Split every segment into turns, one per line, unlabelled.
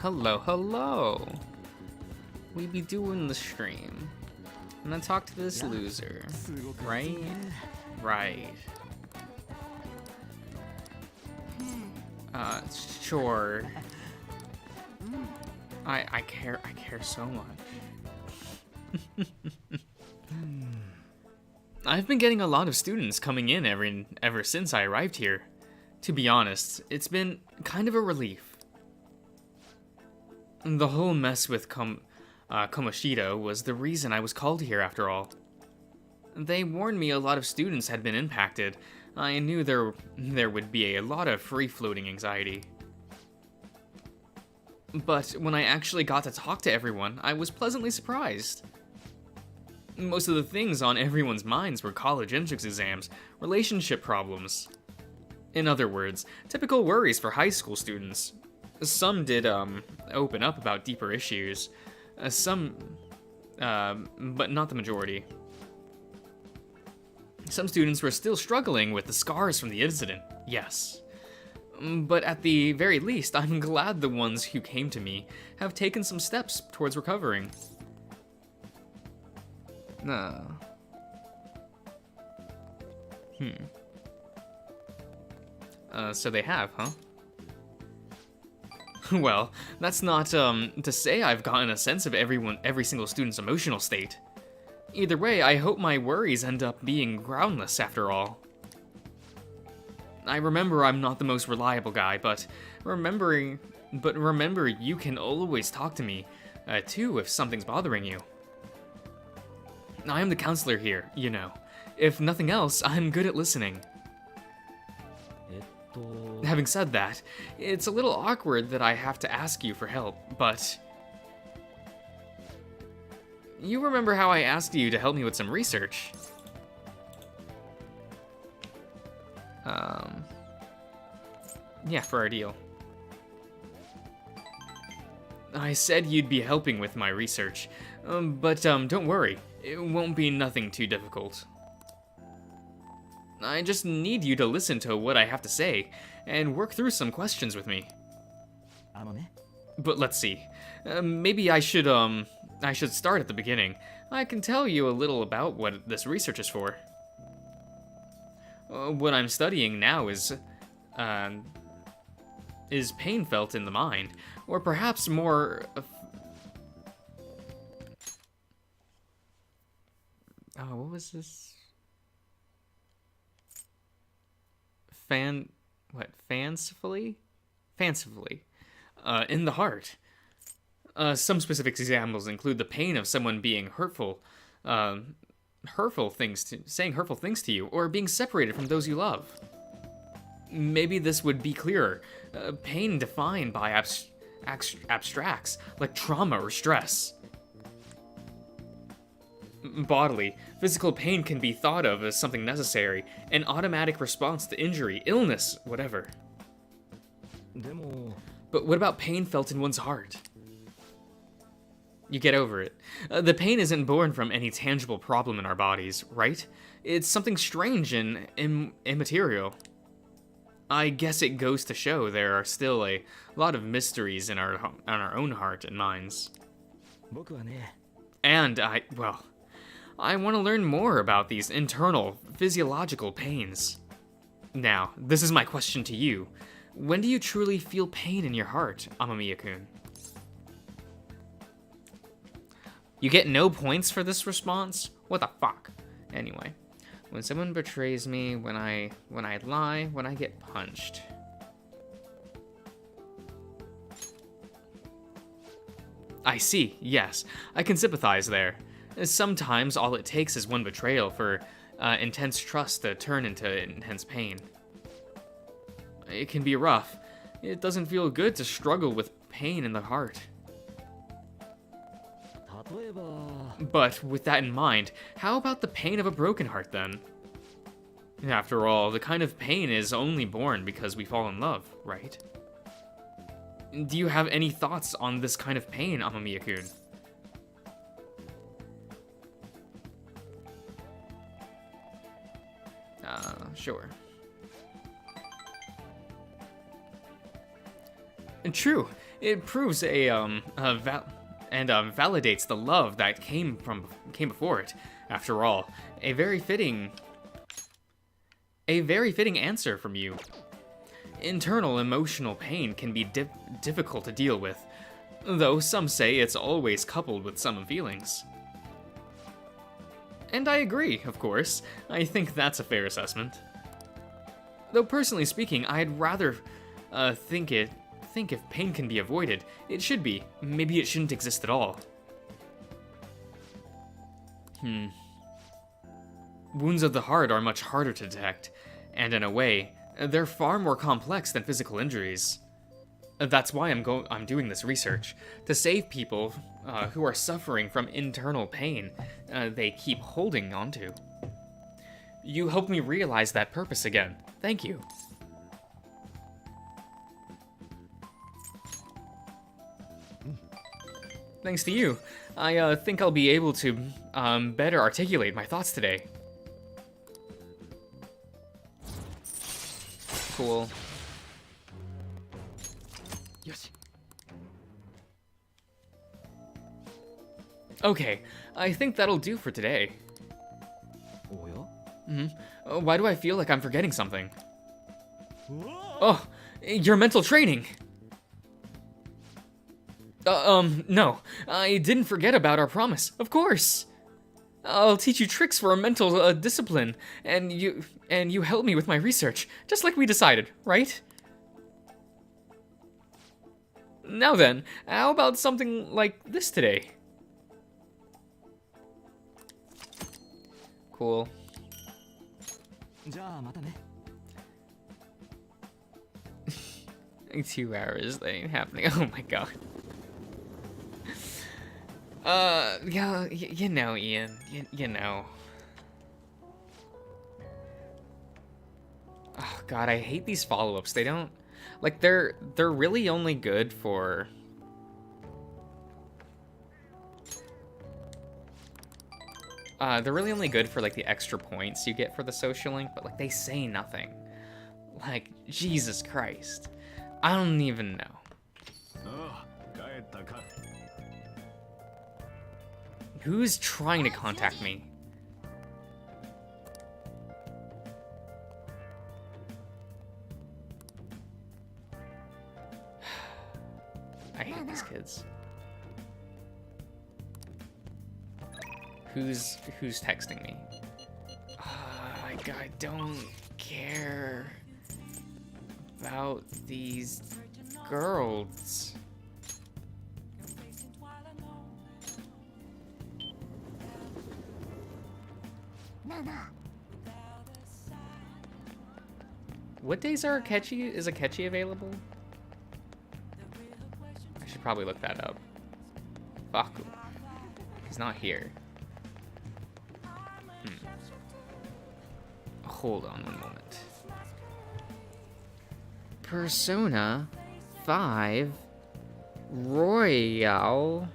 Hello, hello. We be doing the stream. And then talk to this loser. Right? Right. Sure. I care so much. I've been getting a lot of students coming in ever since I arrived here. To be honest, it's been kind of a relief. The whole mess with Komoshido was the reason I was called here after all. They warned me a lot of students had been impacted. I knew there would be a lot of free-floating anxiety. But when I actually got to talk to everyone, I was pleasantly surprised. Most of the things on everyone's minds were college entrance exams, relationship problems. In other words, typical worries for high school students. Some did open up about deeper issues. Some, but not the majority. Some students were still struggling with the scars from the incident, yes. But at the very least, I'm glad the ones who came to me have taken some steps towards recovering. So they have, huh? Well, that's not, to say I've gotten a sense of every single student's emotional state. Either way, I hope my worries end up being groundless after all. I remember I'm not the most reliable guy, but remember you can always talk to me, too, if something's bothering you. I am the counselor here, you know. If nothing else, I'm good at listening. Having said that, it's a little awkward that I have to ask you for help, but... You remember how I asked you to help me with some research? Yeah, for our deal. I said you'd be helping with my research, but don't worry, it won't be nothing too difficult. I just need you to listen to what I have to say, and work through some questions with me. But let's see, maybe I should start at the beginning. I can tell you a little about what this research is for. What I'm studying now is pain felt in the mind, or perhaps more... what was this? Fancifully? Fancifully. In the heart. Some specific examples include the pain of someone being saying hurtful things to you, or being separated from those you love. Maybe this would be clearer. Pain defined by abstracts, like trauma or stress. Bodily, physical pain can be thought of as something necessary, an automatic response to injury, illness, whatever. But what about pain felt in one's heart? You get over it. The pain isn't born from any tangible problem in our bodies, right? It's something strange and immaterial. I guess it goes to show there are still a lot of mysteries in our own heart and minds. And I want to learn more about these internal, physiological pains. Now, this is my question to you. When do you truly feel pain in your heart, Amamiya-kun? You get no points for this response? What the fuck? Anyway, when someone betrays me, when I lie, when I get punched. I see, yes. I can sympathize there. Sometimes all it takes is one betrayal for intense trust to turn into intense pain. It can be rough. It doesn't feel good to struggle with pain in the heart. But with that in mind, how about the pain of a broken heart then? After all, the kind of pain is only born because we fall in love, right? Do you have any thoughts on this kind of pain, Amamiya-kun? Sure. True. It proves validates the love that came before it. After all, a very fitting answer from you. Internal emotional pain can be difficult to deal with, though some say it's always coupled with some feelings. And I agree, of course. I think that's a fair assessment. Though personally speaking, I'd rather think if pain can be avoided, it should be. Maybe it shouldn't exist at all. Wounds of the heart are much harder to detect, and in a way, they're far more complex than physical injuries. That's why I'm doing this research, to save people who are suffering from internal pain they keep holding onto. You helped me realize that purpose again. Thank you. Thanks to you, I think I'll be able to better articulate my thoughts today. Cool. Okay, I think that'll do for today. Why do I feel like I'm forgetting something? Oh, your mental training! No, I didn't forget about our promise, of course! I'll teach you tricks for a mental discipline, and you help me with my research, just like we decided, right? Now then, how about something like this today? Cool. 2 hours, that ain't happening. Oh my god. Yeah, you know, Ian. You know. Oh god, I hate these follow-ups. They don't... Like, they're really only good for... they're really only good for, like, the extra points you get for the social link, but, like, they say nothing. Like, Jesus Christ. I don't even know. Who's trying to contact me? I hate these kids. Who's texting me? I don't care about these girls. What days are is Akechi available? I should probably look that up. Fuck. He's not here. Hold on one moment. Persona 5 Royale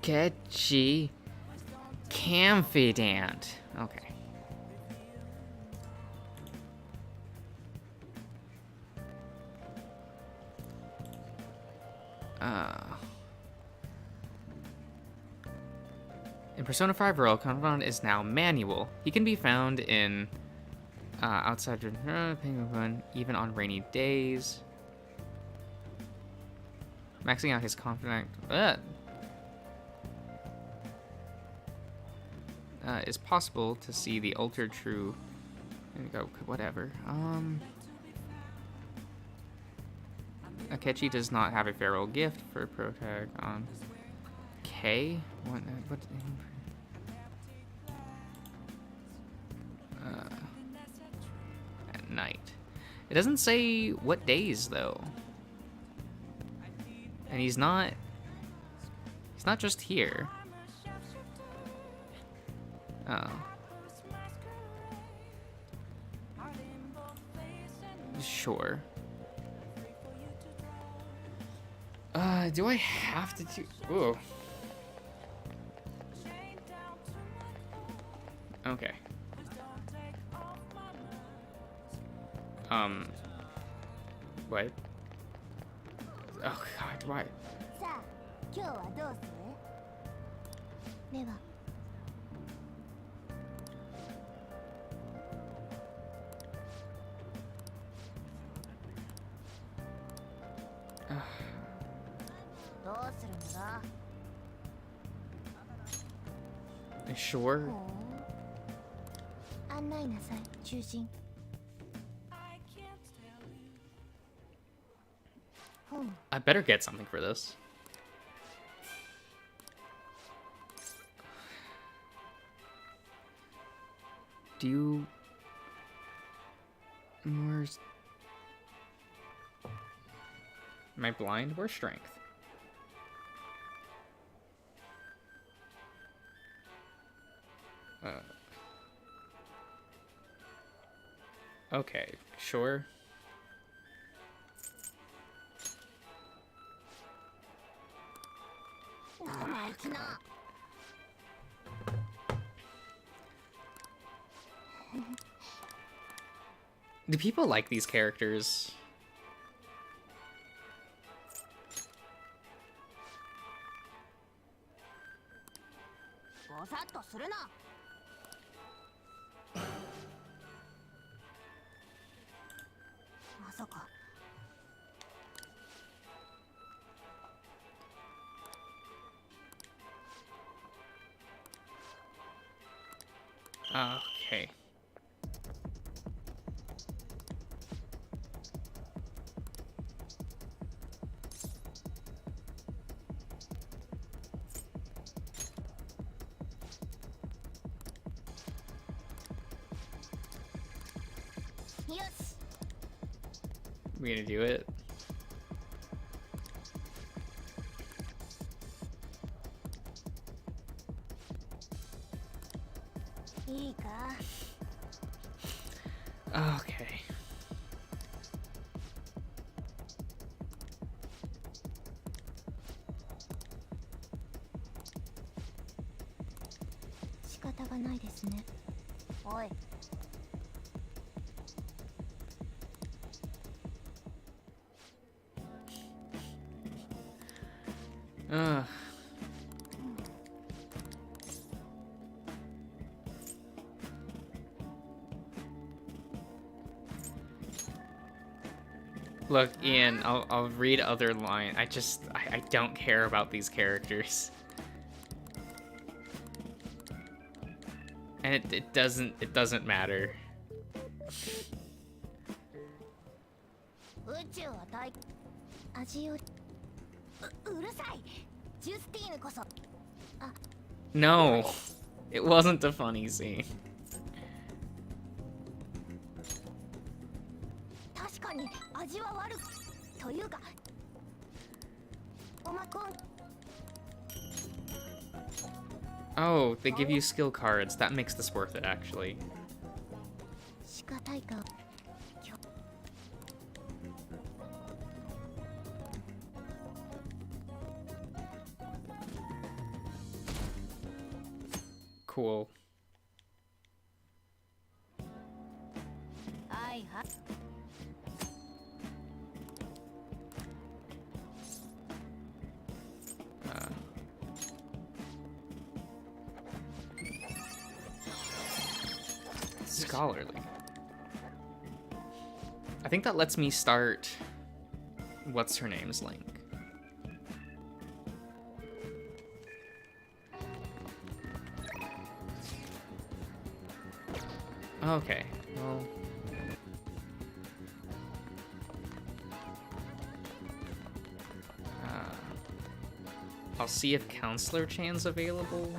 Akechi Confidant. Okay. In Persona 5 Royal, Confidant is now manual. He can be found in outside Penguin, even on rainy days. Maxing out his Confidant is possible to see the altered true. Go whatever. Akechi does not have a feral gift for protag on K. What? At night. It doesn't say what days though. And he's not just here. Oh. Sure. Do I have to do... Ooh. Okay. What? Oh god, why?
さあ、今日はどうする？では。どうするんだ？
Sure.
案内なさい、囚人。
I better get something for this. Do you... Where's... Am I blind? Where's strength? Okay, sure. Do people like these characters? Okay.
Yes.
We gonna do it? Okay. Look, Ian, I'll read other line. I don't care about these characters. And it doesn't matter. No, it wasn't a funny scene. Oh, they give you skill cards. That makes this worth it, actually. Cool. Scholarly. I think that lets me start what's her name's link. Okay, well. I'll see if Counselor Chan's available.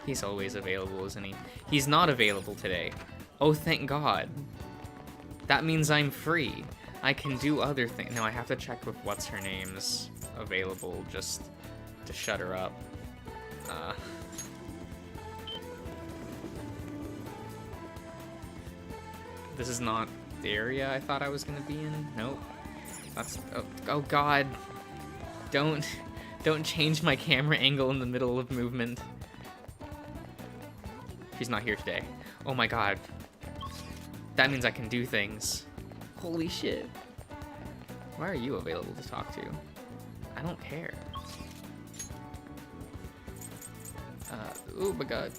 He's always available, isn't he? He's not available today. Oh, thank God. That means I'm free. I can do other things. No, I have to check with what's her name's available just to shut her up. This is not the area I thought I was gonna be in. Nope. That's oh God. Don't change my camera angle in the middle of movement. She's not here today. Oh my God. That means I can do things. Holy shit. Why are you available to talk to? I don't care. Oh my god.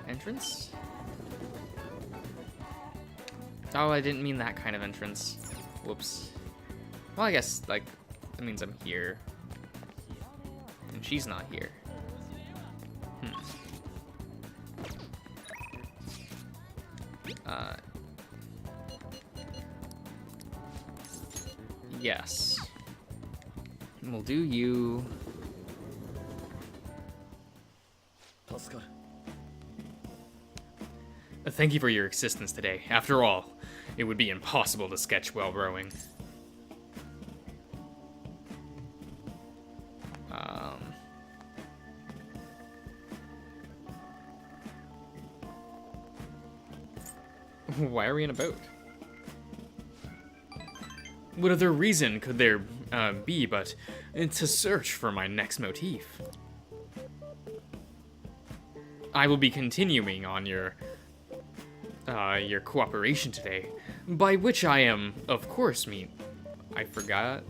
Entrance? Oh, I didn't mean that kind of entrance. Whoops. Well, I guess, like, that means I'm here. And she's not here. Yes. We'll do you. Thank you for your assistance today. After all, it would be impossible to sketch while rowing. Why are we in a boat? What other reason could there be but to search for my next motif? I will be continuing on your cooperation today, by which I am, of course, I forgot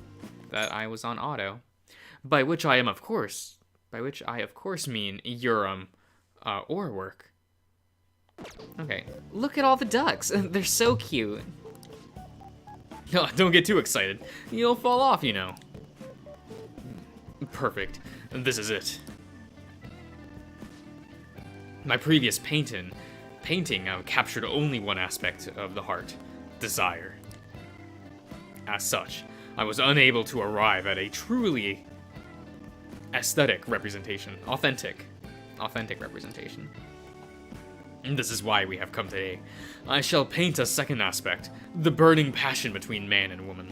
that I was on auto. By which I of course mean your, oar work. Okay, look at all the ducks. They're so cute. Oh, don't get too excited. You'll fall off, you know. Perfect. This is it. My previous painting captured only one aspect of the heart, desire. As such, I was unable to arrive at a truly aesthetic representation, authentic representation. And this is why we have come today. I shall paint a second aspect, the burning passion between man and woman.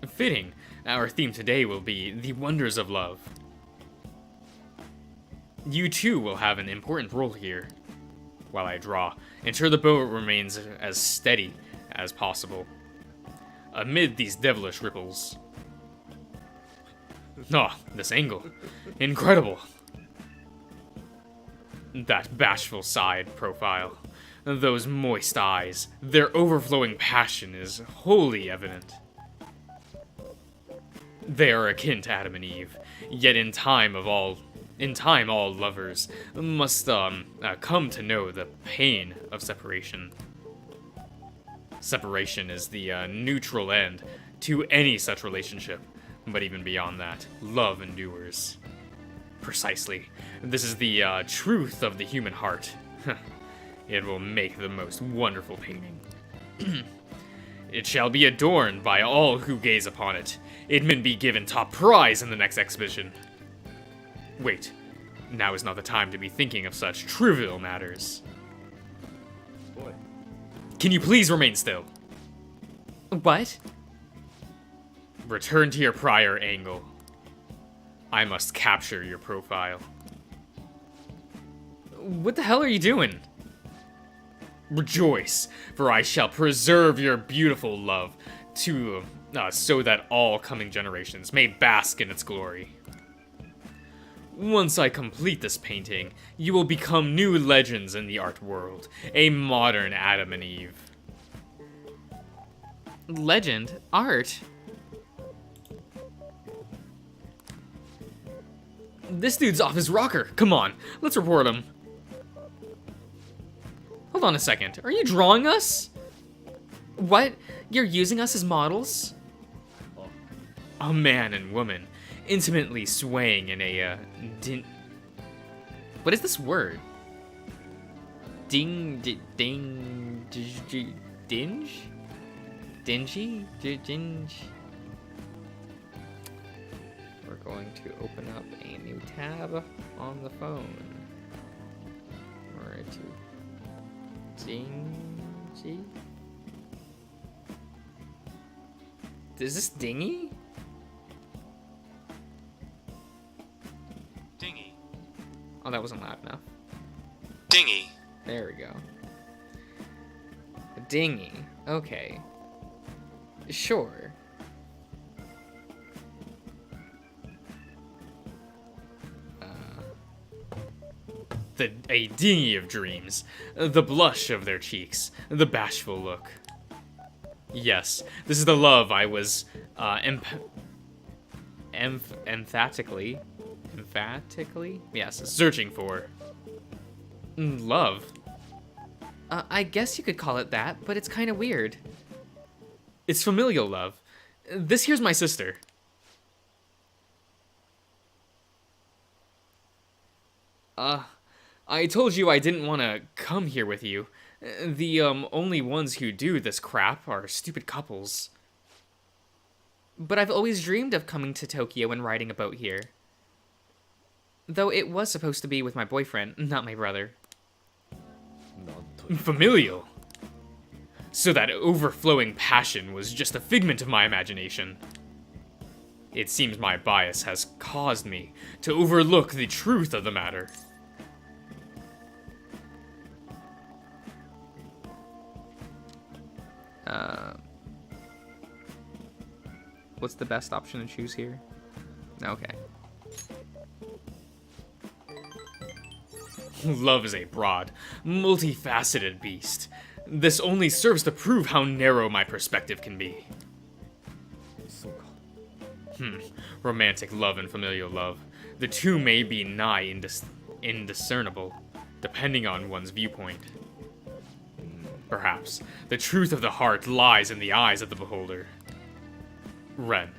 Fitting, our theme today will be the wonders of love. You too will have an important role here. While I draw, ensure the boat remains as steady as possible amid these devilish ripples. Oh, this angle. Incredible. That bashful side profile. Those moist eyes. Their overflowing passion is wholly evident. They are akin to Adam and Eve, yet in time all lovers must come to know the pain of separation. Separation is the neutral end to any such relationship, but even beyond that, love endures. Precisely. This is the truth of the human heart. It will make the most wonderful painting. It shall be adorned by all who gaze upon it. It may be given top prize in the next exhibition. Wait, now is not the time to be thinking of such trivial matters. Boy. Can you please remain still? What? Return to your prior angle. I must capture your profile. What the hell are you doing? Rejoice, for I shall preserve your beautiful love to so that all coming generations may bask in its glory. Once I complete this painting, you will become new legends in the art world, a modern Adam and Eve. Legend? Art? This dude's off his rocker. Come on, let's report him. Hold on a second. Are you drawing us? What? You're using us as models? A man and woman, intimately swaying in a, what is this word? Dingy? We're going to open up a new tab on the phone. We're to dingy? Is this dingy?
Dingy.
Oh, that wasn't loud enough.
Dingy.
There we go. A dinghy. Okay. Sure. a dinghy of dreams, the blush of their cheeks, the bashful look. Yes, this is the love I was emphatically, yes, searching for. Love. I guess you could call it that, but it's kind of weird. It's familial love. This here's my sister. I told you I didn't want to come here with you. The only ones who do this crap are stupid couples. But I've always dreamed of coming to Tokyo and riding a boat here. Though it was supposed to be with my boyfriend, not my brother. Familial. So that overflowing passion was just a figment of my imagination. It seems my bias has caused me to overlook the truth of the matter. What's the best option to choose here? Okay. Love is a broad, multifaceted beast. This only serves to prove how narrow my perspective can be. Romantic love and familial love. The two may be nigh indiscernible, depending on one's viewpoint. Perhaps the truth of the heart lies in the eyes of the beholder. Ren,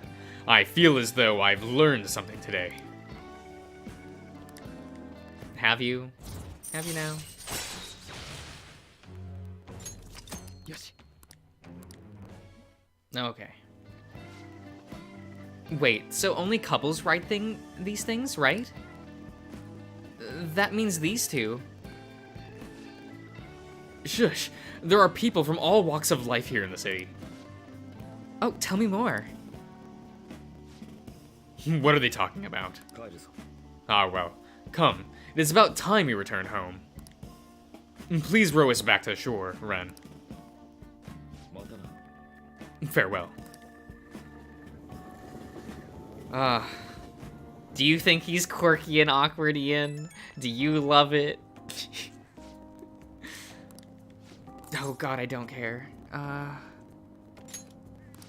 I feel as though I've learned something today. Have you? Have you now? Yes. Okay. Wait, so only couples write these things, right? That means these two. Shush! There are people from all walks of life here in the city. Oh, tell me more. What are they talking about? Ah, well. Come. It is about time we return home. Please row us back to the shore, Ren. Farewell. Do you think he's quirky and awkward, Ian? Do you love it? Oh god, I don't care.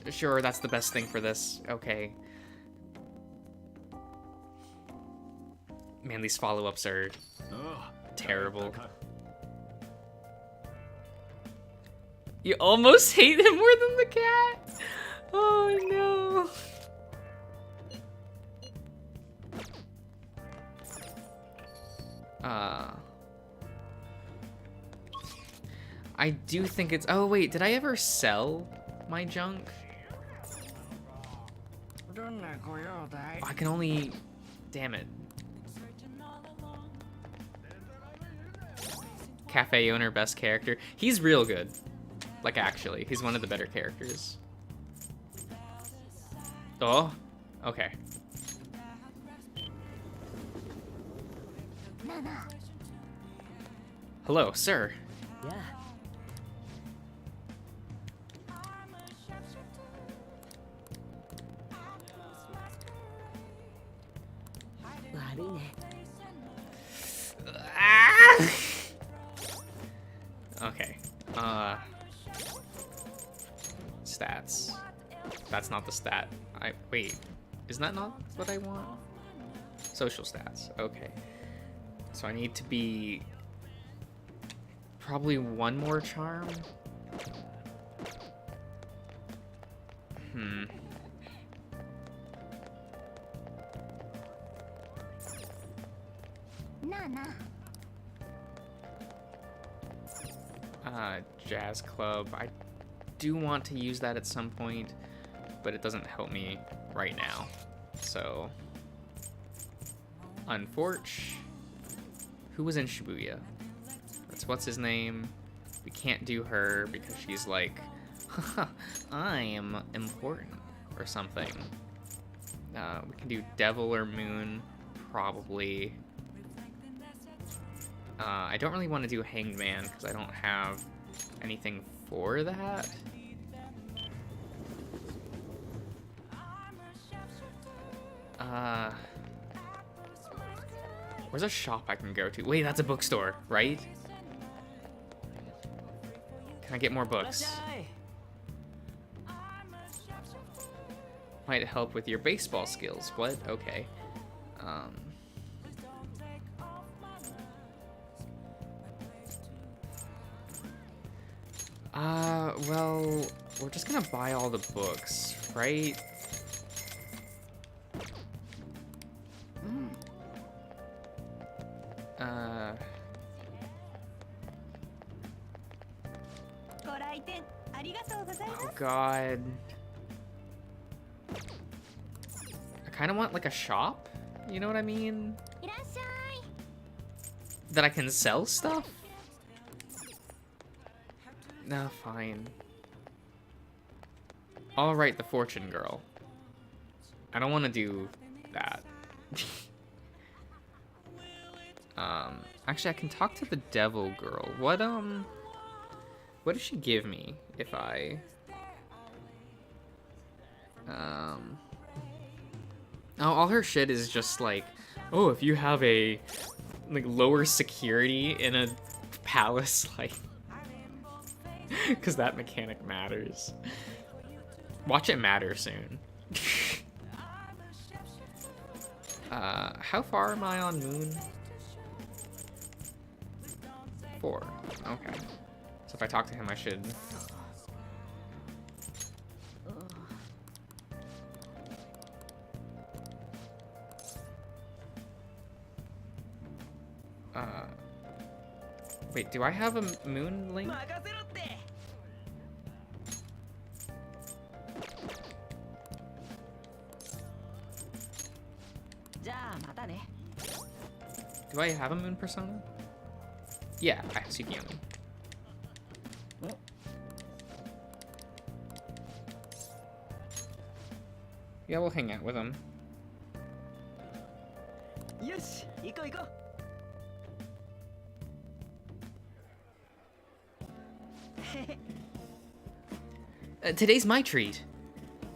Sure, that's the best thing for this. Okay. Man, these follow-ups are terrible. You almost hate him more than the cat? Oh no. I do think it's... Oh wait, did I ever sell my junk? I can only... Damn it. Cafe owner, best character. He's real good. Like, actually, he's one of the better characters. Oh, okay. Hello, sir.
Yeah.
Okay. Stats. That's not the stat. Wait. Is that not what I want? Social stats. Okay. So I need to be probably one more charm. Jazz club. I do want to use that at some point, but it doesn't help me right now. So, Unforge. Who was in Shibuya? That's what's his name. We can't do her because she's like, I am important or something. We can do Devil or Moon, probably. I don't really want to do Hanged Man because I don't have anything for that. Where's a shop I can go to? Wait, that's a bookstore, right? Can I get more books? Might help with your baseball skills. What? Okay. Well, we're just gonna buy all the books, right? Oh god. I kind of want like a shop, you know what I mean? That I can sell stuff? No, fine. I'll write the fortune girl. I don't want to do that. Actually, I can talk to the devil girl. What does she give me if I... Oh, all her shit is just like, oh, if you have a, like, lower security in a palace, like... Because that mechanic matters. Watch it matter soon. How far am I on Moon? 4. Okay. So if I talk to him, I should... Wait, do I have a Moon link? Do I have a Moon persona? Yeah, I have Tsukiyomi. Yeah, we'll hang out with him.
Yes, go.
Today's my treat.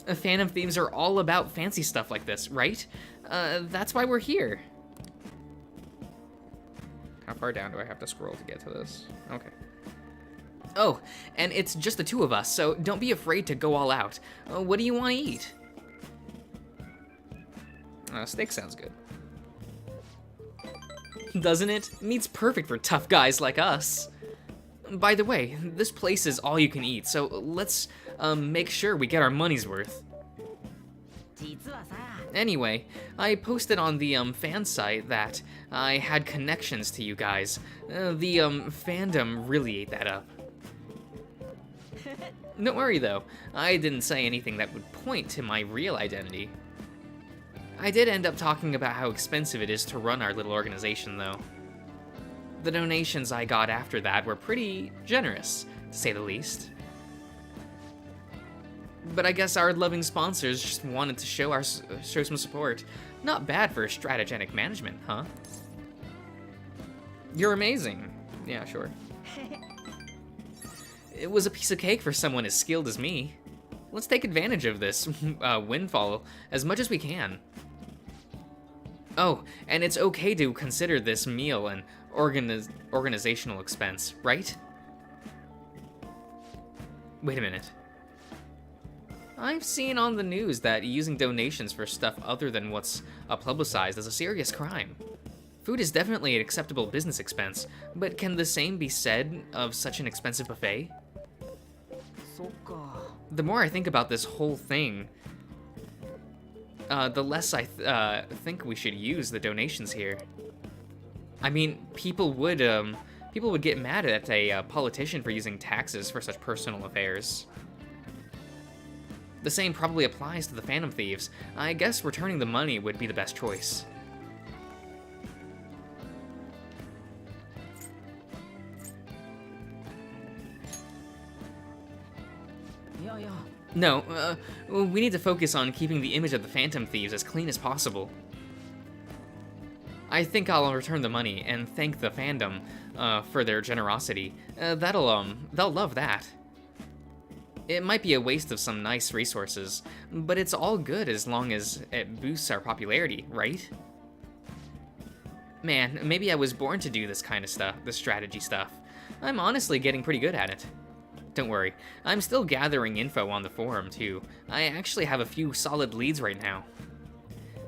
Phantom themes are all about fancy stuff like this, right? That's why we're here. How far down do I have to scroll to get to this? Okay. Oh, and it's just the two of us, so don't be afraid to go all out. What do you want to eat? Steak sounds good. Doesn't it? Meat's perfect for tough guys like us. By the way, this place is all you can eat, so let's make sure we get our money's worth. Anyway, I posted on the fan site that I had connections to you guys. The fandom really ate that up. Don't worry though, I didn't say anything that would point to my real identity. I did end up talking about how expensive it is to run our little organization though. The donations I got after that were pretty generous, to say the least. But I guess our loving sponsors just wanted to show some support. Not bad for strategic management, huh? You're amazing. Yeah, sure. It was a piece of cake for someone as skilled as me. Let's take advantage of this windfall as much as we can. Oh, and it's okay to consider this meal an organizational expense, right? Wait a minute. I've seen on the news that using donations for stuff other than what's publicized is a serious crime. Food is definitely an acceptable business expense, but can the same be said of such an expensive buffet? The more I think about this whole thing, the less I think we should use the donations here. I mean, people would get mad at a politician for using taxes for such personal affairs. The same probably applies to the Phantom Thieves. I guess returning the money would be the best choice. No, we need to focus on keeping the image of the Phantom Thieves as clean as possible. I think I'll return the money and thank the fandom for their generosity. They'll love that. It might be a waste of some nice resources, but it's all good as long as it boosts our popularity, right? Man, maybe I was born to do this kind of stuff, this strategy stuff. I'm honestly getting pretty good at it. Don't worry, I'm still gathering info on the forum too. I actually have a few solid leads right now.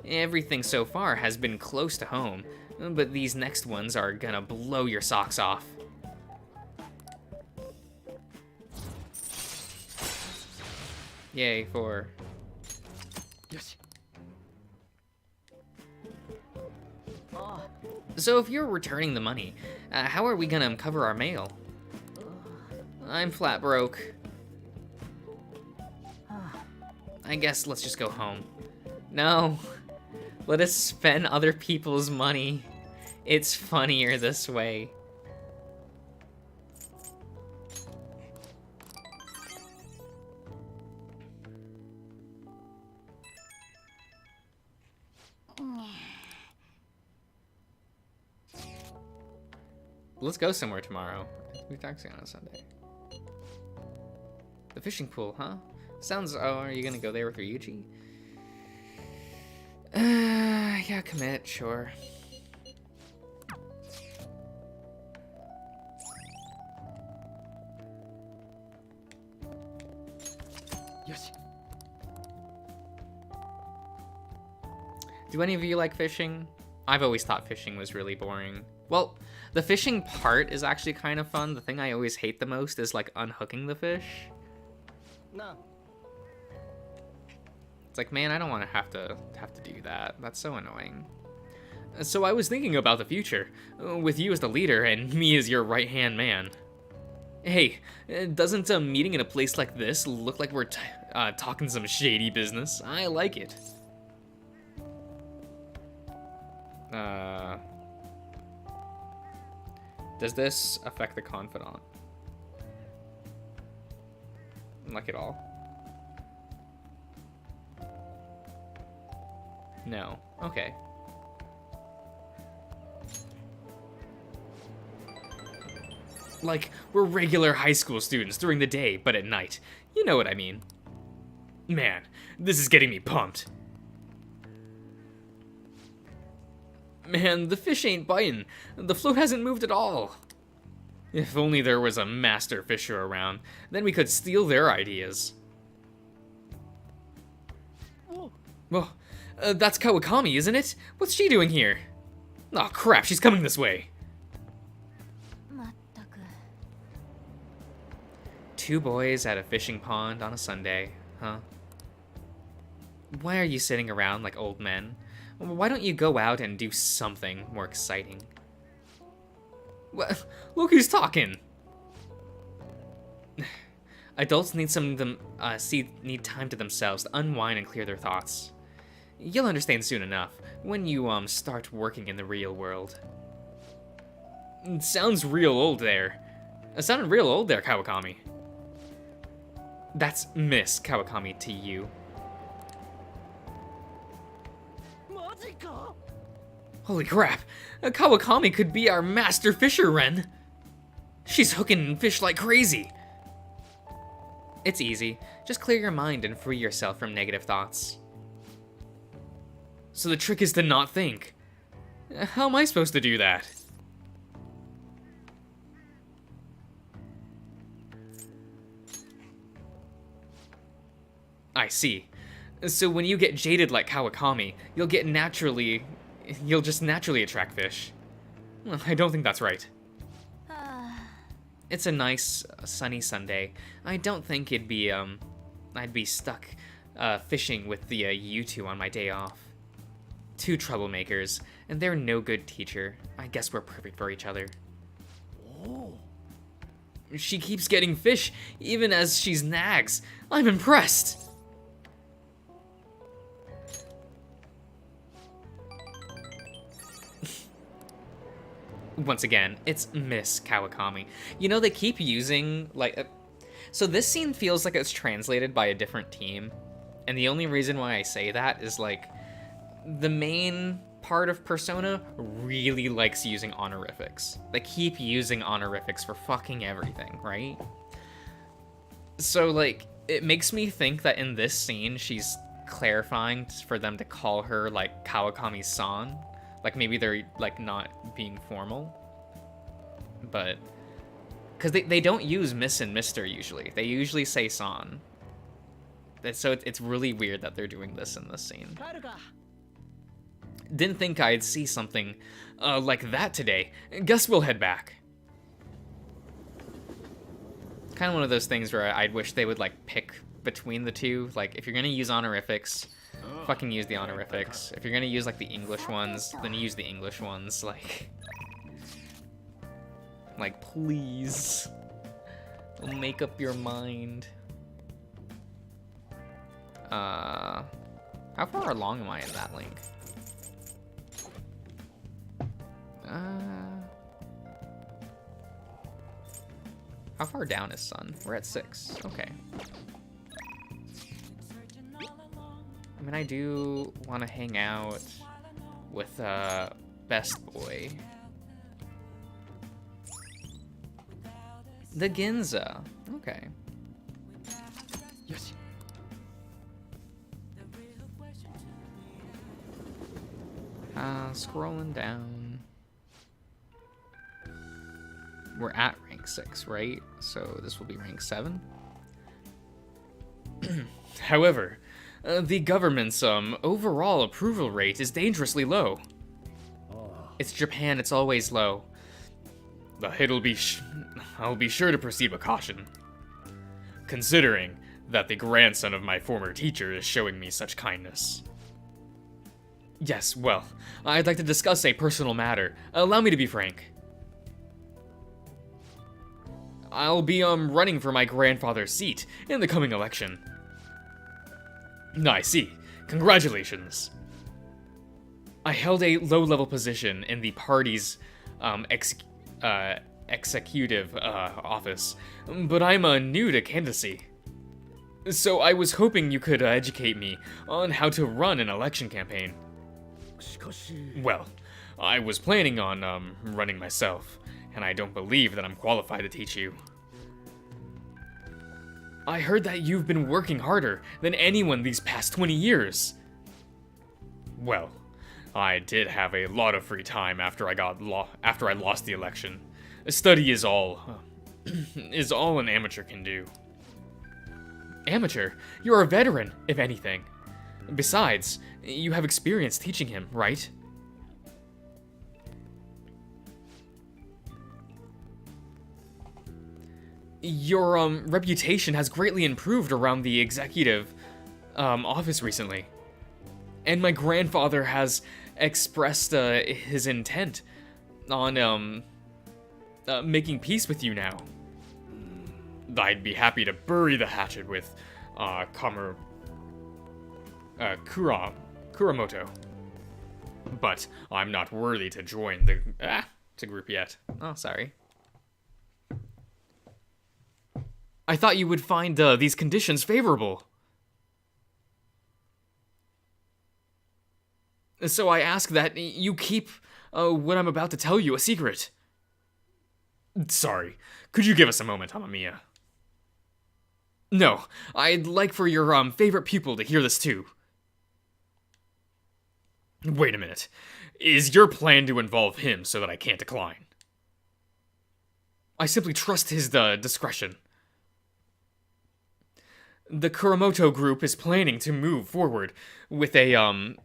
Everything so far has been close to home, but these next ones are gonna blow your socks off. Yay for...
よし。ああ。
So if you're returning the money, how are we gonna cover our mail? I'm flat broke. I guess let's just go home. No, let us spend other people's money. It's funnier this way. Let's go somewhere tomorrow. We're taxing on a Sunday. The fishing pool, huh? Sounds. Oh, are you gonna go there with Ryuji? Yeah, commit, sure.
Yoshi.
Do any of you like fishing? I've always thought fishing was really boring. Well, the fishing part is actually kind of fun. The thing I always hate the most is like unhooking the fish.
No.
It's like, man, I don't want to have to do that. That's so annoying. So I was thinking about the future, with you as the leader and me as your right-hand man. Hey, doesn't a meeting in a place like this look like we're talking some shady business? I like it. Does this affect the confidant? Like at all? No. Okay. Like, we're regular high school students during the day, but at night. You know what I mean. Man, this is getting me pumped. Man, the fish ain't biting. The float hasn't moved at all. If only there was a master fisher around, then we could steal their ideas. Well, that's Kawakami, isn't it? What's she doing here? Oh crap, she's coming this way.
まったく
Two boys at a fishing pond on a Sunday, huh? Why are you sitting around like old men? Why don't you go out and do something more exciting? What? Look who's talking! Adults need need time to themselves to unwind and clear their thoughts. You'll understand soon enough when you start working in the real world. It sounds real old there. It sounded real old there, Kawakami. That's Miss Kawakami to you.
マジか?
Holy crap! Kawakami could be our master fisher, Ren! She's hooking fish like crazy! It's easy. Just clear your mind and free yourself from negative thoughts. So the trick is to not think. How am I supposed to do that? I see. So when you get jaded like Kawakami, you'll just naturally attract fish. Well, I don't think that's right. It's a nice, sunny Sunday. I don't think I'd be stuck fishing with the you two on my day off. Two troublemakers, and they're no good teacher. I guess we're perfect for each other.
Oh.
She keeps getting fish, even as she's nags. I'm impressed! Once again, it's Miss Kawakami. You know, they keep using, like... So this scene feels like it's translated by a different team. And the only reason why I say that is, like, the main part of Persona really likes using honorifics. They keep using honorifics for fucking everything, right? So, like, it makes me think that in this scene, she's clarifying for them to call her, like, Kawakami-san. Like, maybe they're, like, not being formal. But... Because they don't use Miss and Mister, usually. They usually say San. So it's really weird that they're doing this in this scene. Didn't think I'd see something like that today. Guess we'll head back. Kind of one of those things where I'd wish they would, like, pick between the two. Like, if you're gonna use honorifics, fucking use the honorifics. If you're gonna use, like, the English ones, then use the English ones. Like, please. Make up your mind. How far along am I in that link? How far down is Sun? We're at 6. Okay. I mean, I do want to hang out with Best Boy. The Ginza. Okay.
Yoshi.
Scrolling down. We're at rank 6, right? So this will be rank 7. However, the government's overall approval rate is dangerously low. It's Japan, it's always low. I'll be sure to proceed with caution. Considering that the grandson of my former teacher is showing me such kindness. Yes, well, I'd like to discuss a personal matter. Allow me to be frank. I'll be running for my grandfather's seat in the coming election. I see. Congratulations. I held a low-level position in the party's executive office, but I'm new to candidacy. So I was hoping you could educate me on how to run an election campaign. Well, I was planning on running myself, and I don't believe that I'm qualified to teach you. I heard that you've been working harder than anyone these past 20 years. Well, I did have a lot of free time after I lost the election. Study is all an amateur can do. Amateur? You're a veteran, if anything. Besides, you have experience teaching him, right? Your reputation has greatly improved around the executive office recently. And my grandfather has expressed his intent on making peace with you now. I'd be happy to bury the hatchet with Kuramoto. But I'm not worthy to join the group yet. Oh, sorry. I thought you would find these conditions favorable. So I ask that you keep what I'm about to tell you a secret. Sorry, could you give us a moment, Amamiya? No, I'd like for your favorite pupil to hear this too. Wait a minute. Is your plan to involve him so that I can't decline? I simply trust his discretion. The Kuramoto group is planning to move forward with a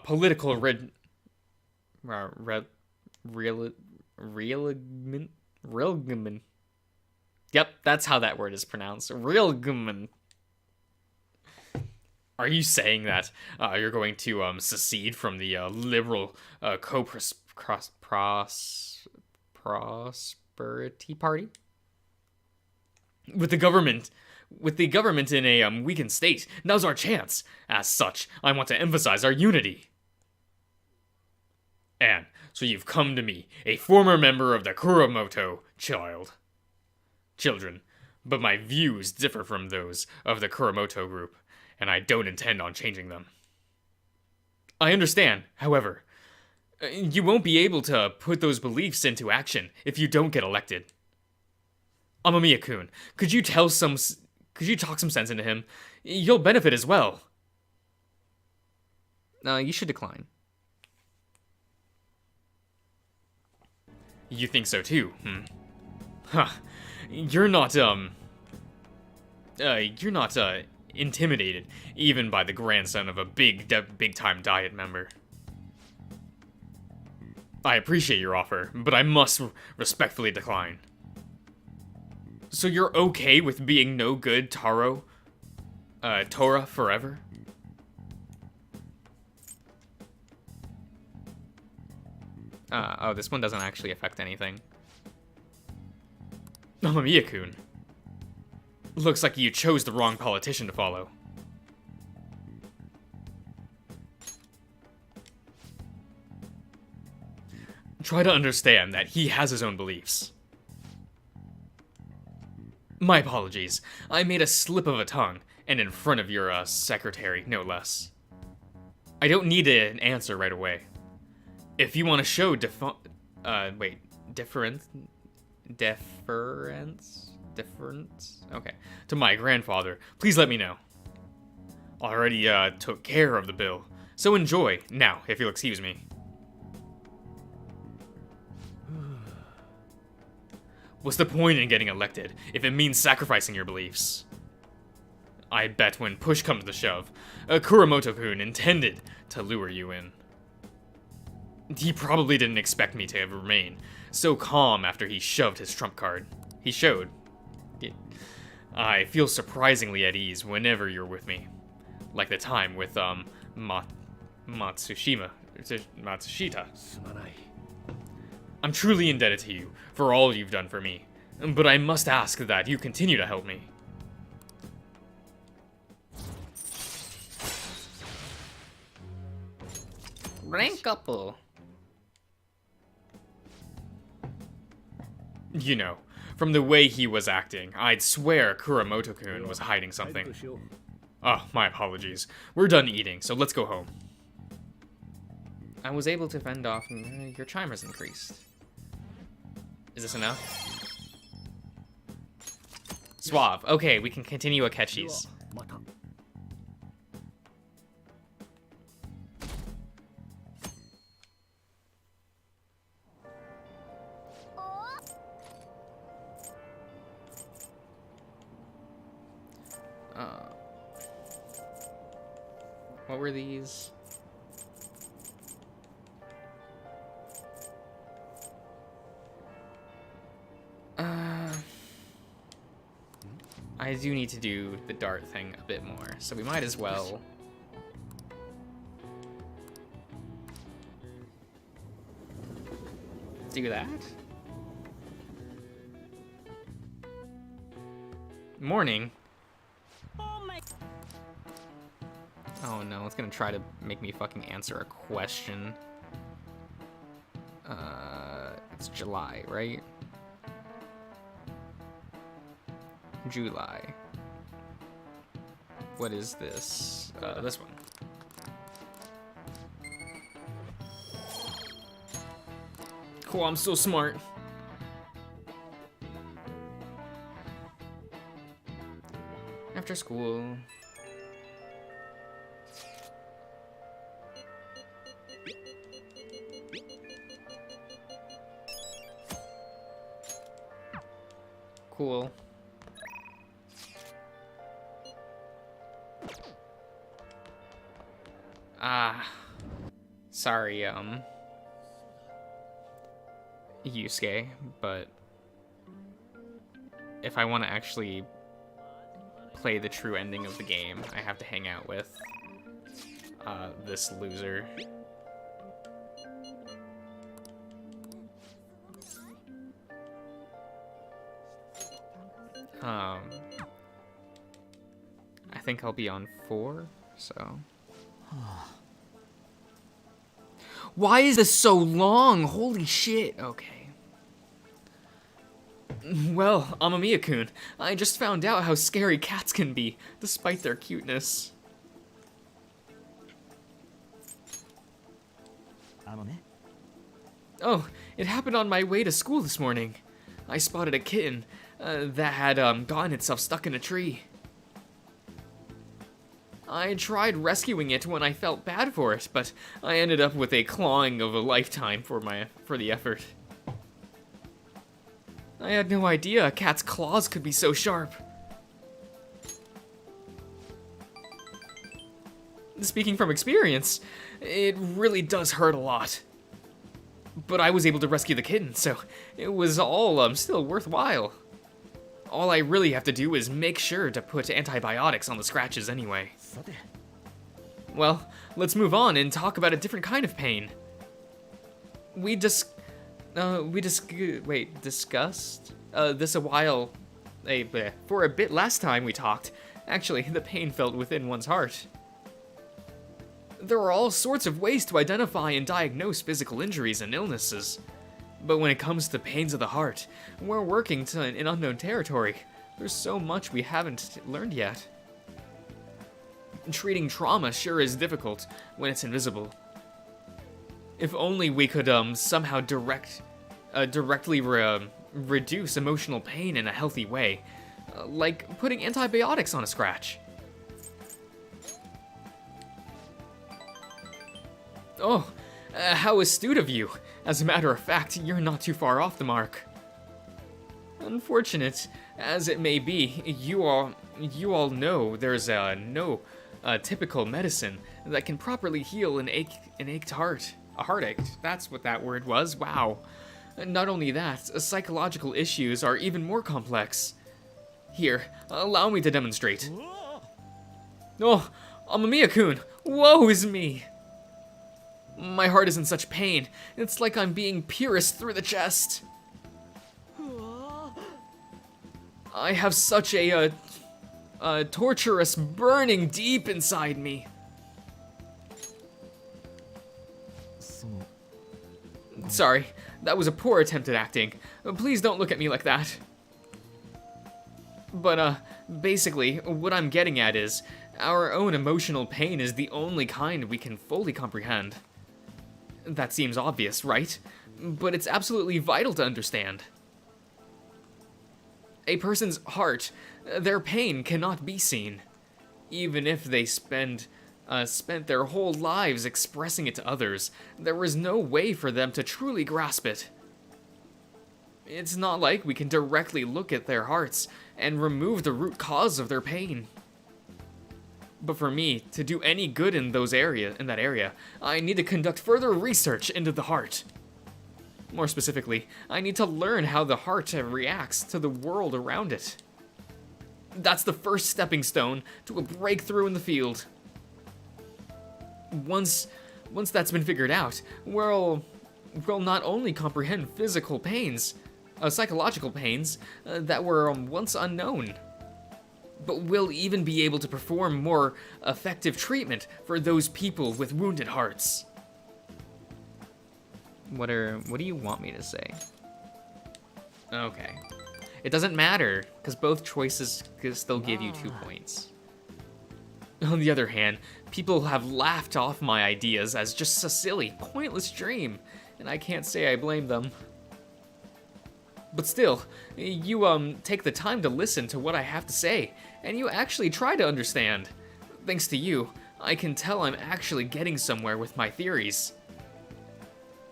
political realignment. Yep, that's how that word is pronounced. Realignment. Are you saying that you're going to secede from the liberal prosperity party? With the government in a weakened state, now's our chance. As such, I want to emphasize our unity. And so you've come to me, a former member of the Kuramoto children, but my views differ from those of the Kuramoto group, and I don't intend on changing them. I understand, however, you won't be able to put those beliefs into action if you don't get elected. Amamiya-kun, could you talk some sense into him? You'll benefit as well. You should decline. You think so too, hmm? Huh. You're not, intimidated, even by the grandson of a big-time diet member. I appreciate your offer, but I must respectfully decline. So you're okay with being no good, Torah forever? Oh, this one doesn't actually affect anything. Amamiya-kun. Looks like you chose the wrong politician to follow. Try to understand that he has his own beliefs. My apologies. I made a slip of a tongue, and in front of your, secretary, no less. I don't need an answer right away. If you want to show deference? Okay. To my grandfather, please let me know. Already, took care of the bill, so enjoy, now, if you'll excuse me. What's the point in getting elected if it means sacrificing your beliefs? I bet when push comes to shove, Kuramoto-kun intended to lure you in. He probably didn't expect me to remain so calm after he shoved his trump card. He showed. I feel surprisingly at ease whenever you're with me. Like the time with, Matsushita. I'm truly indebted to you for all you've done for me, but I must ask that you continue to help me. Rank up. You know, from the way he was acting, I'd swear Kuramoto-kun was hiding something. Oh, my apologies. We're done eating, so let's go home. I was able to fend off, your chimer's increased. Is this enough? Suave. Okay, we can continue Akechi's. What were these? I do need to do the dart thing a bit more, so we might as well. Do that. Morning. Oh no, it's gonna try to make me fucking answer a question. It's July, right? July. What is this? This one. Cool, I'm so smart. After school. Cool. Sorry, Yusuke, but if I want to actually play the true ending of the game, I have to hang out with, this loser. I think I'll be on 4, so. Why is this so long? Holy shit. Okay. Well, Amamiya-kun, I just found out how scary cats can be, despite their cuteness. Oh, it happened on my way to school this morning. I spotted a kitten that had gotten itself stuck in a tree. I tried rescuing it when I felt bad for it, but I ended up with a clawing of a lifetime for the effort. I had no idea a cat's claws could be so sharp. Speaking from experience, it really does hurt a lot. But I was able to rescue the kitten, so it was all still worthwhile. All I really have to do is make sure to put antibiotics on the scratches anyway. Well, let's move on and talk about a different kind of pain. We discussed this for a bit last time we talked. Actually, the pain felt within one's heart. There are all sorts of ways to identify and diagnose physical injuries and illnesses. But when it comes to pains of the heart, we're working in unknown territory. There's so much we haven't learned yet. Treating trauma sure is difficult when it's invisible. If only we could somehow directly reduce emotional pain in a healthy way, like putting antibiotics on a scratch. Oh, how astute of you. As a matter of fact, you're not too far off the mark. Unfortunate as it may be, you all know there's no typical medicine that can properly heal an ached heart. A heartache, that's what that word was, wow. Not only that, psychological issues are even more complex. Here, allow me to demonstrate. Oh, Amamiya-kun, woe is me! My heart is in such pain, it's like I'm being pierced through the chest. I have such a torturous burning deep inside me. Sorry, that was a poor attempt at acting. Please don't look at me like that. But, basically, what I'm getting at is, our own emotional pain is the only kind we can fully comprehend. That seems obvious, right? But it's absolutely vital to understand. A person's heart, their pain cannot be seen. Even if they spent their whole lives expressing it to others, there is no way for them to truly grasp it. It's not like we can directly look at their hearts and remove the root cause of their pain. But for me to do any good in that area, I need to conduct further research into the heart. More specifically, I need to learn how the heart reacts to the world around it. That's the first stepping stone to a breakthrough in the field. Once that's been figured out, we'll not only comprehend physical pains, psychological pains that were once unknown, but we'll even be able to perform more effective treatment for those people with wounded hearts. What do you want me to say? Okay. It doesn't matter, because both choices could still give you 2 points. On the other hand, people have laughed off my ideas as just a silly, pointless dream, and I can't say I blame them. But still, you take the time to listen to what I have to say, and you actually try to understand. Thanks to you, I can tell I'm actually getting somewhere with my theories.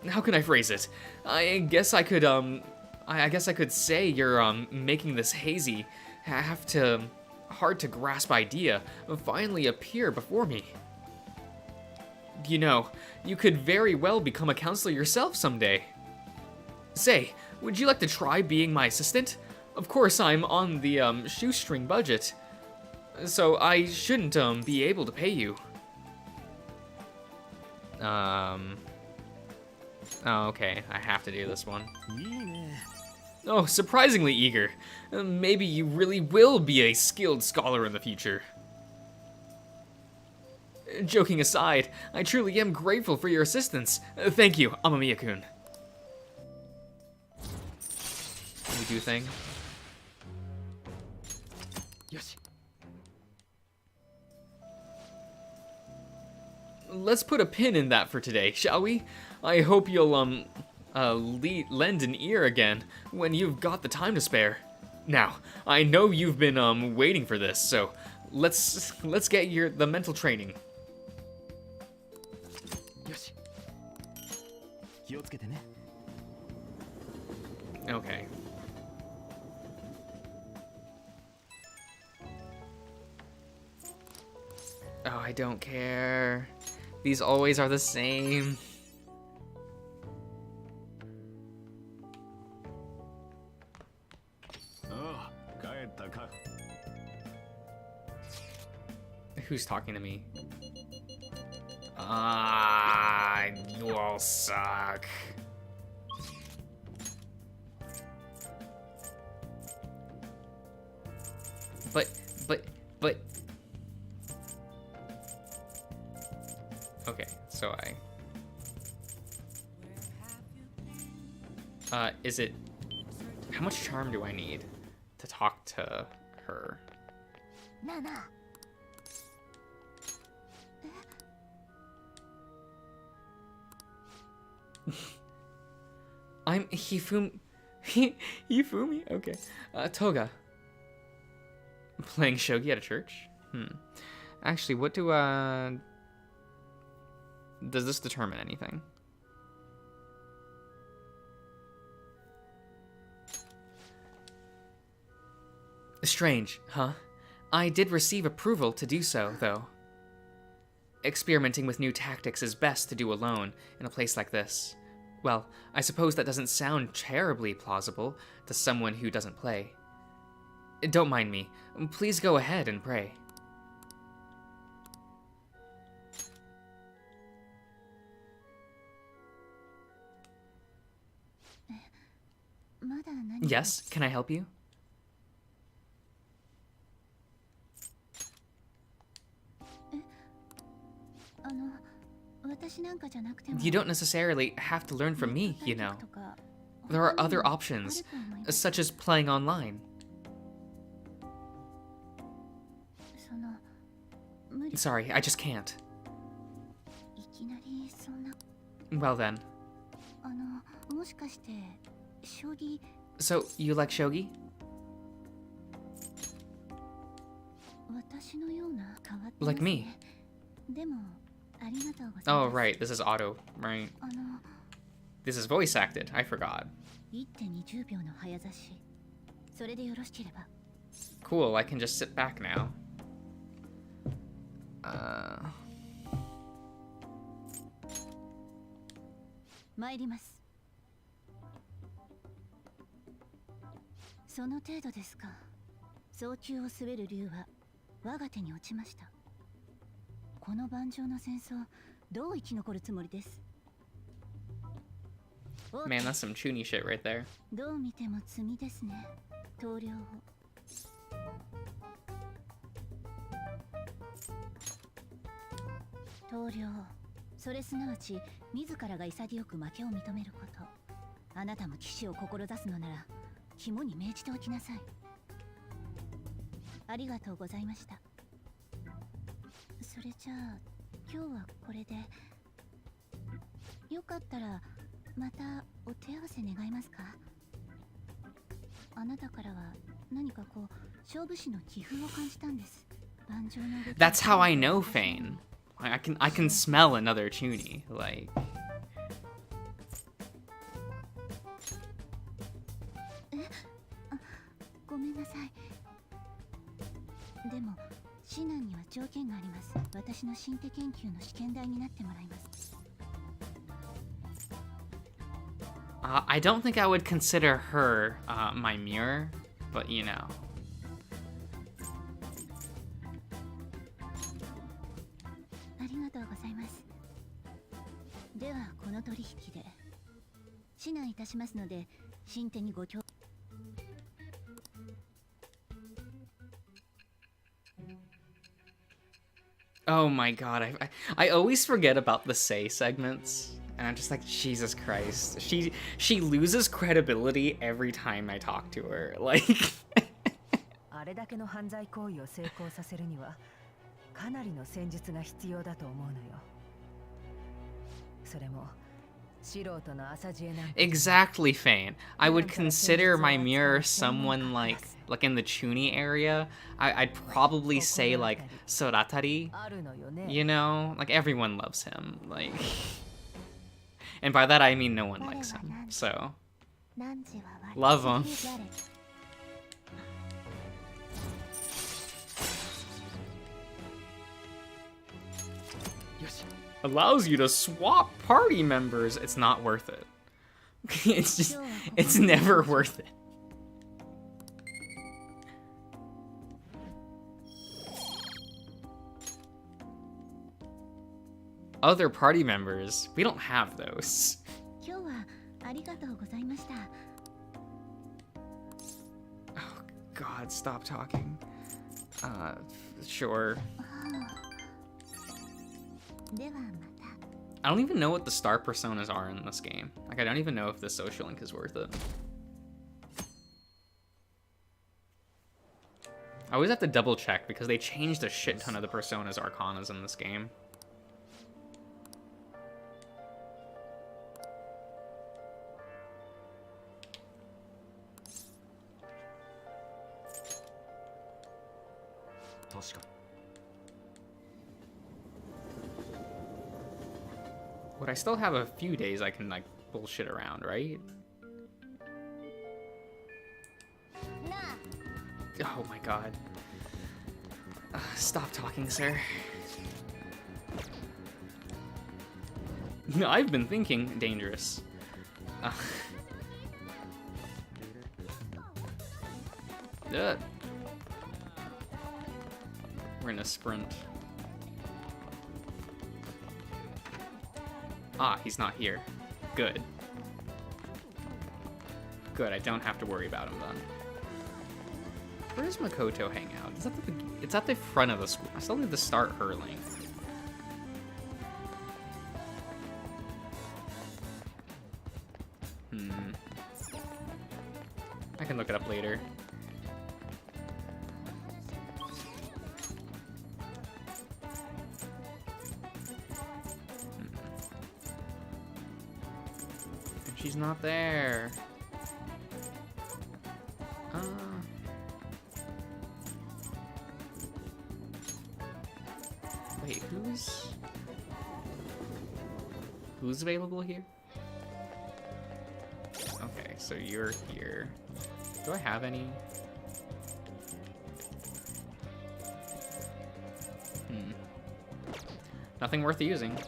How can I phrase it? I guess I could say you're making this hazy, hard to grasp idea finally appear before me. You know, you could very well become a counselor yourself someday. Say, would you like to try being my assistant? Of course, I'm on the shoestring budget, so I shouldn't be able to pay you. Oh, okay, I have to do this one. Oh, surprisingly eager. Maybe you really will be a skilled scholar in the future. Joking aside, I truly am grateful for your assistance. Thank you, Amamiya-kun. We do thing.
Yoshi.
Let's put a pin in that for today, shall we? I hope you'll lend an ear again when you've got the time to spare. Now, I know you've been waiting for this, so let's get the mental training.
Yoshi.
Okay. I don't care. These always are the same. Who's talking to me? Ah, you all suck. But... Okay, so is it... How much charm do I need to talk to her?
Nana.
I'm Hifumi. Okay. Toga. Playing shogi at a church? Actually, what do, does this determine anything? Strange, huh? I did receive approval to do so, though. Experimenting with new tactics is best to do alone in a place like this. Well, I suppose that doesn't sound terribly plausible to someone who doesn't play. Don't mind me. Please go ahead and pray. Yes, can I help you? You don't necessarily have to learn from me, you know. There are other options, such as playing online. Sorry, I just can't. Well then. So, you like shogi? Like me. Oh, right, this is auto, right? This is voice acted, I forgot. Cool, I can just sit back now. Man, that's some chuny shit right there. That's how I know Fane. I can smell another chuny, like. I don't think I would consider her my mirror, but you know. Oh my god, I always forget about the say segments. And I'm just like, Jesus Christ. She loses credibility every time I talk to her. Like exactly, Fane. I would consider my mirror someone like in the chuny area. I'd probably say like Soratari. You know? Like everyone loves him. Like and by that I mean no one likes him. So love him. Allows you to swap party members. It's not worth it. It's never worth it. Other party members, we don't have those.
今日はありがとうございました。
Oh God, stop talking. Sure.
ではまた。
I don't even know what the star personas are in this game. Like, I don't even know if the social link is worth it. I always have to double check because they changed a shit ton of the personas arcanas in this game. But I still have a few days I can, like, bullshit around, right? Oh my god. Stop talking, sir. I've been thinking dangerous. We're in a sprint. Ah, he's not here. Good. Good, I don't have to worry about him then. Where does Makoto hang out? It's at the front of the school. I still need to start hurling. I can look it up later. She's not there. Wait, who's available here? Okay, so you're here. Do I have any? Nothing worth using.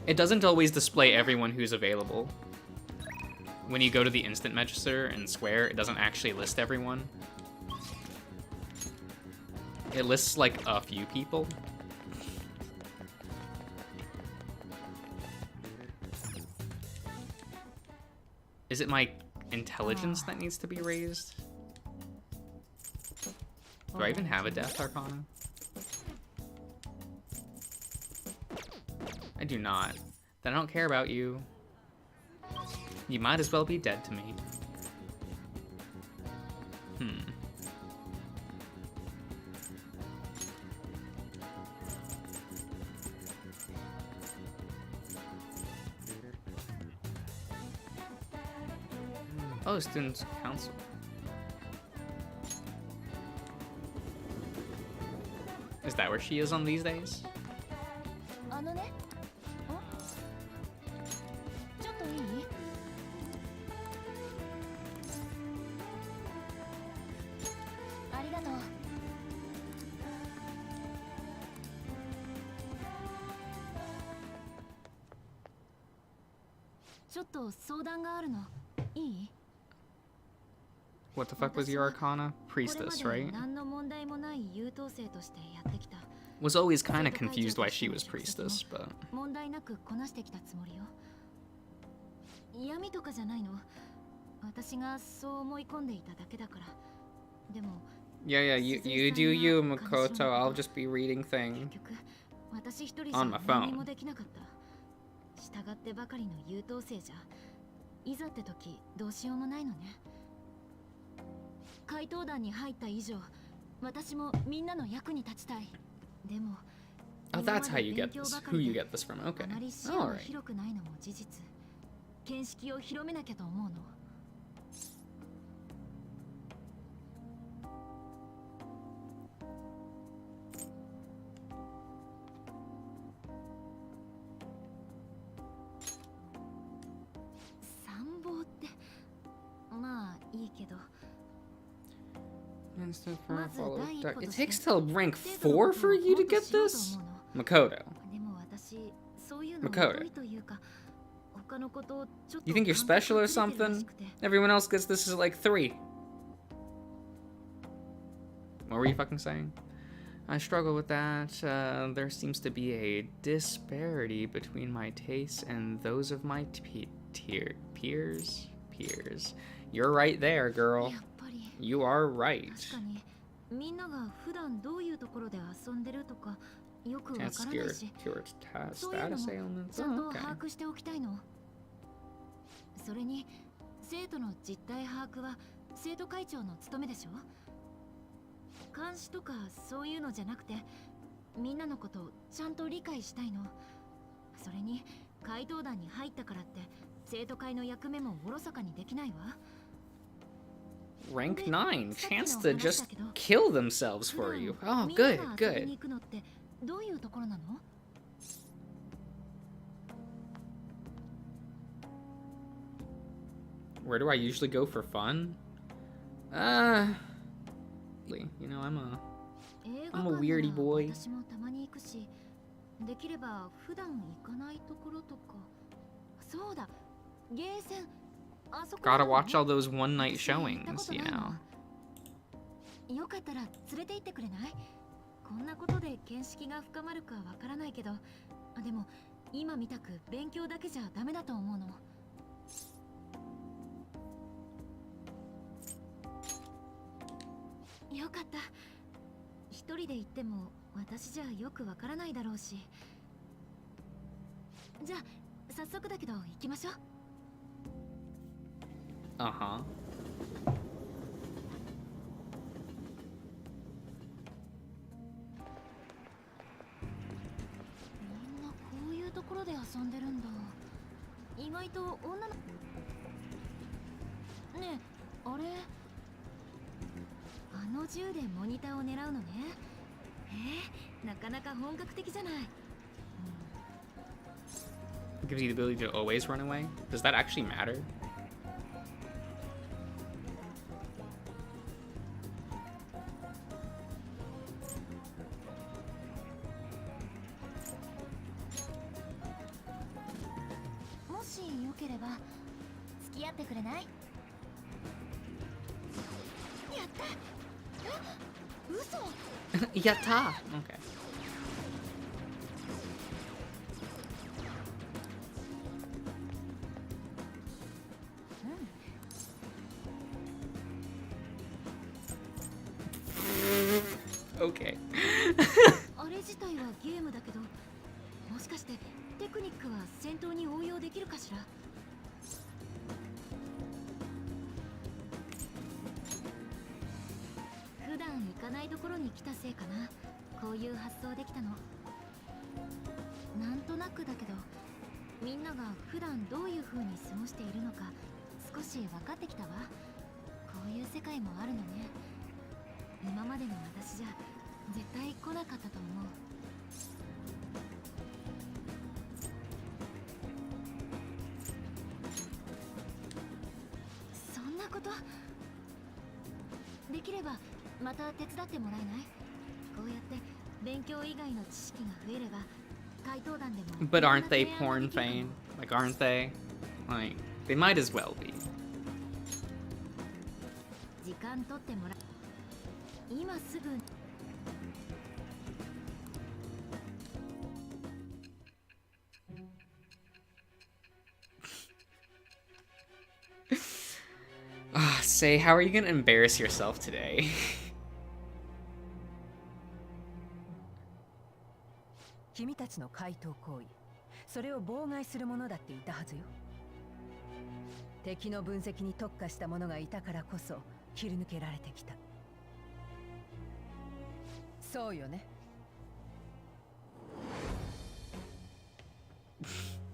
It doesn't always display everyone who's available. When you go to the instant register in Square, it doesn't actually list everyone. It lists like a few people. Is it my intelligence that needs to be raised? Do I even have a Death Arcana? I do not. Then I don't care about you. You might as well be dead to me. Oh, Students' Council. Is that where she is on these days?
あのね。ちょっといい？ありがとう。ちょっと相談があるの。いい？
What the fuck was your Arcana? Priestess, right? Was always kind of confused why she was Priestess, but... Yeah, you do you, Makoto. I'll just be reading things on my phone.
怪盗団に入った以上、私もみんなの役に立ちたい。でも、
Oh, that's how you get this. Who you get this from? Okay.
あまり視野が
Alright.
広くないのも事実。見識を広めなきゃと思うの。
It takes till rank 4 for you to get this? Makoto. Makoto. You think you're special or something? Everyone else gets this as like 3. What were you fucking saying? I struggle with that. There seems to be a disparity between my tastes and those of my peers. You're right there, girl. You are right. That's your status ailments. Oh, okay.
それに生徒の実態把握は生徒会長の務めでしょ。監視とかそういうのじゃなくて、みんなのことをちゃんと理解したいの。それに怪盗団に入ったからって生徒会の役目もおろそかにできないわ。
Rank 9, chance to just kill themselves for you. Oh, good, good.
どういうところなの
？Where do I usually go for fun? You know, I'm a weirdy boy.
私もたまに行くし、できれば普段行かないところとか。そうだ、ゲーセン。
Gotta watch all those one night showings, you know.
よかったら連れて行ってくれない？こんなことで見識が深まるかわからないけど、でも今みたく勉強だけじゃダメだと思うの。よかった。一人で行っても私じゃよくわからないだろうし。じゃあ早速だけど行きましょう。
Uh-huh.
みんなこういうところで遊んでるんだ。意外と女の。ねえ、あれ。あの銃でモニターを狙うのね。なかなか本格的じゃない。
Gives you the ability to always run away? Does that actually matter?
もしよければ付き合ってくれない？やった！嘘
Yatta! Okay. Okay.
あれ自体はゲームだけど、もしかしてテクニックは戦闘に応用できるかしら？普段行かないところに来たせいかな。こういう発想できたの。なんとなくだけど、みんなが普段どういう風に過ごしているのか少し分かってきたわ。こういう世界もあるのね。今までの私じゃ絶対来なかったと思う。そんなことできればまた手伝ってもらえない？こうやって勉強以外の知識が増えれば怪盗団でも。
But aren't they porn fame? Like, aren't they? Like, they might as well be.
時間取ってもらう。今すぐ。
Say, how are you gonna embarrass yourself today?
君たちの怪盗行為、それを妨害するものだっていたはずよ。敵の分析に特化した者がいたからこそ切り抜けられてきた。そうよね。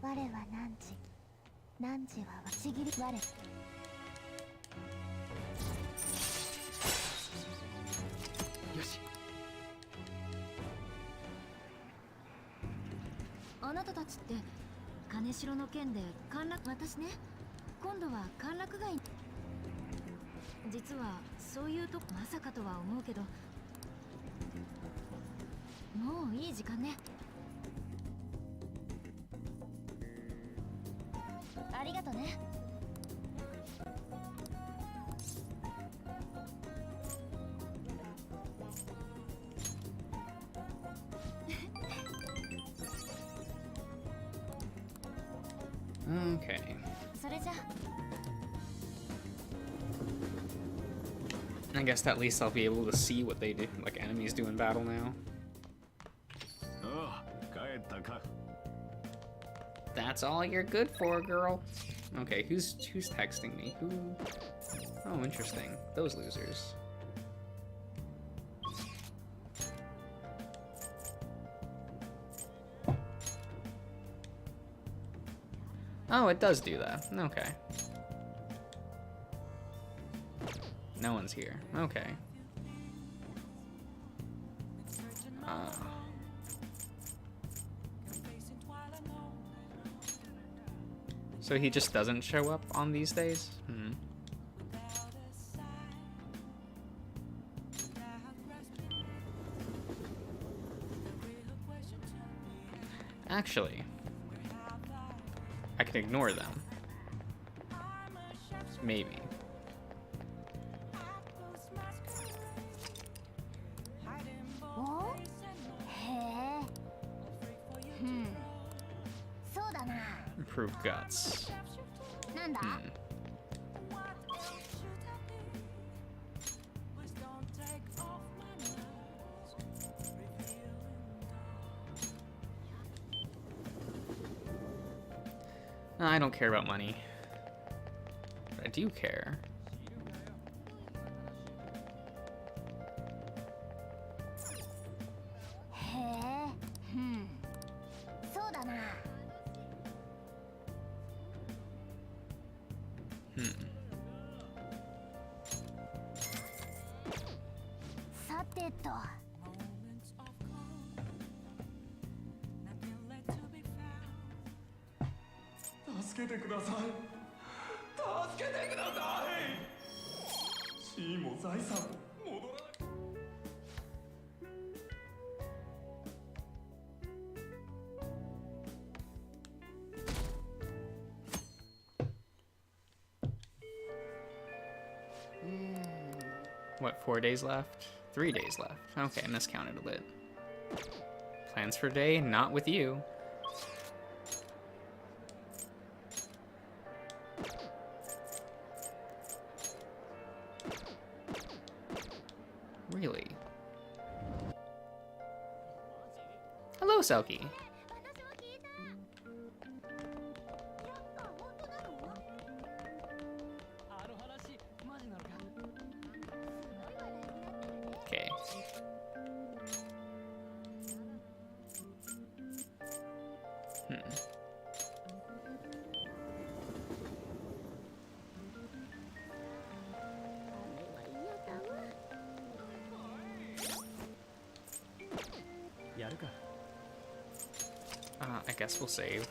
我は何時はちぎり我。
よし。
あなたたちって金城の件で陥落。私ね、今度は歓楽街。実はそういうとこまさかとは思うけど、もういい時間ね。ありがとね。
Okay.
それじゃ。
I guess at least I'll be able to see what they do, like enemies do in battle now. That's all you're good for, girl. Okay, who's texting me? Who? Oh, interesting. Those losers. Oh, it does do that. Okay. No one's here. Okay. So he just doesn't show up on these days? Hmm. Actually, I can ignore them. Maybe. Improved guts. Hmm. I don't care about money. But I do care. What, 4 days left? 3 days left. Okay, I miscounted a bit. Plans for day, not with you. Really? Hello, Selkie. Okay. I guess we'll save.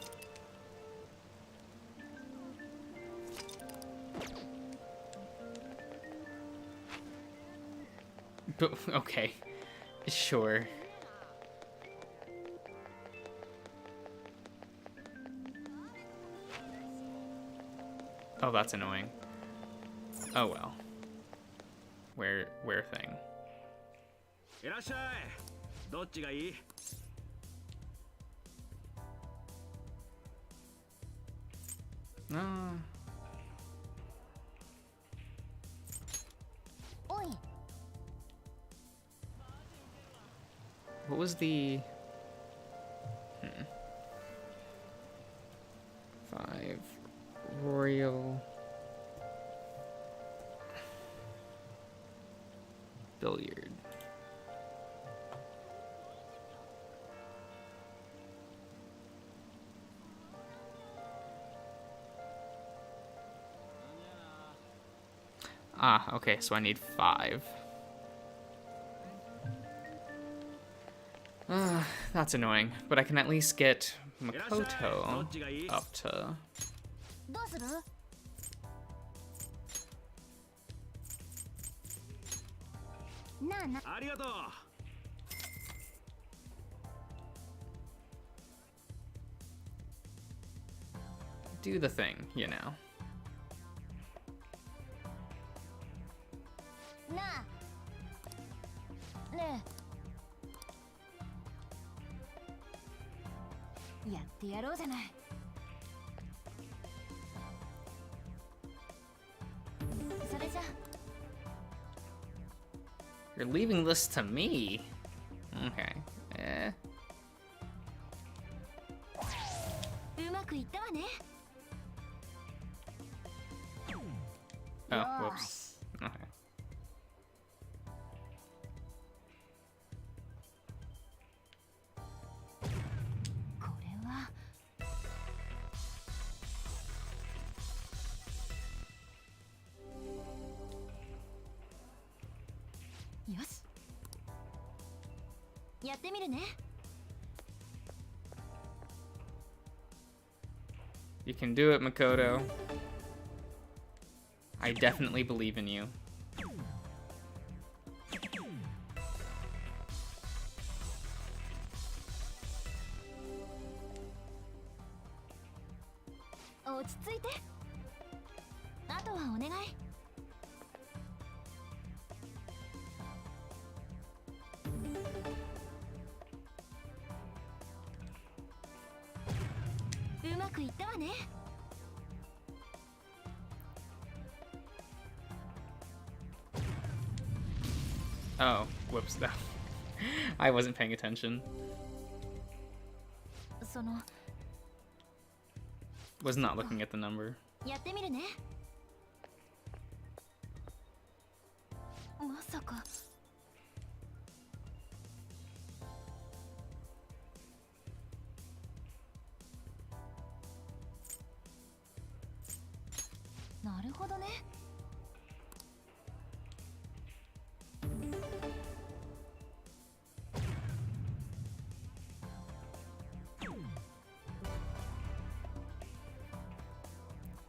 Okay, sure. Oh, that's annoying. Oh well. Where thing? What was the 5 Royal Billiard? Ah, okay, so I need 5. That's annoying, but I can at least get Makoto up to...
なあな
ありがとう。
Do the thing, you know.
なあねえやってやろうじゃない。それじゃ
You're leaving this to me? Okay.
うまくいったわね。
Oh, whoops. Okay.
これはよしやってみるね。
You can do it, Makoto. I definitely believe in you.
落ち着いて。あとはお願い。うまくいったわね。
Oh, whoops. No. I wasn't paying attention.
その
Was not looking at the number.
やってみるね。まさかなるほどね。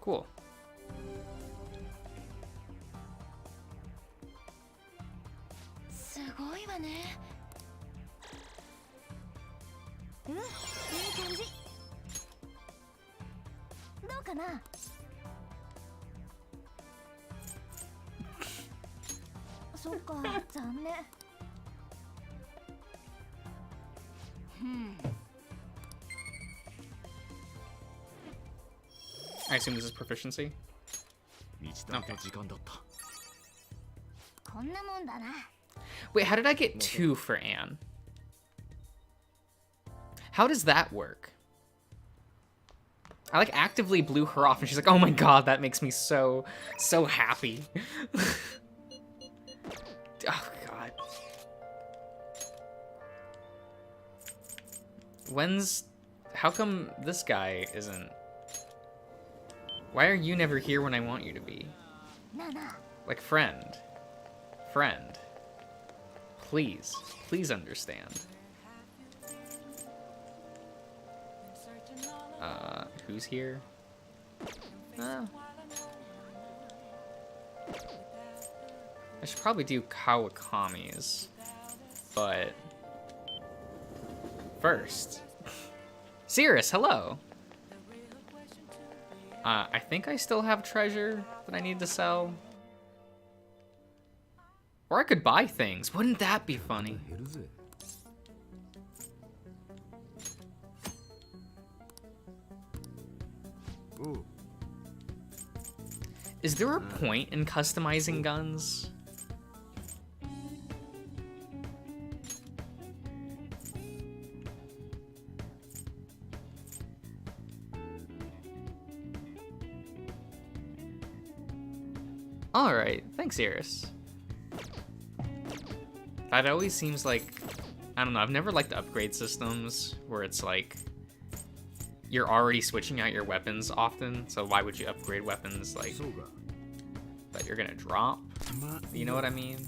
Cool.
すごいわね。うん、いい感じ。どうかな。そっか、残念。
I assume this is proficiency.
満ち足りた時間だった。
こんなもんだな。
Wait, how did I get 2 for Anne? How does that work? I like actively blew her off and she's like, oh my god, that makes me so happy. Oh god. How come this guy isn't? Why are you never here when I want you to be?
なあなあ。
Like, friend. Please understand. Who's here? I should probably do Kawakami's, but first, Cirrus, hello. I think I still have treasure that I need to sell. Or I could buy things. Wouldn't that be funny? Is there a point in customizing guns? Alright, thanks, Iris. That always seems like, I don't know, I've never liked upgrade systems where it's like, you're already switching out your weapons often, so why would you upgrade weapons like that you're gonna drop? You know what I mean?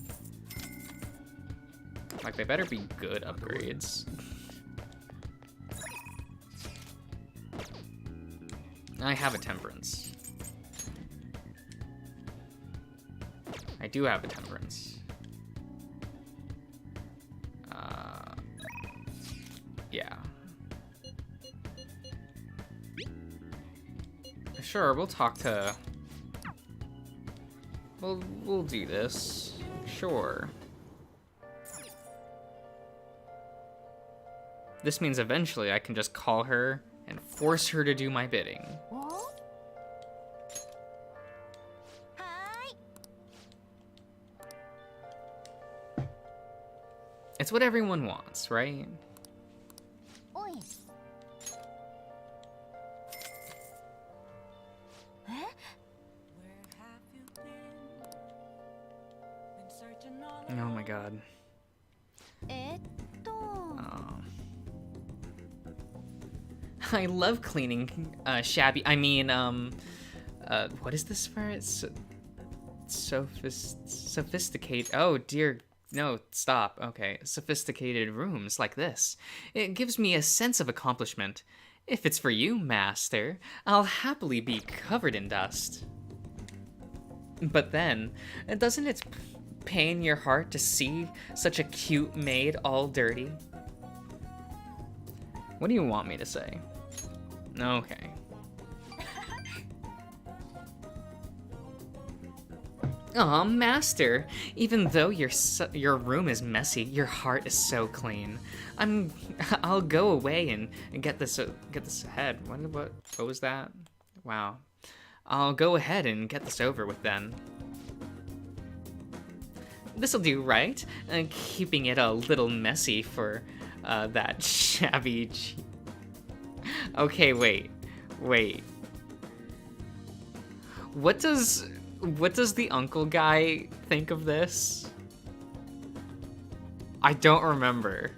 Like, they better be good upgrades. I have a temperance. I do have a temperance. Sure, we'll talk to... We'll do this. Sure. This means eventually I can just call her and force her to do my bidding. It's what everyone wants, right? Oh my god. I love cleaning shabby. I mean, what is this for? It's sophisticated. Oh dear, no, stop. Okay, sophisticated rooms like this. It gives me a sense of accomplishment. If it's for you, master, I'll happily be covered in dust. But then, doesn't it pain your heart to see such a cute maid all dirty? What do you want me to say? Okay. Aw, master. Even though your room is messy, your heart is so clean. I'll go away and get this ahead. What was that? Wow. I'll go ahead and get this over with then. This'll do, right? Keeping it a little messy for that shabby. Okay, wait. What does the uncle guy think of this? I don't remember.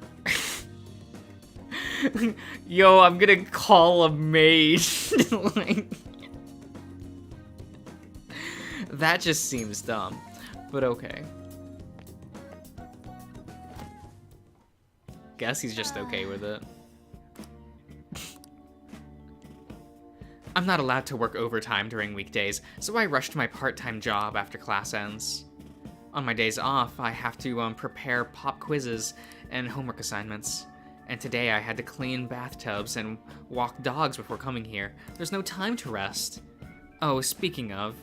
Yo, I'm gonna call a maid. Like, that just seems dumb, but okay. Guess he's just okay with it. I'm not allowed to work overtime during weekdays, so I rush to my part-time job after class ends. On my days off, I have to prepare pop quizzes and homework assignments. And today I had to clean bathtubs and walk dogs before coming here. There's no time to rest. Oh, speaking of,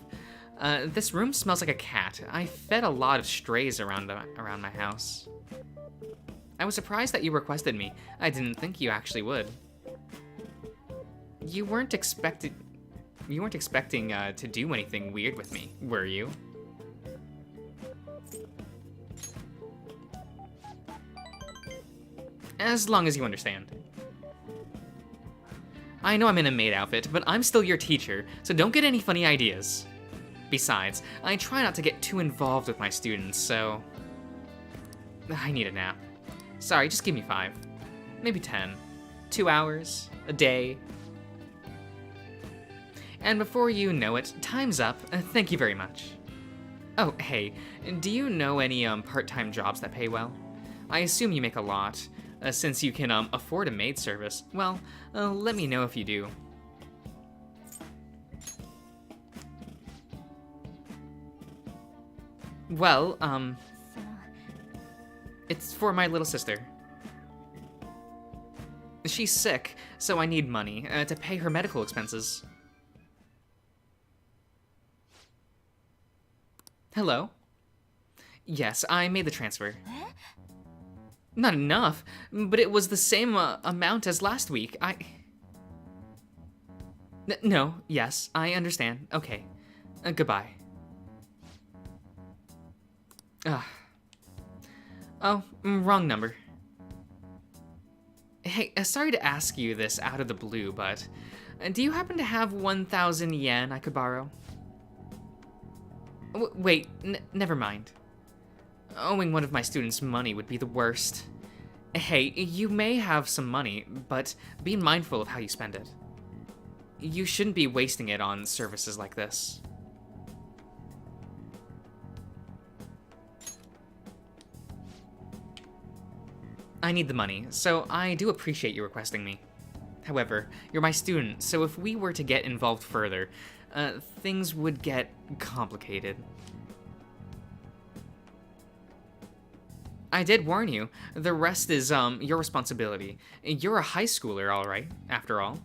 this room smells like a cat. I fed a lot of strays around my house. I was surprised that you requested me. I didn't think you actually would. You weren't expecting to do anything weird with me, were you? As long as you understand. I know I'm in a maid outfit, but I'm still your teacher, so don't get any funny ideas. Besides, I try not to get too involved with my students, so... I need a nap. Sorry, just give me 5. Maybe 10. 2 hours. A day. And before you know it, time's up. Thank you very much. Oh, hey, do you know any part-time jobs that pay well? I assume you make a lot, since you can afford a maid service. Well, let me know if you do. Well, it's for my little sister. She's sick, so I need money to pay her medical expenses. Hello? Yes, I made the transfer. Not enough, but it was the same amount as last week. No, yes, I understand. Okay. Goodbye. Oh, wrong number. Hey, sorry to ask you this out of the blue, but do you happen to have 1,000 yen I could borrow? Wait, never mind. Owing one of my students money would be the worst. Hey, you may have some money, but be mindful of how you spend it. You shouldn't be wasting it on services like this. I need the money, so I do appreciate you requesting me. However, you're my student, so if we were to get involved further, things would get complicated. I did warn you. The rest is, your responsibility. You're a high schooler, all right, after all.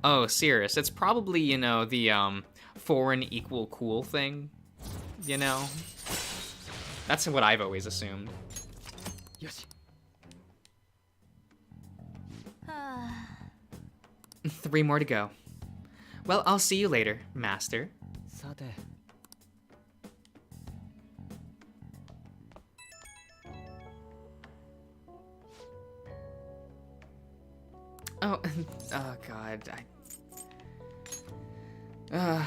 Oh, serious. It's probably, you know, the foreign equal cool thing. You know? That's what I've always assumed.
よし
3 more to go. Well, I'll see you later, Master.
さて
Oh, oh God. Oh,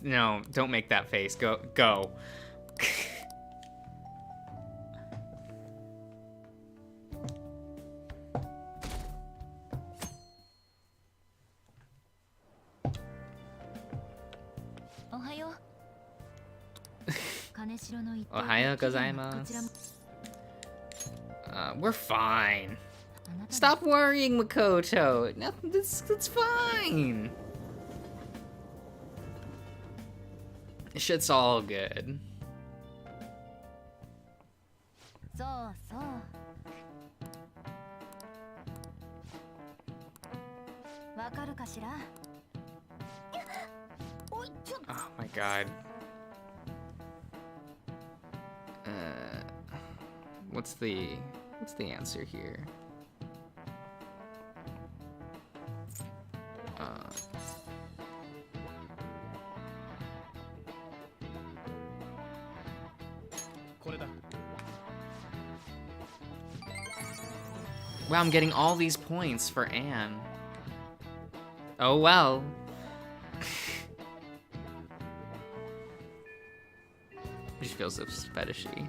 no, don't make that face. Go.
おはよう。金城の一定
Ohayou
こちら
gozaimasu.
も
We're fine.
あなたの
Stop worrying, Makoto. No, it's fine. Shit's all good.
そうそう。わかるかしら。おい、ちょっと。
Oh my god. What's the answer here? Wow, I'm getting all these points for Anne. Oh well. She feels so fetishy.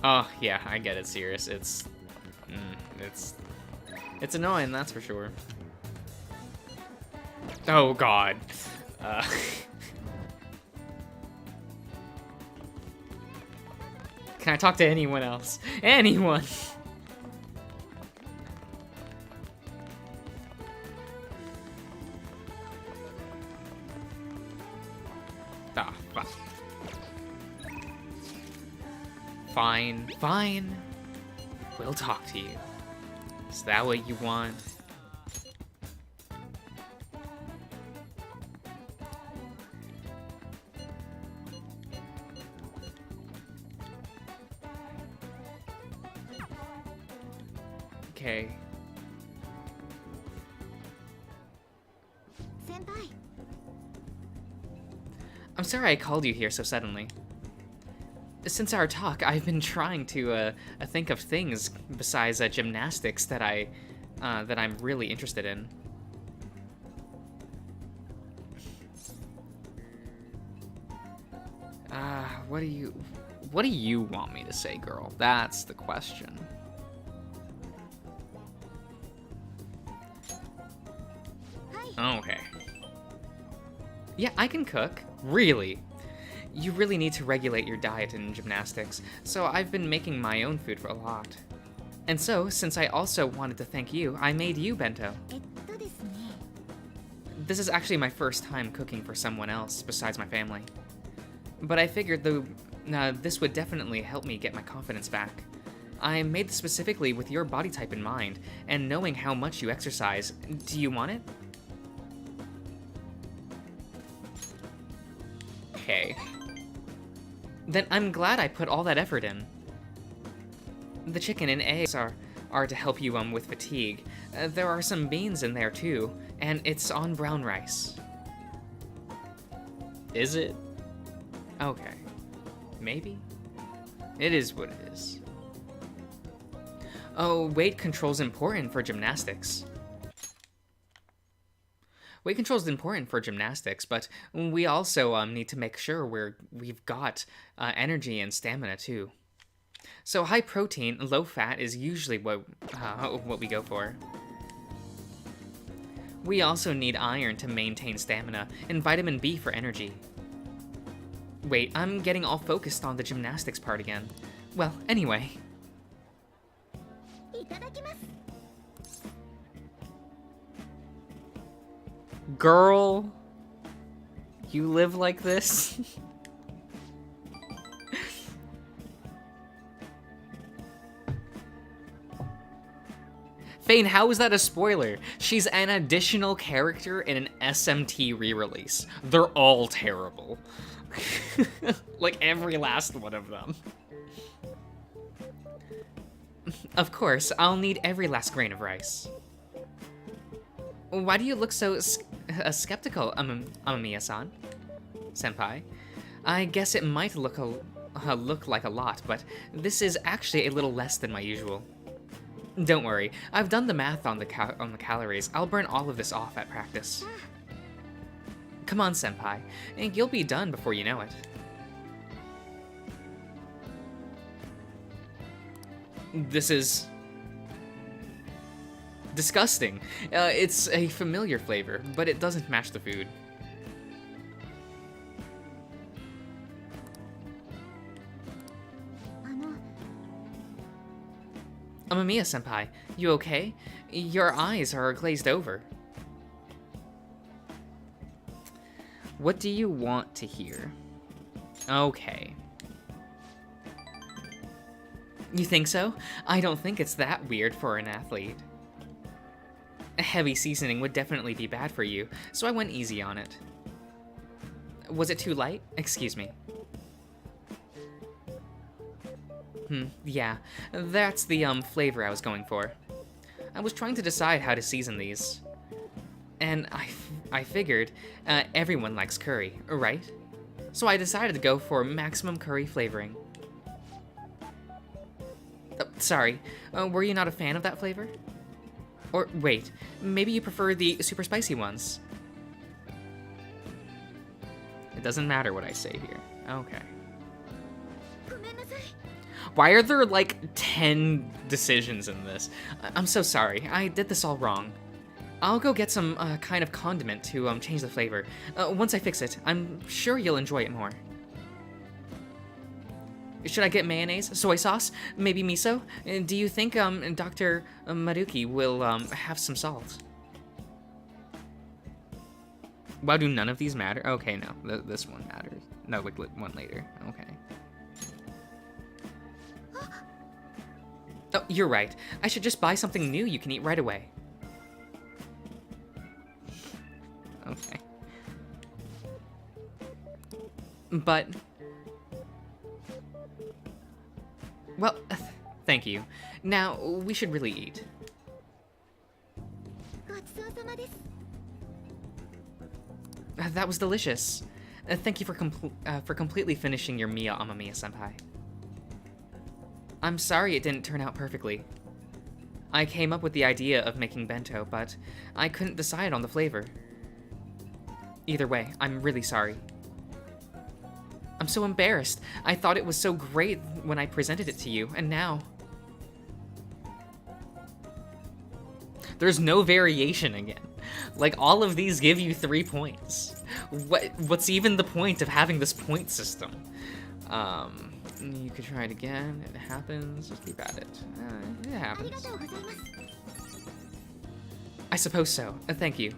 Oh yeah, I get it, serious. It's annoying, that's for sure. Oh god. Can I talk to anyone else? Anyone! Ah, fuck. Fine, fine. We'll talk to you. Is that what you want? Okay.
先輩。
I'm sorry I called you here so suddenly. Since our talk, I've been trying to think of things besides gymnastics that I'm really interested in. What do you want me to say, girl? That's the question. Okay. Yeah, I can cook. Really. You really need to regulate your diet in gymnastics, so I've been making my own food for a lot. And so, since I also wanted to thank you, I made you bento.
ですね。
This is actually my first time cooking for someone else besides my family. But I figured this would definitely help me get my confidence back. I made this specifically with your body type in mind, and knowing how much you exercise. Do you want it? Okay. Then I'm glad I put all that effort in. The chicken and eggs are to help you with fatigue. There are some beans in there too, and it's on brown rice. Is it? Okay. Maybe? It is what it is. Oh, weight control's important for gymnastics. Weight control is important for gymnastics, but we also need to make sure we've got energy and stamina too. So high protein, low fat is usually what we go for. We also need iron to maintain stamina and vitamin B for energy. Wait, I'm getting all focused on the gymnastics part again. Well, anyway.
いただきます。
Girl, you live like this? Fane, how is that a spoiler? She's an additional character in an SMT re-release. They're all terrible. Like every last one of them. Of course, I'll need every last grain of rice. Why do you look so skeptical, Amamiya-san? Senpai? I guess it might look like a lot, but this is actually a little less than my usual. Don't worry, I've done the math on the calories. I'll burn all of this off at practice. Come on, Senpai, and you'll be done before you know it. This is disgusting. It's a familiar flavor, but it doesn't match the food. Amamiya-senpai, you okay? Your eyes are glazed over. What do you want to hear? Okay. You think so? I don't think it's that weird for an athlete. A heavy seasoning would definitely be bad for you, so I went easy on it. Was it too light? Excuse me. Yeah, that's the flavor I was going for. I was trying to decide how to season these. And I figured everyone likes curry, right? So I decided to go for maximum curry flavoring. Sorry, were you not a fan of that flavor? Or wait, maybe you prefer the super spicy ones? It doesn't matter what I say here. Okay. Why are there like 10 decisions in this? I'm so sorry, I did this all wrong. I'll go get some kind of condiment to change the flavor. Once I fix it, I'm sure you'll enjoy it more. Should I get mayonnaise, soy sauce, maybe miso? Do you think Dr. Maruki will have some salt? Wow, do none of these matter? Okay, no, this one matters. No, like one later. Okay. Oh, you're right. I should just buy something new you can eat right away. Okay. But... well, thank you. Now, we should really eat. That was delicious. Thank you for completely finishing your meal, Amamiya-senpai. I'm sorry it didn't turn out perfectly. I came up with the idea of making bento, but I couldn't decide on the flavor. Either way, I'm really sorry. I'm so embarrassed. I thought it was so great when I presented it to you, and now... there's no variation again. Like, all of these give you 3 points. What's even the point of having this point system? You could try it again. It happens. Just keep at it. It happens. I suppose so. Thank you.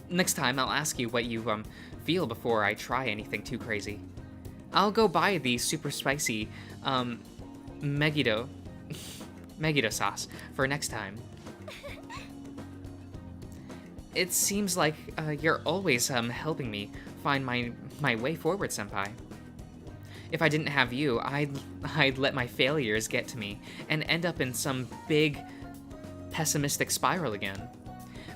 Next time, I'll ask you what you feel before I try anything too crazy. I'll go buy the super spicy Megiddo sauce for next time. It seems like you're always helping me find my way forward, Senpai. If I didn't have you, I'd let my failures get to me and end up in some big pessimistic spiral again.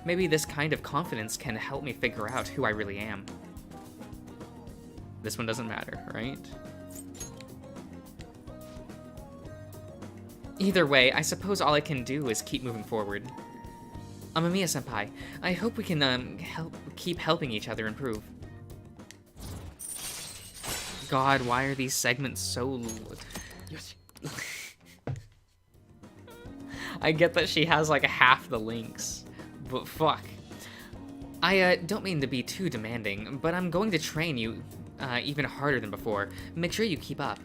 Maybe this kind of confidence can help me figure out who I really am. This one doesn't matter, right? Either way, I suppose all I can do is keep moving forward. Amamiya-senpai, I hope we can keep helping each other improve. God, why are these segments so... I get that she has like half the links, but fuck. I don't mean to be too demanding, but I'm going to train you even harder than before. Make sure you keep up.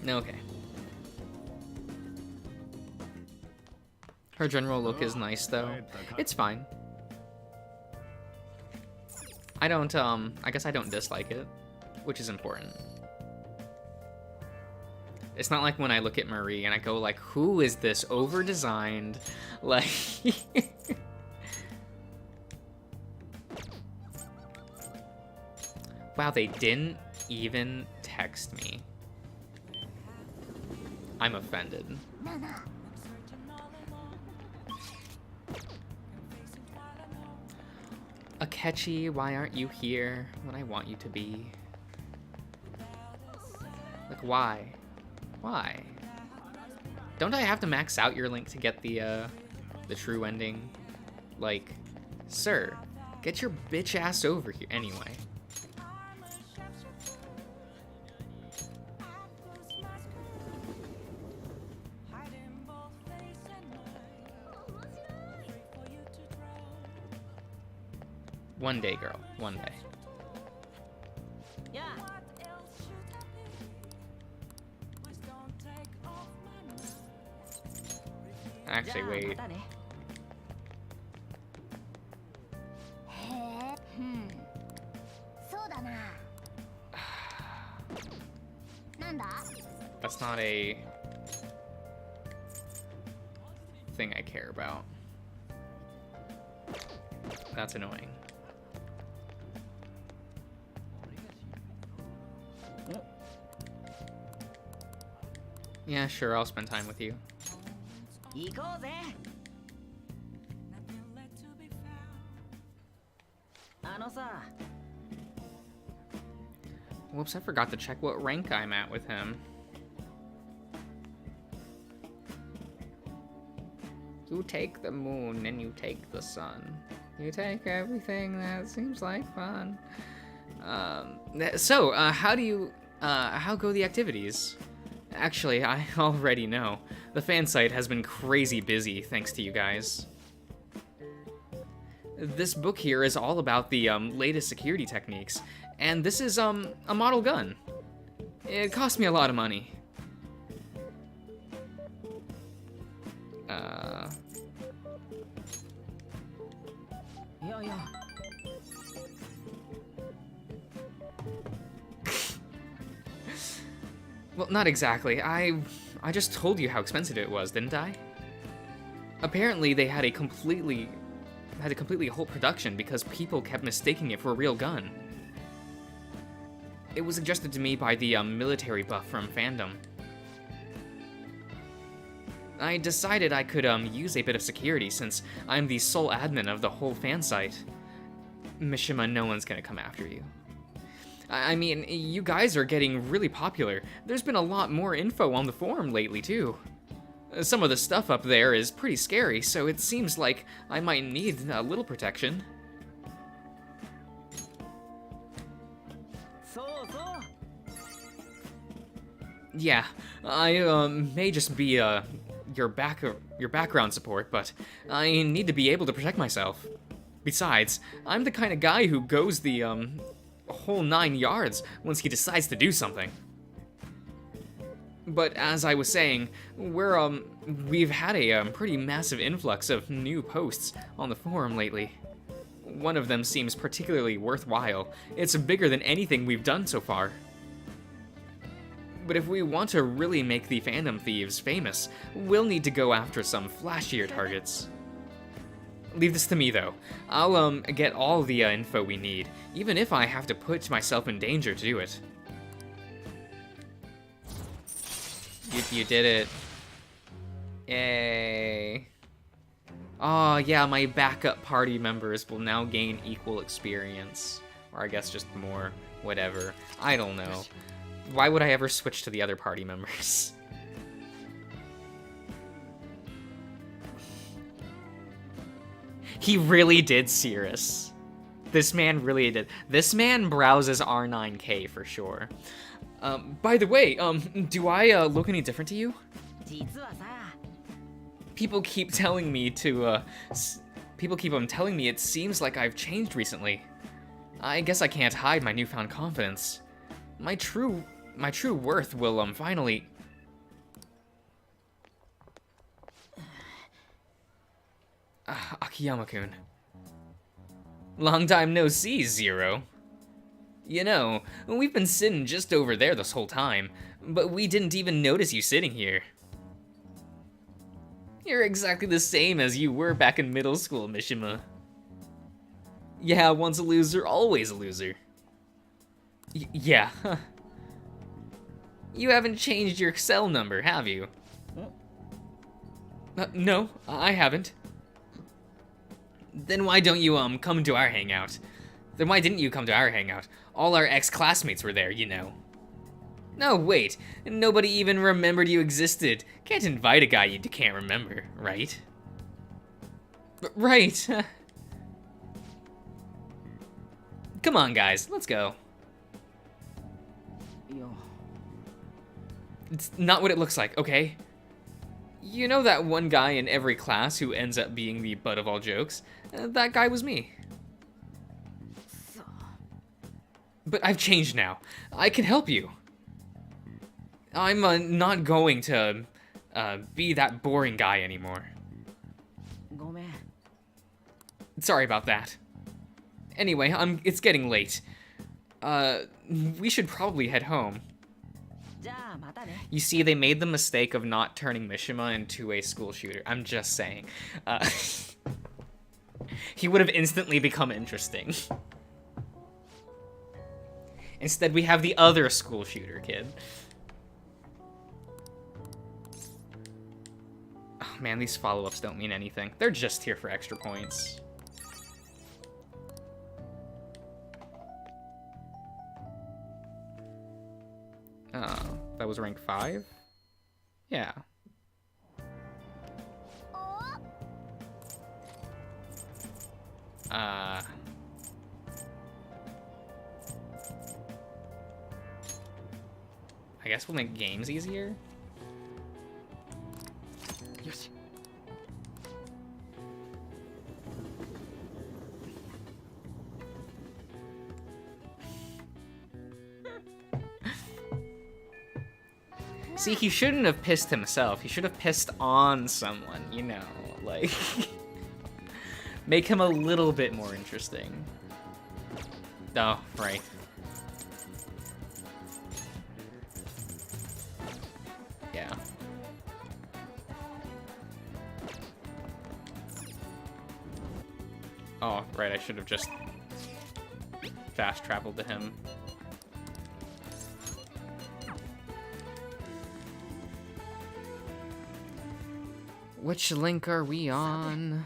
Okay. Her general look is nice, though. It's fine. I guess I don't dislike it, which is important. It's not like when I look at Marie and I go like, who is this over-designed, like... Wow, they didn't even text me. I'm offended. Akechi, why aren't you here when I want you to be? Like, why? Why? Don't I have to max out your link to get the true ending? Like, sir, get your bitch ass over here anyway. One day, girl. One day.
Yeah.
Actually, wait. That's not a thing I care about. That's annoying. Yeah, sure, I'll spend time with you. Whoops, I forgot to check what rank I'm at with him. You take the moon and you take the sun. You take everything that seems like fun. So, how go the activities? Actually, I already know. The fan site has been crazy busy thanks to you guys. This book here is all about the latest security techniques, and this is a model gun. It cost me a lot of money. Well, not exactly. I just told you how expensive it was, didn't I? Apparently, they had to completely halt production because people kept mistaking it for a real gun. It was suggested to me by the military buff from fandom. I decided I could use a bit of security since I'm the sole admin of the whole fan site. Mishima, no one's gonna come after you. I mean, you guys are getting really popular. There's been a lot more info on the forum lately, too. Some of the stuff up there is pretty scary, so it seems like I might need a little protection. Yeah, I may just be your background support, but I need to be able to protect myself. Besides, I'm the kind of guy who goes the whole 9 yards once he decides to do something. But as I was saying, we've had a pretty massive influx of new posts on the forum lately. One of them seems particularly worthwhile. It's bigger than anything we've done so far. But if we want to really make the fandom thieves famous, we'll need to go after some flashier targets. Leave this to me, though. I'll get all the info we need, even if I have to put myself in danger to do it. You did it. Yay. Oh, yeah, my backup party members will now gain equal experience. Or I guess just more. Whatever. I don't know. Why would I ever switch to the other party members? He really did Cirrus. This man really did. This man browses R9K for sure. By the way, do I look any different to you? People keep telling me telling me it seems like I've changed recently. I guess I can't hide my newfound confidence. My true worth will finally. Akiyama-kun. Long time no see, Zero. You know, we've been sitting just over there this whole time, but we didn't even notice you sitting here. You're exactly the same as you were back in middle school, Mishima. Yeah, once a loser, always a loser. Yeah. You haven't changed your cell number, have you? No, I haven't. Then why don't you, come to our hangout? Then why didn't you come to our hangout? All our ex-classmates were there, you know. No, wait. Nobody even remembered you existed. Can't invite a guy you can't remember, right? Right. Come on, guys. Let's go. It's not what it looks like, okay? You know that one guy in every class who ends up being the butt of all jokes? That guy was me. But I've changed now. I can help you. I'm not going to be that boring guy anymore. Sorry about that. Anyway, it's getting late. We should probably head home. You see, they made the mistake of not turning Mishima into a school shooter. I'm just saying. He would have instantly become interesting. Instead, we have the other school shooter kid. Oh man, these follow-ups don't mean anything. They're just here for extra points. That was rank 5? Yeah. I guess we'll make games easier.
Yoshi.
See, he shouldn't have pissed himself. He should have pissed on someone, you know, like... Make him a little bit more interesting. Oh, right. Yeah. Oh, right, I should have just fast traveled to him. Which link are we on?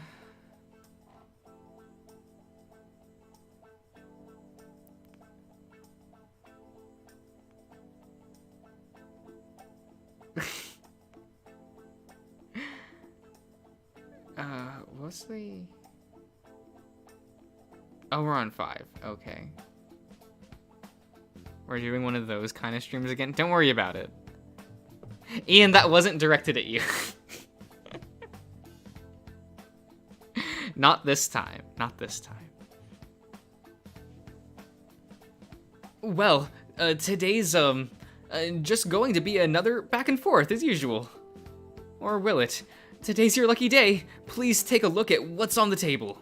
What's the... Oh, we're on 5. Okay. We're doing one of those kind of streams again. Don't worry about it. Ian, that wasn't directed at you. Not this time. Not this time. Well, today's, just going to be another back and forth as usual. Or will it? Today's your lucky day. Please take a look at what's on the table.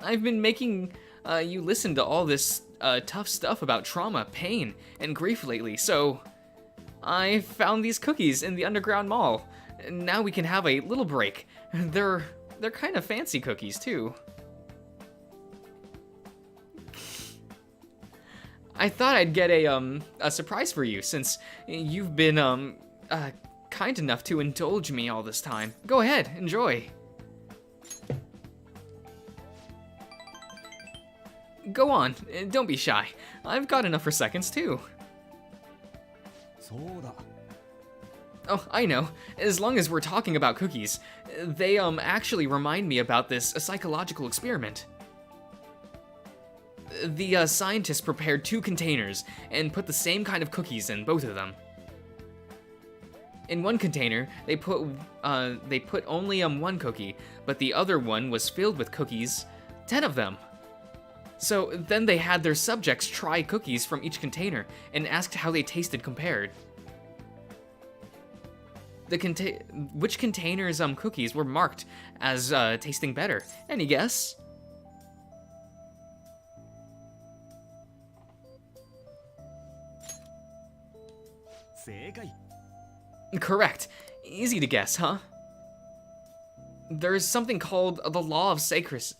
I've been making you listen to all this tough stuff about trauma, pain, and grief lately, so I found these cookies in the underground mall. Now we can have a little break. They're kind of fancy cookies too. I thought I'd get a surprise for you since you've been kind enough to indulge me all this time. Go ahead, enjoy. Go on, don't be shy. I've got enough for seconds too. Oh, I know. As long as we're talking about cookies, they actually remind me about this psychological experiment. The scientists prepared 2 containers and put the same kind of cookies in both of them. In one container, they put only 1 cookie, but the other one was filled with cookies, 10 of them. So then they had their subjects try cookies from each container and asked how they tasted compared. Which containers cookies were marked as tasting better? Any guess? Correct. Easy to guess, huh? There's something called the law of scarcity.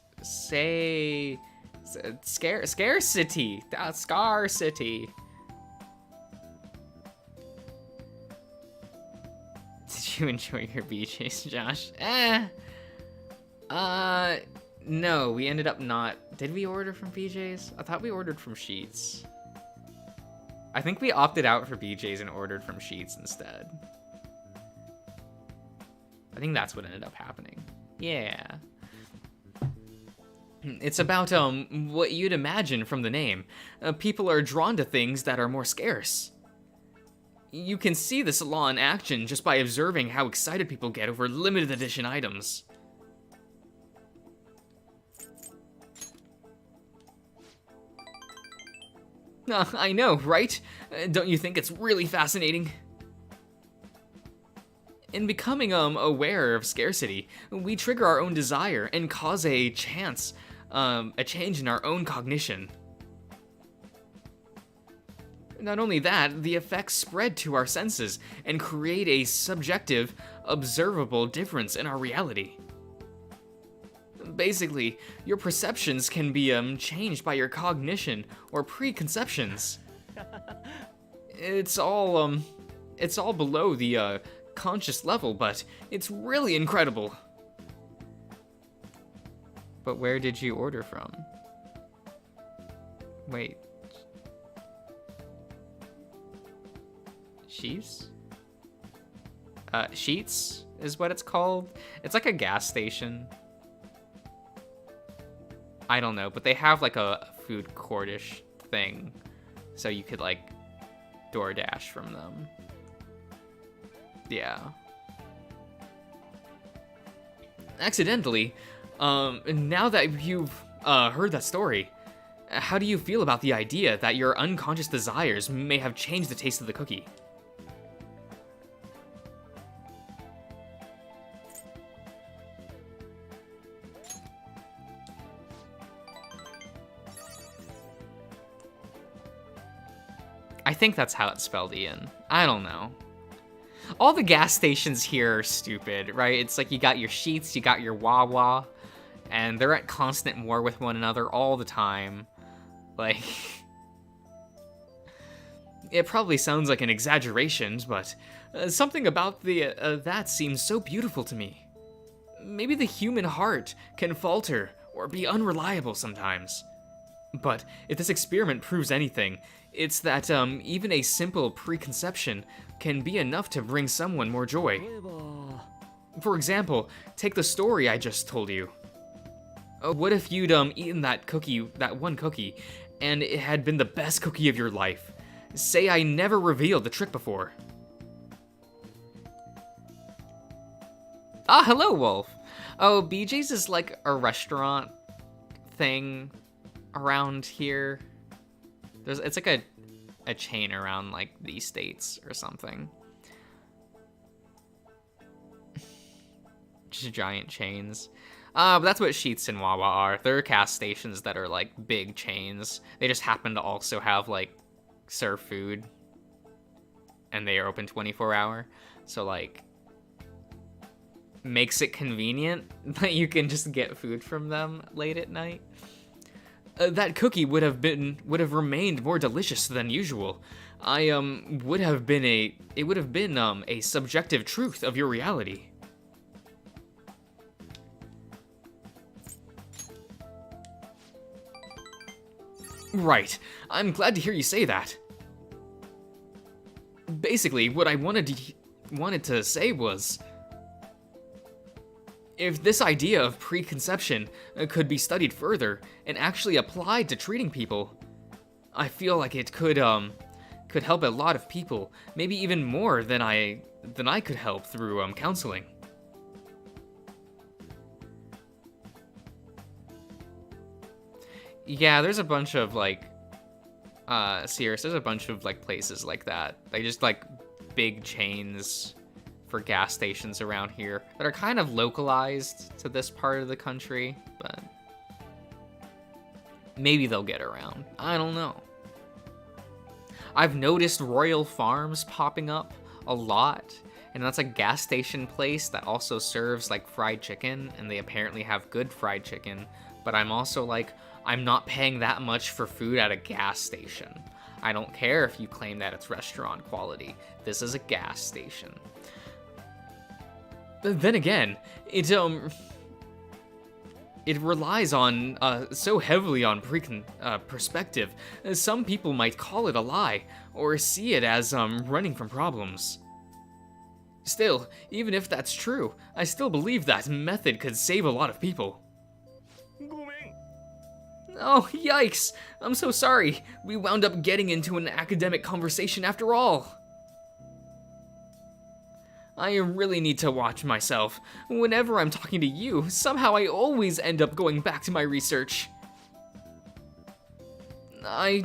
Scarcity. Scarcity. Did you enjoy your BJ's, Josh? No, we ended up not. Did we order from BJ's? I thought we ordered from Sheets. I think we opted out for BJ's and ordered from Sheets instead. I think that's what ended up happening. Yeah. It's about what you'd imagine from the name. People are drawn to things that are more scarce. You can see this law in action just by observing how excited people get over limited edition items. I know, right? Don't you think it's really fascinating? In becoming aware of scarcity, we trigger our own desire and cause a change in our own cognition. Not only that, the effects spread to our senses and create a subjective, observable difference in our reality. Basically, your perceptions can be changed by your cognition or preconceptions. It's all below the conscious level, but it's really incredible. But where did you order from? Wait. Sheets? Sheets is what it's called. It's like a gas station. I don't know, but they have like a food courtish thing, so you could like DoorDash from them. Yeah. Accidentally, now that you've heard that story, how do you feel about the idea that your unconscious desires may have changed the taste of the cookie? I think that's how it's spelled, Ian. I don't know. All the gas stations here are stupid, right? It's like you got your Sheets, you got your Wawa, and they're at constant war with one another all the time. Like, it probably sounds like an exaggeration, but something about that seems so beautiful to me. Maybe the human heart can falter or be unreliable sometimes. But if this experiment proves anything, it's that even a simple preconception can be enough to bring someone more joy. For example, take the story I just told you. What if you'd eaten that one cookie, and it had been the best cookie of your life? Say I never revealed the trick before. Ah, hello, Wolf. Oh, BJ's is like a restaurant thing around here. It's like a chain around like these states or something. Just giant chains. But that's what Sheets and Wawa are. They're gas stations that are like big chains. They just happen to also have like serve food, and they are open 24-hour. So like makes it convenient that you can just get food from them late at night. That cookie would have remained more delicious than usual. It would have been a subjective truth of your reality. Right. I'm glad to hear you say that. Basically, what I wanted to say was, if this idea of preconception could be studied further and actually applied to treating people, I feel like it could help a lot of people, maybe even more than I could help through counseling. Yeah, there's a bunch of like Sears, there's a bunch of like places like that. They just like big chains for gas stations around here that are kind of localized to this part of the country, but maybe they'll get around. I don't know. I've noticed Royal Farms popping up a lot, and that's a gas station place that also serves like fried chicken, and they apparently have good fried chicken, but I'm also like, I'm not paying that much for food at a gas station. I don't care if you claim that it's restaurant quality. This is a gas station. But then again, it relies on so heavily on perspective. Some people might call it a lie or see it as running from problems. Still, even if that's true, I still believe that method could save a lot of people. Oh, yikes! I'm so sorry. We wound up getting into an academic conversation after all. I really need to watch myself. Whenever I'm talking to you, somehow I always end up going back to my research. I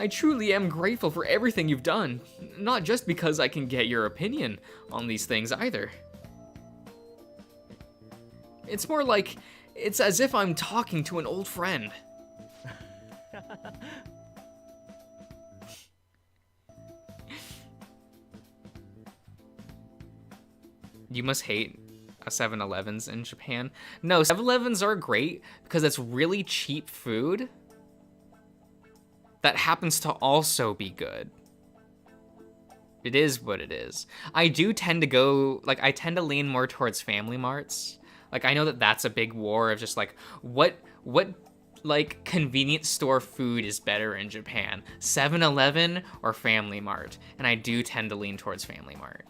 truly am grateful for everything you've done, not just because I can get your opinion on these things either. It's more like, it's as if I'm talking to an old friend. You must hate 7-Elevens in Japan. No, 7-Elevens are great because it's really cheap food that happens to also be good. It is what it is. I do tend to go, like, I tend to lean more towards Family Marts. Like, I know that that's a big war of just, like, what like, convenience store food is better in Japan? 7-Eleven or Family Mart? And I do tend to lean towards Family Mart.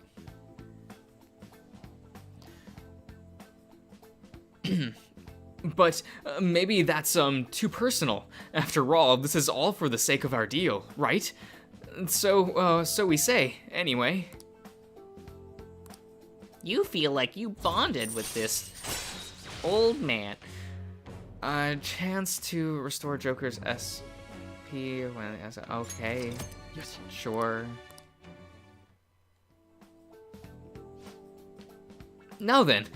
But maybe that's too personal. After all, this is all for the sake of our deal, right? So we say, anyway. You feel like you bonded with this old man. A chance to restore Joker's SP when okay.
Yes.
Sure. Now then,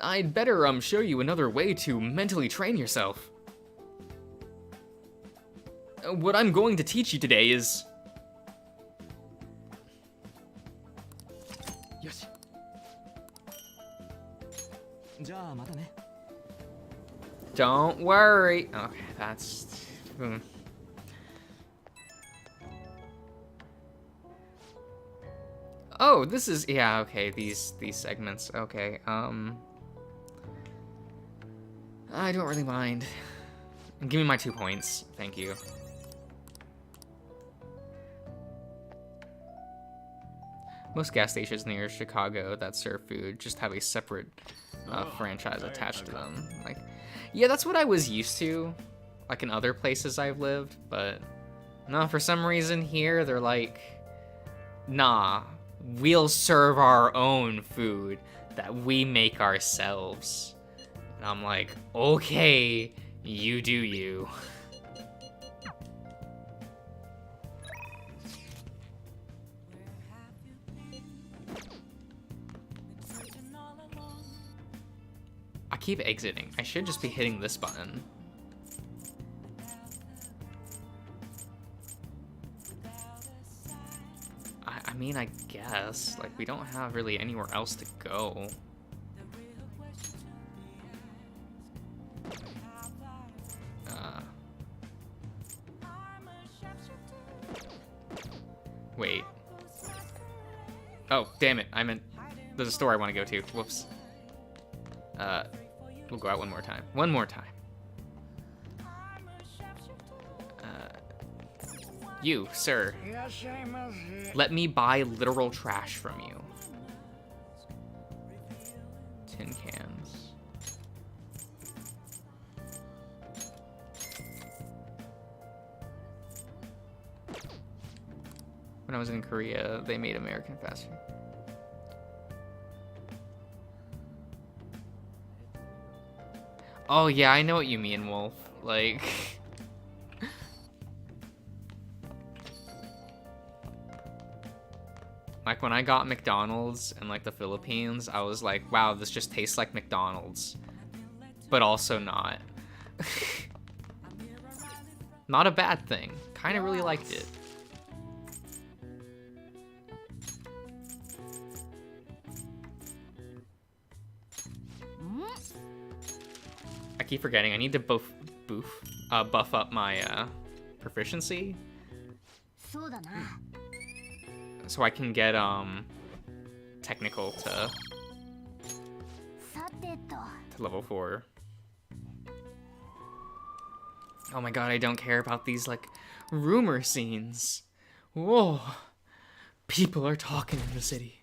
I'd better show you another way to mentally train yourself. What I'm going to teach you today is...
Yes. じゃあまたね。
Don't worry. Okay, that's... Oh, this is... Yeah, okay, these segments. Okay, I don't really mind. Give me my 2 points. Thank you. Most gas stations near Chicago that serve food just have a separate franchise attached to them. Like, yeah, that's what I was used to, like in other places I've lived, but no, for some reason here they're like, nah, we'll serve our own food that we make ourselves. And I'm like, okay, you do you. I keep exiting. I should just be hitting this button. I mean, I guess. Like, we don't have really anywhere else to go. Wait. Oh, damn it. I meant... There's a store I want to go to. Whoops. We'll go out one more time. One more time. You, sir. Let me buy literal trash from you. Tin cans. When I was in Korea, they made American fast food. Oh yeah, I know what you mean, Wolf. Like... Like, when I got McDonald's in, like, the Philippines, I was like, wow, this just tastes like McDonald's. But also not. Not a bad thing. Kind of really liked it. I keep forgetting. I need to buff up my proficiency. So I can get technical to level 4. Oh my god, I don't care about these like rumor scenes. Whoa. People are talking in the city.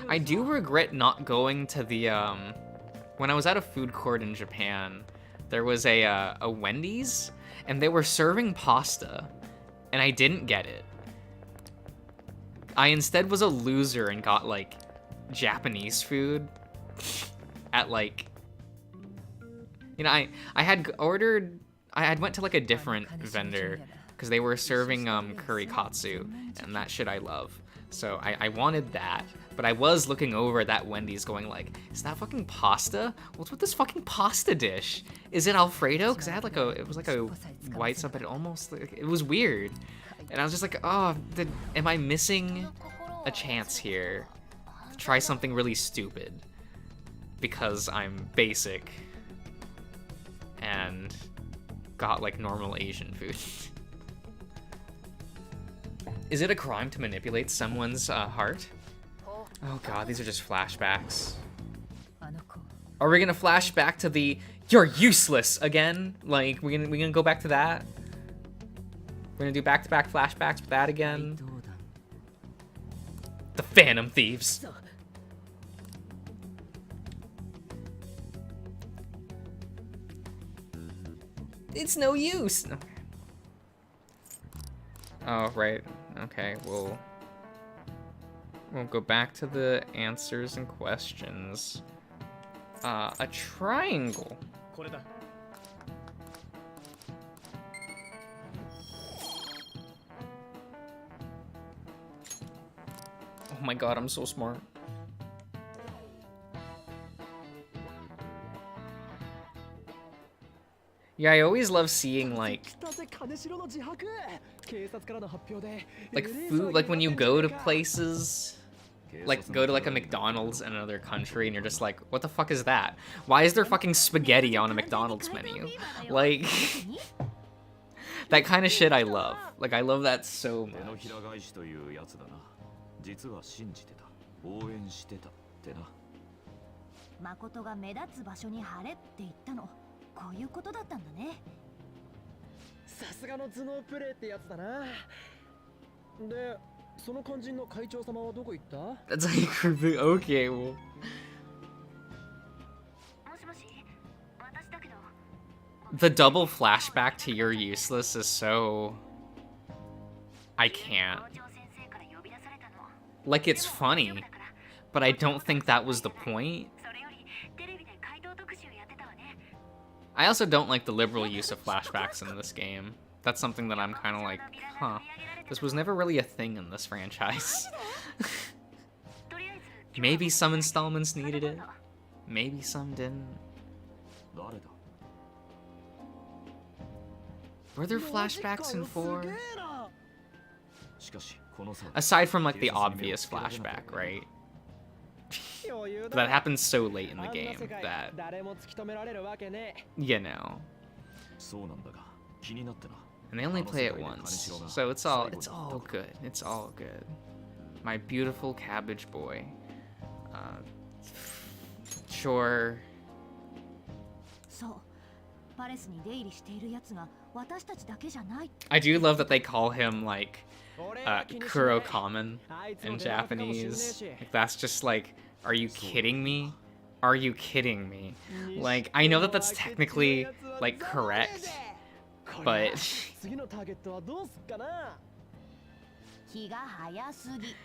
I do regret not going to the when I was at a food court in Japan, there was a Wendy's and they were serving pasta and I didn't get it. I instead was a loser and got like Japanese food at like, you know, I had ordered, I had went to like a different vendor because they were serving curry katsu and that shit I love. So I wanted that, but I was looking over that Wendy's going like, is that fucking pasta? What's with this fucking pasta dish? Is it Alfredo? Because it had like it was like a white stuff, but it was weird. And I was just like, oh, am I missing a chance here to try something really stupid? Because I'm basic and got like normal Asian food. Is it a crime to manipulate someone's heart? Oh god, these are just flashbacks. Are we gonna flash back to the "you're useless" again? Like, we gonna go back to that? We're gonna do back-to-back flashbacks with that again? The Phantom Thieves. It's no use. Oh, right. Okay, we'll go back to the answers and questions. A triangle. Oh my god, I'm so smart. Yeah, I always love seeing like food, like when you go to places, like go to like a McDonald's in another country and you're just like, what the fuck is that? Why is there fucking spaghetti on a McDonald's menu? Like, that kind of shit I love. Like, I love that so much.
誠が目立つ場所に貼れって言ったの。こういうことだったんだね。
さすがの頭脳プレイってやつだな。で、その肝心の会長様はどこ行った？
That's like okay, well.
もしもし、私だけど。
The double flashback to "you're useless" is so... I can't. Like, it's funny, but I don't think that was the point. I also don't like the liberal use of flashbacks in this game. That's something that I'm kind of like, huh. This was never really a thing in this franchise. Maybe some installments needed it. Maybe some didn't. Were there flashbacks in 4? Aside from like the obvious flashback, right? But that happens so late in the game that, you know. And they only play it once, so it's all good. It's all good. My beautiful cabbage boy. Sure. I do love that they call him like Kuro Kamen in Japanese. Like, that's just like, are you kidding me? Are you kidding me? Like, I know that that's technically like correct, but
気が早すぎ。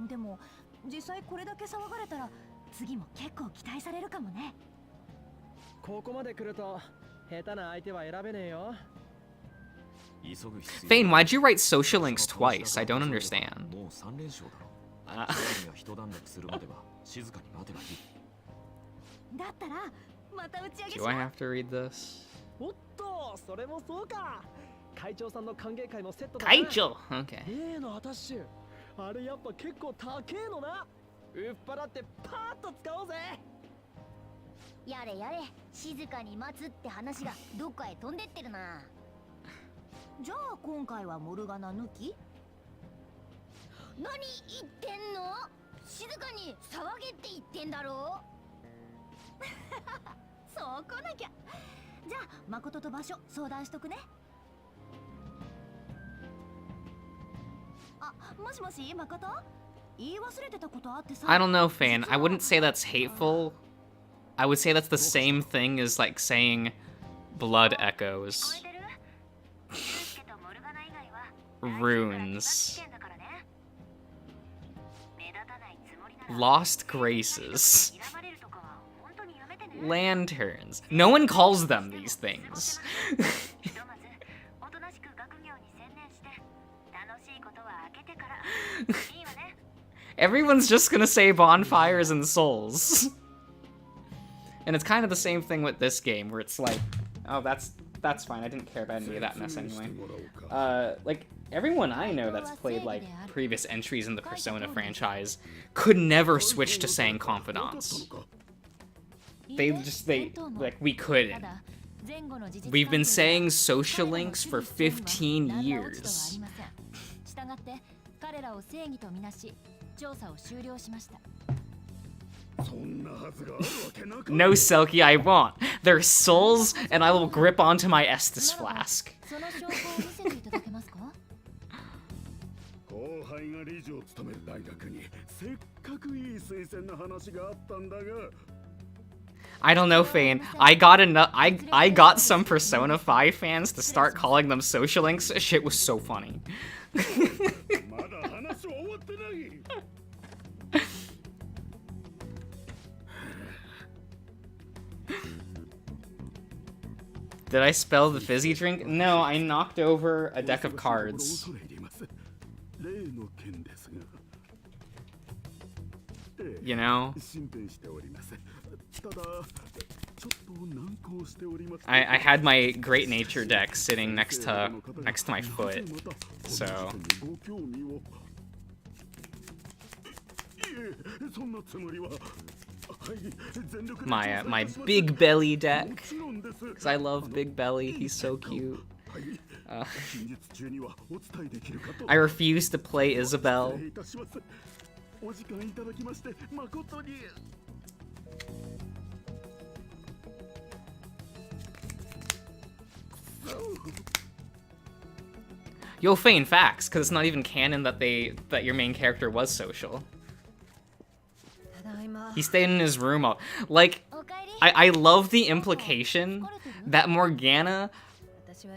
でも実際これだけ騒がれたら次も結構期待されるかもね。
ここまで来ると下手な相手は選べねえよ。
Fane, why'd you write social links twice? I don't understand.
もう3連勝だろ。
あ
勝利が一段落するまでは静かに待てばいい。
だったらまた打ち上げし
Do
よ
I
う。
have to read this?
おっと、それもそうか。会長さんの歓迎会もセットだな。
Kaicho! Okay.
例のアタッシュ、あれやっぱ結構高えのな。売っ払ってパーッと使おうぜ。
やれやれ、静かに待つって話がどっかへ飛んでってるな。じゃあ今回はモルガナ抜き？何言ってんの？静かに騒げって言ってんだろ。そう来なきゃ。じゃあ誠と場所相談しとくね。あ、もしもし誠？言い忘れてたことあってさ。
I don't know, Fane. I wouldn't say that's hateful. I would say that's the same thing as like saying blood echoes. Runes. Lost graces. Lanterns. No one calls them these things. Everyone's just gonna say bonfires and souls. And it's kind of the same thing with this game, where it's like, oh, that's fine. I didn't care about any of that mess anyway. Like, everyone I know that's played, like, previous entries in the Persona franchise could never switch to saying confidants. Like, we couldn't. We've been saying social links for 15 years. No, Selkie, I won't. They're souls, and I will grip onto my Estus flask.
後輩が理事を務める大学にせっかくいい推薦の話があったんだが
I don't know, Fane. I got some Persona 5 fans to start calling them social links. Shit was so funny.
まだ話は終わってない
Did I spell the fizzy drink? No, I knocked over a deck of cards.
例の件ですが
You know?
進展しておりますただちょっと難航しております
I had my Great Nature deck sitting next to my foot, so
ご興味をいえそんなつもりは
my Big Belly deck, because I love Big Belly. He's so cute. I refuse to play Isabel. Yo, Fane, facts, because it's not even canon that your main character was social. He stayed in his room all like I love the implication that Morgana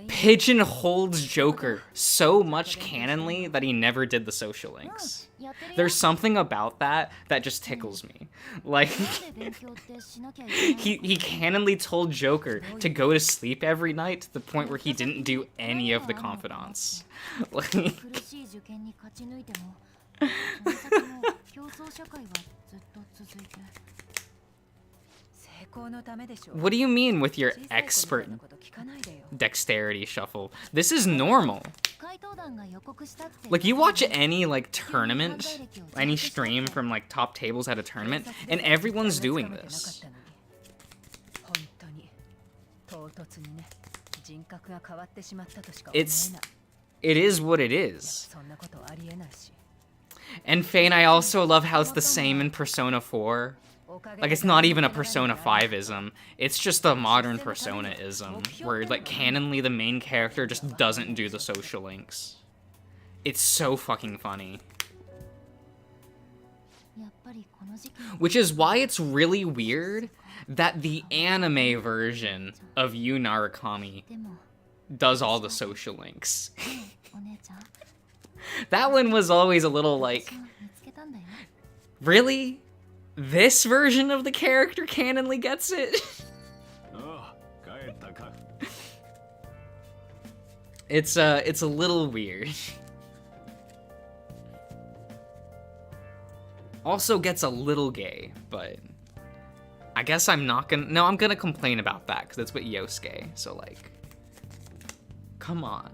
pigeonholed Joker so much canonly that he never did the social links. There's something about that just tickles me. Like he canonly told Joker to go to sleep every night to the point where he didn't do any of the confidants. Like what do you mean with your expert dexterity shuffle? This is normal. Like, you watch any, like, tournament, any stream from, like, top tables at a tournament, and everyone's doing this. It is what it is. And Fane, I also love how it's the same in Persona 4. Like, it's not even a Persona 5-ism. It's just a modern Persona-ism, where, like, canonly the main character just doesn't do the social links. It's so fucking funny. Which is why it's really weird that the anime version of Yu Narukami does all the social links. That one was always a little like,
見つけたんだよ。
really? This version of the character canonly gets it?
ああ、帰ったか。
It's a little weird. Also gets a little gay, but I guess I'm not gonna, no, I'm gonna complain about that because that's what Yosuke, so like, come on.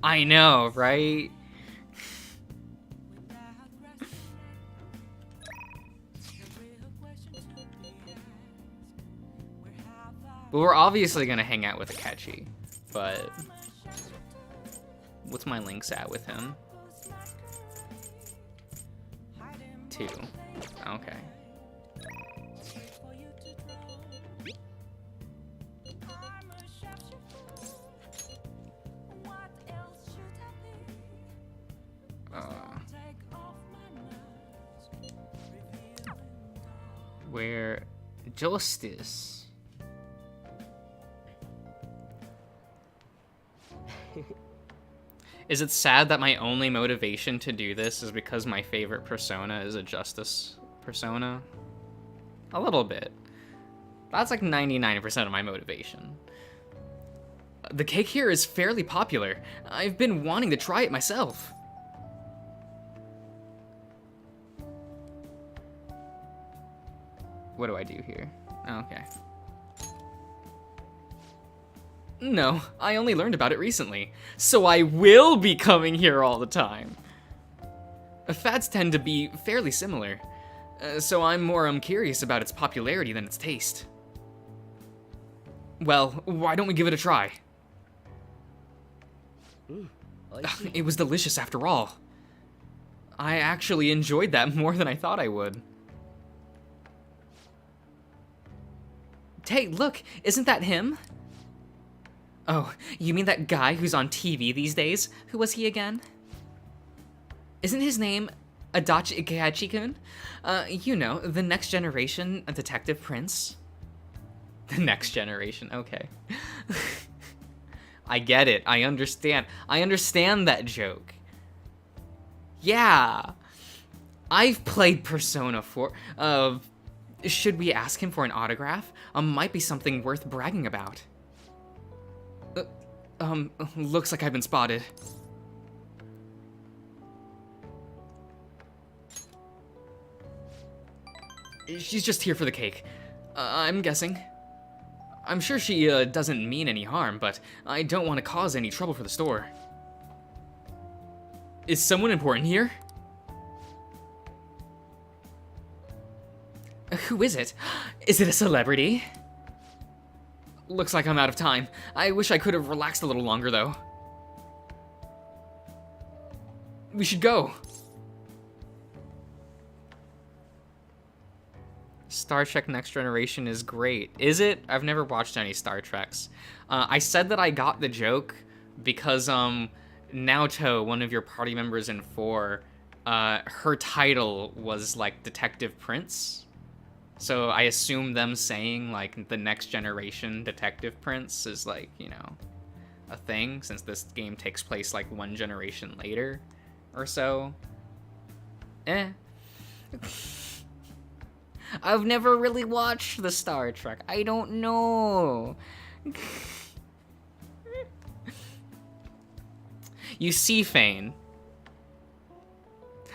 I know, right? Well, we're obviously gonna hang out with Akechi, but what's my links at with him? 2. Okay. Where justice. Is it sad that my only motivation to do this is because my favorite persona is a justice persona? A little bit. That's like 99% of my motivation. The cake here is fairly popular. I've been wanting to try it myself. What do I do here? Okay. No, I only learned about it recently, so I will be coming here all the time. Fads tend to be fairly similar, so I'm more curious about its popularity than its taste. Well, why don't we give it a try? It was delicious after all. I actually enjoyed that more than I thought I would. Hey, look, isn't that him? Oh, you mean that guy who's on TV these days? Who was he again? Isn't his name Adachi Ikehachi-kun? You know, the next generation detective prince. The next generation, okay. I get it, I understand. I understand that joke. Yeah. I've played Persona 4. Should we ask him for an autograph? Might be something worth bragging about. Looks like I've been spotted. She's just here for the cake. I'm guessing. I'm sure she doesn't mean any harm, but I don't want to cause any trouble for the store. Is someone important here? Who is it? Is it a celebrity? Looks like I'm out of time. I wish I could have relaxed a little longer, though. We should go. Star Trek Next Generation is great. Is it? I've never watched any Star Treks. I said that I got the joke because Naoto, one of your party members in 4, her title was like Detective Prince. So I assume them saying like the Next Generation Detective Prince is like, you know, a thing since this game takes place like one generation later or so. I've never really watched the Star Trek. I don't know. You see, Fane,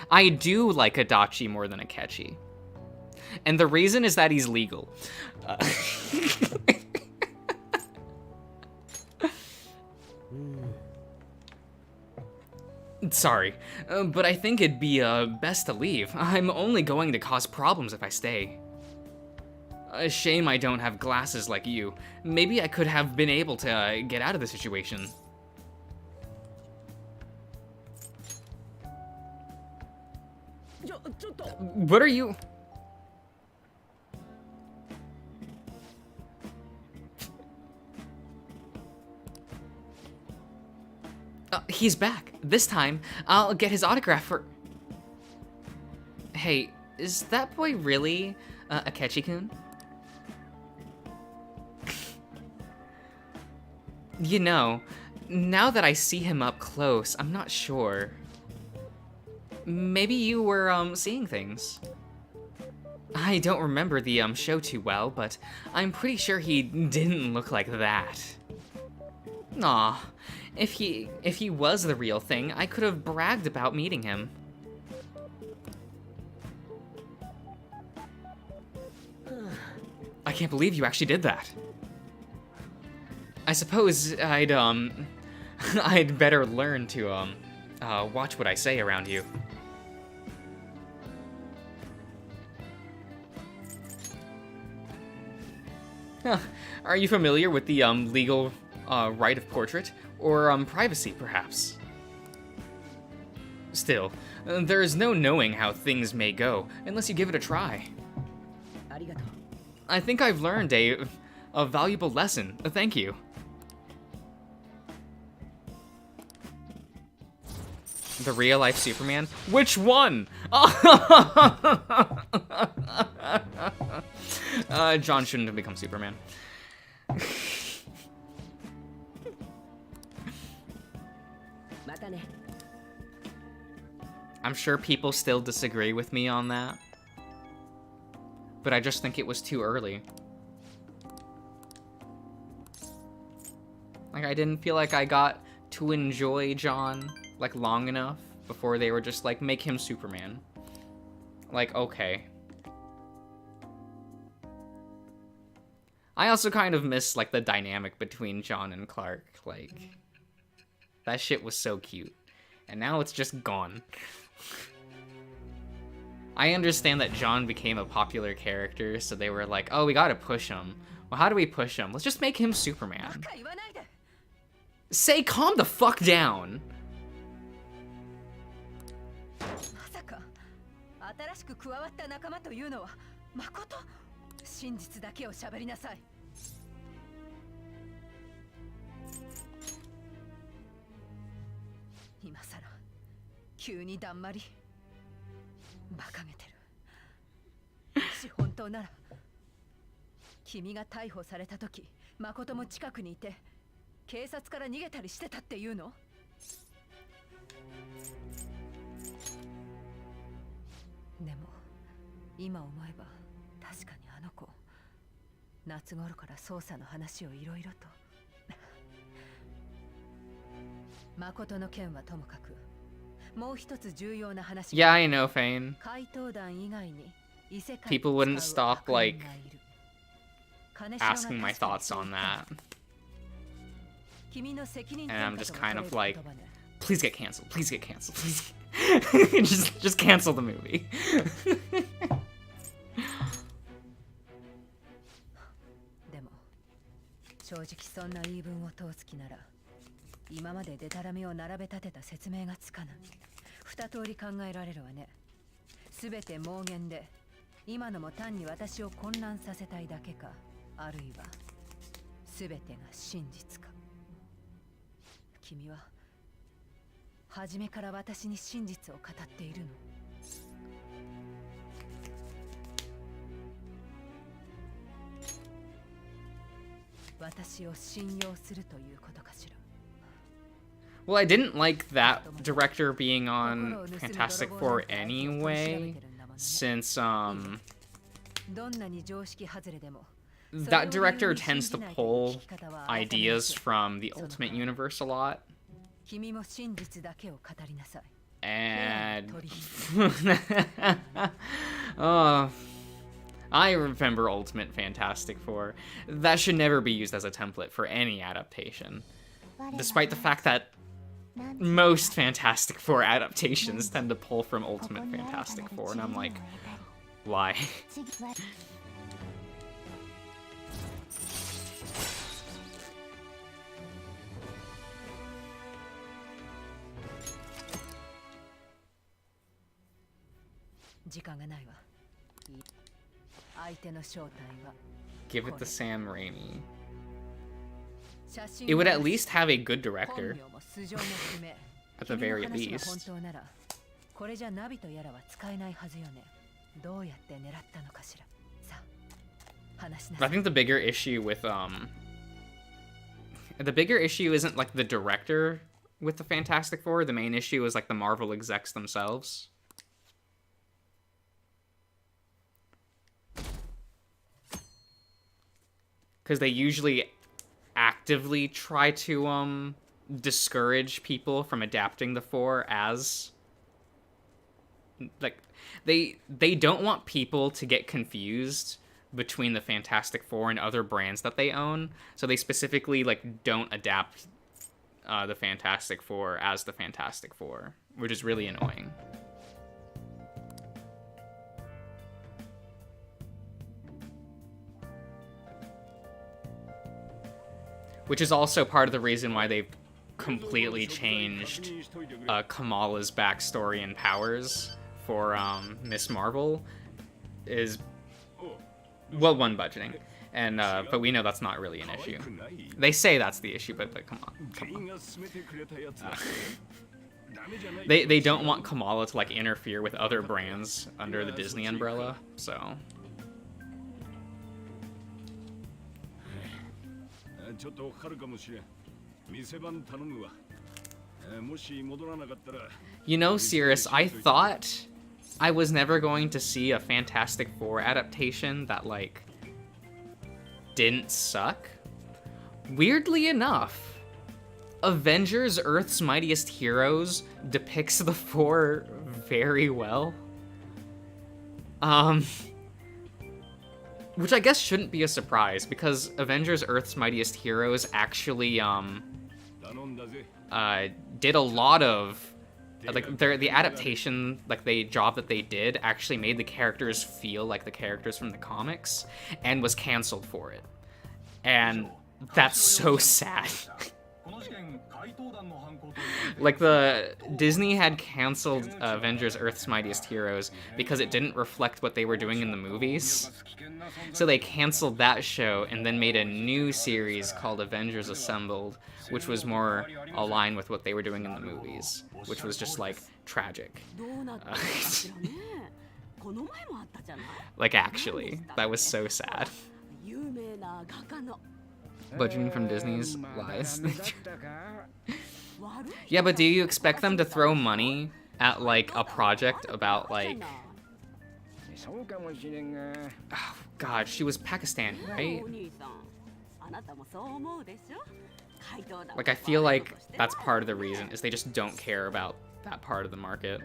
I do like Adachi more than Akechi. And the reason is that he's legal. Sorry, but I think it'd be best to leave. I'm only going to cause problems if I stay. A shame I don't have glasses like you. Maybe I could have been able to get out of the situation. What are you... He's back. This time, I'll get his autograph for... Hey, is that boy really Akechi-kun? You know, now that I see him up close, I'm not sure. Maybe you were, seeing things. I don't remember the, show too well, but I'm pretty sure he didn't look like that. Aw, if he was the real thing, I could have bragged about meeting him. I can't believe you actually did that. I suppose I'd better learn to, watch what I say around you. Huh. Are you familiar with the, legal, right of portrait? Or, privacy, perhaps? Still, there is no knowing how things may go, unless you give it a try. I think I've learned a valuable lesson. Thank you. The real-life Superman? Which one? John shouldn't have become Superman. I'm sure people still disagree with me on that. But I just think it was too early. Like, I didn't feel like I got to enjoy John, like, long enough before they were just like, make him Superman. Like, okay. I also kind of miss, like, the dynamic between John and Clark. Like, that shit was so cute. And now it's just gone. I understand that John became a popular character, so they were like, oh, we gotta push him. Well, how do we push him? Let's just make him Superman. Say, calm the fuck down. Yeah, I know, Fane. People wouldn't stop, like, asking my thoughts on that. And I'm just kind of like, please get canceled, please get canceled, please. just cancel the movie. Well, I didn't like that director being on Fantastic Four anyway, since, that director tends to pull ideas from the Ultimate Universe a lot. And... oh, I remember Ultimate Fantastic Four. That should never be used as a template for any adaptation. Despite the fact that most Fantastic Four adaptations tend to pull from Ultimate Fantastic Four, and I'm like, why? Give it to Sam Raimi. it would at least have a good director,
本名も素性も不明
at the
君の
very
話が本
least.
当ならこれじゃナビとやらは使えないはずよねどうやって狙ったのかしらさあ話しな
I
さい
think the bigger issue with the bigger issue isn't like the director with the Fantastic Four. The main issue is like the Marvel execs themselves. Because they usually actively try to discourage people from adapting the Four as like they don't want people to get confused between the Fantastic Four and other brands that they own, so they specifically like don't adapt the Fantastic Four as the Fantastic Four, which is really annoying. Which is also part of the reason why they've completely changed Kamala's backstory and powers for Miss Marvel is, well, one, budgeting, and but we know that's not really an issue. They say that's the issue, but come on. They don't want Kamala to like interfere with other brands under the Disney umbrella, so.
ちょっとかかるかもしれん。店番頼むわ。もし戻らなかったら。
You know, Cirrus, I thought I was never going to see a Fantastic Four adaptation that like didn't suck. Weirdly enough, Avengers: Earth's Mightiest Heroes depicts the Four very well. Which I guess shouldn't be a surprise, because Avengers: Earth's Mightiest Heroes actually did a lot of like the adaptation, like the job that they did actually made the characters feel like the characters from the comics and was canceled for it. And that's so sad. Like, the Disney had canceled Avengers: Earth's Mightiest Heroes because it didn't reflect what they were doing in the movies. So they canceled that show and then made a new series called Avengers Assembled, which was more aligned with what they were doing in the movies, which was just like tragic. Like, actually, that was so sad. Budgeting from Disney's lies. Yeah, but do you expect them to throw money at like a project about like, oh god, she was Pakistani, right? Like, I feel like that's part of the reason, is they just don't care about that part of the market.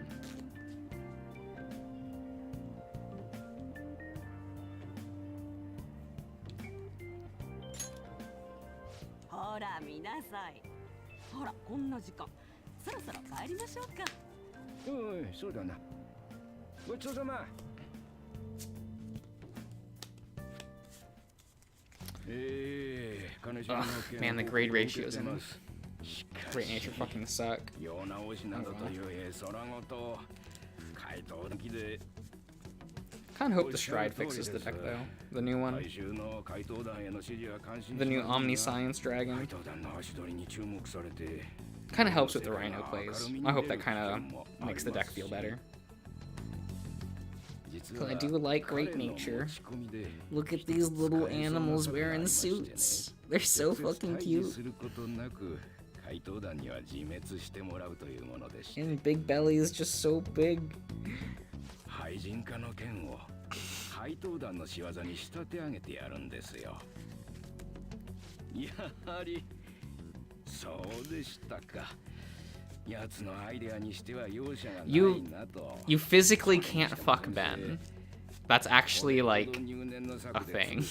Man, the grade ratios in Great Nature fucking suck. Kinda hope the Stride fixes the deck though. The new one. The new Omniscience Dragon. Kinda helps with the Rhino plays. I hope that kinda makes the deck feel better. Cause I do like Great Nature. Look at these little animals wearing suits. They're so fucking cute. And Big Belly is just so big. You physically can't fuck Ben. That's actually like a thing.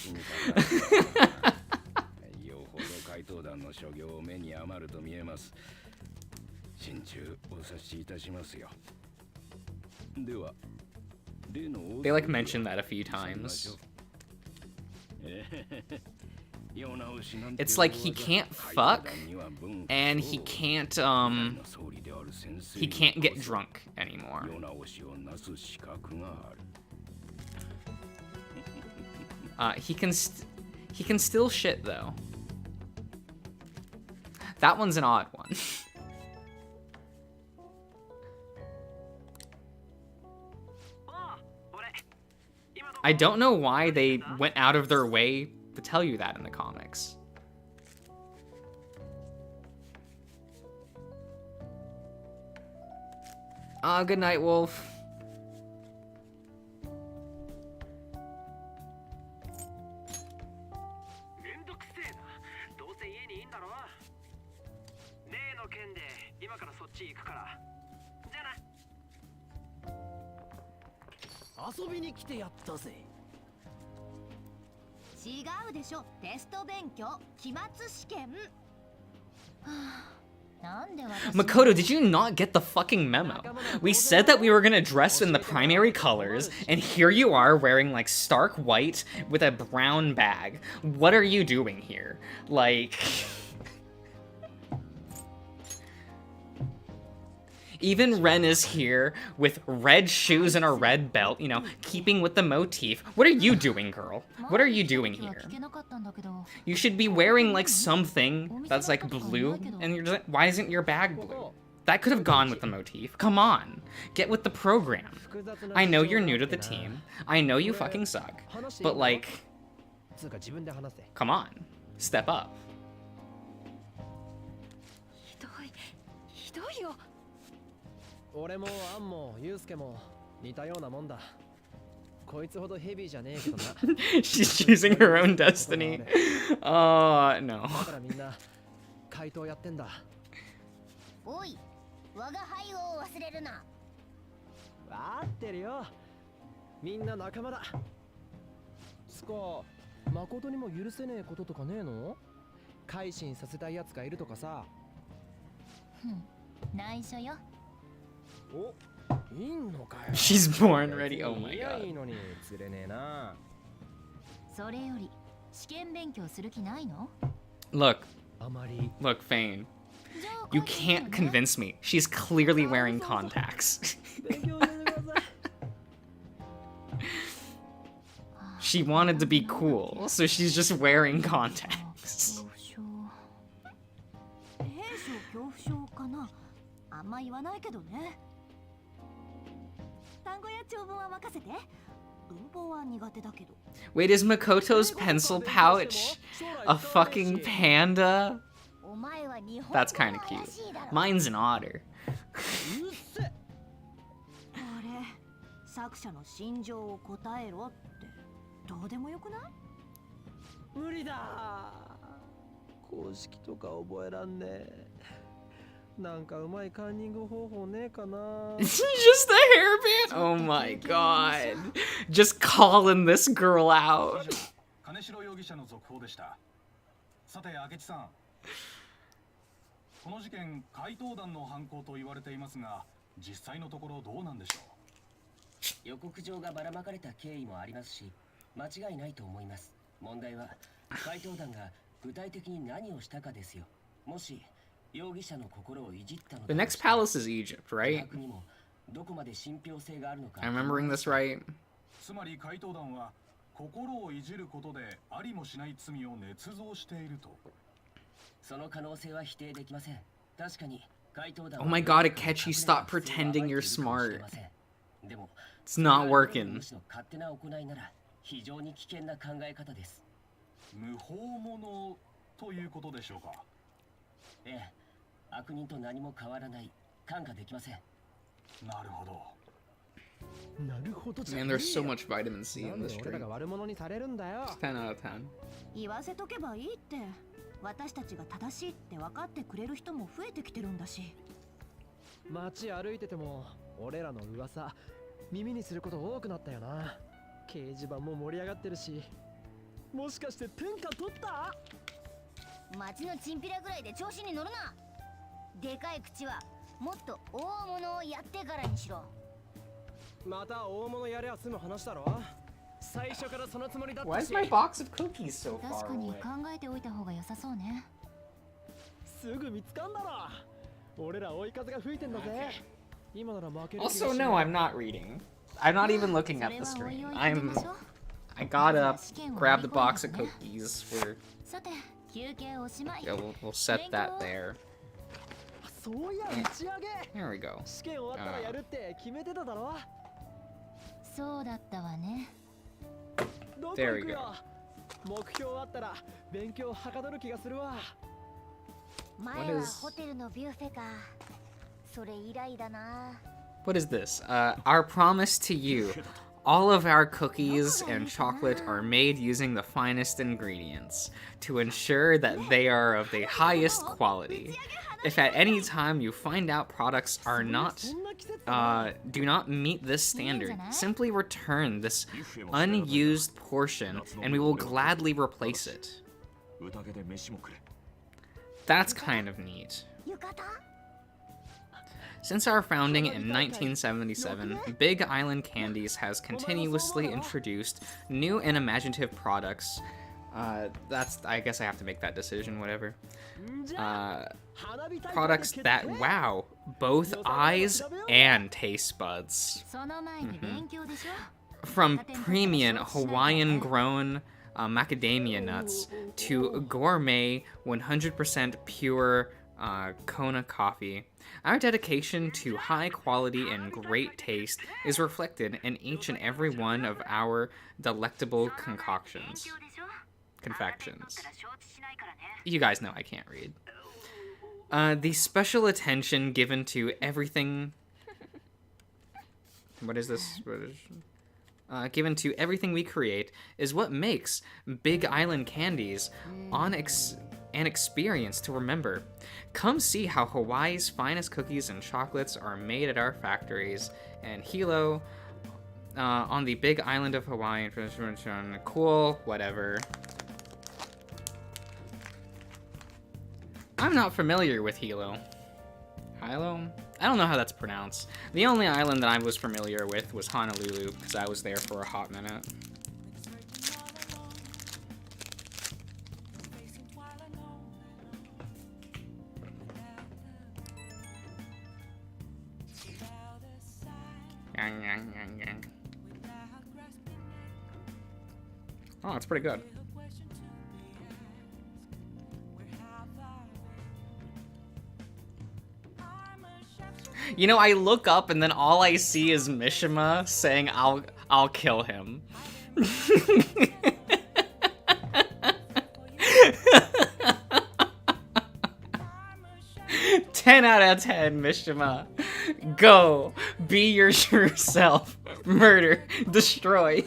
They like mentioned that a few times. It's like he can't fuck, and he can't get drunk anymore. He can still shit though. That one's an odd one. I don't know why they went out of their way to tell you that in the comics. Good night, Wolf. Makoto, did you not get the fucking memo? We said that we were gonna dress in the primary colors, and here you are wearing like stark white with a brown bag. What are you doing here? Like... Even Ren is here with red shoes and a red belt, you know, keeping with the motif. What are you doing, girl? What are you doing here? You should be wearing like something that's like blue, and you're just, why isn't your bag blue? That could have gone with the motif. Come on, get with the program. I know you're new to the team. I know you fucking suck, but like, come on, step up.
俺もアンもユウスケも似たようなもんだ。こいつほどヘビーじゃねえけどな。
She's choosing her own destiny. No.
だからみんな怪盗やってんだ。
おい、我が輩を忘れるな。
わかってるよ。みんな仲間だ。つか、誠にも許せねえこととかねえの？改心させたいやつがいるとかさ。
内緒よ。
She's born ready. Oh my god. Look, Fane. You can't convince me. She's clearly wearing contacts. She wanted to be cool, so she's just wearing contacts.
あんま言わないけどね。単語や長文は任せて。文法は苦手だけど。
Wait, is Makoto's pencil pouch a fucking panda? That's kind of cute. Mine's an otter.
あれ、作者の心情を答えろってどうでもよくない？
無理だ。公式とか覚えらんねえ。 なんかうまいカンニング方法ねえかな。
Just a hairband? Oh my god. Just calling this girl out.
金城容疑者の続報でした。さて、明智さん。この事件、怪盗団の犯行と言われていますが、実際のところどうなんでしょう。
予告状がばらまかれた経緯もありますし、間違いないと思います。問題は怪盗団が具体的に何をしたかですよ。もし
The next palace is Egypt, right? I'm remembering this right.
つまり怪盗団は心をいじることでありもしない罪を捏造していると。
その可能性は否定できません。確かに怪盗団
Oh my god, Akechi, stop pretending you're smart. It's not working.
勝手な行いなら非常に危険な考え方です。
無法者ということでしょうか。
ええ。 悪人と何も変わらない。看過できません。
なるほど。
Man, there's so much vitamin C in this drink. 10 out of 10.
言わせとけばいいって。私たちが正しいって分かってくれる人も増えてきてるんだし。
街歩いてても俺らの噂耳にすること多くなったよな。掲示板も盛り上がってるし。もしかして天下取った？
街のチンピラぐらいで調子に乗るな。 でかい口はもっと大物をやってからにしろ。
また大物やりゃ済む話だろ。最初からそのつもりだったし。
Why is my box of cookies so far
確かに
away?
考えておいた方が良さそうね。
すぐ見つかんだろ。俺ら追い風が吹いてんだぜ。今なら負ける。
Also, no, I'm not reading. I'm not even looking at the screen. I gotta grab the box of cookies for
休憩おしまい。
Yeah, we'll set that there.
そういや打ち上げ
There we go.
試験終わったらやるって決めてただろ。
そうだったわね。
どこ
There
行
we
く
go.
よ。目標あったら勉強はかどる気がするわ。
前
What
は
is-
ホテルのビュッフェか。それ以来だな。
What is this? Our promise to you. All of our cookies and chocolate are made using the finest ingredients to ensure that they are of the highest quality. If at any time you find out products are not, do not meet this standard, simply return this unused portion and we will gladly replace it.
宴で飯もくれ。
That's kind of neat.
浴衣
Since our founding in 1977, Big Island Candies has continuously introduced new and imaginative products. I guess I have to make that decision, whatever. Products that wow both eyes and taste buds.
その前に勉強でしょ。
From premium Hawaiian grown macadamia nuts to gourmet 100% pure Kona coffee. Our dedication to high quality and great taste is reflected in each and every one of our delectable confections. You guys know I can't read. The special attention given to everything... What is this? Given to everything we create is what makes Big Island Candies an experience to remember. Come see how Hawaii's finest cookies and chocolates are made at our factories and Hilo on the Big Island of Hawaii. Cool, whatever. I'm not familiar with Hilo. Hilo? I don't know how that's pronounced. The only island that I was familiar with was Honolulu, because I was there for a hot minute. Oh, it's pretty good. You know, I look up and then all I see is Mishima saying, I'll kill him. 10 out of 10, Mishima. Go, be your true self. Murder, destroy.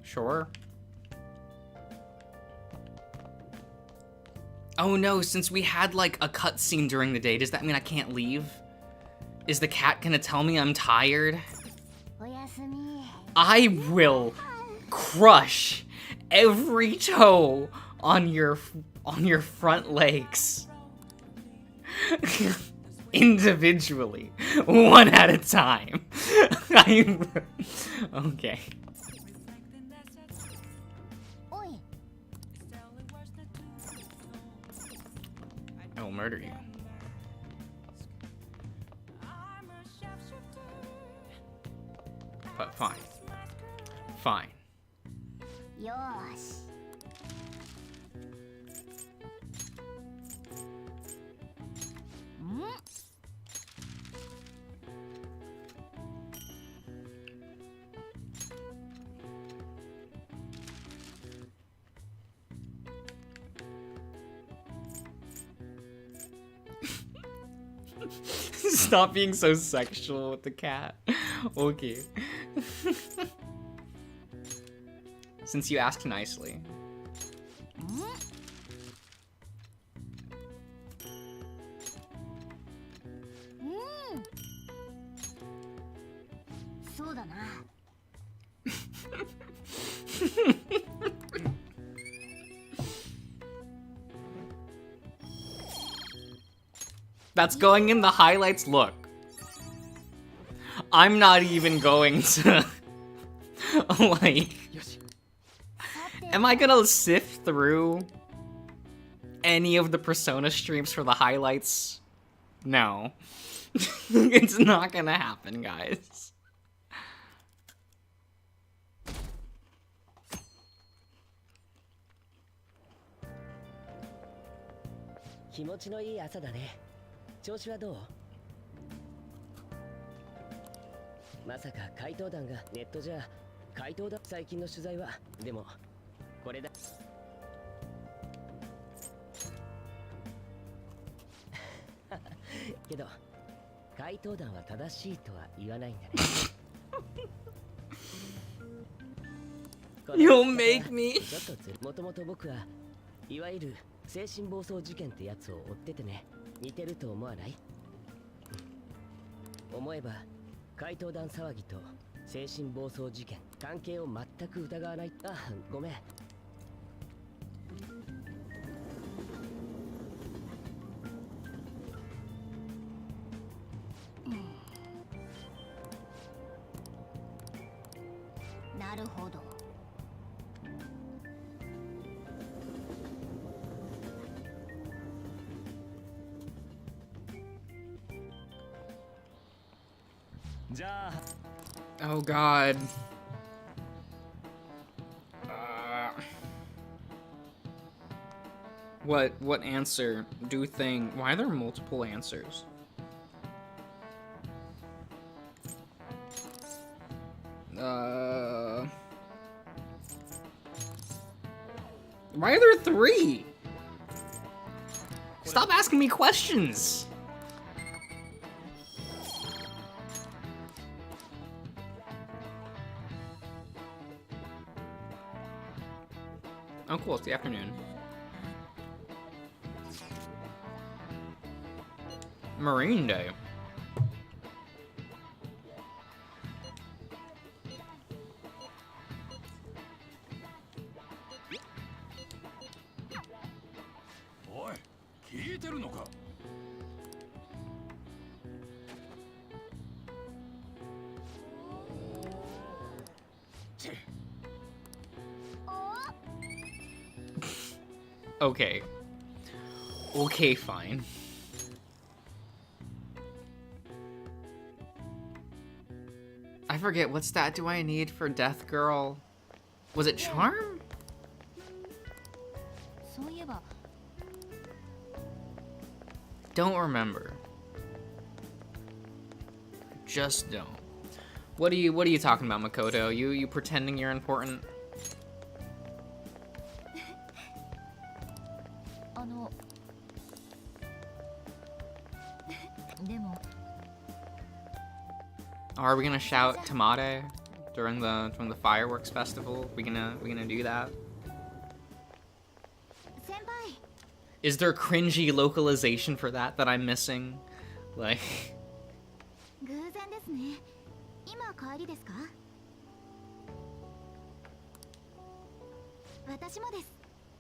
Sure. Oh no, since we had like a cutscene during the day, does that mean I can't leave? Is the cat gonna tell me I'm tired?
おやすみ。
I will crush every toe on your front legs. Individually, one at a time. Okay.
おい。
I will murder you. But fine. Fine.
よーし。 Stop being so sexual with the cat. Okay. Since you asked nicely. そうだな。
That's going in the highlights. Look. I'm not even going to like Am I gonna sift through any of the Persona streams for the highlights? No. It's not gonna happen, guys.
気持ちのいい朝だね。調子はどう？まさか怪盗団がネットじゃ怪盗だ。最近の取材はでもこれだ。けど怪盗団は正しいとは言わないんだね。
You'll make me.
ちょっとずる。もともと僕はいわゆる精神暴走事件ってやつを追っててね。似てると思わない？思えば怪盗団騒ぎと精神暴走事件関係を全く疑わない。あ、ごめん。
なるほど。
じゃあ
Oh god. What answer? Do thing. Why are there multiple answers? Why are there 3? Stop asking me questions. Oh cool, it's the afternoon. Marine Day.
Oi, 聞いてるのか?
Okay. Okay, fine. I forget, what stat do I need for Death Girl? Was it Charm?
そういえば
Don't remember. Just don't. What are you talking about, Makoto? You pretending you're important?
でも
Are we gonna shout Tamade during the fireworks festival? We gonna do that?
先輩
Is there cringy localization for that I'm missing? Like
偶然ですね。今帰りですか？私もです。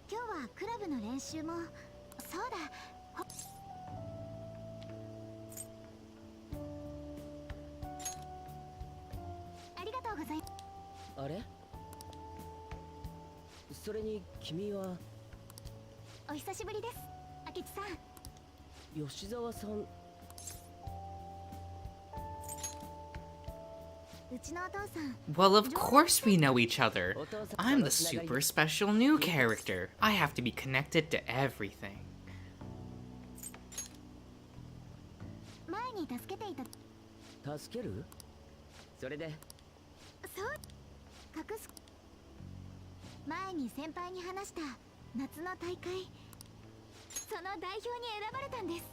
今日はクラブの練習も。そうだ。ありがとうございます。
あれ？それに君は
お久しぶりです。明智さん。
吉沢さん。
うちのお父さん。
Well, of course we know each other. I'm the super special new character. I have to be connected to everything.
前に助けていた。
助ける？それで
そう。隠す。前に先輩に話した夏の大会。その代表に選ばれたんです。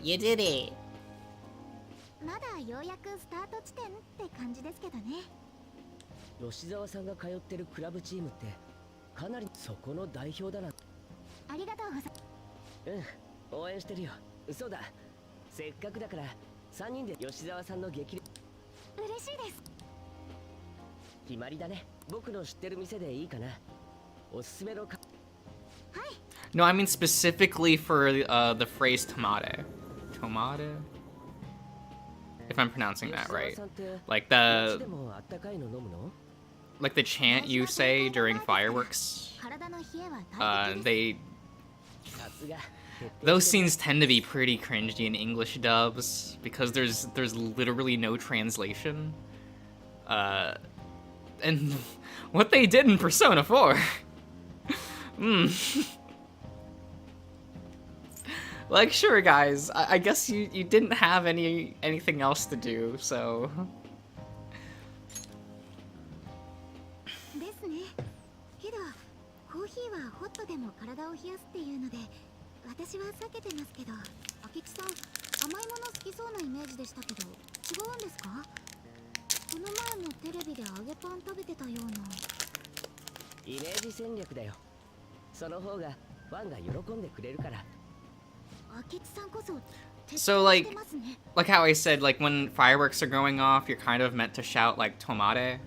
You did it.
まだようやくスタート地点って感じですけどね。
吉沢さんが通ってるクラブチームってかなりそこの代表だな。
ありがとうございます。
うん、応援してるよ。そうだ、せっかくだから3人で吉沢さんの激励。
嬉しいです。
決まりだね。僕の知ってる店でいいかな。おすすめのか。
はい。
No, I mean specifically for the phrase tomate. Tomate? If I'm pronouncing that right. Like the... like the chant you say during fireworks, they those scenes tend to be pretty cringy in English dubs because there's literally no translation. And what they did in Persona 4. Like, sure, guys. I guess you didn't have anything else to do, so.
ですね。けどコーヒーはホットでも体を冷やすっていうので、私は避けてますけど、明智さん甘いもの好きそうなイメージでしたけど、違うんですか？この前もテレビで揚げパン食べてたような。
イメージ戦略だよ。その方がファンが喜んでくれるから。
So like how I said, like when fireworks are going off, you're kind of meant to shout like "tomate"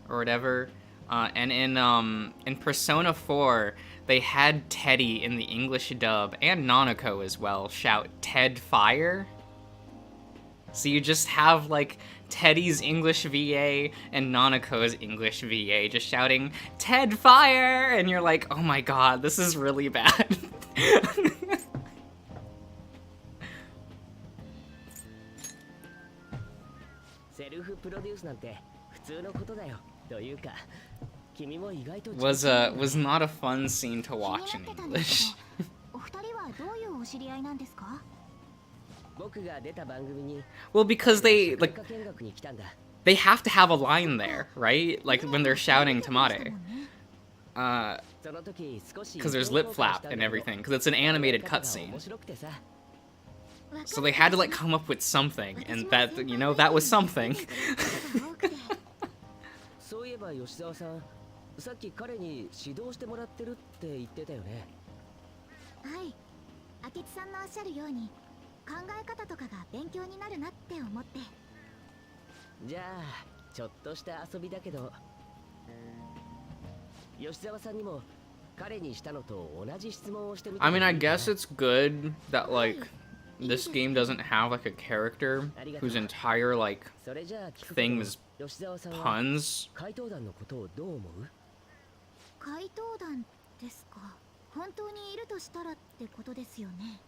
or whatever. And in Persona 4, they had Teddy in the English dub and Nanako as well shout "Ted Fire." So you just have like Teddy's English VA and Nanako's English VA just shouting "Ted Fire," and you're like, oh my god, this is really bad.
セルフプロデュースなんて普通のことだよ。というか、君も意外と
was not a fun scene to watch in English.
お二人はどういうお知り合いなんですか？
僕が出た番組に
Well, because they
見学に来たんだ。
they have to have a line there, right? Like when they're shouting "tomate."
その時少し
Because there's lip flap and everything, because it's an animated cutscene. So they had to like come up with something, and that, you know, that was something.
そういえば吉沢さん、さっき彼に指導してもらってるって言ってたよね。
はい、明智さんのおっしゃるように考え方とかが勉強になるなって思って。
じゃあちょっとした遊びだけど、吉沢さんにも彼にしたのと同じ質問をしてみて。
I mean, I guess it's good that like this game doesn't have like a character whose entire like thing is puns.
怪盗団のことをどう思う？
怪盗団ですか。本当にいるとしたらってことですよね。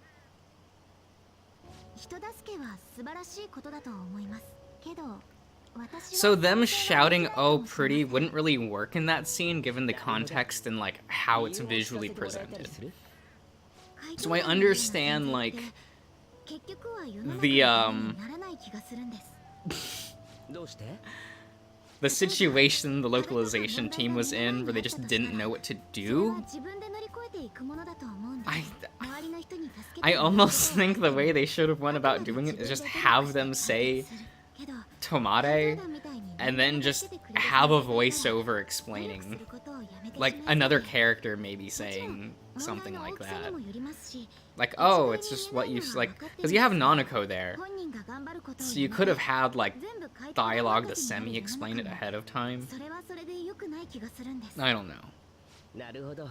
人助けは素晴らしいことだと思います。けど。
So them shouting "oh pretty" wouldn't really work in that scene given the context and like how it's visually presented. So I understand like the situation the localization team was in where they just didn't know what to do. I almost think the way they should have went about doing it is just have them say "tomate" and then just have a voiceover explaining, like another character maybe saying something like that, like, oh, it's just what you like, because you have Nanako there, so you could have had like dialogue to semi-explain it ahead of time. I don't know.
なるほど。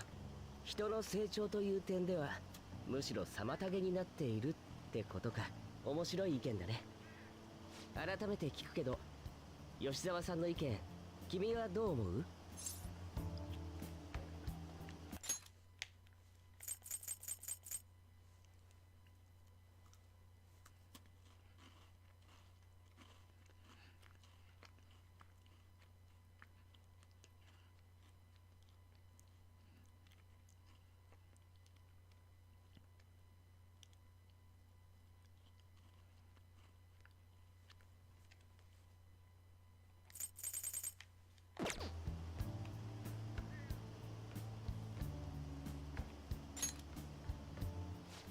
人の成長という点ではむしろ妨げになっているってことか。面白い意見だね。 改めて聞くけど、吉沢さんの意見、君はどう思う？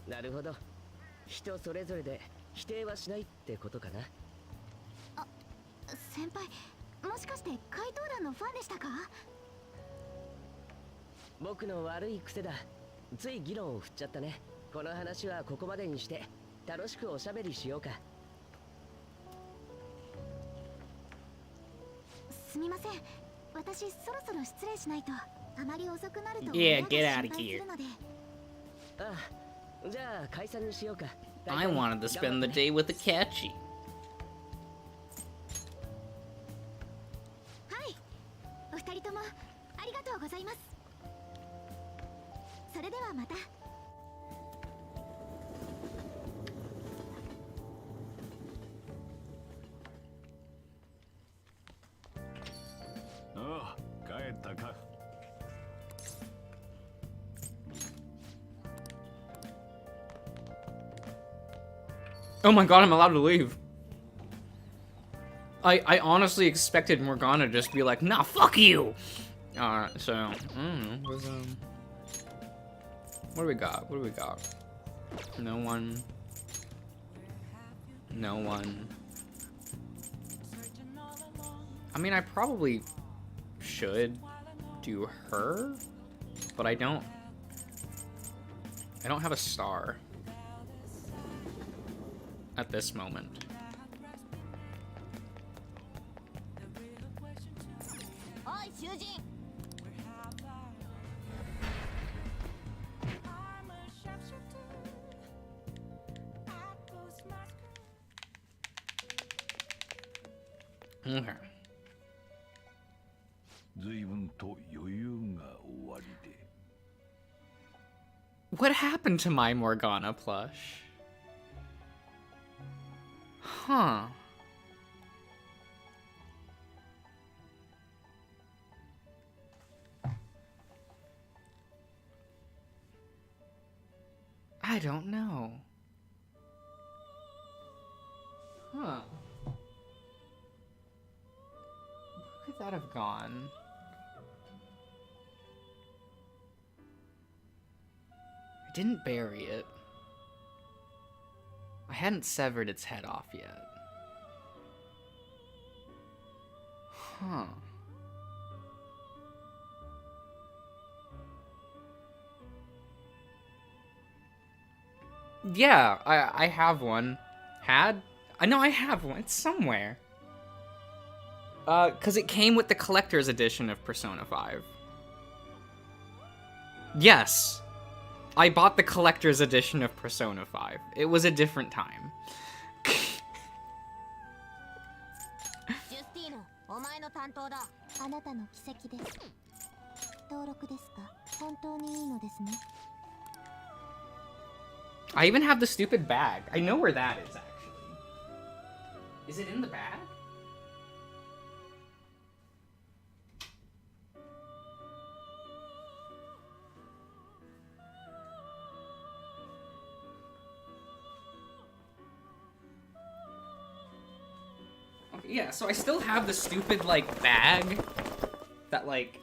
なるほど。人それぞれで否定はしないってことかな。
あ、先輩、もしかして怪盗団のファンでしたか？
僕の悪い癖だ。つい議論を振っちゃったね。この話はここまでにして楽しくおしゃべりしようか。
すみません。私そろそろ失礼しないと。あまり遅くなると。
Yeah, get out of here.
ああ。 じゃあ解散にしようか。
I wanted to spend the day with Akachi.
はい。お二二人ともありがとうございます。それではまた。
ああ、帰ったか。
Oh my god, I'm allowed to leave. I honestly expected Morgana to just be like, nah, fuck you! Alright, so, I don't know, what do we got? What do we got? No one. No one. I mean, I probably should do her, but I don't have a star at this moment. Okay.
随分と余裕が終わりで。
What happened to my Morgana plush? Huh. I don't know. Huh. Where could that have gone? I didn't bury it. I hadn't severed its head off yet. Huh. Yeah, I have one. Had? I know I have one. It's somewhere. Cause it came with the collector's edition of Persona 5. Yes. I bought the collector's edition of Persona 5. It was a different time.
ジュスティーヌ、お前の担当だ。あなたの奇跡です。登録ですか？本当にいいのですね。
I even have the stupid bag. I know where that is, actually. Is it in the bag? Okay, yeah, so I still have the stupid, like, bag that, like,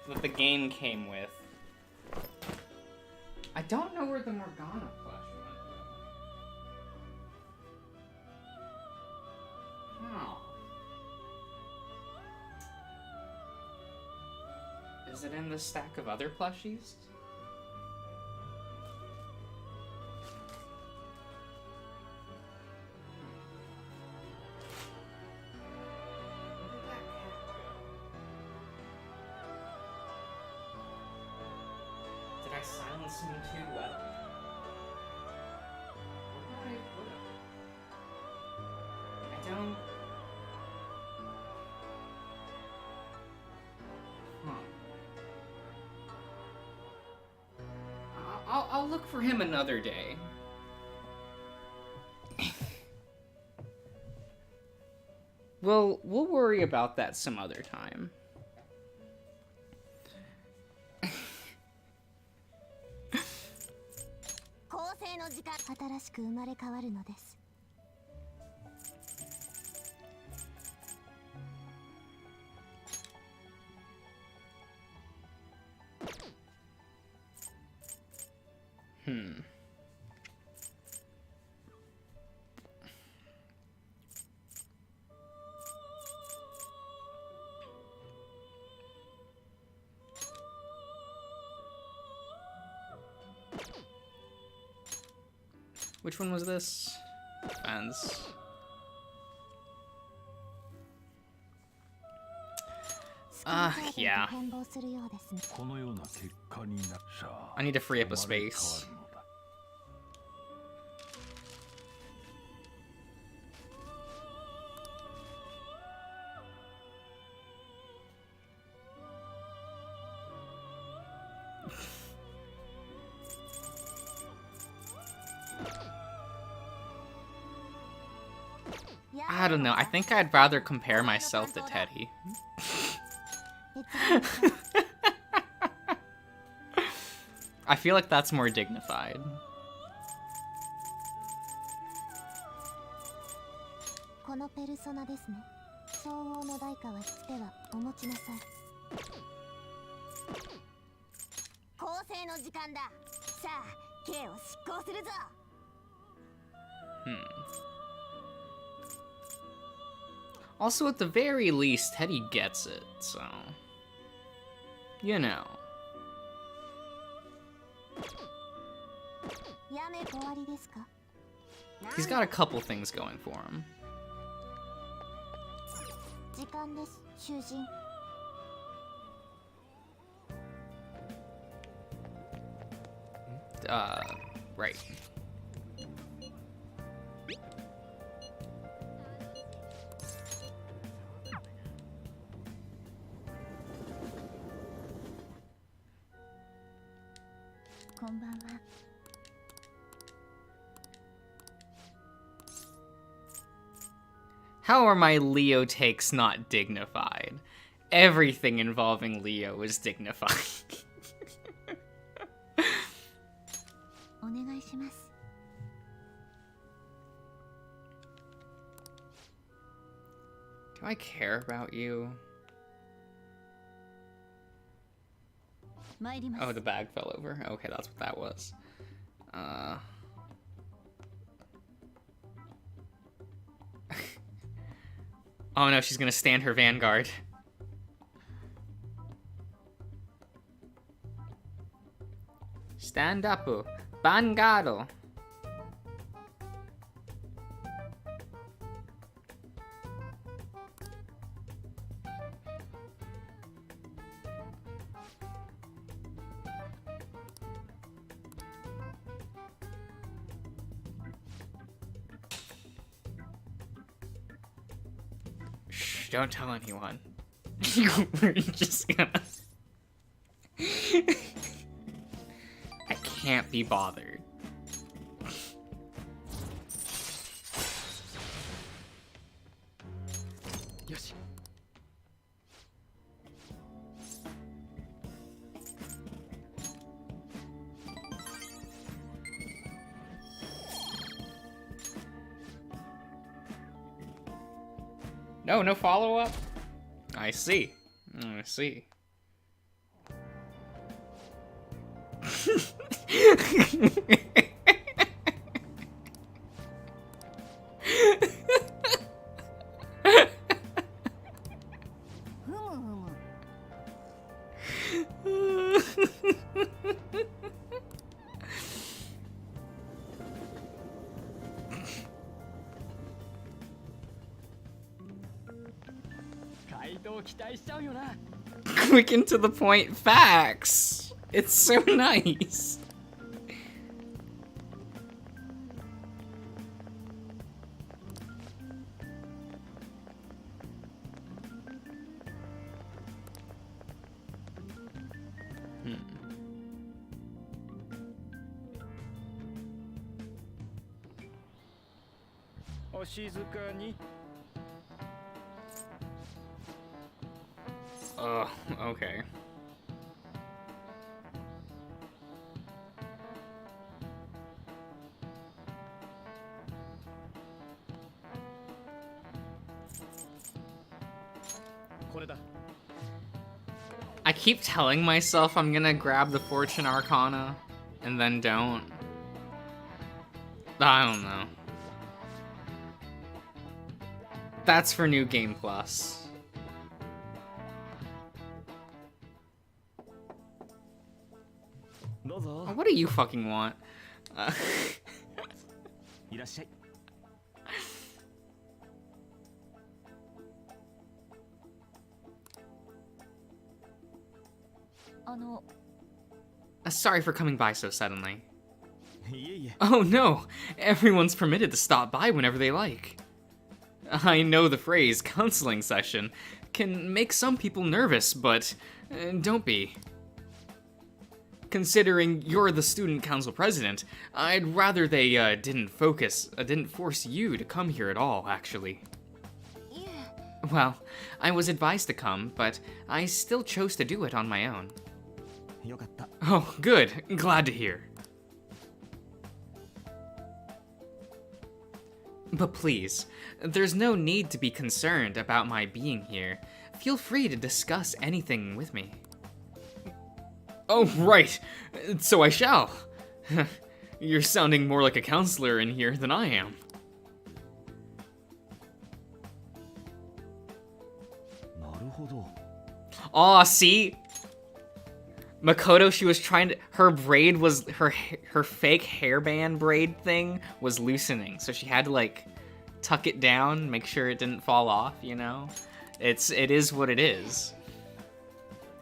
that the game came with. I don't know where the Morgana plush went, though. Oh. Is it in the stack of other plushies? Did I silence him too well? Where did I put him? I don't... Huh. I'll look for him another day. We'll worry about that some other time.
新しく生まれ変わるのです。
Which one was this? Fence. Yeah. I need to free up a space. I don't know. I think I'd rather compare myself to Teddy. I feel like that's more dignified.
このペルソナですね。相応の代価はではお持ちなさい。構成の時間だ。さあ、刑を執行するぞ。
Also, at the very least, Teddy gets it, so... You know.
やめ終わりですか?
He's got a couple things going for him.
時間です、囚人。
Right.
こんばんは。
How are my Leo takes not dignified? Everything involving Leo is dignified.
お願いします。
Do I care about you?
参ります。
Oh, the bag fell over. Okay, that's what that was. Oh no, she's gonna stand her vanguard. Stand up, Vanguard. Shh, don't tell anyone. We're just gonna... I can't be bothered.
Yoshi.
No, no follow-up? I see. I see. Quick and to the point facts. It's so nice. Okay. I keep telling myself I'm gonna grab the Fortune Arcana, and then don't. I don't know. That's for New Game Plus. Oh, what do you fucking want? Sorry for coming by so suddenly. Oh no! Everyone's permitted to stop by whenever they like. I know the phrase counseling session can make some people nervous, but don't be. Considering you're the student council president, I'd rather they didn't force you to come here at all, actually. Well, I was advised to come, but I still chose to do it on my own.
よかった。
Oh, good. Glad to hear. But please, there's no need to be concerned about my being here. Feel free to discuss anything with me. Oh, right. So I shall. You're sounding more like a counselor in here than I am.
なるほど。
Aw, see? Makoto, she was trying to... Her braid was... Her fake hairband braid thing was loosening. So she had to, like, tuck it down, make sure it didn't fall off, you know? It is what it is.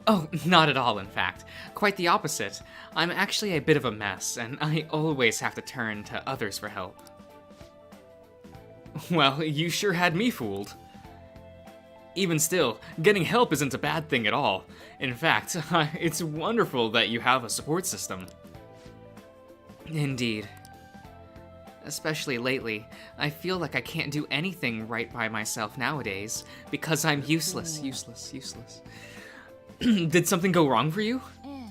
Oh, not at all, in fact. Quite the opposite. I'm actually a bit of a mess, and I always have to turn to others for help. Well, you sure had me fooled. Even still, getting help isn't a bad thing at all. In fact, it's wonderful that you have a support system. Indeed. Especially lately, I feel like I can't do anything right by myself nowadays, because I'm useless. Did something go wrong for you?
ええ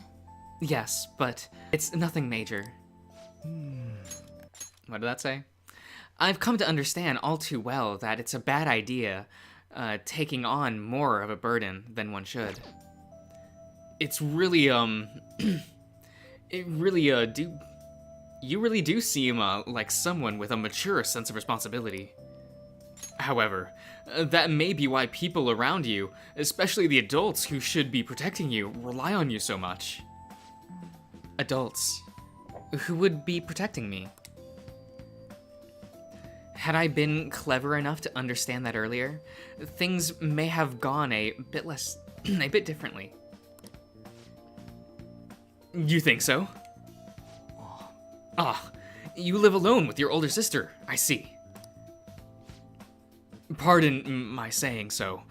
Yes, but it's nothing major. What did that say? I've come to understand all too well that it's a bad idea taking on more of a burden than one should. It's really, you really do seem like someone with a mature sense of responsibility. However, that may be why people around you, especially the adults who should be protecting you, rely on you so much. Adults? Who would be protecting me? Had I been clever enough to understand that earlier, things may have gone a bit differently. You think so? Ah, you live alone with your older sister, I see. Pardon my saying so,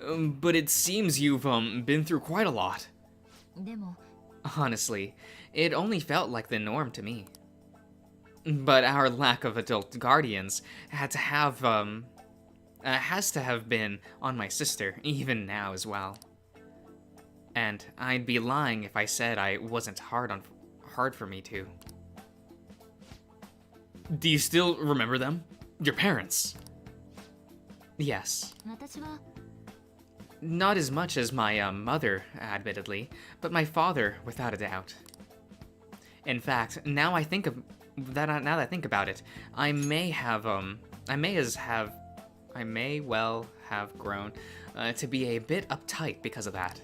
but it seems you've been through quite a lot.
でも
Honestly, it only felt like the norm to me. But our lack of adult guardians has to have been on my sister, even now as well. And I'd be lying if I said I wasn't hard for me to. Do you still remember them? Your parents? Yes.
私は
Not as much as my mother, admittedly, but my father, without a doubt. In fact, now that I think about it, I may well have grown to be a bit uptight because of that.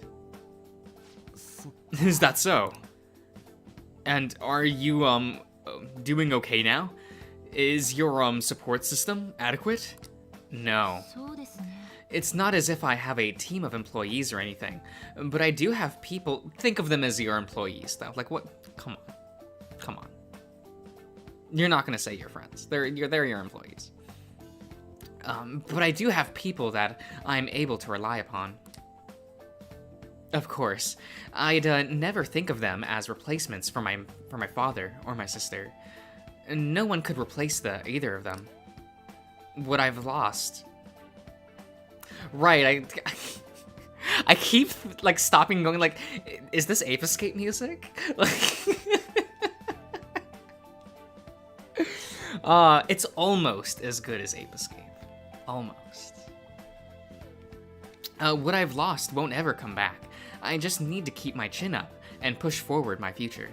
Is that so? And are you doing okay now? Is your support system adequate? No.
そうですね
It's not as if I have a team of employees or anything, but I do have people. Think of them as your employees, though. Like, what? Come on. You're not gonna say your friends. They're your employees. But I do have people that I'm able to rely upon. Of course, I'd never think of them as replacements for my father or my sister. No one could replace either of them. What I've lost. Right, I keep like stopping going like, is this Ape Escape music? Like, it's almost as good as Ape Escape. Almost. What I've lost won't ever come back. I just need to keep my chin up and push forward my future.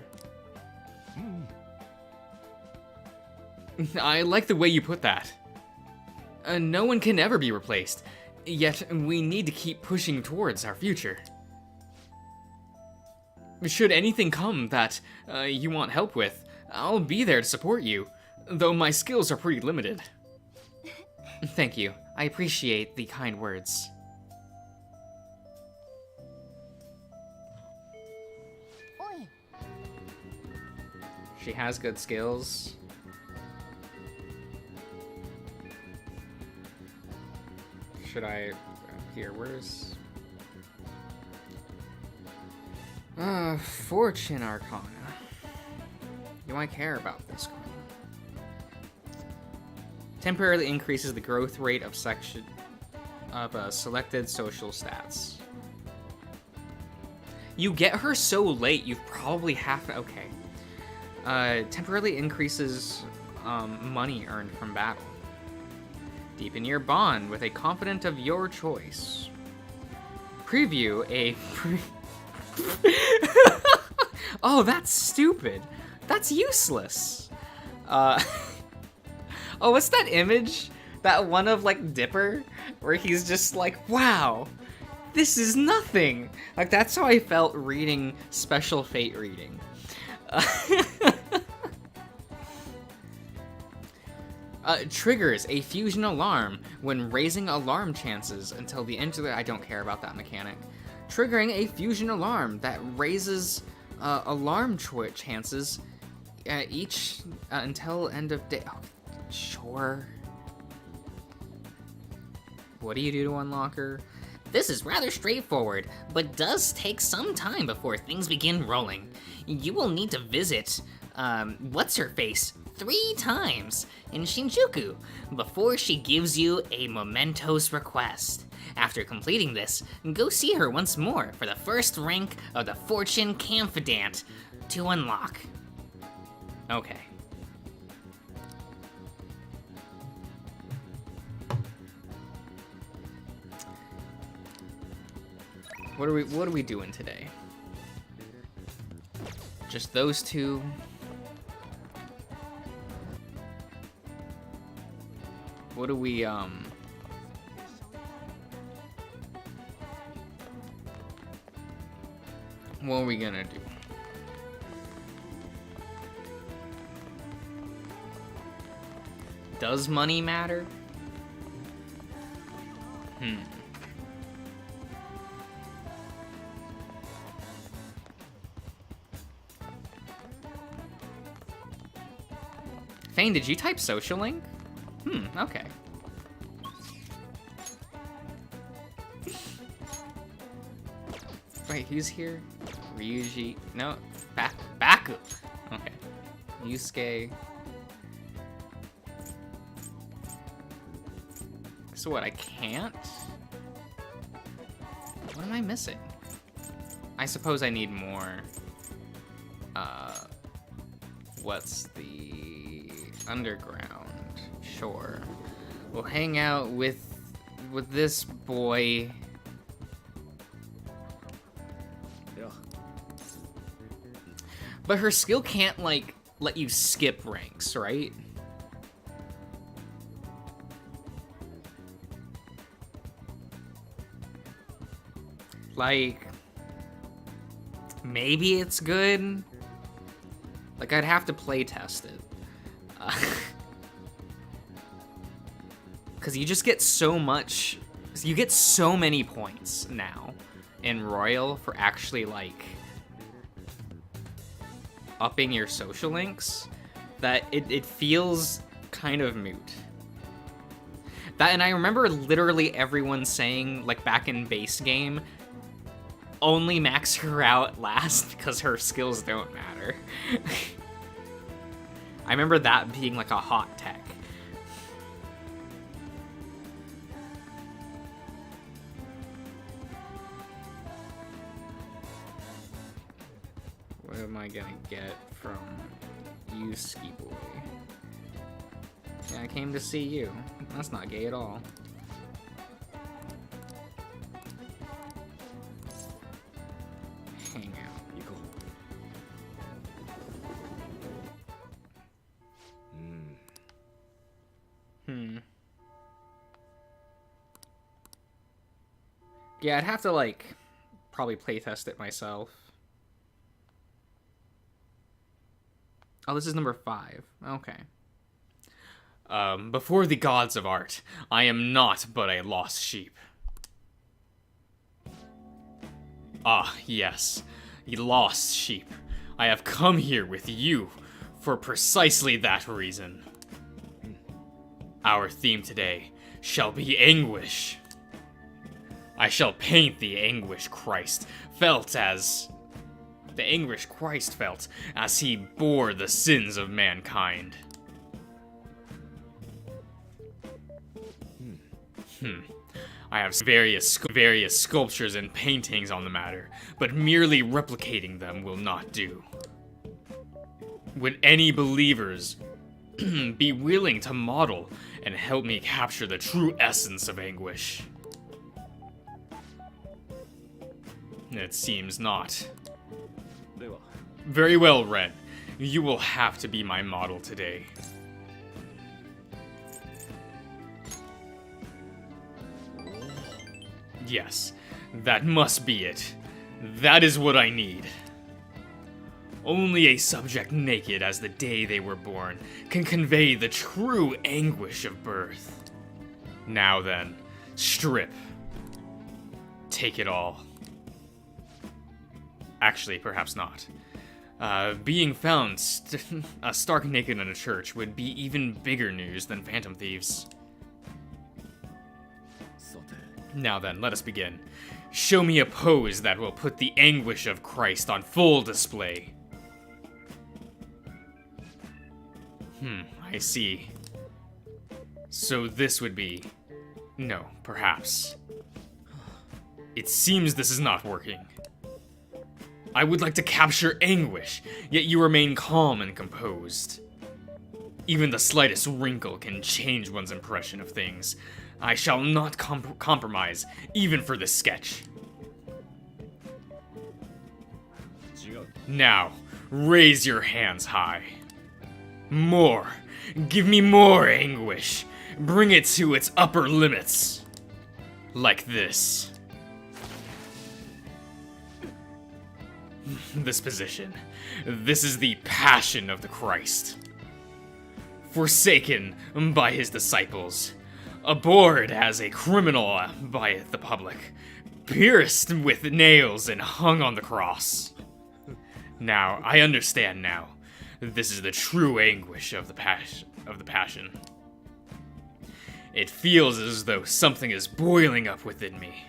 I like the way you put that. No one can ever be replaced, yet we need to keep pushing towards our future. Should anything come that you want help with, I'll be there to support you, though my skills are pretty limited. Thank you. I appreciate the kind words. She has good skills. Should I... here, where's... Fortune Arcana. Do I care about this one? Temporarily increases the growth rate of section... of selected social stats. You get her so late, you've probably okay. Temporarily increases money earned from battle. Deepen your bond with a confidant of your choice. Preview a Oh, that's stupid. That's useless. Oh, what's that image? That one of, like, Dipper? Where he's just like, wow, this is nothing. Like, that's how I felt reading Special Fate reading. Triggers a fusion alarm when raising alarm chances until the end of the... I don't care about that mechanic. Triggering a fusion alarm that raises alarm chances each until end of day. Oh, sure. What do you do to unlock her?
This is rather straightforward, but does take some time before things begin rolling. You will need to visit, What's-Her-Face 3 times in Shinjuku before she gives you a momentous request. After completing this, go see her once more for the first rank of the Fortune Confidant to unlock.
Okay. What are we doing today? Just those two. What do we what are we gonna do? Does money matter? Fane, did you type social link? Okay. Wait, who's here? Ryuji. No, Baku. Okay. Yusuke. So what, I can't? What am I missing? I suppose I need more. What's the underground? Sure. We'll hang out with this boy.
Yeah.
But her skill can't, like, let you skip ranks, right? Like, maybe it's good. Like, I'd have to play test it. Because you just get so much... You get so many points now in Royal for actually, like, upping your social links that it feels kind of moot. That, and I remember literally everyone saying, like, back in base game, only max her out last because her skills don't matter. I remember that being like a hot tech. What am I gonna get from you, Ski Boy? Yeah, I came to see you. That's not gay at all. Hang out. You go. Yeah, I'd have to, like, probably playtest it myself. Oh, this is number 5. Okay. Before the gods of art, I am not but a lost sheep. Ah, yes, a lost sheep. I have come here with you for precisely that reason. Our theme today shall be anguish. I shall paint the anguish Christ felt as he bore the sins of mankind. I have various sculptures and paintings on the matter, but merely replicating them will not do. Would any believers be willing to model and help me capture the true essence of anguish? It seems not. Very well, Ren. You will have to be my model today. Yes, that must be it. That is what I need. Only a subject naked as the day they were born can convey the true anguish of birth. Now then, strip. Take it all. Actually, perhaps not. Being found stark naked in a church would be even bigger news than Phantom Thieves. Now then, let us begin. Show me a pose that will put the anguish of Christ on full display. I see. So this would be... No, perhaps. It seems this is not working. I would like to capture anguish, yet you remain calm and composed. Even the slightest wrinkle can change one's impression of things. I shall not compromise, even for this sketch. Now, raise your hands high. More. Give me more anguish. Bring it to its upper limits. Like this. This position. This is the passion of the Christ. Forsaken by his disciples. Abhorred as a criminal by the public. Pierced with nails and hung on the cross. Now, I understand now. This is the true anguish of the passion. It feels as though something is boiling up within me.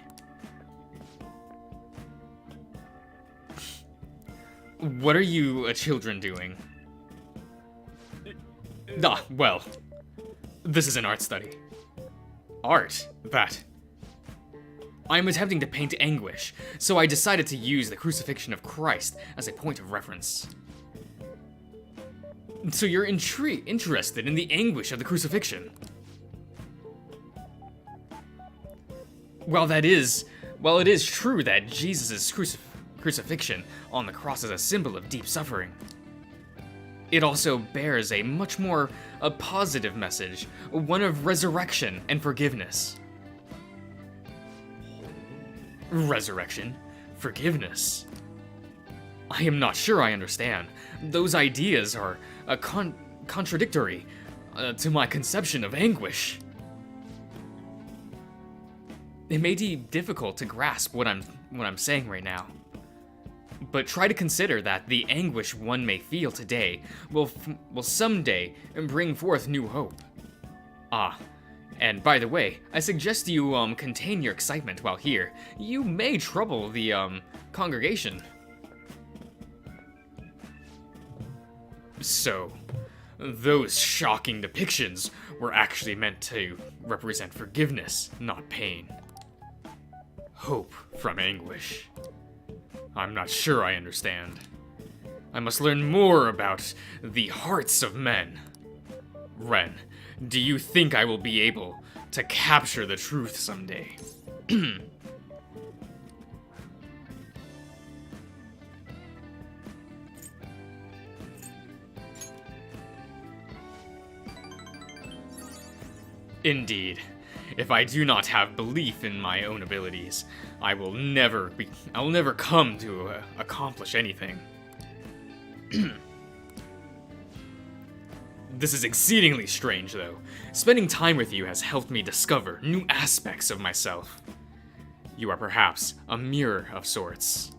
What are you children doing? Well, this is an art study. Art? That. I am attempting to paint anguish, so I decided to use the crucifixion of Christ as a point of reference. So you're interested in the anguish of the crucifixion? While it is true that Jesus' crucifixion on the cross is a symbol of deep suffering, it also bears a much more positive message, one of resurrection and forgiveness. Resurrection? Forgiveness? I am not sure I understand. Those ideas are contradictory to my conception of anguish. It may be difficult to grasp what I'm saying right now. But try to consider that the anguish one may feel today will someday bring forth new hope. And by the way, I suggest you contain your excitement while here. You may trouble the congregation. So, those shocking depictions were actually meant to represent forgiveness, not pain. Hope from anguish. I'm not sure I understand. I must learn more about the hearts of men. Ren, do you think I will be able to capture the truth someday? Indeed. If I do not have belief in my own abilities, I will never come to accomplish anything. This is exceedingly strange, though. Spending time with you has helped me discover new aspects of myself. You are perhaps a mirror of sorts.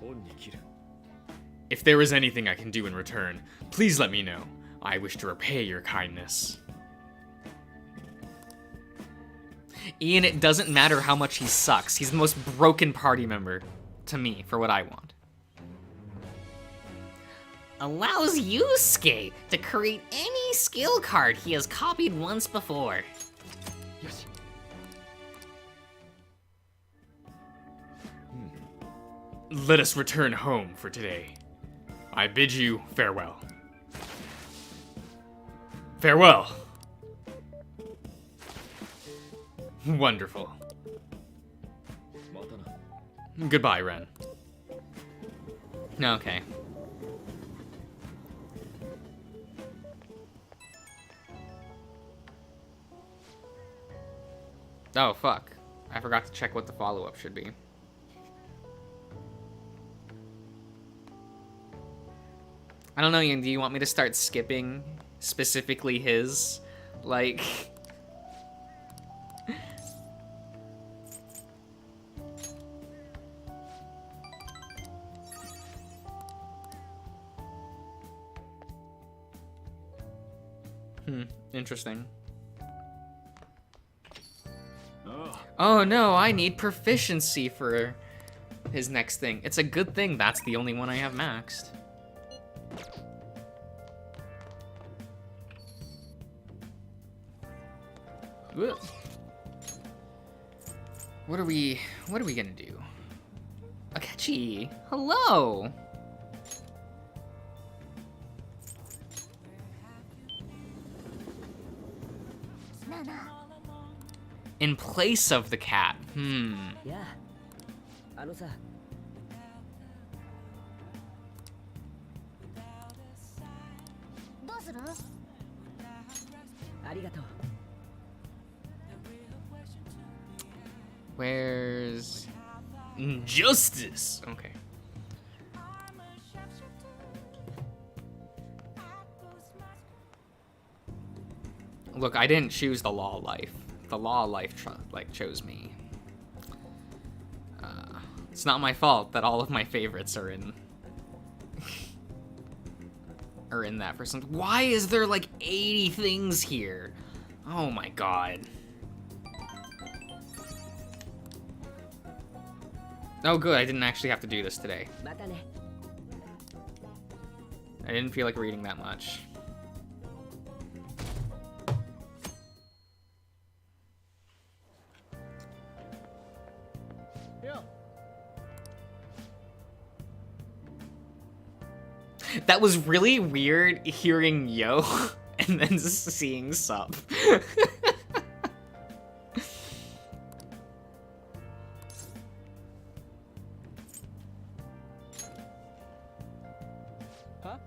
If there is anything I can do in return, please let me know. I wish to repay your kindness.
Ian, it doesn't matter how much he sucks. He's the most broken party member to me for what I want. Allows Yusuke to create any skill card he has copied once before.
let us return home for today. I bid you farewell. Farewell. Wonderful. Goodbye, Ren. Okay. Oh, fuck. I forgot to check what the follow-up should be. I don't know, Ian, do you want me to start skipping specifically his? Like... Interesting. Oh no, I need proficiency for his next thing. It's a good thing that's the only one I have maxed. Ugh. What are we gonna do? Akechi, hello! In place of the cat.
Yeah. あのさ。
どうする？
ありがとう。
Where's justice? Okay. Look, I didn't choose the law life. The law life chose me. It's not my fault that all of my favorites are in are in that for some. Why is there like 80 things here? Oh my god. Oh good, I didn't actually have to do this today. I didn't feel like reading that much. That was really weird hearing yo and then seeing sup.
Huh?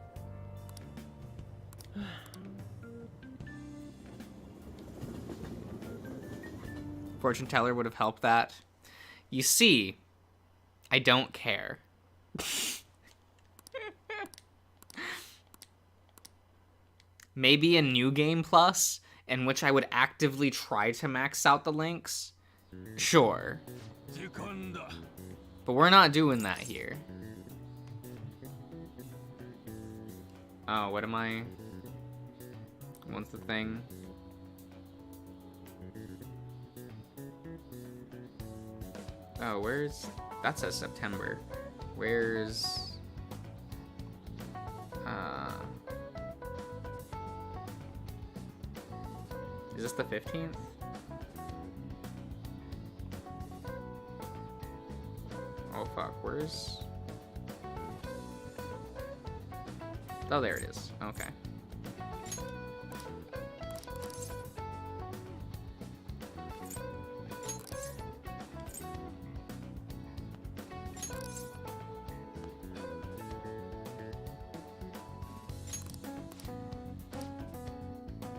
Fortune teller would have helped that. You see, I don't care. Maybe a new game plus, in which I would actively try to max out the links? Sure. But we're not doing that here. Oh, what am I? What's the thing? Oh, where's... That says September. Where's... Is this the 15th? Oh fuck, where's... Oh, there it is. Okay.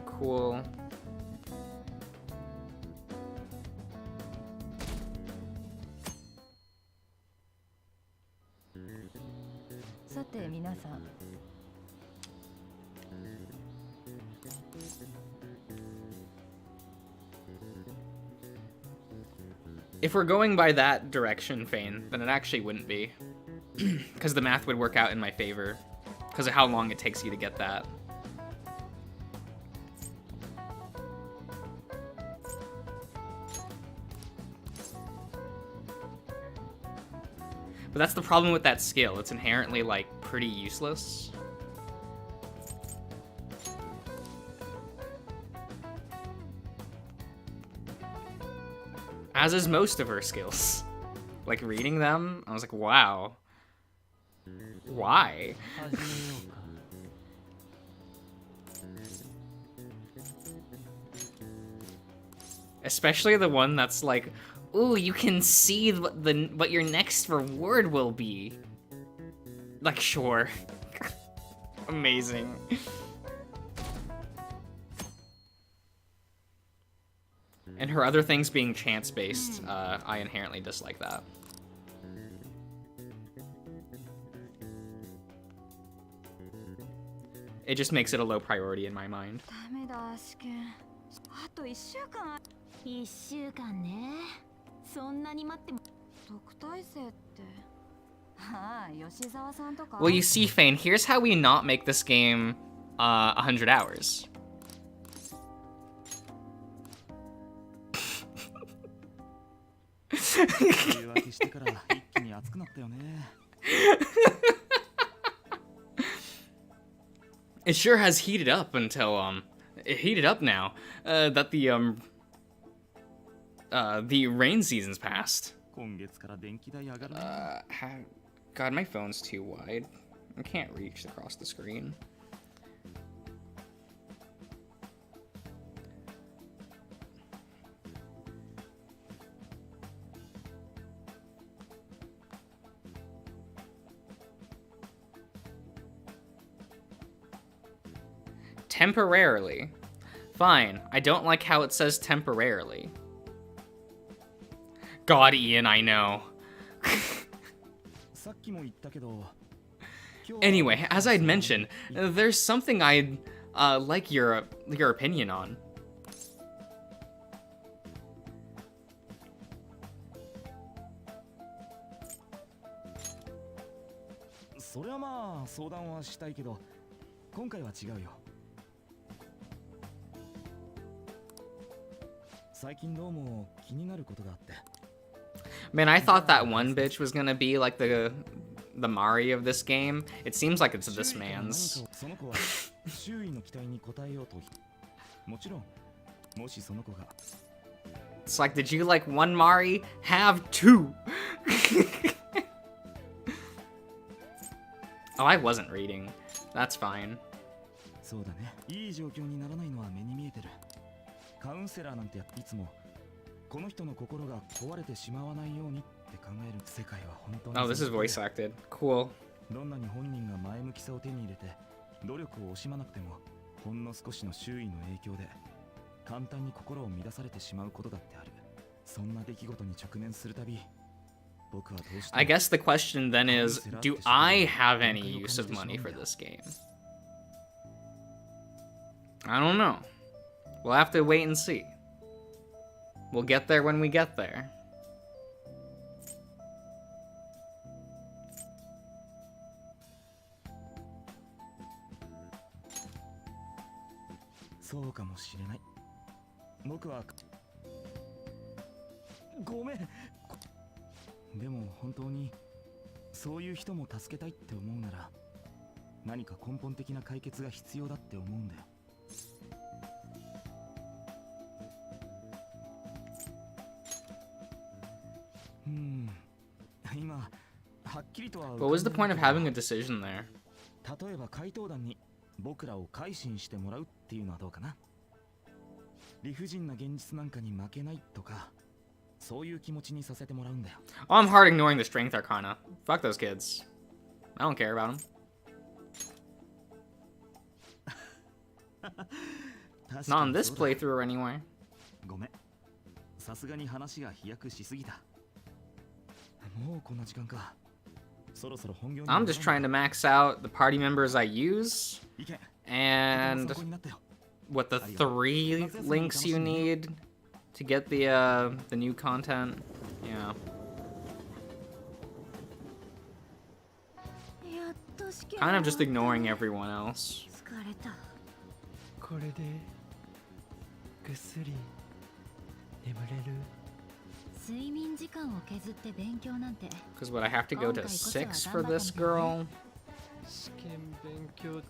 Cool. If we're going by that direction, Fane, then it actually wouldn't be. Because the math would work out in my favor. Because of how long it takes you to get that. But that's the problem with that skill. It's inherently, like, pretty useless. As is most of her skills. like reading them. I was like, wow. Why? Especially the one that's like, ooh, you can see what your next reward will be. Like, sure. Amazing. And her other things being chance-based, I inherently dislike that. It just makes it a low priority in my mind.
あと1週間。1週間ね。そんなに待っても特待生って。ああ、吉沢さんとか。
Well, you see, Fane, here's how we not make this game 100 hours. It sure has heated up until it heated up now that the rain season's passed. God, my phone's too wide. I can't reach across the screen. Temporarily. Fine, I don't like how it says temporarily. God, Ian, I know. Anyway, as I'd mentioned, there's something I'd like your opinion on. Man, I thought that one bitch was gonna be like the Mari of this game. It seems like it's this man's. It's like, did you like one Mari? Have two! Oh, I wasn't reading. That's fine.
カウンセラーなんていつもこの人の心が壊れてしまわないようにって考える世界は本当に
Oh, this is voice acted. Cool.
どんなに本人が前向きさを手に入れて努力を惜しまなくてもほんの少しの周囲の影響で簡単に心を乱されてしまうことだってある。そんな出来事に直面するたび
I guess the question then is, do I have any use of money for this game? I don't know. We'll have to wait and see. We'll get there when we get there. What was the point of having a decision there?
例えば怪盗団に僕らを改心してもらうっていうのはどうかな。理不尽な現実なんかに負けないとか、そういう気持ちにさせてもらうんだよ。
Oh, I'm hard ignoring the strength arcana. Fuck those kids. I don't care about them. Not on this playthrough anyway.
ごめん。さすがに話が飛躍しすぎた。もうこんな時間か。
I'm just trying to max out the party members I use and what the 3 links you need to get the new content. Yeah. Kind of just ignoring everyone else. Because what, I have to go to 6 for this girl?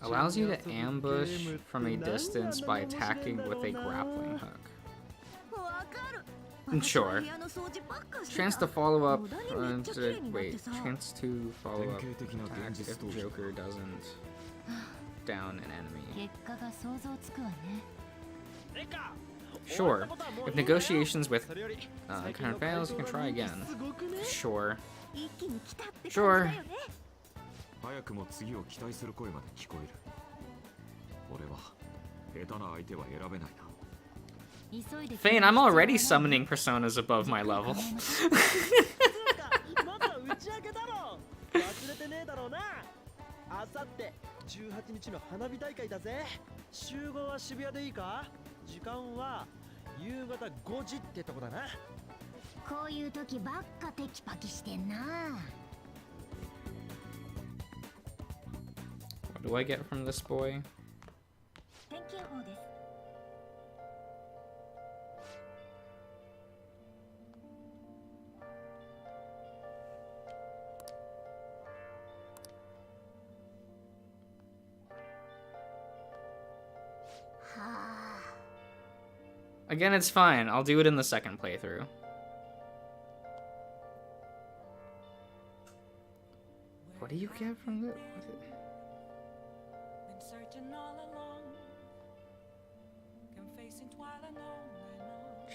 Allows you to ambush from a distance by attacking with a grappling hook. Sure. Chance to follow up. Wait, chance to follow up attacks if Joker doesn't down an enemy. Sure. If negotiations with current fails, you can try again. Sure. Sure.
早くも次を期待する声まで聞こえる。俺は下手な相手は選べないな。
Fane, I'm already summoning personas above my level.
まだ打ち上げだろ。忘れてねえだろうな。あさって18日の花火大会だぜ。集合は渋谷でいいか？時間は夕方5時ってとこだな。
こういう時ばっかテキパキしてんな。
What do I get from this boy?
天気予報です。
Again, it's fine. I'll do it in the second playthrough. What do you get from the...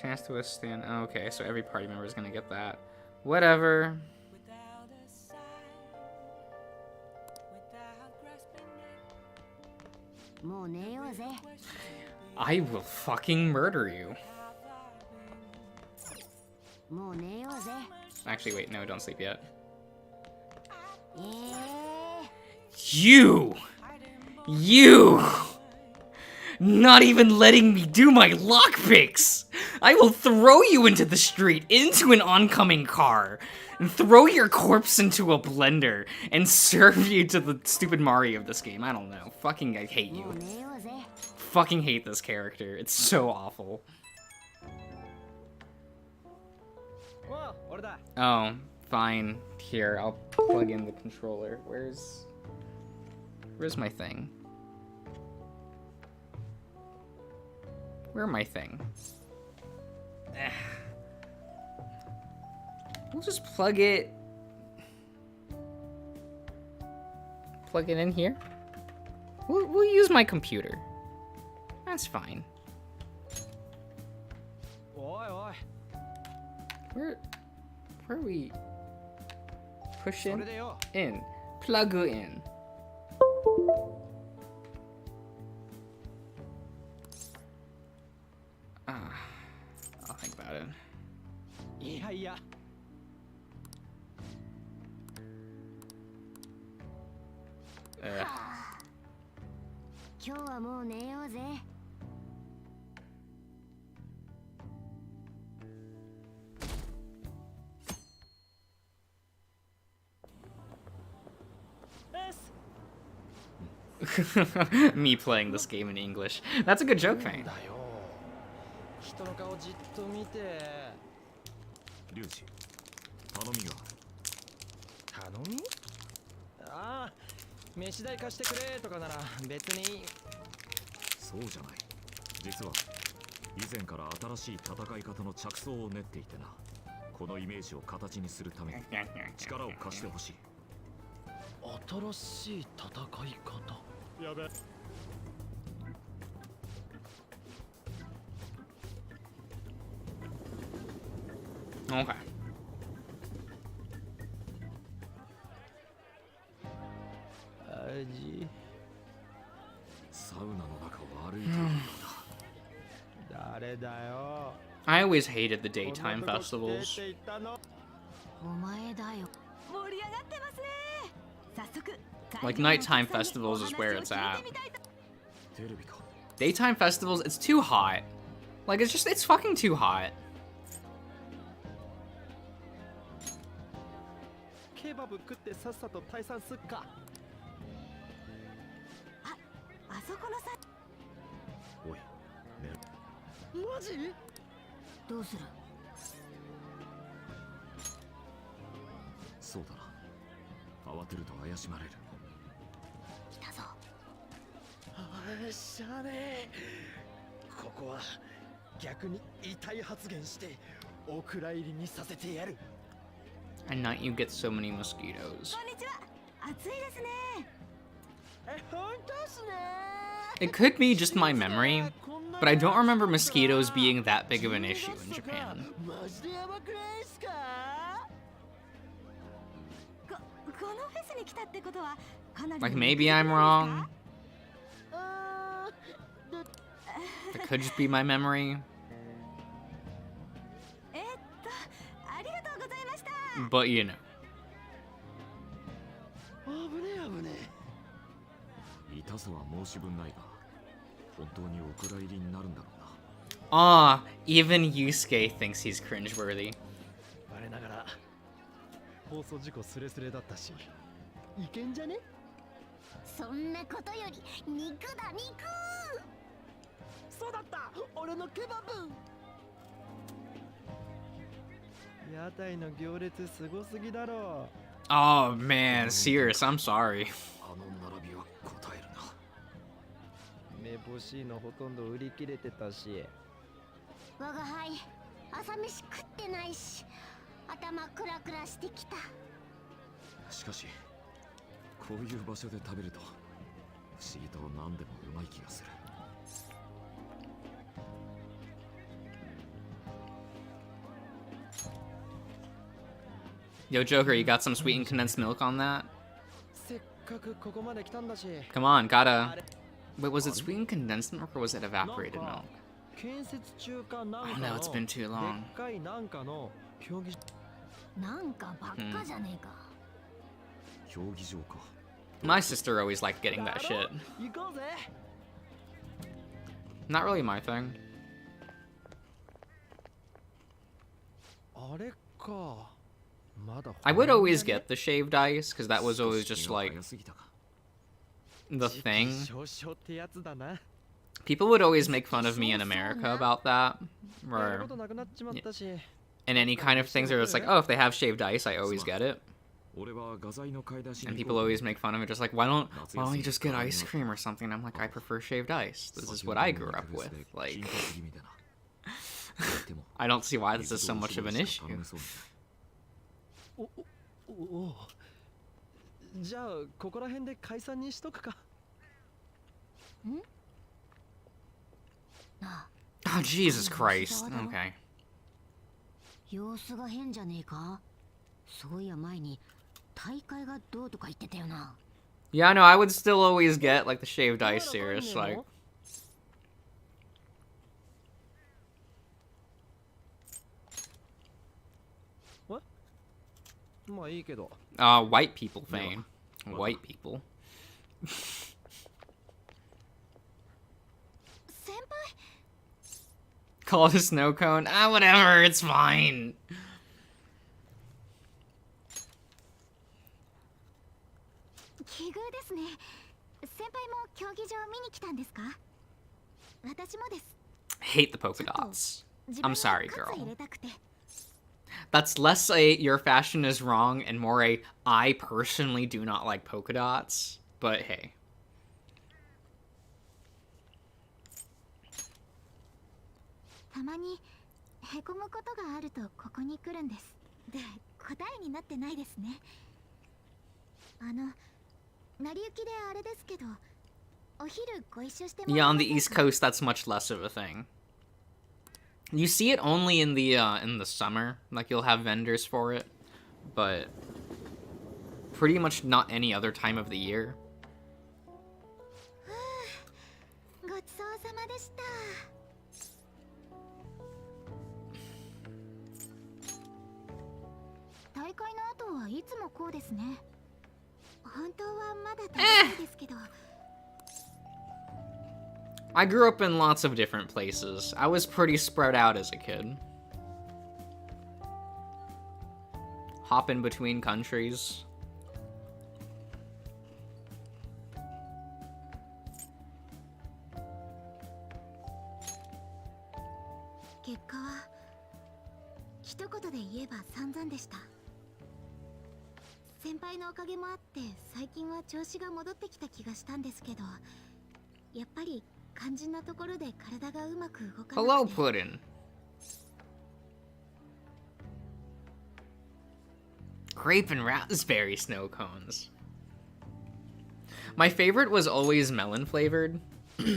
Chance to withstand... Oh, okay, so every party member is gonna get that. Whatever. I will fucking murder you. Actually, wait, no, don't sleep yet. You! Not even letting me do my lockpicks! I will throw you into the street, into an oncoming car, and throw your corpse into a blender, and serve you to the stupid Mario of this game. I don't know. Fucking, I hate you. Fucking hate this character. It's so awful. Oh, fine. Here, I'll plug in the controller. Where's my thing? Where's my thing? We'll just plug it in here. We'll use my computer. That's fine. Where are we? Push in? In. Plug in. I'll think about it.
Yeah.
Me playing this game in English. That's a good joke, Fane.
人の顔じっと見て。
リュウジ、頼みが
頼み？ああ、飯代貸してくれとかなら別に。
そうじゃない。実は以前から新しい戦い方の着想を練っていてな。このイメージを形にするために力を貸してほしい。
新しい戦い方。やべ。
Okay.
サウナの中を歩いているようだ。
誰だよ。
I always hated the daytime festivals.
お前だよ。
盛り上がってますね。早速。
Like nighttime festivals is where it's at. Daytime festivals, it's too hot. Like it's fucking too hot.
ケバブ食ってさっさと退散すっか。
あそこのさ。
おい、ね。
マジ？
どうする？
そうだな。慌てると怪しまれる。
来たぞ。
しゃあねえ。ここは逆に遺体発言してお蔵入りにさせてやる。
At night you get so many mosquitoes.
こんにちは。暑いですね。
本当っすね。
It could be just my memory, but I don't remember mosquitoes being that big of an issue in Japan.
マジでやばくないっすか。
このフェスに来たってことはかなり
Like maybe I'm wrong. It could just be my memory.
ありがとうございました。
But you know.
危ねえ危ねえ。
痛さは申し分ないが、本当にお蔵入りになるんだろうな。
Ah, even Yusuke thinks he's cringeworthy.
我ながら放送事故スレスレだったし、いけんじゃね。
そんなことより肉だ肉。
そうだった、俺のケバブ。屋台の行列すごすぎだろ。
Oh man, serious, I'm sorry.
あの並びは答えるな。
めぼしいのほとんど売り切れてたし。
我が輩朝飯食ってないし頭クラクラしてきた。
しかし、こういう場所で食べると不思議と何でもうまい気がする。
Yo, Joker, you got some sweetened condensed milk on that?
せっかくここまで来たんだし。
Come on, gotta... Wait, was it sweetened condensed milk or was it evaporated milk?
建設中かなんか
Oh
の
no, it's been too long.
でっかいなんかの競技
なんかばっかじゃねえか。
競技場か。
My sister always liked getting that shit.
行こうぜ。
Not really my thing.
あれか。まだ
I would always get the shaved ice, because that was always just like the thing.
少々ってやつだな。
People would always make fun of me in America about that.
やる
Where
ことなくなっちまったし。
in any kind of things, they're just like, oh, if they have shaved ice, I always get it.
俺は画材の買い出し
And
に
people always make fun of it, just like, why don't you just get ice cream or something? I'm like, I prefer shaved ice. This is what I grew up with. Like, I don't see why this is so much of an issue.
おじゃあここら辺で解散にしとくか。
ん？あ、
Oh, Jesus Christ. Okay.
様子が変じゃねえか。そういや前に大会がどうとか言ってたよな。
Yeah, no, I would still always get, like, the shaved ice serious, like...
まあいいけど。
white people fame. White people.
先輩、
Call it a snow cone? Ah, whatever, it's fine.
奇遇ですね。先輩も競技場見に来たんですか？私もです。
Hate the polka dots.
自分
I'm
も
sorry,
喝
girl.
入れたくて。
That's less a your fashion is wrong and more a I personally do not like polka dots. But hey.
たまにへこむことがあるとここに来るんです。で、答えになってないですね。成り行きであれですけど、お昼ご一緒してもら
Yeah,
え
on
ま
the
せん
East
か？
Coast, that's much less of a thing. You see it only in the summer, like you'll have vendors for it, but pretty much not any other time of the year.
ごちそうさまでした。大会の後はいつもこうですね。本当はまだ食べたいですけど。
I grew up in lots of different places. I was pretty spread out as a kid. Hop in between countries.
結果は一言で言えば散々でした。先輩のおかげもあって最近は調子が戻ってきた気がしたんですけど、やっぱり肝心なところで体がうまく動かなくて。
Hello, Puddin'. grape and raspberry snow cones. My favorite was always melon flavored. But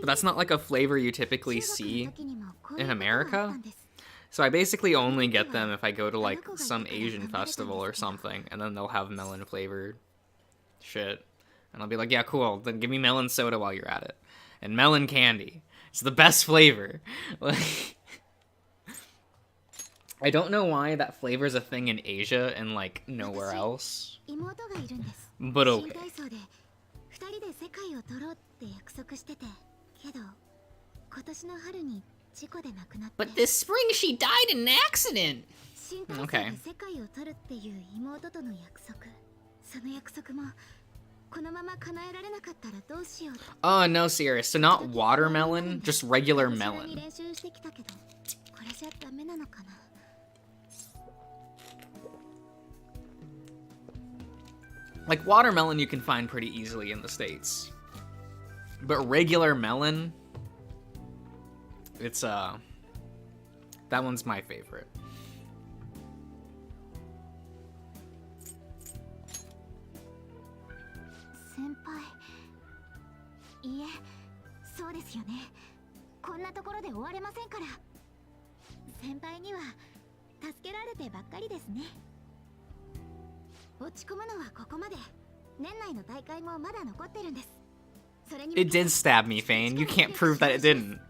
that's not like a flavor you typically see in America. So I basically only get them if I go to like some Asian festival or something, and then they'll have melon flavored shit. And I'll be like, yeah, cool, then give me melon soda while you're at it. And melon candy. It's the best flavor. Like, I don't know why that flavor is a thing in Asia and like nowhere else. But okay.
But this spring she died in an accident.
Okay. Oh, no, serious. So not watermelon, just regular melon. Like, watermelon you can find pretty easily in the States. But regular melon, it's, that one's my favorite. It did stab me, Fane. You can't prove that it didn't.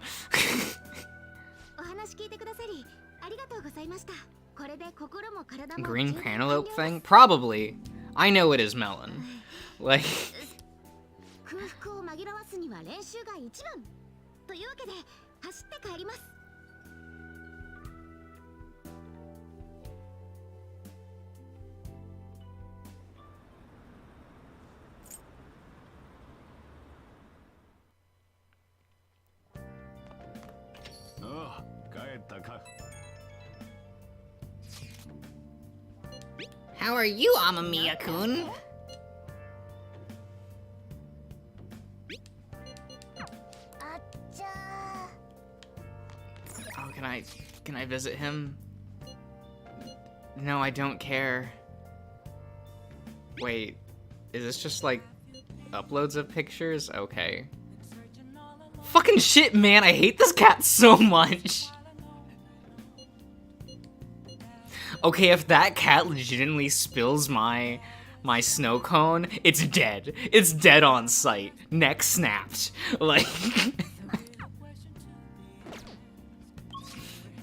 Green cantaloupe thing? Probably. I know it is melon. Like...
How are you, Amamiya-kun?
Oh, can I visit him? No, I don't care. Wait, is this just like uploads of pictures? Okay. Fucking shit, man, I hate this cat so much. Okay, if that cat legitimately spills my snow cone, it's dead. It's dead on sight. Neck snapped. Like...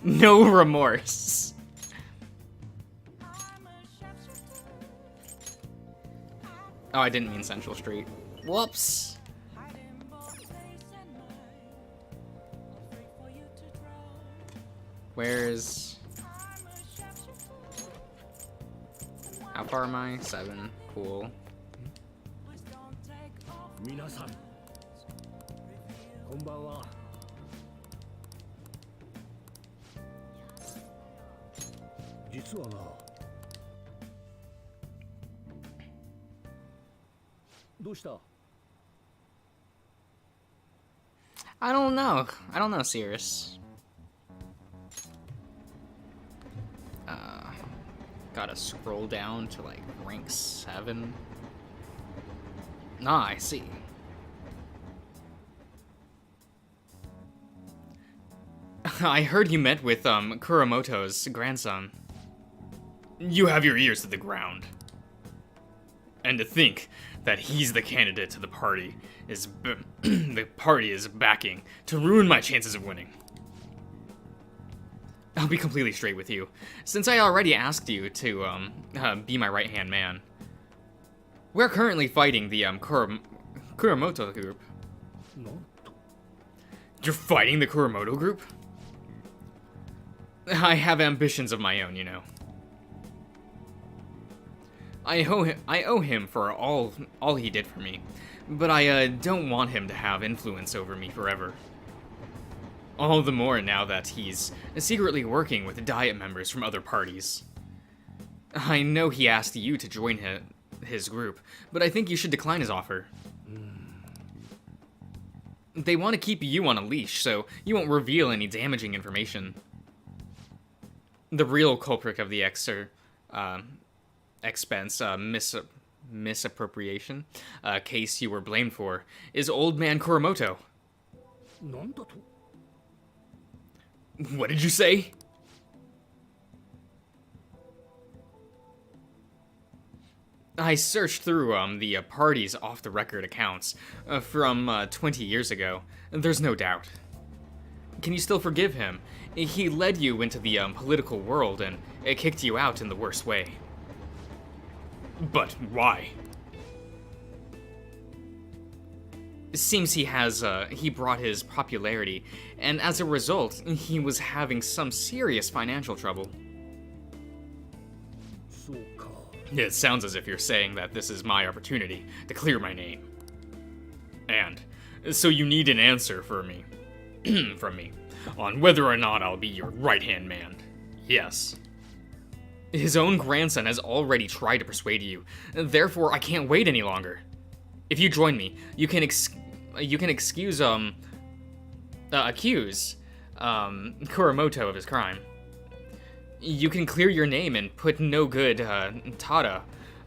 no remorse. Oh, I didn't mean Central Street. Whoops. Where's... How far am I? 7. Cool.
皆さん、こんばんは。実はな。どうした？
I don't know. I don't know, Cirrus. Gotta scroll down to like rank 7. Ah, I see. I heard you met with Kuramoto's grandson. You have your ears to the ground. And to think that he's the candidate to the party is the party is backing to ruin my chances of winning. I'll be completely straight with you, since I already asked you to be my right-hand man. We're currently fighting the Kuramoto group. You're fighting the Kuramoto group? I have ambitions of my own, you know. I owe him for all he did for me, but I don't want him to have influence over me forever. All the more now that he's secretly working with Diet members from other parties. I know he asked you to join his group, but I think you should decline his offer. They want to keep you on a leash, so you won't reveal any damaging information. The real culprit of the expense misappropriation case you were blamed for is old man Kuramoto.
なんだと
What did you say? I searched through the party's off-the-record accounts from 20 years ago. There's no doubt. Can you still forgive him? He led you into the political world and it kicked you out in the worst way. But why? It seems he brought his popularity, and as a result, he was having some serious financial trouble.
そうか
It sounds as if you're saying that this is my opportunity to clear my name. And so you need an answer for me, from me, on whether or not I'll be your right-hand man. Yes. His own grandson has already tried to persuade you, therefore I can't wait any longer. If you join me, you can accuse Kuramoto of his crime. You can clear your name and put no good Tada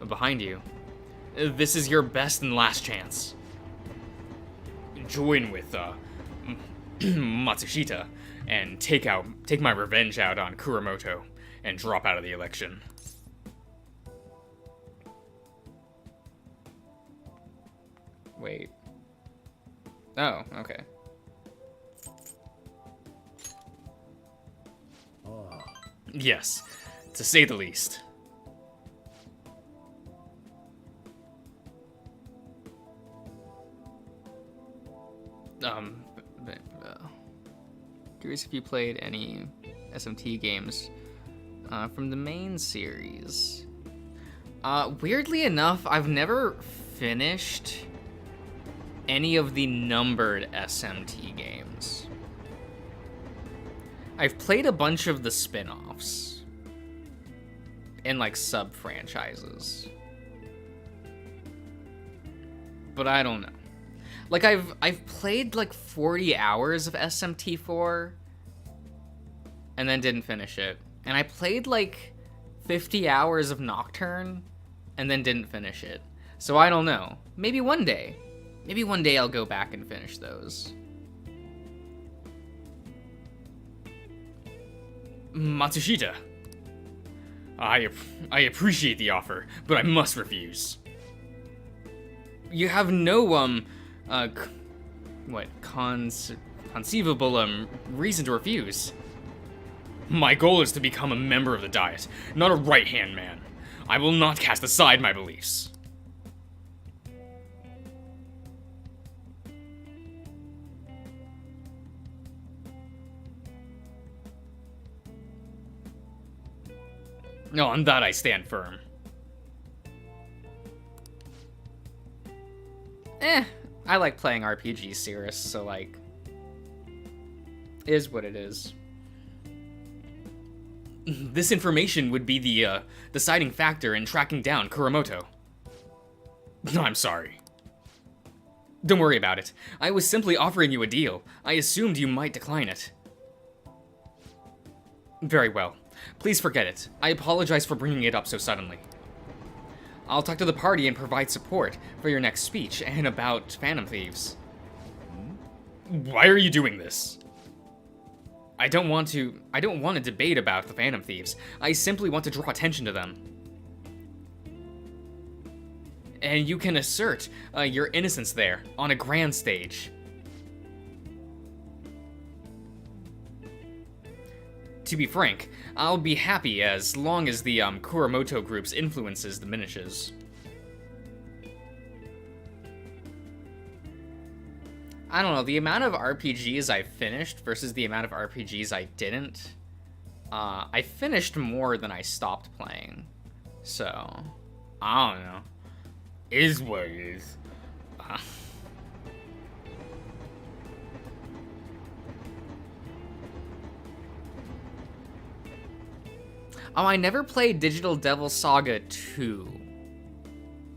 behind you. This is your best and last chance. Join with Matsushita and take my revenge out on Kuramoto and drop out of the election. Wait. Oh, okay. Yes, to say the least. Curious if you played any SMT games from the main series. Weirdly enough, I've never finished any of the numbered SMT games. I've played a bunch of the spin-offs and like sub-franchises. But I don't know. Like I've played like 40 hours of SMT4 and then didn't finish it. And I played like 50 hours of Nocturne and then didn't finish it. So I don't know. Maybe one day. Maybe one day I'll go back and finish those. Matsushita. I appreciate the offer, but I must refuse. You have no, conceivable, reason to refuse. My goal is to become a member of the Diet, not a right-hand man. I will not cast aside my beliefs. No, on that I stand firm. I like playing RPGs, Cirrus, so like, is what it is. This information would be the deciding factor in tracking down Kuramoto. I'm sorry. Don't worry about it. I was simply offering you a deal. I assumed you might decline it. Very well. Please forget it. I apologize for bringing it up so suddenly. I'll talk to the party and provide support for your next speech and about Phantom Thieves. Why are you doing this? I don't want to debate about the Phantom Thieves. I simply want to draw attention to them. And you can assert your innocence there on a grand stage. To be frank, I'll be happy as long as the Kuramoto group's influences diminishes. I don't know, the amount of RPGs I finished versus the amount of RPGs I didn't, I finished more than I stopped playing. So, I don't know. Is what it is. Oh, I never played Digital Devil Saga 2.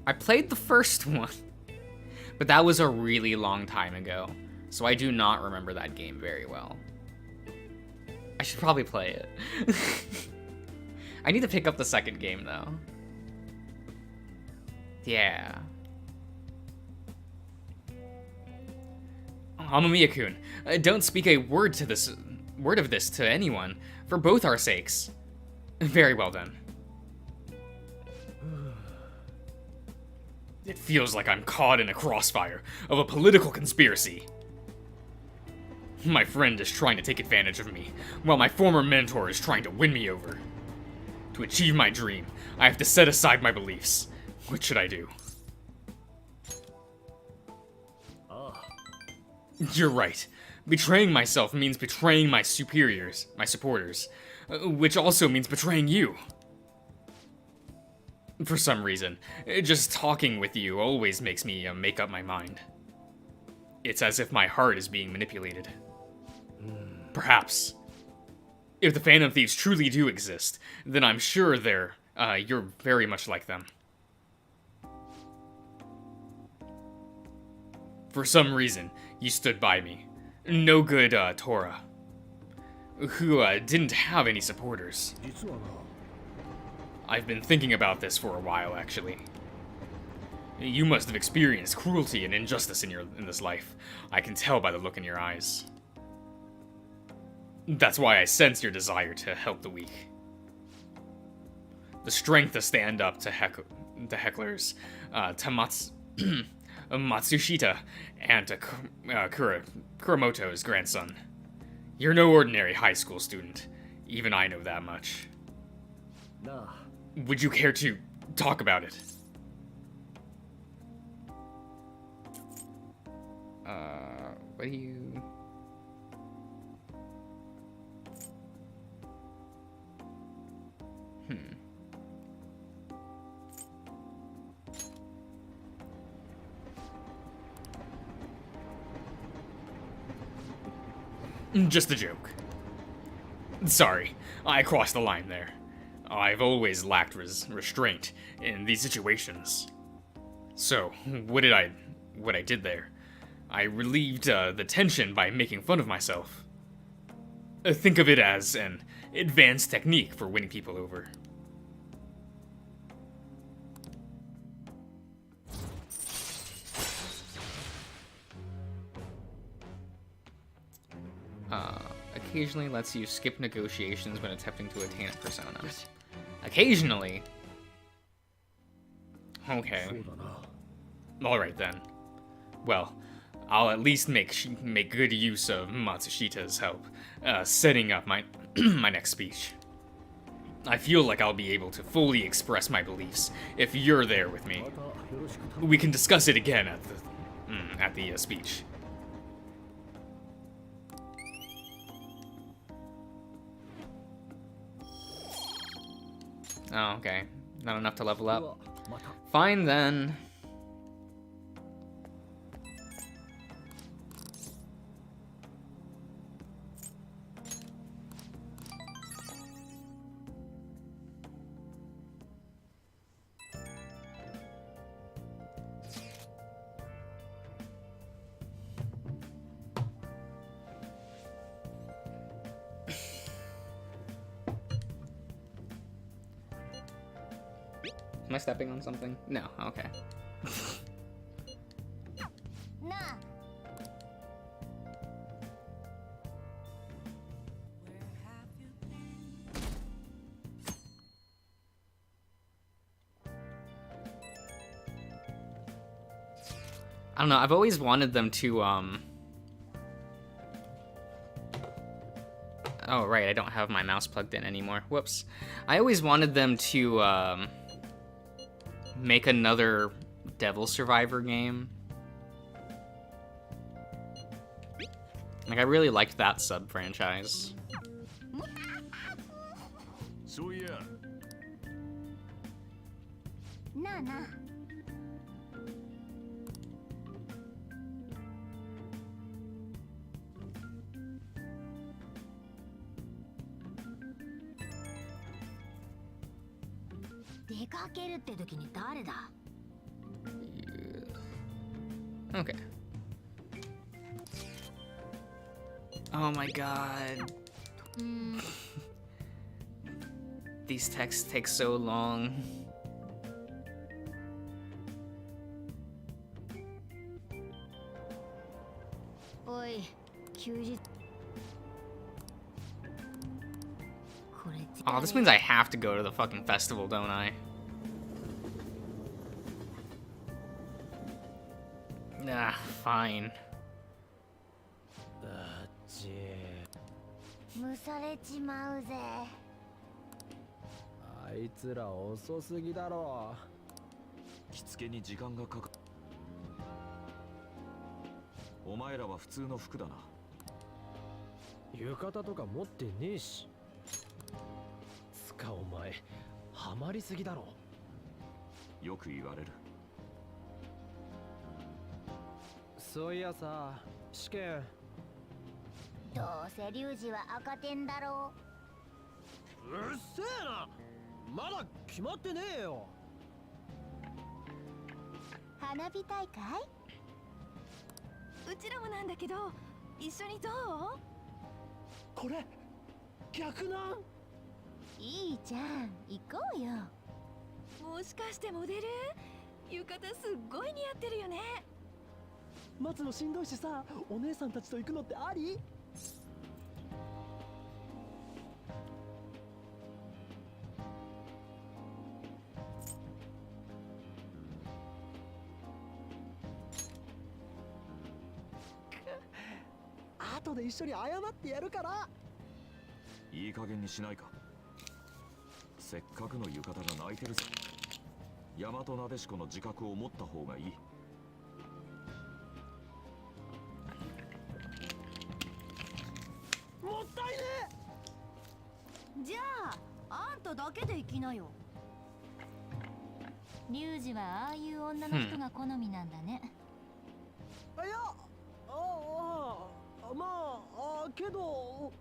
I played the first one, but that was a really long time ago, so I do not remember that game very well. I should probably play it. I need to pick up the second game, though. Yeah. Amamiya-kun, don't speak a word of this to anyone, for both our sakes. Very well then. It feels like I'm caught in a crossfire of a political conspiracy. My friend is trying to take advantage of me, while my former mentor is trying to win me over. To achieve my dream, I have to set aside my beliefs. What should I do? You're right. Betraying myself means betraying my superiors, my supporters, which also means betraying you. For some reason, just talking with you always makes me make up my mind. It's as if my heart is being manipulated. Perhaps. If the Phantom Thieves truly do exist, then I'm sure you're very much like them. For some reason, you stood by me. No good, Tora. Who, didn't have any supporters. I've been thinking about this for a while, actually. You must have experienced cruelty and injustice in this life. I can tell by the look in your eyes. That's why I sense your desire to help the weak. The strength to stand up to hecklers, to Matsushita, and to Kuramoto's grandson. You're no ordinary high school student. Even I know that much.
Nah.
Would you care to talk about it? What do you... Just a joke. Sorry, I crossed the line there. I've always lacked restraint in these situations. So, what I did there, I relieved the tension by making fun of myself. Think of it as an advanced technique for winning people over. Occasionally lets you skip negotiations when attempting to attain a persona. Occasionally? Okay. Alright then. Well, I'll at least make good use of Matsushita's help, setting up my my next speech. I feel like I'll be able to fully express my beliefs if you're there with me. We can discuss it again at the speech. Oh, okay. Not enough to level up. Fine then. Am I stepping on something? No, okay.
Nah.
I don't know, I've always wanted them to, Oh, right, I don't have my mouse plugged in anymore. Whoops. I always wanted them to, make another Devil Survivor game. Like, I really liked that sub-franchise.
So yeah.
Nah, nah.
Okay. Oh my god. These texts take so long.
Oi, 休日
Oh, this means I have to go to the fucking festival, don't I? Nah, fine.
蒸されちまうぜ。
あいつら遅すぎだろ。
着付けに時間がかかる。お前らは普通の服だな。
浴衣とか持ってねえし。つかお前、ハマりすぎだろ。
よく言われる。
そういやさ、試験。
どうせリュウジは赤点だろ
うっせえな。まだ決まってねえよ。
花火大会？
うちらもなんだけど、一緒にどう？
これ逆なん？
いいじゃん、行こうよ。
もしかしてモデル？浴衣すっごい似合ってるよね。
待つのしんどいしさ、お姉さんたちと行くのってあり？後で一緒に謝ってやるから。
いい加減にしないか。せっかくの浴衣が泣いてるぜ。大和なでしこの自覚を持った方がいい。
もったいね
じゃあ、あんただけで行きなよ。リュウジはああいう女の人が好みなんだね。
え。いや、まあ、けど。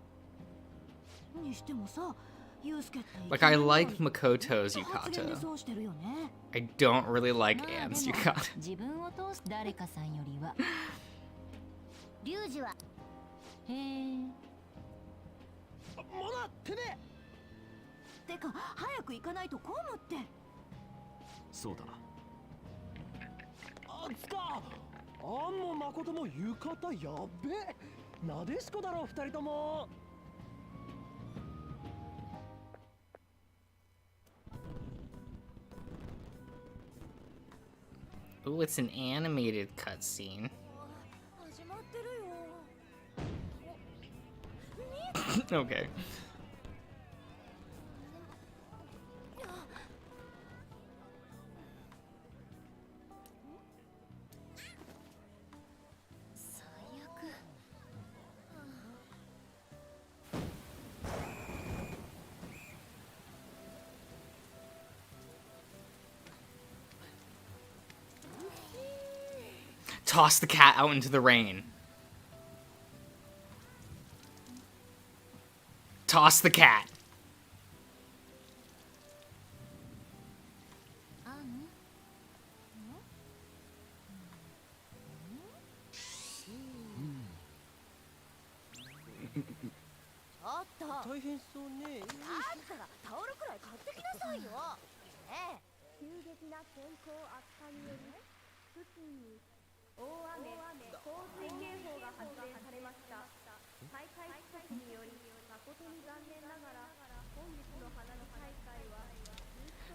にしてもさ、ユウスケって
Like, I like Makoto's yukata.
そうしてるよね。
I don't really like Anne's yukata.
自分を通す誰かさんよりは。リュウジは。へえ。
もなってね。
てか、早く行かないと公務って。
そうだな。
あつか。あんも誠も浴衣やっべえ。なでしこだろ二人とも。
Ooh, it's an animated cutscene. Okay. Toss the cat out into the rain. Toss the cat.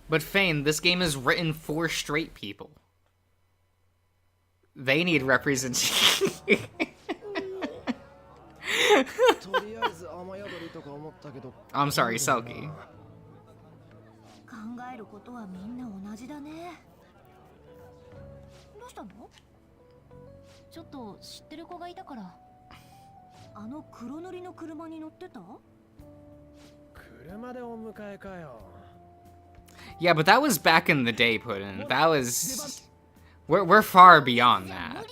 But Fane, this game is written for straight people. They need representation. I'm sorry, Selkie.
考えることはみんな同じだね。どうしたの？ちょっと知ってる子がいたから。あの黒塗りの車に乗ってた？
車でお迎えかよ。
Yeah, but that was back in the day, Puddin. That was... We're far beyond that.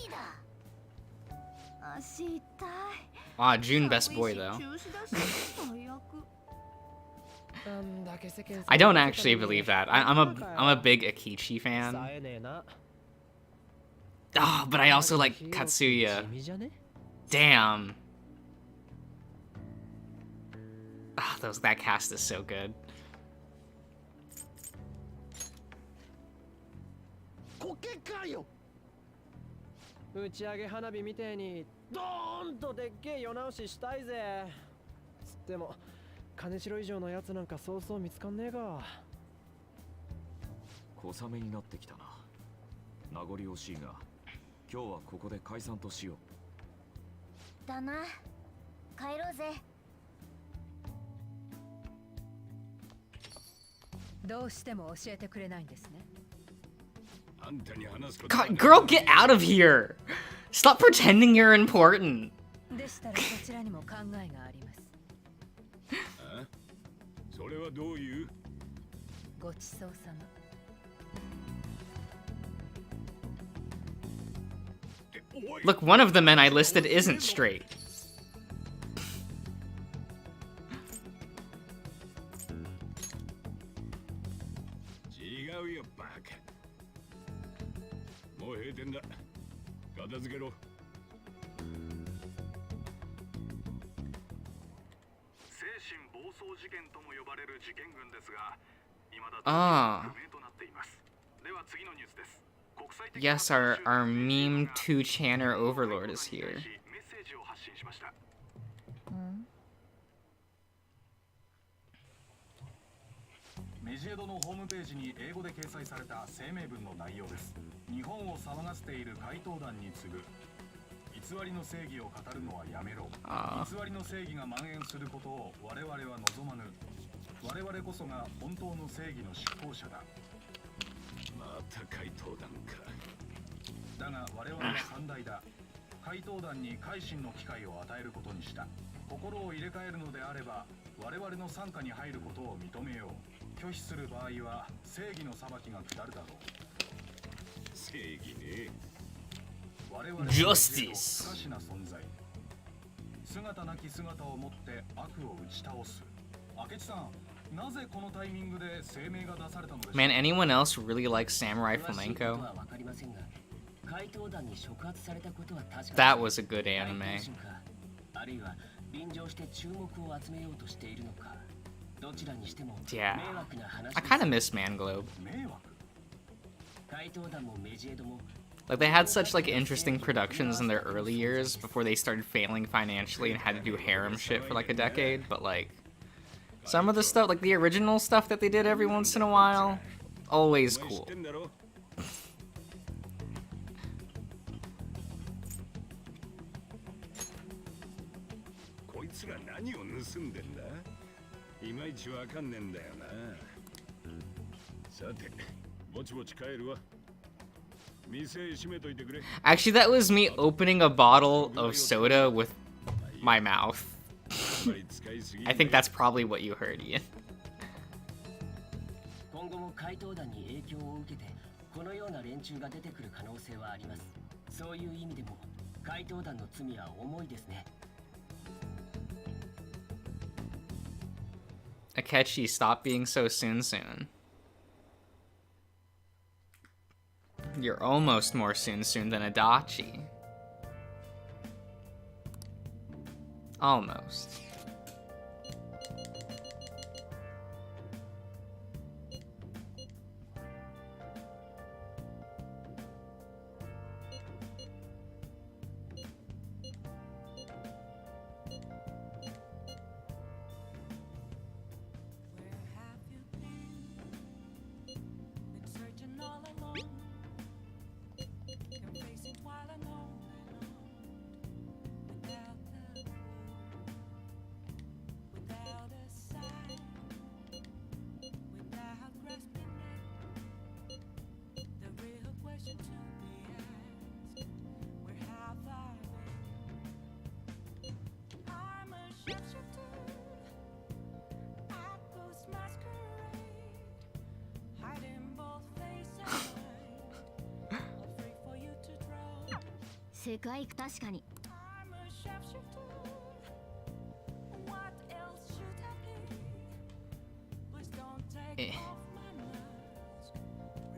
Ah, June best boy, though. I don't actually believe that. I'm a big Akichi fan. Oh, but I also like Katsuya. Damn. Ah, that cast is so good.
コケかよ。打ち上げ花火みてえにドーンとでっけえ世直ししたいぜ。つっても金城以上のやつなんかそうそう見つかんねえが。
小雨になってきたな。名残惜しいが今日はここで解散としよう。
だな。帰ろうぜ。
どうしても教えてくれないんですね。
あんたに話すこと
God, girl, get out of here! Stop pretending you're important.
でしたらこちらにも考えがあります。
あ？それはどういう？
ごちそうさま。
Look, one of the men I listed isn't straight.
違うよバカ。もう閉店だ。片付けろ。
精神暴走事件とも呼ばれる事件群ですが、未だ不明となっています。では次のニュースです。
Yes, our meme 2-channer overlord is here.
メッセージを発信しました。メジエドのホームページに英語で掲載された声明文の内容です。日本を騒がせている怪盗団に次ぐ偽りの正義を語るのはやめろ。偽りの正義が蔓延することを我々は望まぬ。我々こそが本当の正義の執行者だ。
また怪盗団か。
だが我々は寛大だ。怪盗団に改心の機会を与えることにした。心を入れ替えるのであれば我々の傘下に入ることを認めよう。拒否する場合は正義の裁きが下るだろう。
正義ね。
我々は
Justice
不可視な存在。姿なき姿をもって悪を打ち倒す。明智さん、なぜこのタイミングで声明が出されたのでしょうか。
Man, anyone else really like Samurai Flamenco? That was a good anime.
あるいは便乗して注目を集めようとしているのか。どちらにしても
Yeah.
迷惑な話
I kind of miss Manglobe.
迷惑。
怪盗団もメジエドも
Like, they had such, like, interesting productions in their early years before they started failing financially and had to do harem shit for, like, a decade, but, like, some of the stuff, like, the original stuff that they did every once in a while, always cool.
こいつら何を盗んでんだ？いまいちわかんねえんだよな。さて、ぼちぼち帰るわ。店閉めといてくれ。
Actually, that was me opening a bottle of soda with my mouth. I think that's probably what you heard, Ian.
今後も怪盗団に影響を受けてこのような連中が出てくる可能性はあります。そういう意味でも怪盗団の罪は重いですね。
Akechi, stop being so soon. You're almost more soon than Adachi. Almost.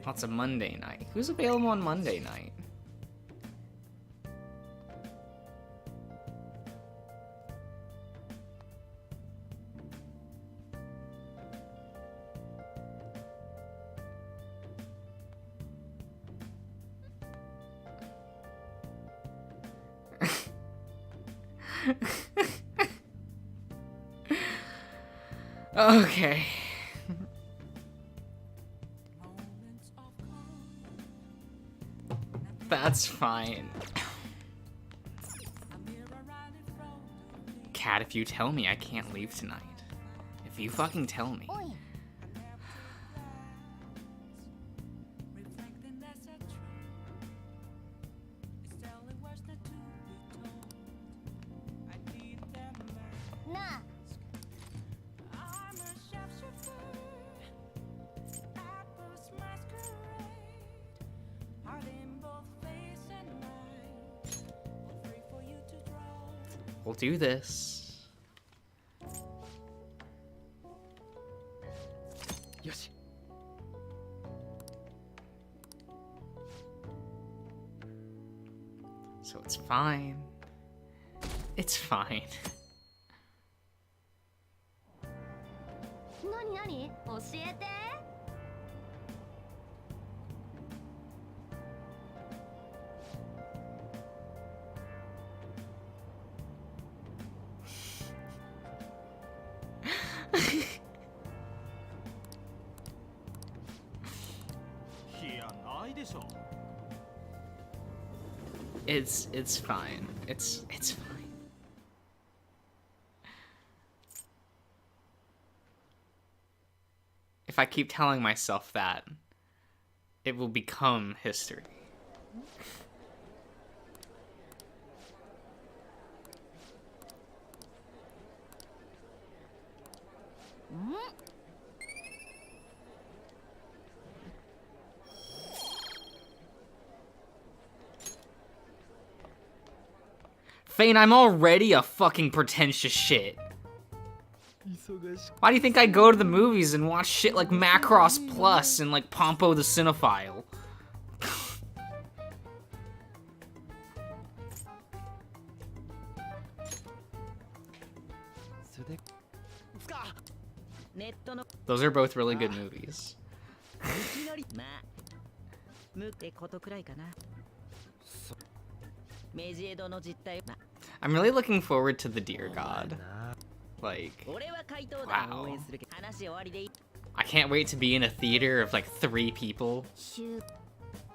That's a Monday night. Who's available on Monday night? Okay. That's fine. Cat, if you tell me I can't leave tonight. If you fucking tell me. We'll do this.
Yoshi.
So it's fine. It's fine.
何教えて。
It's fine. It's fine. If I keep telling myself that, it will become history. Fane, I'm already a fucking pretentious shit. Why do you think I go to the movies and watch shit like Macross Plus and like Pompo the Cinephile? Those are both really good movies. I'm really looking forward to the Deer God. Like, wow. I can't wait to be in a theater of like 3 people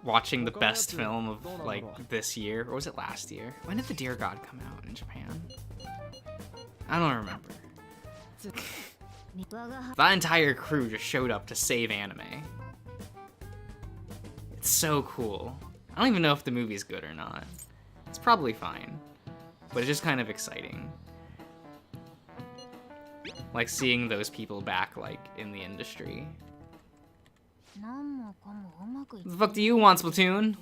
watching the best film of like this year. Or was it last year? When did the Deer God come out in Japan? I don't remember. That entire crew just showed up to save anime. It's so cool. I don't even know if the movie's good or not. It's probably fine, but it's just kind of exciting. Like seeing those people back, like, in the industry. What the fuck do you want, Splatoon?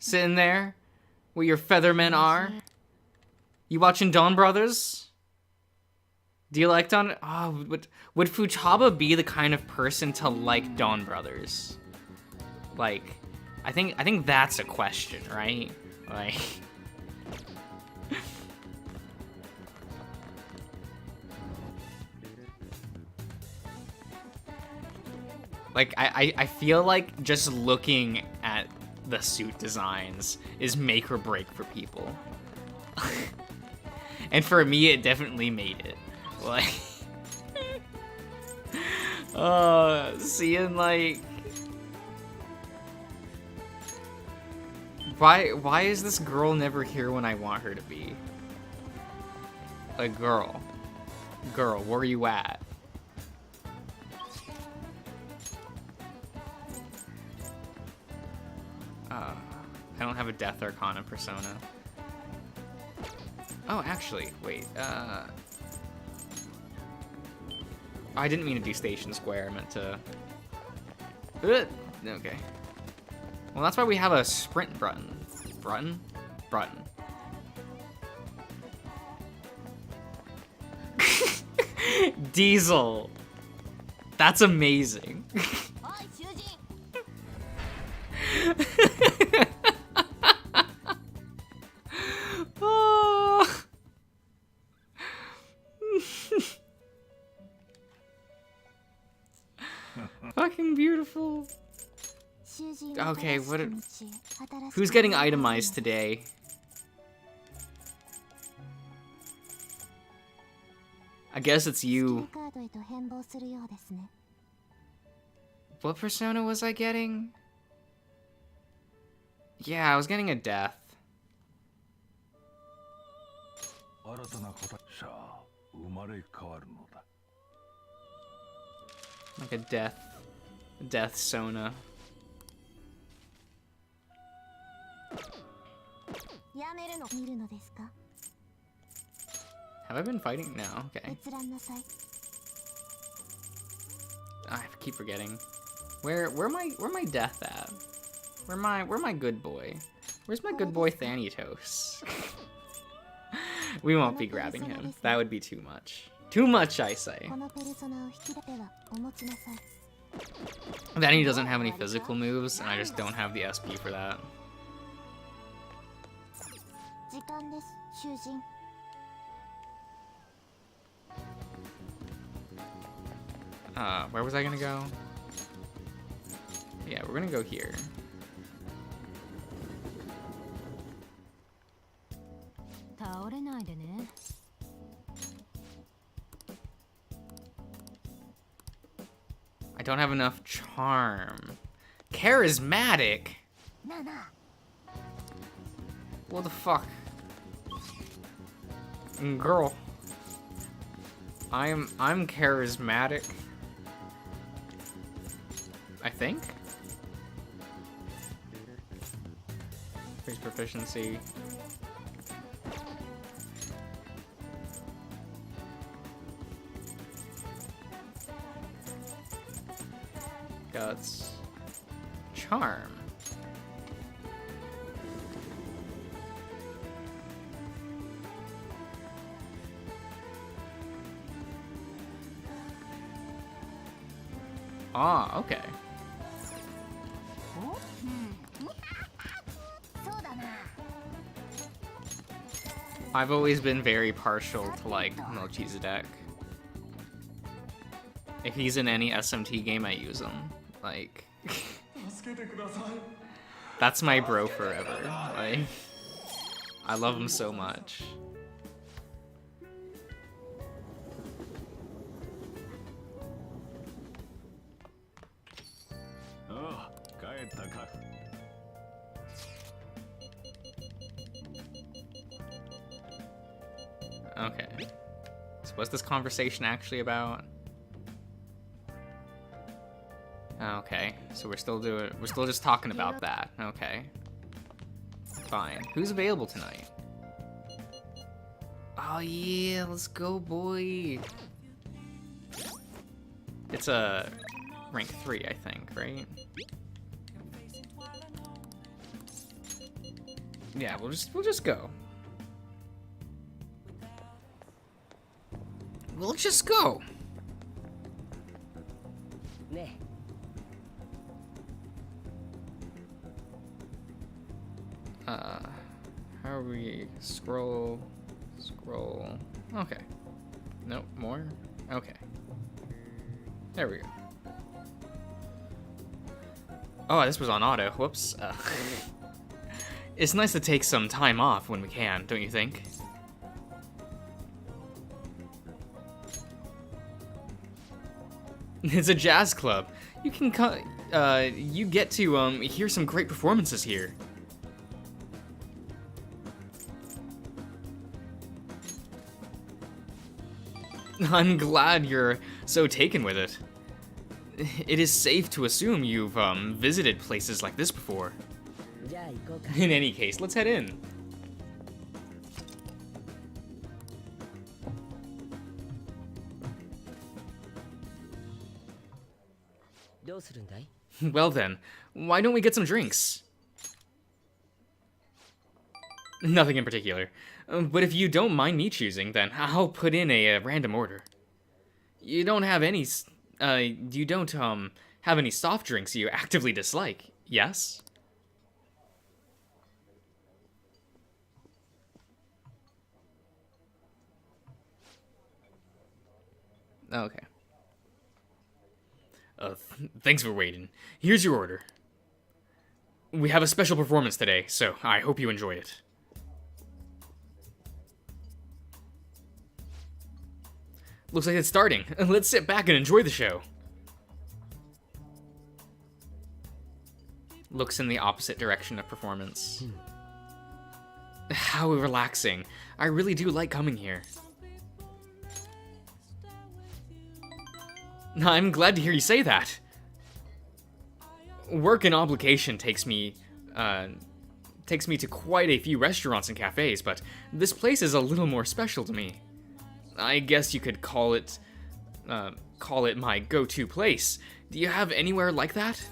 Sitting there, where your feathermen are? You watching Dawn Brothers? Do you like Dawn? Oh, would Futaba be the kind of person to like Dawn Brothers? Like, I think that's a question, right? Like, I feel like just looking at the suit designs is make or break for people. And for me, it definitely made it. Like, seeing like, why is this girl never here when I want her to be? Like, girl, where are you at? I don't have a Death Arcana persona. Oh, actually, wait, I didn't mean to do Station Square, I meant to... Okay. Well, that's why we have a sprint button. Button. Diesel. That's amazing. Oh. Fucking beautiful. Okay, who's getting itemized today? I guess it's you. What persona was I getting? Yeah, I was getting a death. Like a death Sona. Have I been fighting? No, okay. I keep forgetting. Where my death at? Where my good boy? Where's my good boy Thanatos? We won't be grabbing him. That would be too much. Too much, I say. Vanny doesn't have any physical moves, and I just don't have the SP for that. Where was I gonna go? Yeah, we're gonna go here. I don't have enough charm. Charismatic? What the fuck? Girl. I'm charismatic. I think? Increase proficiency. Guts. Charm. Ah, okay. I've always been very partial to, like, Melchizedek. If he's in any SMT game, I use him. Like... That's my bro forever. Like... I love him so much. Okay. So what's this conversation actually about? Okay, so we're still just talking about that. Okay. Fine. Who's available tonight? Oh yeah, let's go, boy. It's a rank 3, I think, right? Yeah, we'll just go. We'll just go. How are we? Scroll. Okay. Nope, more? Okay. There we go. Oh, this was on auto. Whoops. It's nice to take some time off when we can, don't you think? It's a jazz club. You can you get to hear some great performances here. I'm glad you're so taken with it. It is safe to assume you've visited places like this before. In any case, let's head in. Well then, why don't we get some drinks? Nothing in particular. But if you don't mind me choosing, then I'll put in a random order. You don't have any have any soft drinks you actively dislike, yes? Okay. Thanks for waiting. Here's your order. We have a special performance today, so I hope you enjoy it. Looks like it's starting. Let's sit back and enjoy the show. Looks in the opposite direction of performance. How relaxing. I really do like coming here. I'm glad to hear you say that. Work and obligation takes me to quite a few restaurants and cafes, but this place is a little more special to me. I guess you could call it my go-to place. Do you have anywhere like that?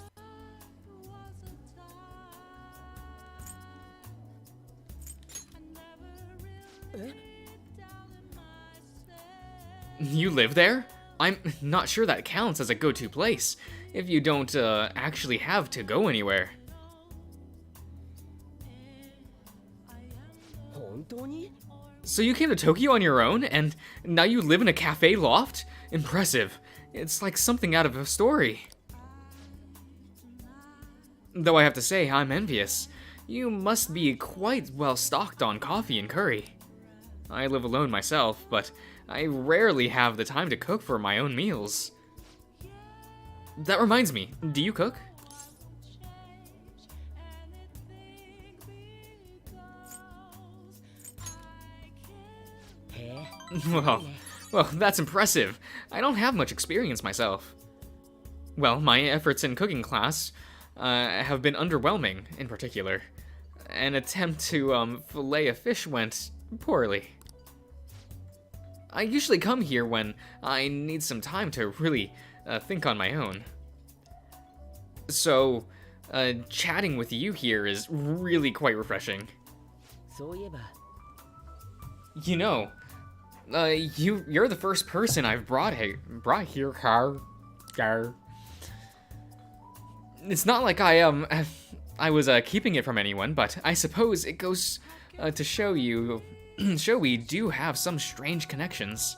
You live there? I'm not sure that counts as a go-to place, if you don't actually have to go anywhere. So you came to Tokyo on your own, and now you live in a cafe loft? Impressive. It's like something out of a story. Though I have to say, I'm envious. You must be quite well stocked on coffee and curry. I live alone myself, but I rarely have the time to cook for my own meals. That reminds me, do you cook? Well, that's impressive. I don't have much experience myself. Well, my efforts in cooking class have been underwhelming, in particular. An attempt to fillet a fish went poorly. I usually come here when I need some time to really think on my own. So, chatting with you here is really quite refreshing. You know, you're the first person I've brought here. It's not like I was keeping it from anyone, but I suppose it goes to show we do have some strange connections.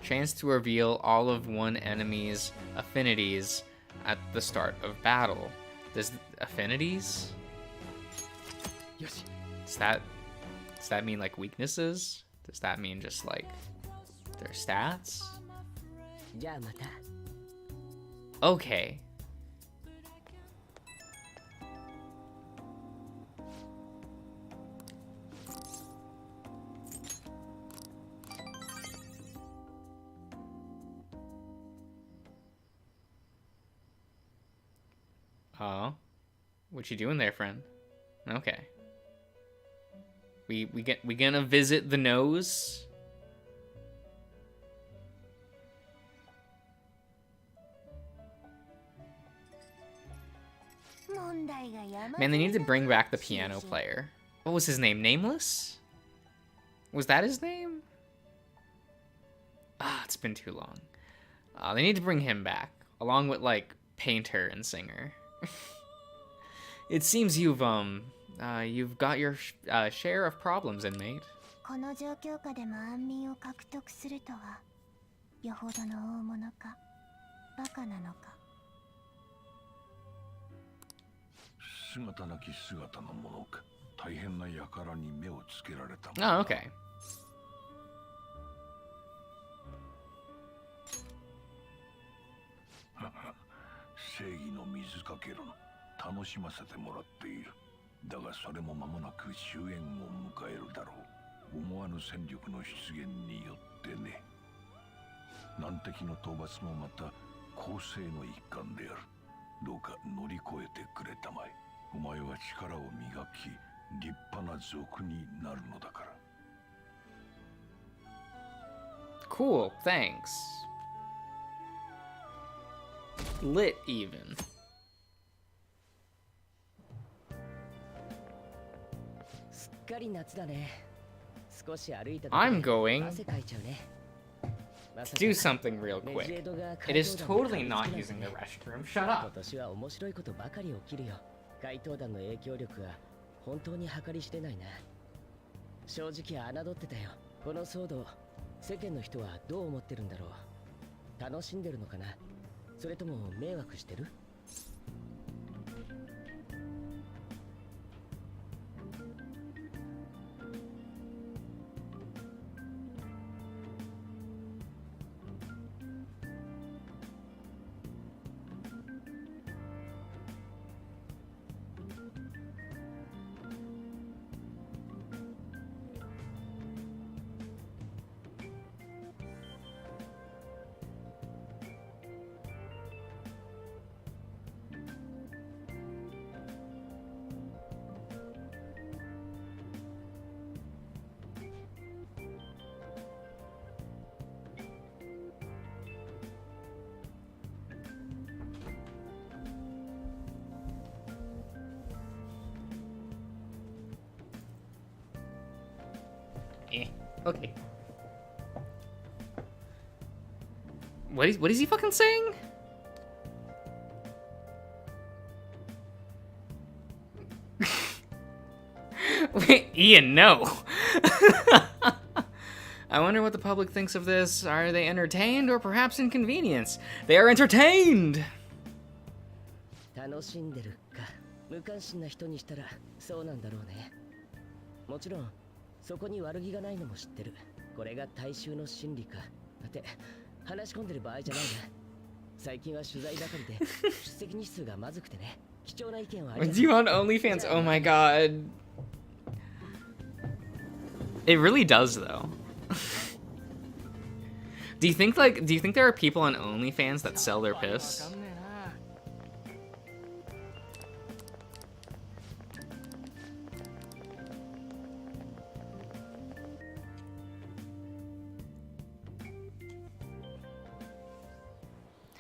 Chance to reveal all of one enemy's affinities at the start of battle. Does affinities? Does that mean like weaknesses? Does that mean just like their stats? Okay. Oh, what you doing there, friend? Okay. We gonna visit the nose? Man, they need to bring back the piano player. What was his name? Nameless? Was that his name? Ah, it's been too long. They need to bring him back, along with like Painter and Singer. It seems you've got your share of problems, inmate. Oh, okay. Cool, thanks. Lit even. I'm going to do something real quick. It is totally not using the restroom. Shut up. 怪盗団の影響力は本当に計り知れないな。正直侮ってたよ。この騒動、世間の人はどう思ってるんだろう。楽しんでるのかな。それとも迷惑してる？ Okay. What is he fucking saying? Wait, Ian, no. I wonder what the public thinks of this. Are they entertained or perhaps inconvenienced? They are entertained!
楽しんでるか。無関心な人にしたらそうなんだろうね。もちろんそこに悪気がないのも知ってる。これが大衆の心理か。って話し込んでる場合じゃないな。最近は取材ばかりで出席日数がまずくてね。貴重な意見はありがとう。
Do you want OnlyFans? Oh my god. It really does though. Do you think there are people on OnlyFans that sell their piss?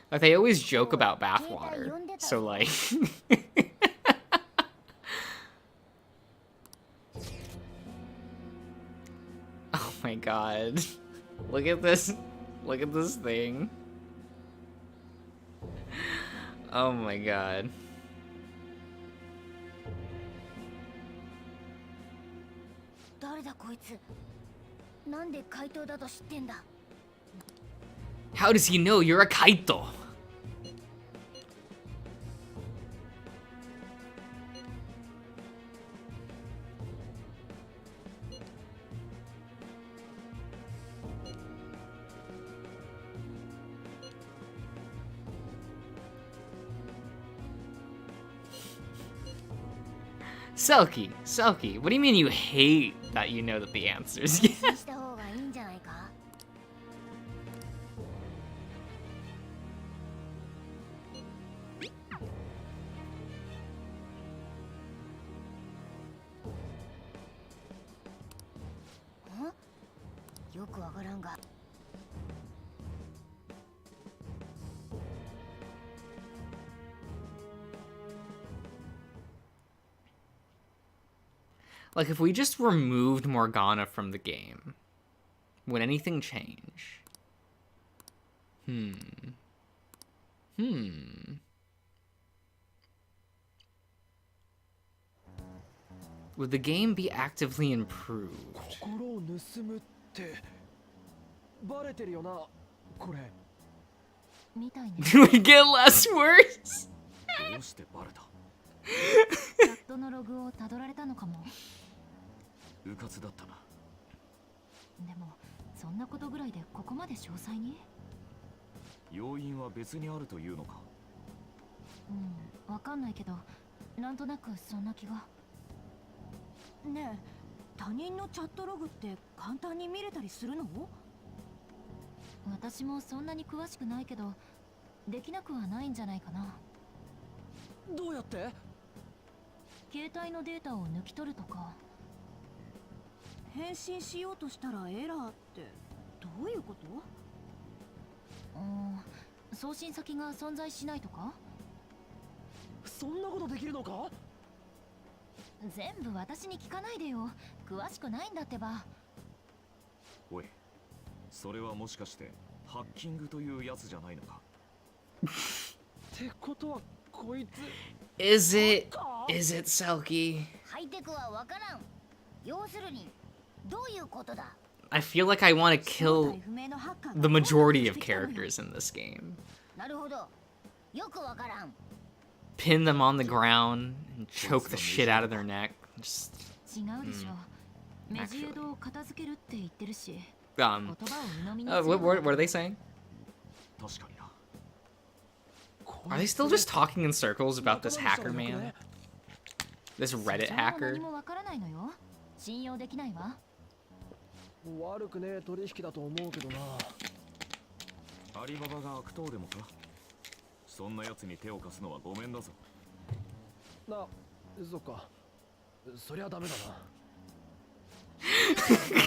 Like they always joke about bathwater, so like oh my god. Look at this thing. Oh my god. How does he know you're a Kaito? Selkie, what do you mean you hate that you know that the answers? Like, if we just removed Morgana from the game, would anything change? Would the game be actively improved? Do we get less worse?
うかつだったな。
でもそんなことぐらいでここまで詳細に？
要因は別にあるというのか。
わかんないけど、なんとなくそんな気が。ねえ、他人のチャットログって簡単に見れたりするの？私もそんなに詳しくないけど、できなくはないんじゃないかな。
どうやって？
携帯のデータを抜き取るとか。返信しようとしたらエラーってどういうこと？送信先が存在しないとか？
そんなことできるのか？
全部私に聞かないでよ。詳しくないんだってば。
おい、それはもしかしてハッキングというやつじゃないのか？
ってことはこいつ
Is it Selkie?
ハイテクはわからん。要するにどういうことだ
？I feel like I want to kill the majority of characters in this game.
なるほど。よくわからん。
Pin them on the ground and choke the shit out of their neck. Just,
違うでしょ。メジエドを片付けるって言ってるし。
what are they saying?
確かにな。
Are they still just talking in circles about this hacker man? This Reddit hacker?
何もわからないのよ。信用できないわ。
悪くねえ取引だと思うけどな。
アリババが悪党でもか？そんな奴に手を貸すのはごめんだぞ。
な、そっか。そりゃダメだ
な。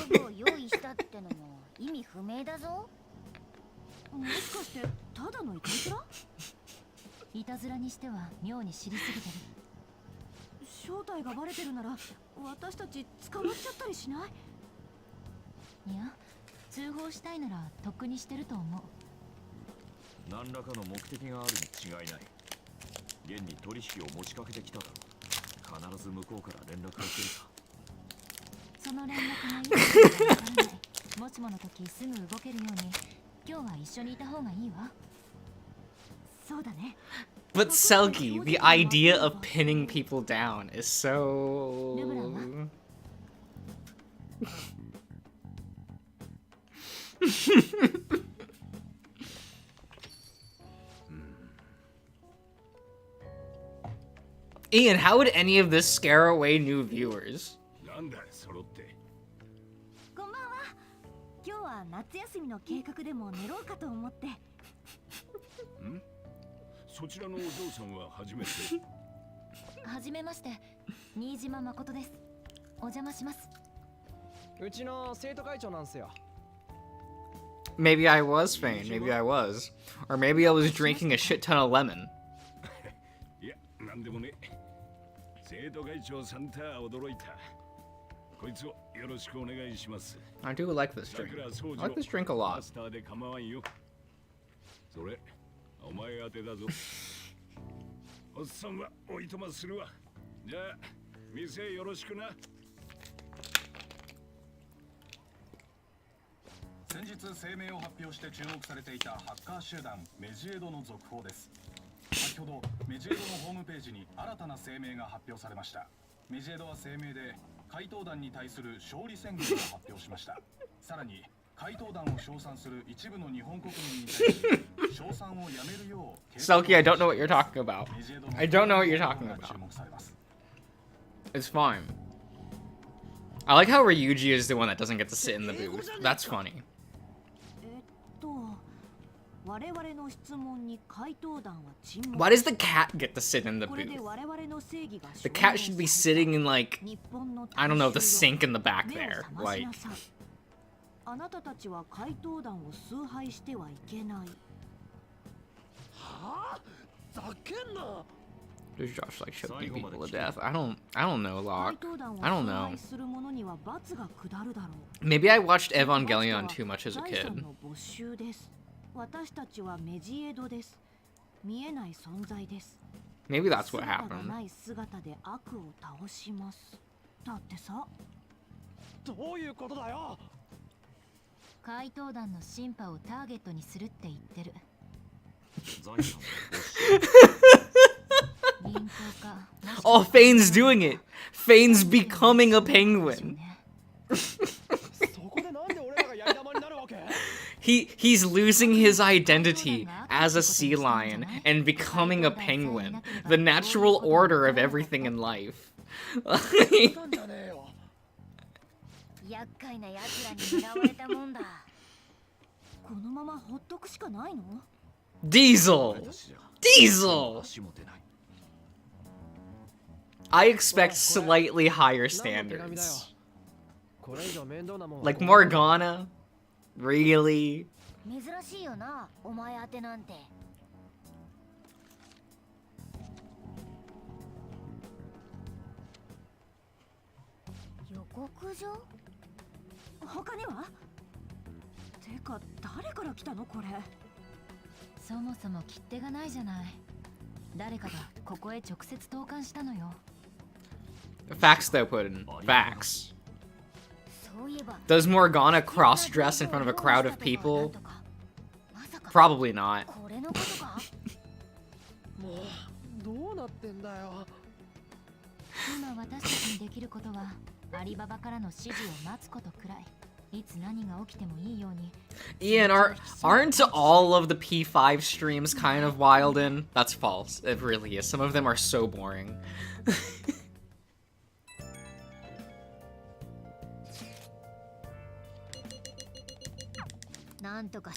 道具を用意したってのも意味不明だぞ。もしかしてただのいたずら？いたずらにしては妙に知りすぎてる。正体がバレてるなら私たち捕まっちゃったりしない？いや、通報したいならとっくにしてると思う。
何らかの目的があるに違いない。現に取引を持ちかけてきただろう。必ず向こうから連絡が来るさ。
その連絡がいいかわからない。もしもの時すぐ動けるように今日は一緒にいた方がいいわ。そうだね。
But Selkie, the idea of pinning people down is so... Ian, how would any of this scare away new viewers?
なんだ揃って。
こんばんは。今日は夏休みの計画でも練ろうかと思って。
ん？そちらのお嬢さんは初めて。
はじめまして、新島誠です。お邪魔します。
うちの生徒会長なんすよ。
Maybe I was Fane, maybe I was. Or maybe I was drinking a shit ton of lemon.
いや、なんでもね。生徒会長さんた驚いた。こいつをよろしくお願いします。
I do like this drink. I like this drink a lot.
マスターで構わんよ。それ、お前宛てだぞ。おっさんはおいとまするわ。じゃあ、店よろしくな。
先日声明を発表して注目されていたハッカー集団メジエドの続報です。先ほどメジエドのホームページに新たな声明が発表されました。メジエドは声明で怪盗団に対する勝利宣言を発表しました。さらに怪盗団を称賛する一部の日本国民に対し称賛をやめるよう
Selkie, I don't know what you're talking about. I don't know what you're talking about. It's fine. I like how Ryuji is the one that doesn't get to sit in the booth. That's funny.
我々の質問に怪盗団は沈黙。
Why does the cat get to sit in the booth? The cat should be sitting in like, I don't know, the sink in the back there. Like,
あなたたちは怪盗団を崇拝してはいけない。
はあ？ざけんな。
does Josh like choking people to death? I don't know, Locke. I don't know. Maybe I watched Evangelion too much as a kid.
私たちはメジエドです。見えない存在です。
Maybe that's what happened.
ない姿で悪を倒します。だってさ。
どういうことだよ。
怪盗団のシンパをターゲットにするって言ってる。
Oh, Fane's doing it. Fane's becoming a penguin. He's losing his identity as a sea lion and becoming a penguin. The natural order of everything in life. Diesel! Diesel! I expect slightly higher standards. Like Morgana? Really?
珍しいよな、お前宛てなんて。予告状？他には？てか誰から来たのこれ？そもそも切手がないじゃない。誰かがここへ直接投函したのよ。
Facts though, Puddin. Facts. Does Morgana cross-dress in front of a crowd of people? Probably not.
どうなってんだよ。
今私たちにできることはアリババからの指示を待つことくらい。いつ何が起きてもいいように。
Ian, aren't all of the P5 streams kind of wild in? That's false. It really is. Some of them are so boring.
なんとか。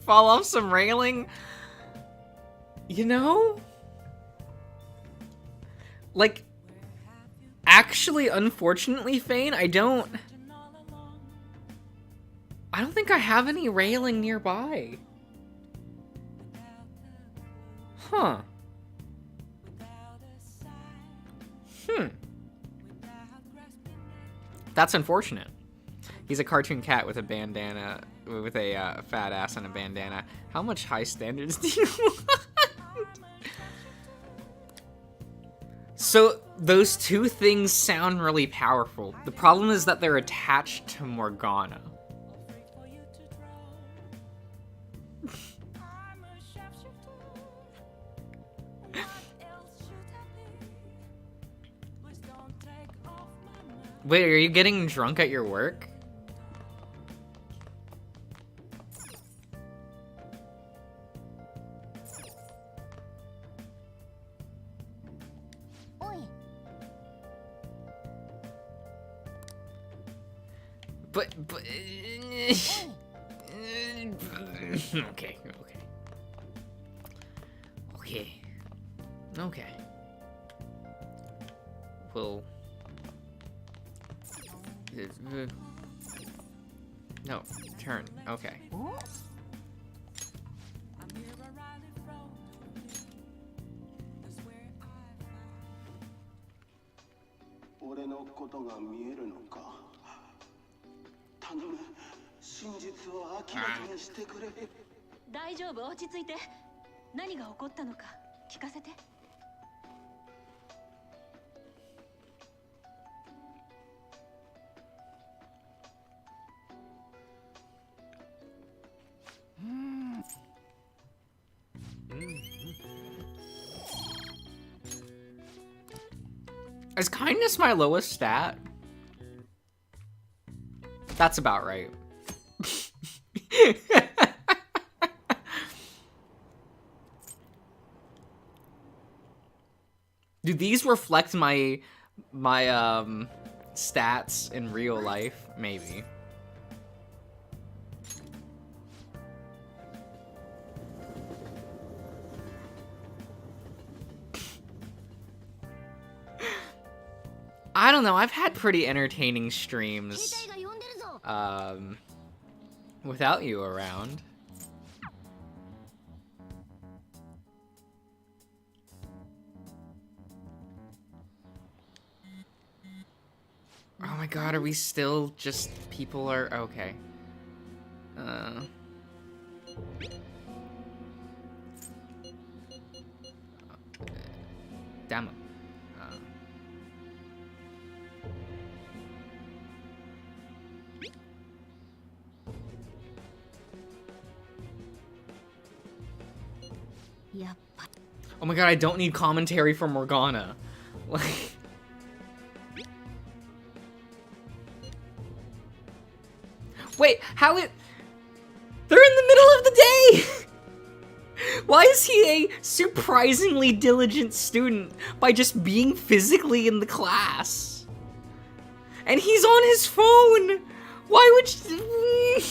Fall off some railing? You know? Like, actually, unfortunately, Fane, I don't think I have any railing nearby. Huh. That's unfortunate. He's a cartoon cat with a bandana, with a fat ass and a bandana. How much high standards do you want? So, those two things sound really powerful. The problem is that they're attached to Morgana. Wait, are you getting drunk at your work? But okay. Well, no, turn. Okay.
俺のことが見えるのか。頼む、真実を明らかにしてくれ。
大丈夫、落ち着いて。何が起こったのか聞かせて。
Is kindness my lowest stat? That's about right. Do these reflect my stats in real life? Maybe. I don't know, I've had pretty entertaining streams without you around. Oh my god, are we still just people are okay. Damn it. Oh my god, I don't need commentary from Morgana. Like... Wait, how it... They're in the middle of the day! Why is he a surprisingly diligent student by just being physically in the class? And he's on his phone! Why would you...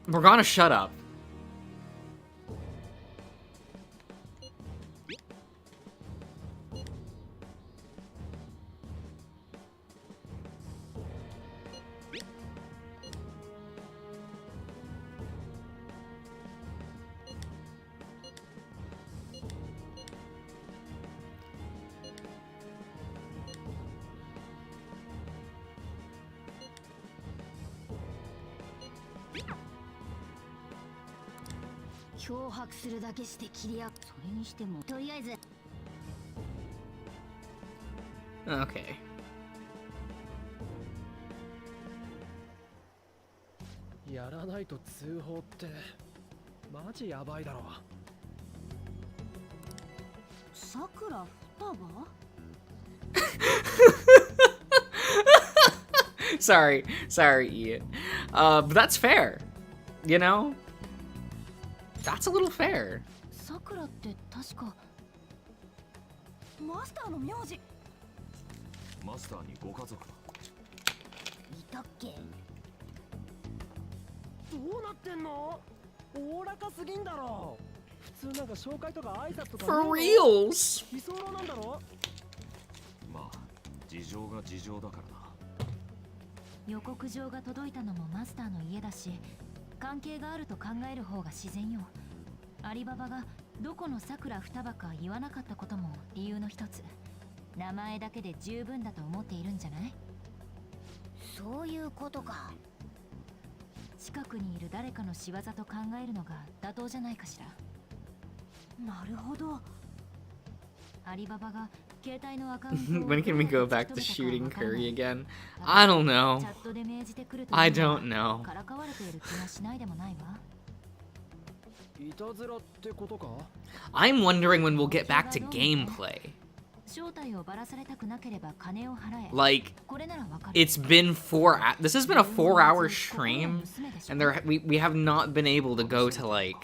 Morgana, shut up. Okay.
やらないと通報ってマジやばいだろ。
さくら双葉
Sorry, Ian. But that's fair. You know? That's a little fair.
さくらって確かマスターの名字。
マスターにご家族は？
いたっけ？
どうなってんの？おおらかすぎんだろ。普通なんか紹介とか挨拶とか。
For reals.
居候なんだろ？
まあ、事情が事情だからな。
予告状が届いたのもマスターの家だし、関係があると考える方が自然よ。アリババがどこの桜双葉か言わなかったことも理由の一つ。名前だけで十分だと思っているんじゃない？
そういうことか。
近くにいる誰かの仕業と考えるのが妥当じゃないかしら。なるほど。アリババが携帯のアカウントを
When can we go back to shooting Curry again? I don't know.
チャットで命じてくると
I don't know.
からかわれている気がしないでもないわ。
いたずらってことか？
I'm wondering when we'll get back to gameplay.
正体をばらされたくなければ金を払え。
Like,
これならわかる。
it's been this has been a 4-hour stream, and we have not been able to go to like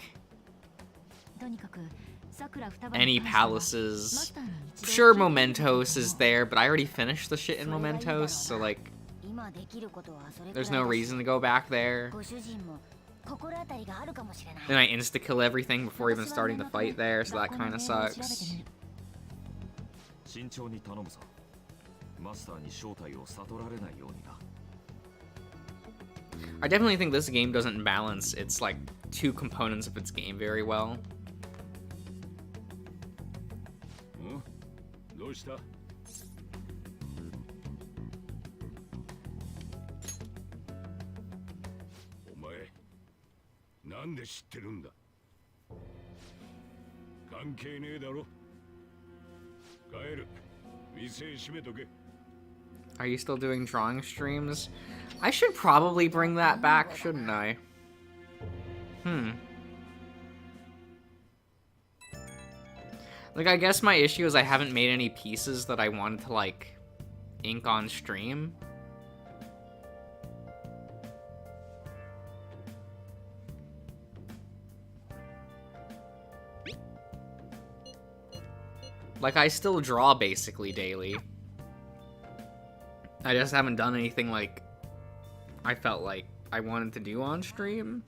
とにかく
any palaces. Sure, Mementos is there, but I already finished the shit in Mementos, so like, there's no reason to go back there. And I insta-kill everything before even starting the fight there, so that kind of sucks.
慎重に頼むぞ。マスターに正体を悟られないようにな。
I definitely think this game doesn't balance its like two components of its game very well.
どうした？お前、なんで知ってるんだ？関係ねえだろ。帰る。店閉めとけ。
Are you still doing drawing streams? I should probably bring that back, shouldn't I? Like, I guess my issue is I haven't made any pieces that I wanted to, like, ink on stream. Like, I still draw basically daily. I just haven't done anything like I felt like I wanted to do on stream.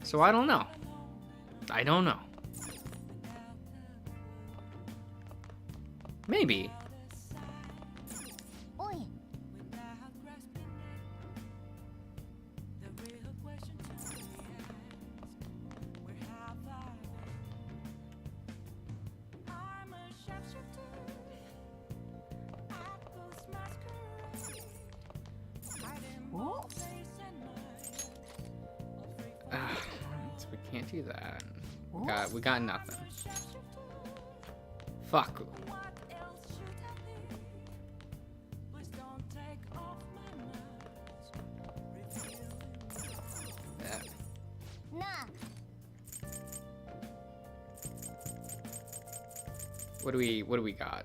So I don't know. I don't know. Maybe. We can't do that. We got nothing. Fuck. What do we got?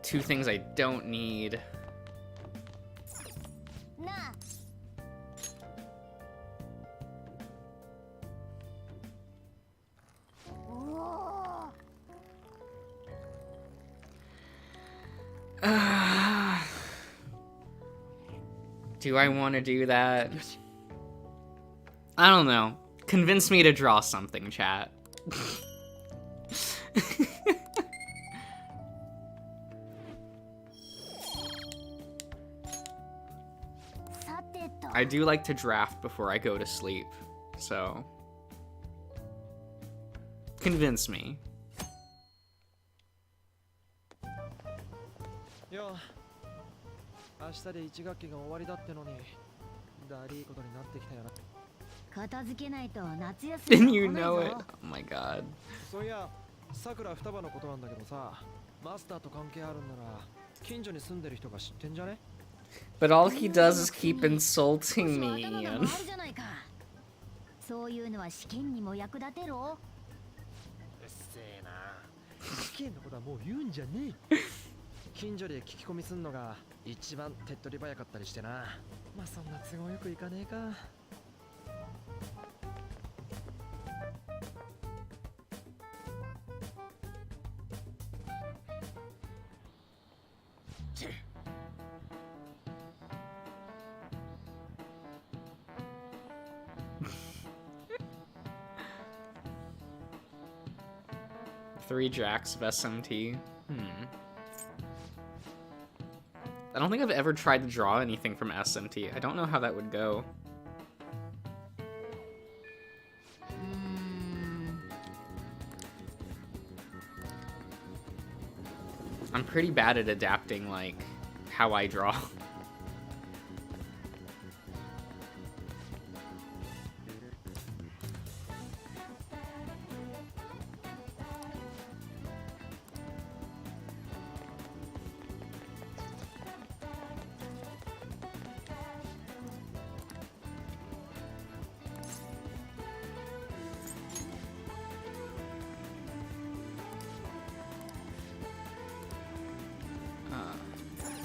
Two things I don't need. Do I want to do that? I don't know. Convince me to draw something, chat. I do like to draft before I go to sleep, so convince me.
Yo. 明日で1学期が終わりだってのに、だりいことになってきたよな。
片付けないと夏休み。
Didn't you know it? Oh my god.
そういや、桜双葉のことなんだけどさ、マスターと関係あるんなら、近所に住んでる人が知ってんじゃね？
But all he does is keep insulting me, Ian.
そういうのは試験にも役立てろ。
うっせえな。試験のことはもう言うんじゃねえ。近所で聞き込みすんのが一番手っ取り早かったりしてな。まあそんな都合よくいかねえか。
3 jacks of SMT. I don't think I've ever tried to draw anything from SMT. I don't know how that would go. I'm pretty bad at adapting, like, how I draw.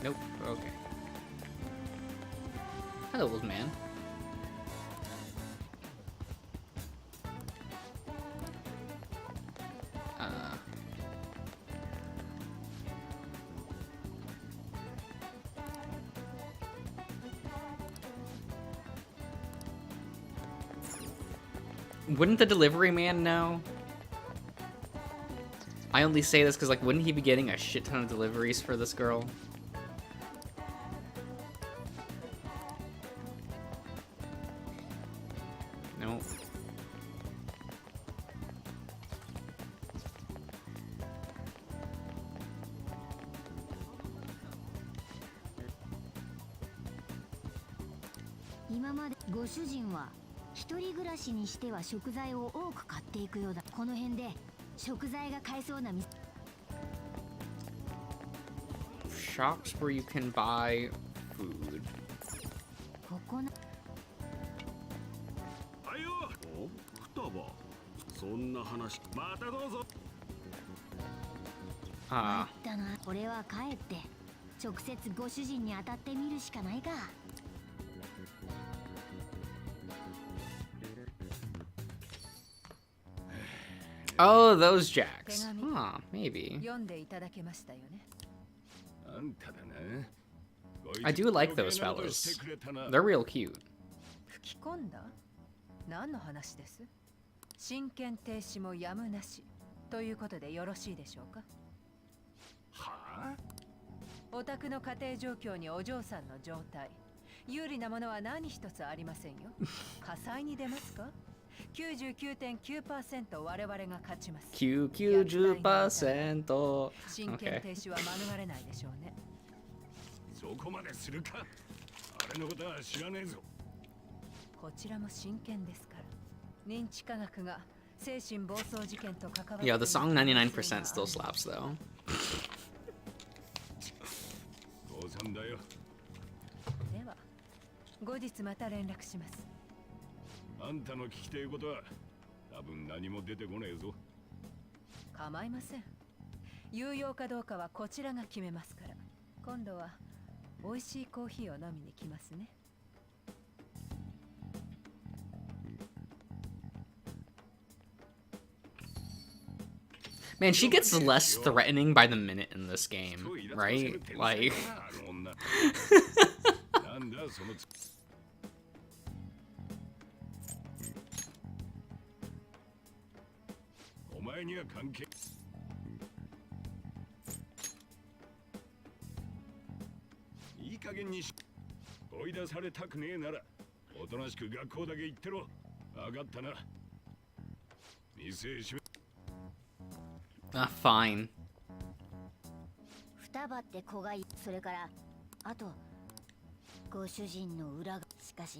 Nope. Okay. Hello, old man. Wouldn't the delivery man know? I only say this because, like, wouldn't he be getting a shit ton of deliveries for this girl? No.
今までご主人は一人暮らしにしては食材を多く買っていくようだ。この辺で食材が買えそうな店。
Shops where you can buy food.
ここな。
はいよ。お、双葉。そんな話。またどうぞ。
ああ。
だな。これは帰って直接ご主人に当たってみるしかないか。
Oh, those jacks. Huh, maybe. I do like those fellas. They're real cute.
吹き込んだ？何の話です？親権停止もやむなしということでよろしいでしょうか？はあ？お宅の家庭状況にお嬢さんの状態、有利なものは何一つありませんよ。火災に出ますか？99.9% 我々が勝ちます。
90%。
親権停止は免れないでしょうね。
そこまでするか？あれのことは知らねえぞ。
こちらも真剣ですから。認知科学が精神暴走事件と関わって。
Yeah, the song 99% still slaps though.
父さんだよ。
では、後日また連絡します。
あんたの聞きたいことは多分何も出てこねえぞ。
構いません。有用かどうかはこちらが決めますから。今度は美味しいコーヒーを飲みに来ますね。
Man, she gets less threatening by the minute in this game, right? Like.
なんだそのお前には関係。いい加減にし。追い出されたくねえならおとなしく学校だけ行ってろ。分かったな。店閉め。
Fine.
双葉って子がいい。それからあとご主人の裏が。しかし。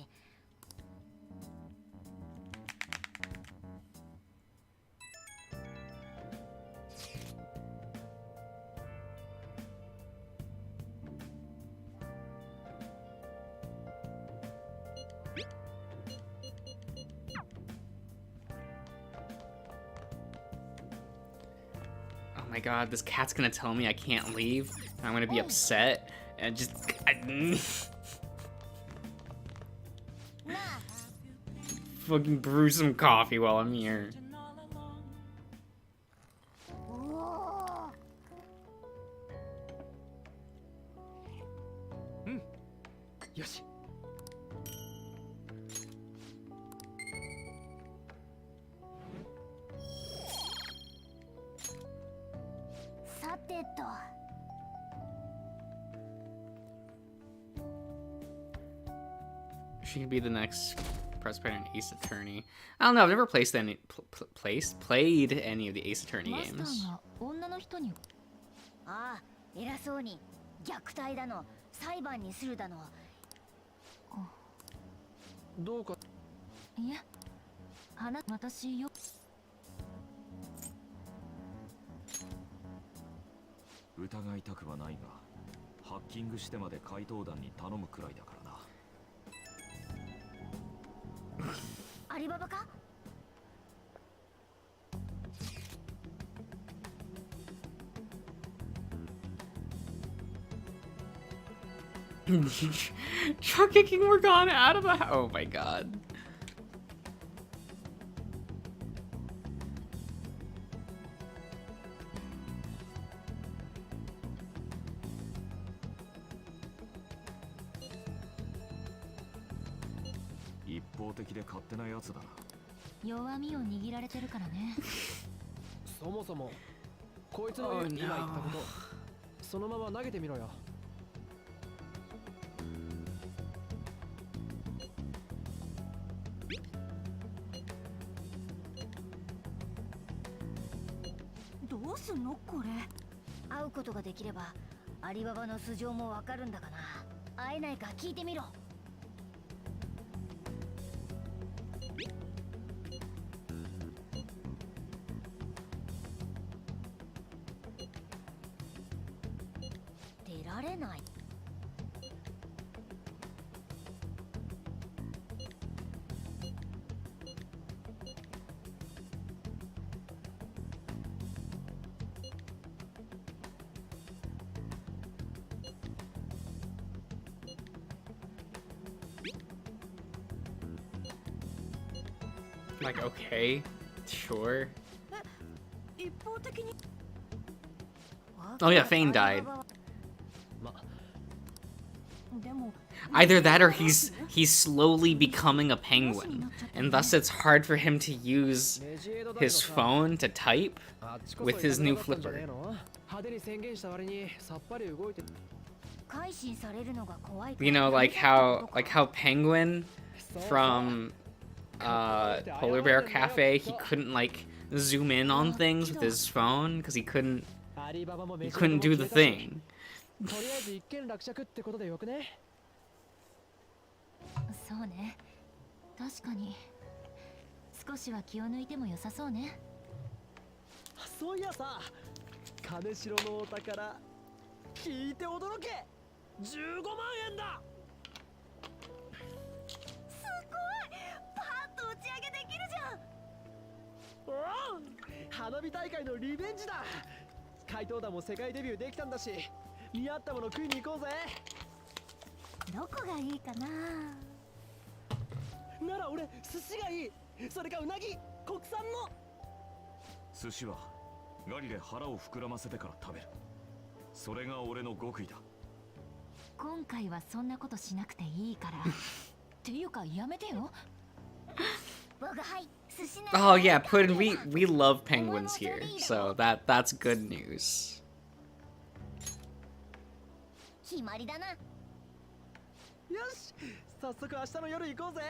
Oh my god, this cat's gonna tell me I can't leave. And I'm gonna be upset and just. Fucking brew some coffee while I'm here.
Yoshi.
さてと。
She could be the next President Ace Attorney. I don't know. I've never played any of the Ace Attorney
マスタ
games.
ーが女の人に。
ああ、偉そうに虐待だの裁判にするだの。
どうか。
いや、私よ。
疑いたくはないが、ハッキングしてまで怪盗団に頼むくらいだからな。
アリババか？Truck
kicking Morgana out of the house. Oh my god.
One.
弱みを握られてるからね。
そもそもこいつの今言ったこと、そのまま投げてみろよ。
どうすんのこれ。
会うことができればアリババの素性もわかるんだかな。会えないか聞いてみろ。出られない。
Like, okay, sure. Oh yeah, Fane died. Either that or he's slowly becoming a penguin, and thus it's hard for him to use his phone to type with his new flipper. You know, like how Penguin from Polar Bear Cafe, he couldn't like zoom in on things with his phone because he couldn't do the thing.
そうね。確かに。少しは気を抜いても良さそうね。
そういやさ、金城のお宝聞いて驚け。15万円だ。
すごい。パーッと打ち上げできるじゃん。
おお、花火大会のリベンジだ。怪盗団も世界デビューできたんだし、似合ったもの食いに行こうぜ。
どこがいいかな。
なら俺寿司がいい。それかうなぎ、国産の。
寿司はガリで腹を膨らませてから食べる。それが俺の極意だ。
今回はそんなことしなくていいから。っていうかやめてよ。
Oh yeah, Puddin, we love penguins here, so that's good news.
決まりだな。
よし、早速明日の夜行こうぜ。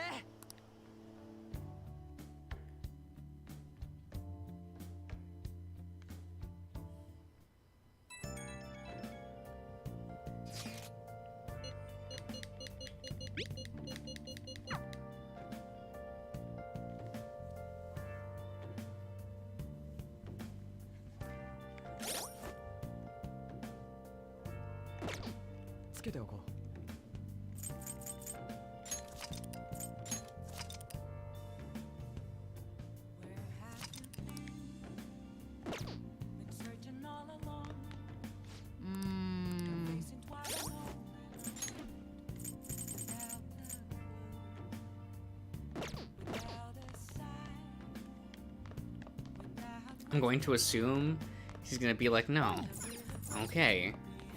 つけておこう。
I'm going to assume he's gonna be like, no. Okay,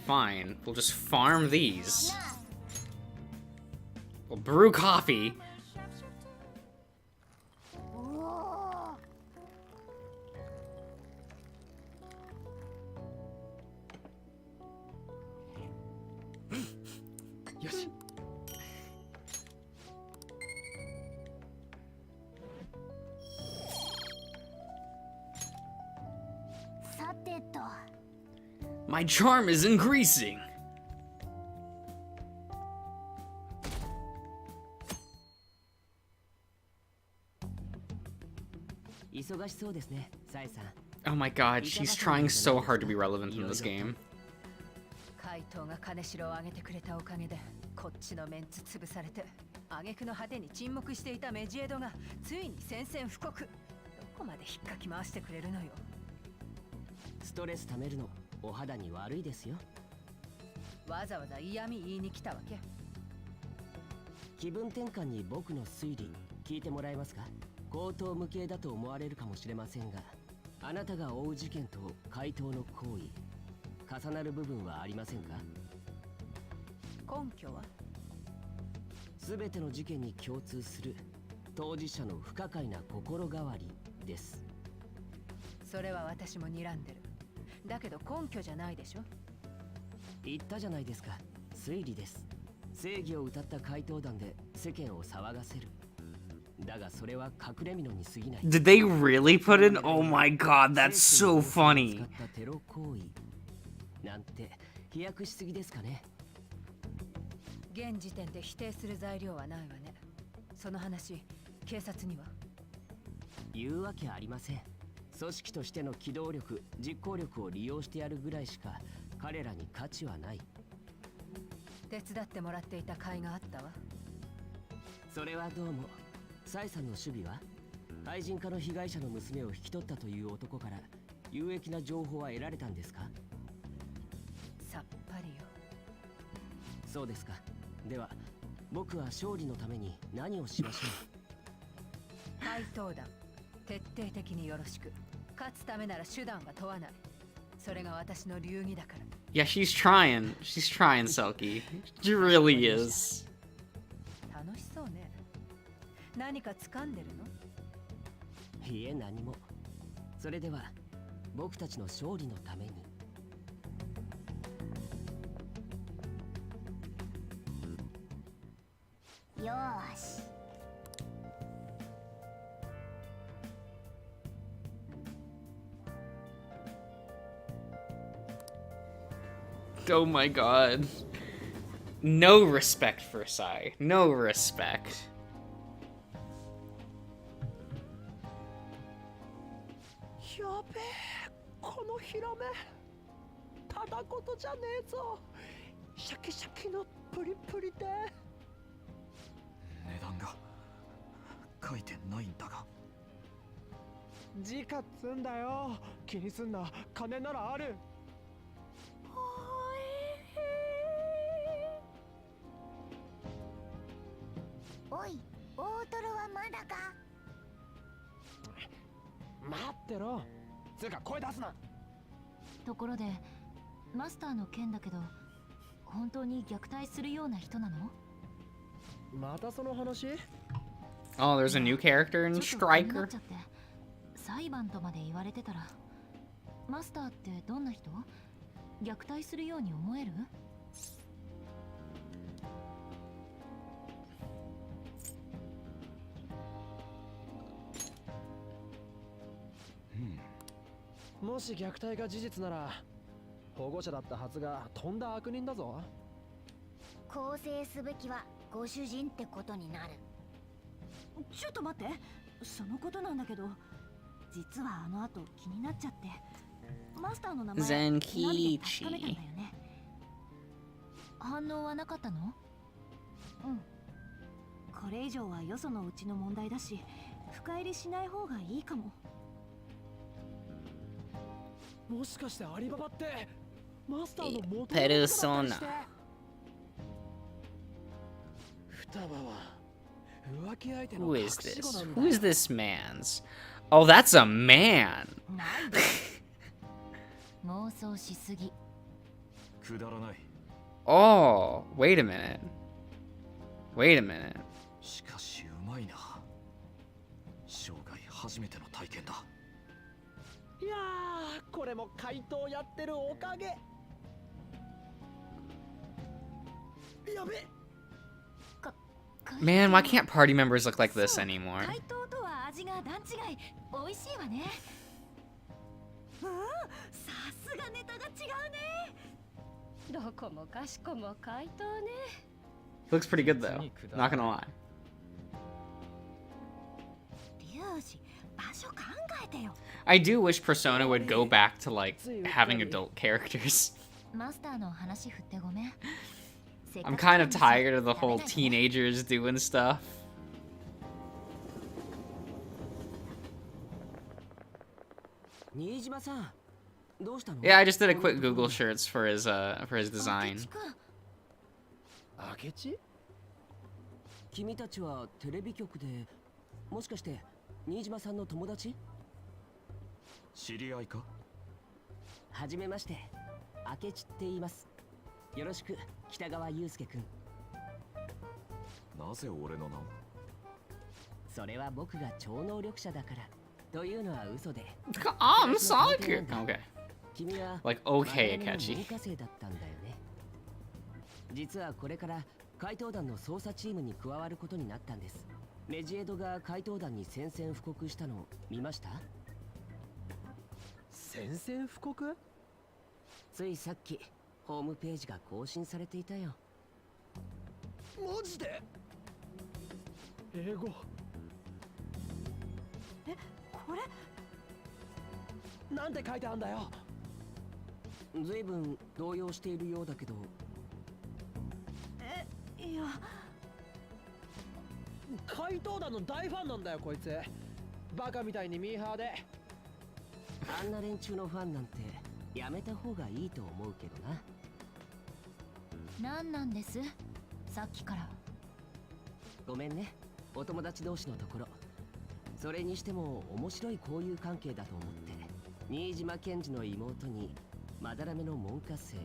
fine. We'll just farm these. We'll brew coffee.
よし。
さてと。
My charm is increasing.
忙しそうですね、サイさん。
Oh my god, she's trying so hard to be relevant in this game.
怪盗が金城を上げてくれたおかげでこっちのメンツ潰されて挙句の果てに沈黙していたメジエドがついに宣戦布告。どこまで引っかき回してくれるのよ。
ストレス溜めるのお肌に悪いですよ。
わざわざ嫌味言いに来たわけ。
気分転換に僕の推理聞いてもらえますか。口頭無形だと思われるかもしれませんが、あなたが追う事件と怪盗の行為重なる部分はありませんか。
根拠は。
全ての事件に共通する当事者の不可解な心変わりです。
それは私も睨んでる。だけど根拠じゃないでしょ。
言ったじゃないですか、推理です。正義を歌った怪盗団で世間を騒がせる。だがそれは隠れ蓑に過ぎない。
Did they really put in? Oh my god, that's so funny.
使ったテロ行為なんて飛躍しすぎですかね。
現時点で否定する材料はないわね。その話、警察には
言うわけありません。組織としての機動力、実行力を利用してやるぐらいしか彼らに価値はない。
手伝ってもらっていた甲斐があったわ。
それはどうも。サイさんの守備は愛人家の被害者の娘を引き取ったという男から有益な情報は得られたんですか。
さっぱりよ。
そうですか。では僕は勝利のために何をしましょう。
怪盗団、徹底的によろしく。勝つためなら手段は問わない。それが私の流儀だから。
Yeah, she's trying. She's trying, Selkie. She really is.
楽しそうね。何か掴んでるの？
いえ、何も。それでは僕たちの勝利のために。
よーし。
Oh my god. No respect for Sai. No respect.
やべえ、このヒラメただことじゃねえぞ。シャキシャキのプリプリで。
値段が書いてないんだが。
時価っつんだよ。気にすんな、金ならある。
おい、大トロはまだか。
待ってろ。つうか声出すな。
ところでマスターの件だけど、本当に虐待するような人なの？
またその話？
Oh, there's a new character in
ちょっと気にな
Striker.
っちゃって。裁判とまで言われてたら、マスターってどんな人？虐待するように思える？
もし虐待が事実なら保護者だったはずがとんだ悪人だぞ。
更生すべきはご主人ってことになる。
ちょっと待って、そのことなんだけど、実はあの後気になっちゃって、マスターの名前
Zenkichi
調べて確かめたんだよね。反応はなかったの？うん。これ以上はよそのうちの問題だし、深入りしない方がいいかも。
もしかしてアリババってマスターの元
ペルソナ。
双葉は浮気相手の
Who
隠
is
し子
this?
なんだ
Who is this man's? Oh, that's a man.
妄想しすぎ。
くだらない。
Oh, wait a minute. Wait a minute.
しかしうまいな。生涯初めての体験だ。
いやー、これも怪盗やってるおかげ。やべ、
Man, why can't party members look like this anymore?
怪盗とは味が段違い。美味しいわね。さすがネタが違うね。
どこもかしこも怪盗ね。
He looks pretty good though. Not gonna lie.
リュウジ、場所考えてよ。
I do wish Persona would go back to like having adult characters.
マスターの話振ってごめん。
I'm kind of tired of the whole teenagers doing stuff.
新島さん、どうしたの？
Yeah, I just did a quick Google search for his design.
明智？
君たちはテレビ局で、もしかして新島さんの友達？
知り合いか？
はじめまして、明智って言います。よろしく、北川悠介くん。
なぜ俺の名を？
それは僕が超能力者だから。というのは嘘で。
I'm sorry. Okay.
君は
Like okay,
文
Akechi.
科生だったんだよね。実はこれから怪盗団の捜査チームに加わることになったんです。メジエドが怪盗団に宣戦布告したの見ました？
宣戦布告？
ついさっきホームページが更新されていたよ。
マジで？英語。
これ
なんて書いてあんだよ。
ずいぶん動揺しているようだけど。
いや、
怪盗団の大ファンなんだよこいつ。バカみたいにミーハーで。
あんな連中のファンなんてやめた方がいいと思うけどな。
なんなんです？さっきから。
ごめんね、お友達同士のところ。それにしても面白い交友関係だと思って。新島賢治の妹にまだらめの門下生、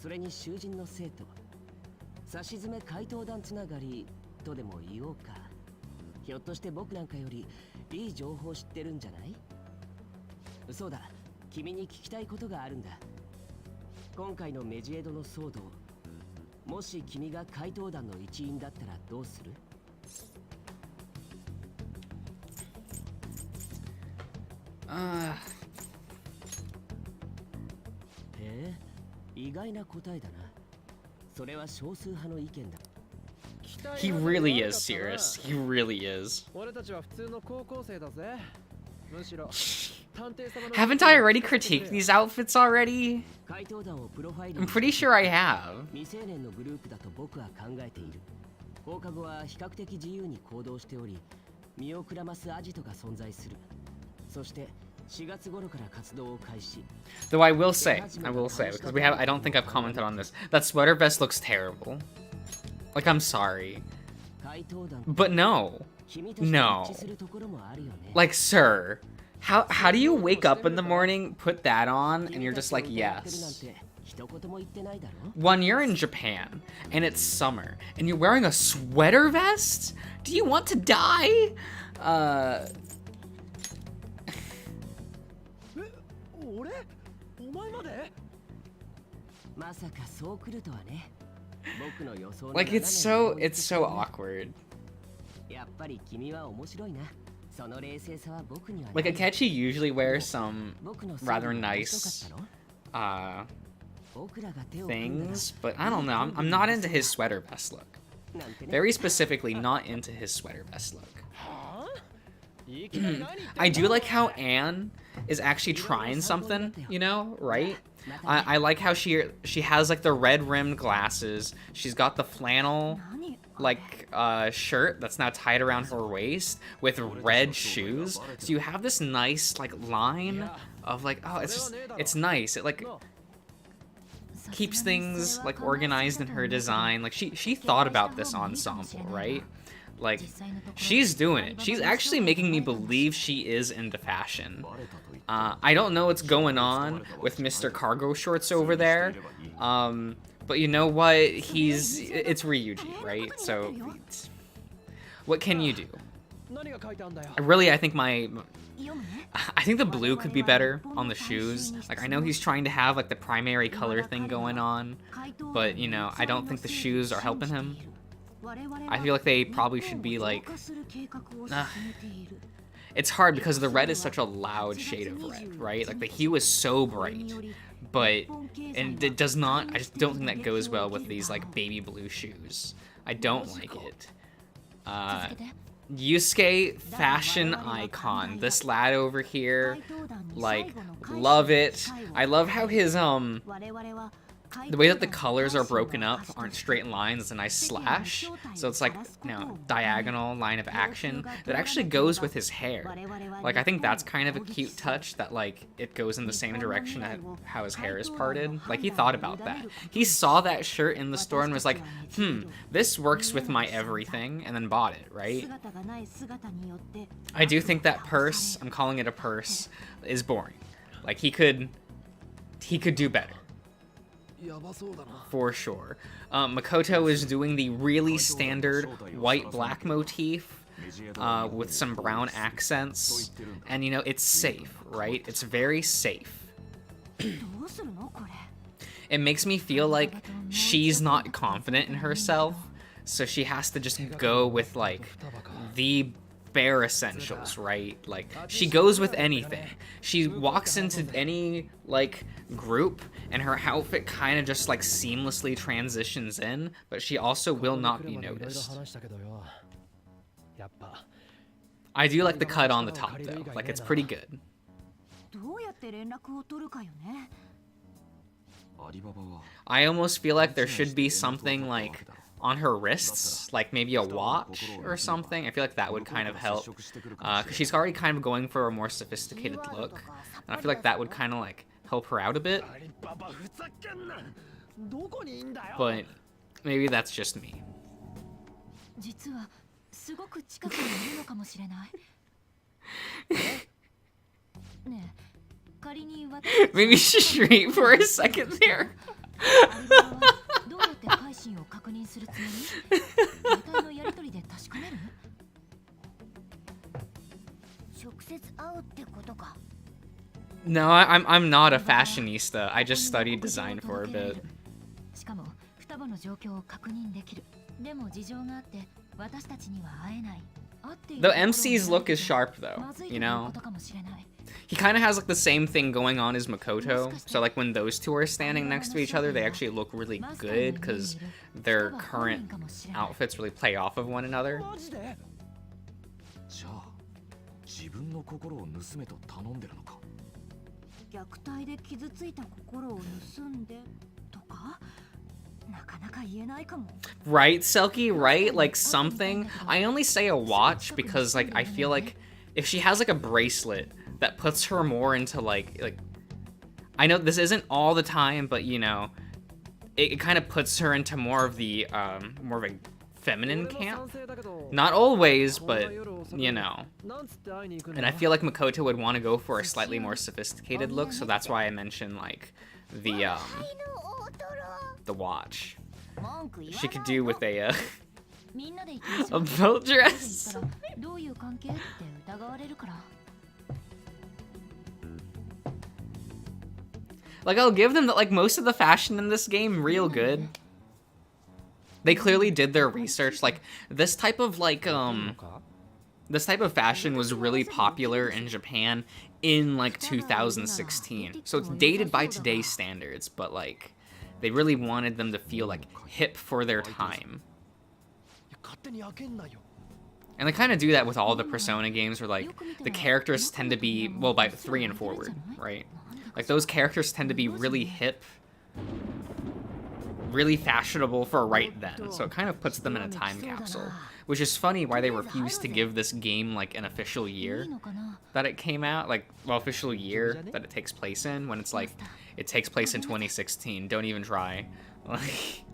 それに囚人の生徒、さしずめ怪盗団つながりとでも言おうか。ひょっとして僕なんかよりいい情報知ってるんじゃない？そうだ、君に聞きたいことがあるんだ。今回のメジエドの騒動、もし君が怪盗団の一員だったらどうする？意外な答えだな。それは少数派の意見だ。
He really is serious. He really is.
俺たちは普通の高校生だぜ。むしろ
Haven't I already critiqued these outfits already? I'm pretty sure I have.
未成年のグループだと僕は考えている。放課後は比較的自由に行動しており、身をくらますアジトが存在する。そして4月頃から活動を開始。
Though I will say, because I don't think I've commented on this, that sweater vest looks terrible. Like, I'm sorry. But no. No. Like, sir, how do you wake up in the morning, put that on, and you're just like, yes. When you're in Japan, and it's summer, and you're wearing a sweater vest? Do you want to die?
俺？お前まで？
まさかそう来るとはね。僕の予想の
Like, it's so awkward.
やっぱり君は面白いな。その冷静さは僕には。
Like, Akechi usually wears some rather nice things, but I don't know. I'm not into his sweater vest look. Very specifically, not into his sweater vest look. I do like how Anne is actually trying something, you know, right? I like how she has like the red rimmed glasses. She's got the flannel like shirt that's now tied around her waist with red shoes. So you have this nice like line of like, oh, it's nice. It like keeps things like organized in her design. Like she thought about this ensemble, right? Like, she's doing it. She's actually making me believe she is into fashion. I don't know what's going on with Mr. Cargo Shorts over there. But you know what? It's Ryuji, right? So, what can you do? I think I think the blue could be better on the shoes. Like, I know he's trying to have like the primary color thing going on, but you know, I don't think the shoes are helping him. I feel like they probably should be like... it's hard because the red is such a loud shade of red, right? Like the hue is so bright, but... and it does not... I just don't think that goes well with these like baby blue shoes. I don't like it. Yusuke, fashion icon. This lad over here, like, love it. I love how his, the way that the colors are broken up aren't straight lines, it's a nice slash. So it's like, you know, diagonal line of action that actually goes with his hair. Like, I think that's kind of a cute touch that, like, it goes in the same direction as how his hair is parted. Like, he thought about that. He saw that shirt in the store and was like, this works with my everything, and then bought it, right? I do think that purse, I'm calling it a purse, is boring. Like, he could do better. For sure. Makoto is doing the really standard white-black motif with some brown accents. And, you know, it's safe, right? It's very safe. It makes me feel like she's not confident in herself, so she has to just go with, like, the bare essentials, right? Like, she goes with anything. She walks into any, like, group, and her outfit kind of just, like, seamlessly transitions in, but she also will not be noticed. I do like the cut on the top, though. Like, it's pretty good. I almost feel like there should be something, like, on her wrists, like maybe a watch or something. I feel like that would kind of help, because she's already kind of going for a more sophisticated look, and I feel like that would kind of like help her out a bit. But maybe that's just me. Maybe straight for a second there. No, I'm not a fashionista. I just studied design for a bit. The MC's look is sharp though, you know? He kind of has like the same thing going on as Makoto, so like when those two are standing next to each other, they actually look really good because their current outfits really play off of one another. Right, Selkie, right? Like something. I only say a watch because like I feel like if she has like a bracelet that puts her more into like I know this isn't all the time, but you know, it kind of puts her into more of the more of a feminine camp. Not always, but you know. And I feel like Makoto would want to go for a slightly more sophisticated look, so that's why I mentioned like the watch. She could do with a belt dress. Like, I'll give them that, like, most of the fashion in this game real good. They clearly did their research. Like, this type of, like, this type of fashion was really popular in Japan in, like, 2016. So it's dated by today's standards, but, like, they really wanted them to feel, like, hip for their time. And they kind of do that with all the Persona games where, like, the characters tend to be, well, by 3 and forward, right? Like, those characters tend to be really hip, really fashionable for right then, so it kind of puts them in a time capsule. Which is funny why they refused to give this game, like, an official year that it came out. Like, well, official year that it takes place in, when it's like, it takes place in 2016. Don't even try. Like,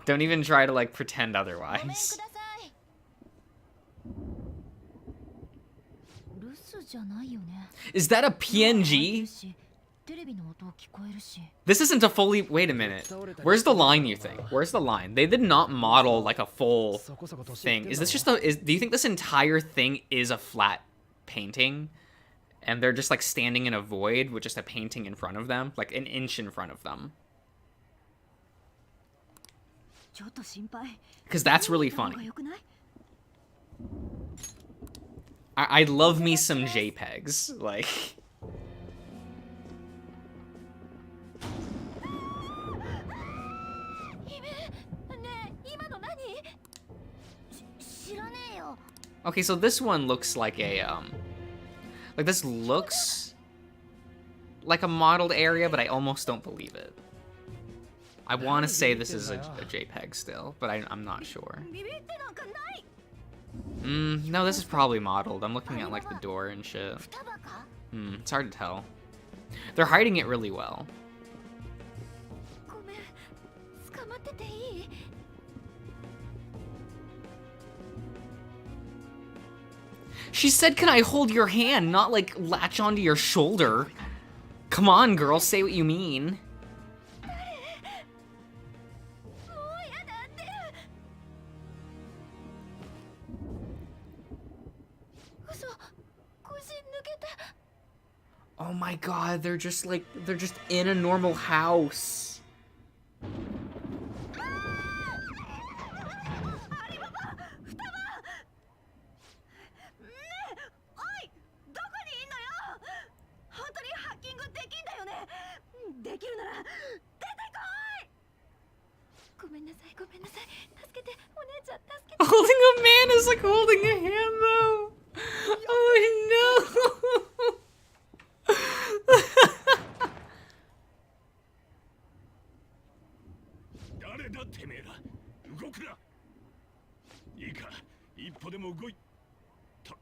don't even try to, like, pretend otherwise. Is that a PNG? This isn't a fully... Wait a minute. Where's the line, you think? Where's the line? They did not model, like, a full thing. Is this just a... do you think this entire thing is a flat painting? And they're just, like, standing in a void with just a painting in front of them? Like, an inch in front of them?
ちょっと心配。
Because that's really
方が
funny.
良くない？
I love me some JPEGs. Like,
姫、ねえ、今の何？知らねえよ。
okay, so this one looks like a, like this looks like a modeled area, but I almost don't believe it. I want to say this is a JPEG still, but I'm not sure.
ビビってなんかない。
No, this is probably modeled. I'm looking at like the door and shit.
双葉か？
It's hard to tell. They're hiding it really well.
ごめん、捕まってていい？
She said, "Can I hold your hand?" Not like latch onto your shoulder. Come on, girl, say what you mean.
もうやだって。嘘、腰抜けた。
Oh my god, they're just in a normal house.
アリババ、双葉。ねえ、おい、どこにいんのよ。本当にハッキングできんだよね。できるなら出てこい。ごめんなさい、ごめんなさい。助けて、お姉ちゃん助けて。
Holding a man is like holding a hand, though. Oh no.
誰だてめえら、動くな。いいか、一歩でも動いた。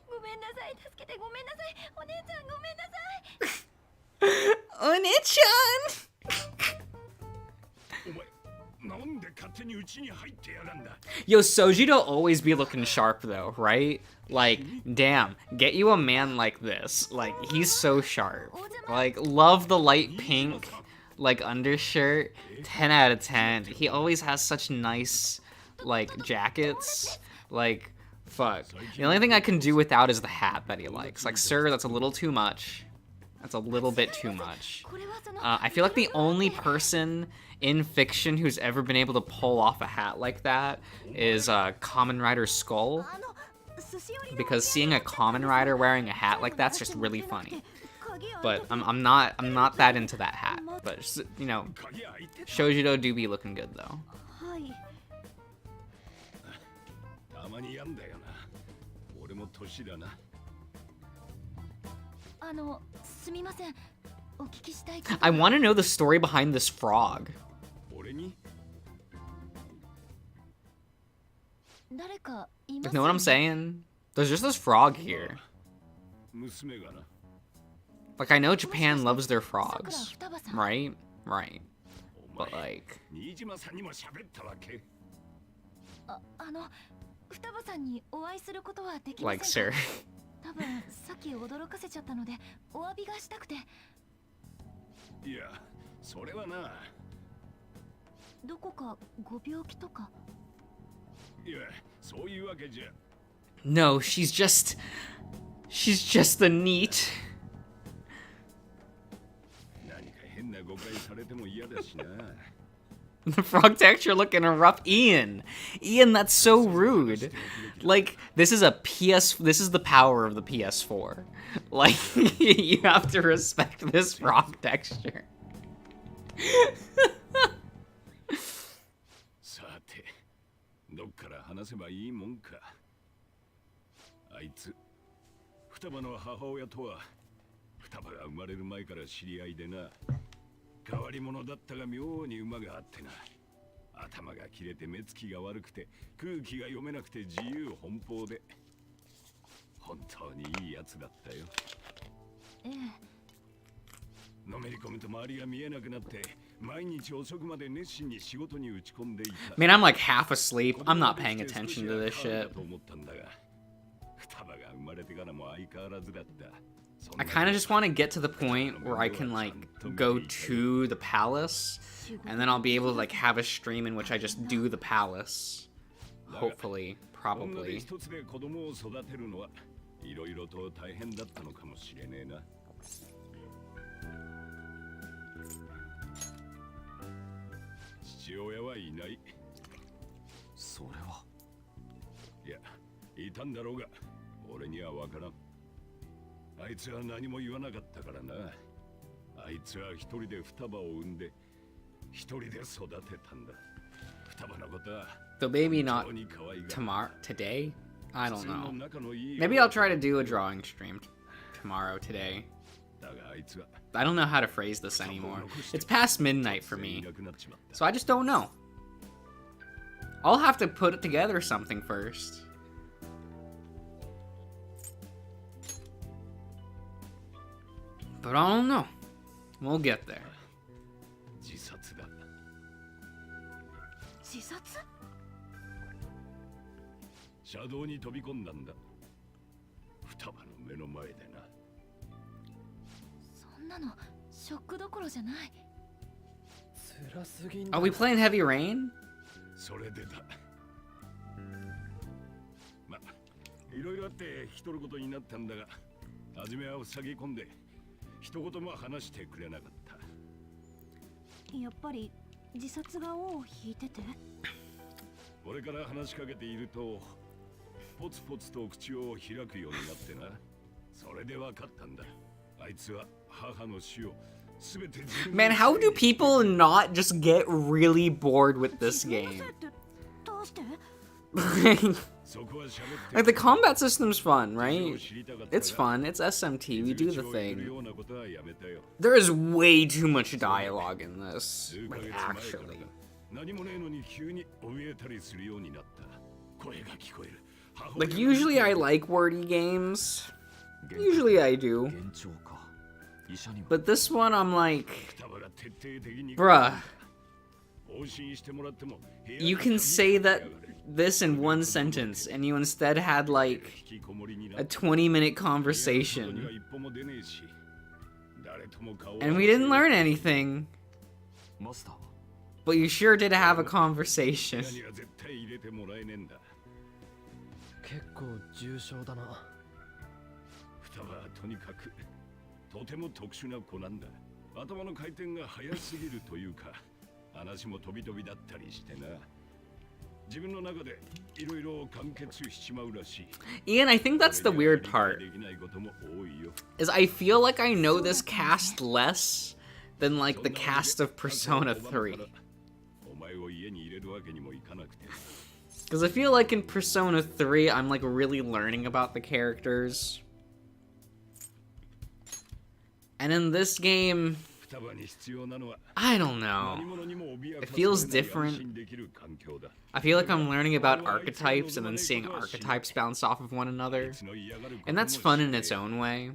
ごめんなさい、助けて、ごめんなさい。お姉ちゃん、ごめんなさい。
Oni-chan!
お前、なんで勝手に家に入ってやがんだ。
Yo, Sojito always be looking sharp though, right? Like, damn, get you a man like this. Like, he's so sharp. Like, love the light pink, like, undershirt. 10 out of 10. He always has such nice, like, jackets. Like, fuck. The only thing I can do without is the hat that he likes. Like, sir, that's a little too much. That's a little bit too much. I feel like the only person in fiction who's ever been able to pull off a hat like that is Kamen Rider Skull. Because seeing a Kamen Rider wearing a hat like that's just really funny. But I'm not that into that hat. But just, you know, Shojito do be looking good though.
はい。
たまにやんだよな。俺も年だな。
すみません。お聞きしたいこと。
I want to know the story behind this frog.
俺に？
誰かいま
Like,
す
know what I'm saying? There's just this frog here.
娘がな。
Like, I know Japan loves their frogs, right? Right. But like,
新島さんにも喋ったわけ。
双葉さんにお会いすることはできません
like,
か？
sir.
多分さっき驚かせちゃったのでお詫びがしたくて。
いや、それはな。
どこかご病気とか？
いや、そういうわけじゃ。
No, she's just a neat.
何か変な誤解されても嫌だしな。
The frog texture looking rough. Ian, that's so rude. Like, this is the power of the PS4. Like, you have to respect this frog texture.
さて、どっから話せばいいもんか。あいつ、双葉の母親とは、双葉が生まれる前から知り合いでな。変わり者だったが妙に馬があってな。頭が切れて目つきが悪くて空気が読めなくて自由奔放で本当にいいやつだったよ。
ええ。
のめり込むと周りが見えなくなって毎日遅くまで熱心に仕事に打ち込んでいた。
Man, I'm like half asleep. I'm not paying attention to this shit.
と思ったんだが、双葉が生まれてからも相変わらずだった。
I kind of just want to get to the point where I can like go to the palace and then I'll be able to like have a stream in which I just do the palace. Hopefully, probably.
一つで子供を育てるのはいろいろと大変だったのかもしれねえな。父親はいない。
それは。
いや、いたんだろうが、俺にはわからん。あいつは何も言わなかったからな。あいつは一人で双葉を産んで、一人で育てたんだ。双葉のことは。
So maybe not tomorrow, today? I don't know. Maybe I'll try to do a drawing stream tomorrow, today. I don't know how to phrase this anymore. It's past midnight for me, so I just don't know. I'll have to put it together something first. But I don't know. We'll get there.
自殺だ。
自殺？
車道に飛び込んだんだ。双葉の目の前でな。
そんなのショックどころじゃない。
辛すぎんだ。
Are we playing Heavy Rain?
それでだ。ま、いろいろあって引き取ることになったんだが、初めは塞ぎ込んで一言も話してくれなかった。
やっぱり自殺が尾を引いてて。
俺から話しかけているとポツポツと口を開くようになってな。それで分かったんだ。あいつは母の死を全て。
Man, how do people not just get really bored with this game? Like, the combat system's fun, right? It's fun, it's SMT, we do the thing. There is way too much dialogue in this, like, actually. Like, usually I like wordy games. Usually I do. But this one, I'm like, bruh. You can say that this in one sentence, and you instead had like a 20-minute conversation. And we didn't learn anything. But you sure did have a conversation.
結構重症だな。
双葉はとにかくとても特殊な子なんだ。頭の回転が速すぎるというか、話も飛び飛びだったりしてな。自分の中でいろいろ完結しちまうらしい。
Ian, I think that's the weird part. Is I feel like I know this cast less than like the cast of Persona 3. Because I feel like in Persona 3, I'm like really learning about the characters. And in this game, I don't know. It feels different. I feel like I'm learning about archetypes and then seeing archetypes bounce off of one another. And that's fun in its own way.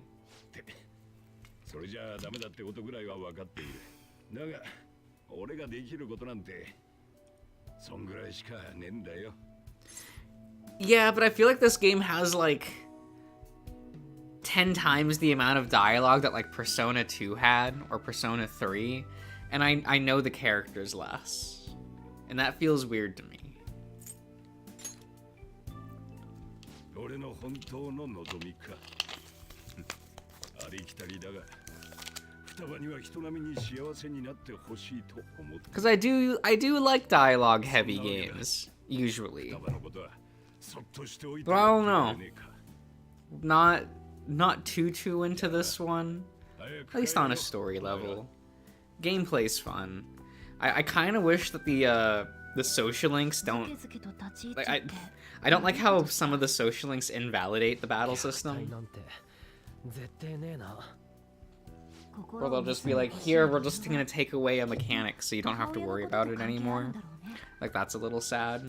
Yeah, but I feel like this game has like 10 times the amount of dialogue that like Persona 2 had or Persona 3, and I know the characters less, and that feels weird to me. Because I do like dialogue heavy games usually, but I don't know. Not too into this one, at least on a story level. Gameplay's fun. I kind of wish that the social links don't, like, I don't like how some of the social links invalidate the battle system. Or they'll just be like, here, we're just gonna take away a mechanic so you don't have to worry about it anymore. Like, that's a little sad.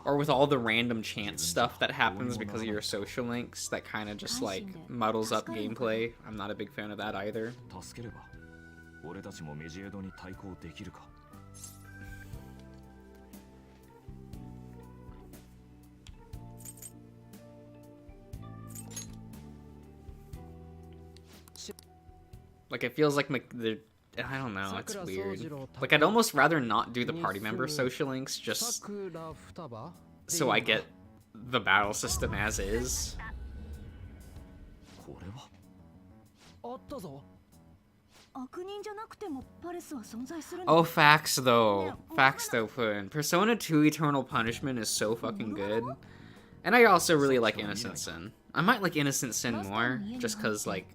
Or with all the random chance stuff that happens because of your social links that kind of just, like, muddles up gameplay. I'm not a big fan of that either. Like, it feels like I don't know, it's weird. Like, I'd almost rather not do the party member social links just so I get the battle system as is. Oh, facts though. Facts though, Pun. Persona 2 Eternal Punishment is so fucking good. And I also really like Innocent Sin. I might like Innocent Sin more, just cause, like,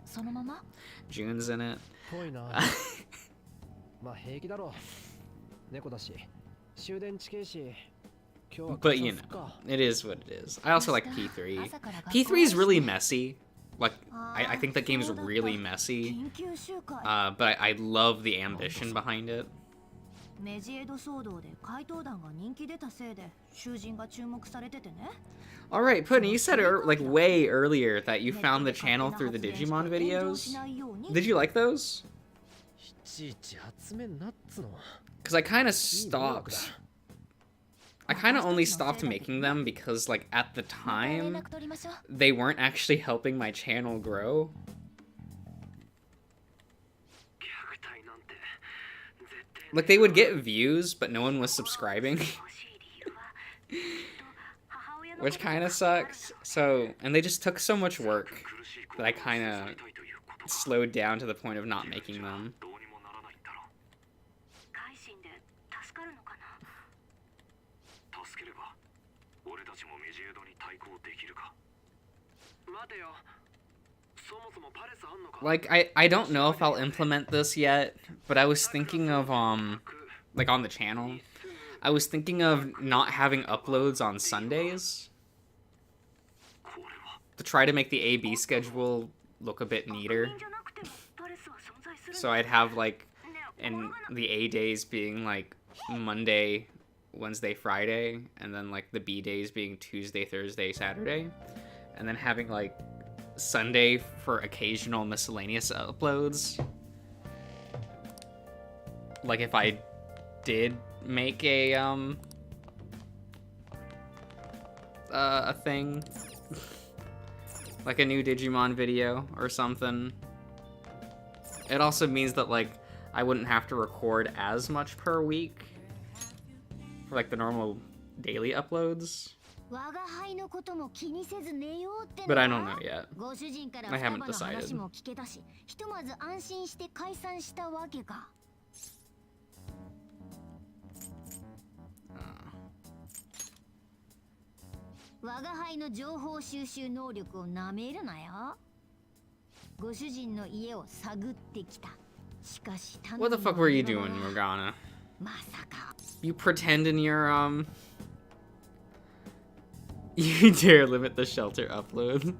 June's in it.
ぽいな。まあ平気だろう。猫だし、終電近いし。
But you know, it is what it is. I also like P3. P3 is really messy. Like, I think that game's really messy. But I love the ambition behind it.
メジエド騒動で怪盗団が人気出たせいで囚人が注目されててね。
Alright, Puddin', you said like way earlier that you found the channel through the Digimon videos. Did you like those? Because I kind of stopped. I kind of only stopped making them because, like, at the time, they weren't actually helping my channel grow. Like, they would get views, but no one was subscribing. Which kind of sucks. So, and they just took so much work that I kind of slowed down to the point of not making them. Like, I don't know if I'll implement this yet, but I was thinking of, like, on the channel, I was thinking of not having uploads on Sundays to try to make the A-B schedule look a bit neater. So I'd have, like, and the A days being, like, Monday, Wednesday, Friday, and then, like, the B days being Tuesday, Thursday, Saturday, and then having, like, Sunday for occasional miscellaneous uploads. Like, if I did make a thing, like a new Digimon video or something. It also means that, like, I wouldn't have to record as much per week for, like, the normal daily uploads. But I don't know yet. I haven't decided. What the fuck were you doing, Morgana? You pretend in your, you dare limit the shelter upload.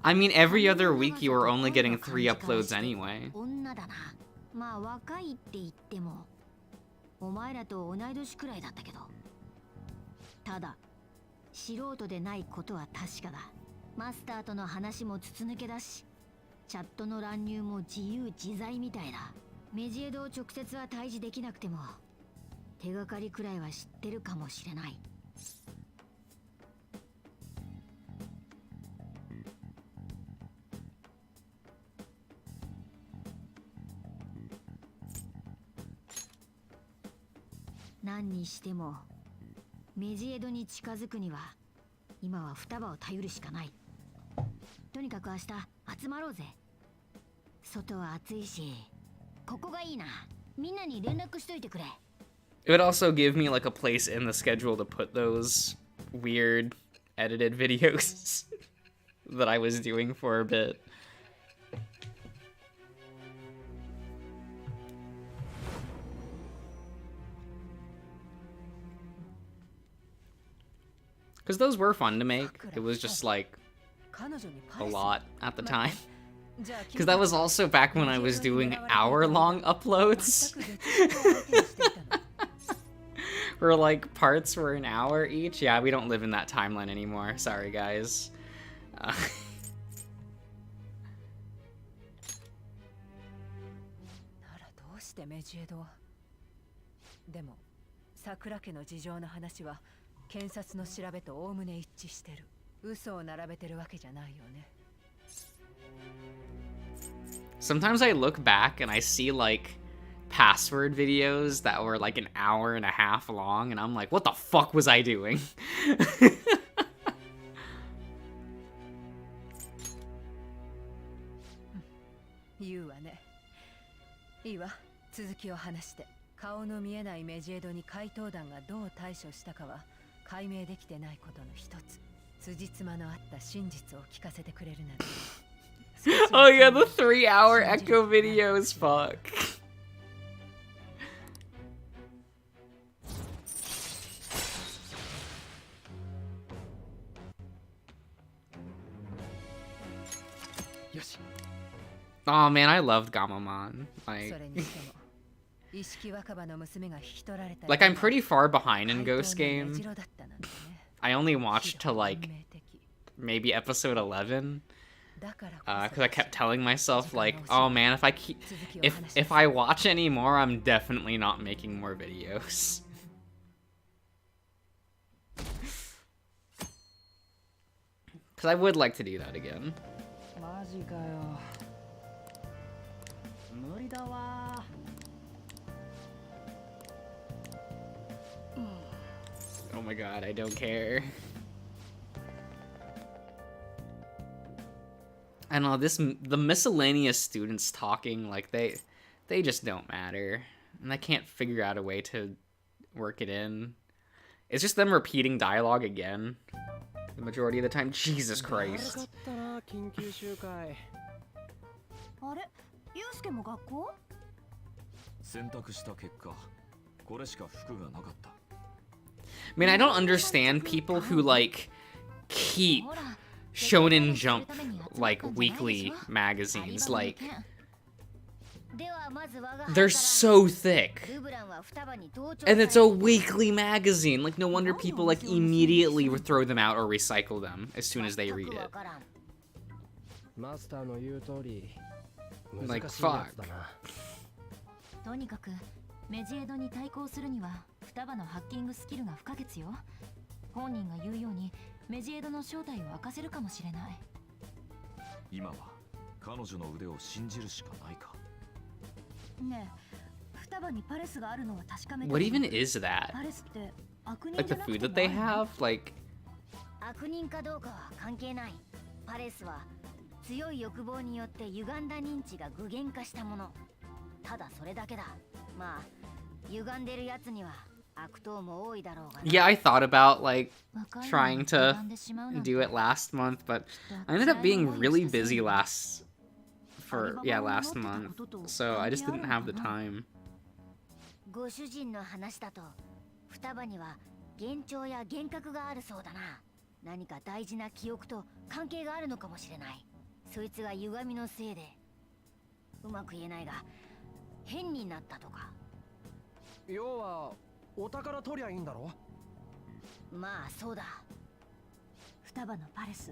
I mean, every other week you were only getting 3 uploads anyway.
お前らと同い年くらいだったけど、ただ素人でないことは確かだ。マスターとの話も筒抜けだし、チャットの乱入も自由自在みたいだ。メジエドを直接は退治できなくても、手がかりくらいは知ってるかもしれない。何にしてもメジエドに近づくには今は双葉を頼るしかない。とにかく明日集まろうぜ。外は暑いし、ここがいいな。みんなに連絡しといてくれ。
It would also give me like a place in the schedule to put those weird edited videos that I was doing for a bit. Because those were fun to make. It was just like a lot at the time. Because that was also back when I was doing hour-long uploads. Where like parts were an hour each. Yeah, we don't live in that timeline anymore. Sorry, guys.
検察の調べとおおむね一致してる。嘘を並べてるわけじゃないよね。
Sometimes I look back and I see like password videos that were like an hour and a half long and I'm like, what the fuck was I doing?
いいわ、続きを話して。顔の見えないメジエドに怪盗団がどう対処したかは解明できてないことの一つ。辻褄のあった真実を聞かせてくれるなら。
Oh yeah, the 3-hour echo videos, fuck. Oh man, I loved Gamamon. Like I'm pretty far behind in Ghost Game. I only watched to like maybe episode 11. Because I kept telling myself like, oh man, if I watch any more, I'm definitely not making more videos. Because I would like to do that again. Oh my god, I don't care. I don't know, the miscellaneous students talking, like, they just don't matter. And I can't figure out a way to work it in. It's just them repeating dialogue again. The majority of the time. Jesus Christ.
選択した結果、これしか服がなかった。
I mean, I don't understand people who, like, keep Shonen Jump, like, weekly magazines. Like, they're so thick. And it's a weekly magazine. Like, no wonder people, like, immediately throw them out or recycle them as soon as they read it. Like, fuck.
とにかくメジエドに対抗するには双葉のハッキングスキルが不可欠よ。本人が言うようにメジエドの正体を明かせるかもしれない。
今は彼女の腕を信じるしかないか。
ねえ、双葉にパレスがあるのは確かめて。
What even is that?
パレスって悪人
Like
じ
the
ゃなくて
food that they have? Like,
悪人かどうかは関係ない。パレスは強い欲望によって歪んだ認知が具現化したもの。ただそれだけだ。まあ、歪んでるやつには悪党も多いだろうが。
yeah, I thought about, like, trying to do it last month, but I ended up being really busy last month, so I just didn't have the time.
ご主人の話だと、双葉には幻聴や幻覚があるそうだな。何か大事な記憶と関係があるのかもしれない。そいつが歪みのせいで、うまく言えないが、変になったとか。
要はお宝取りゃいいんだろ。
まあそうだ。双葉のパレス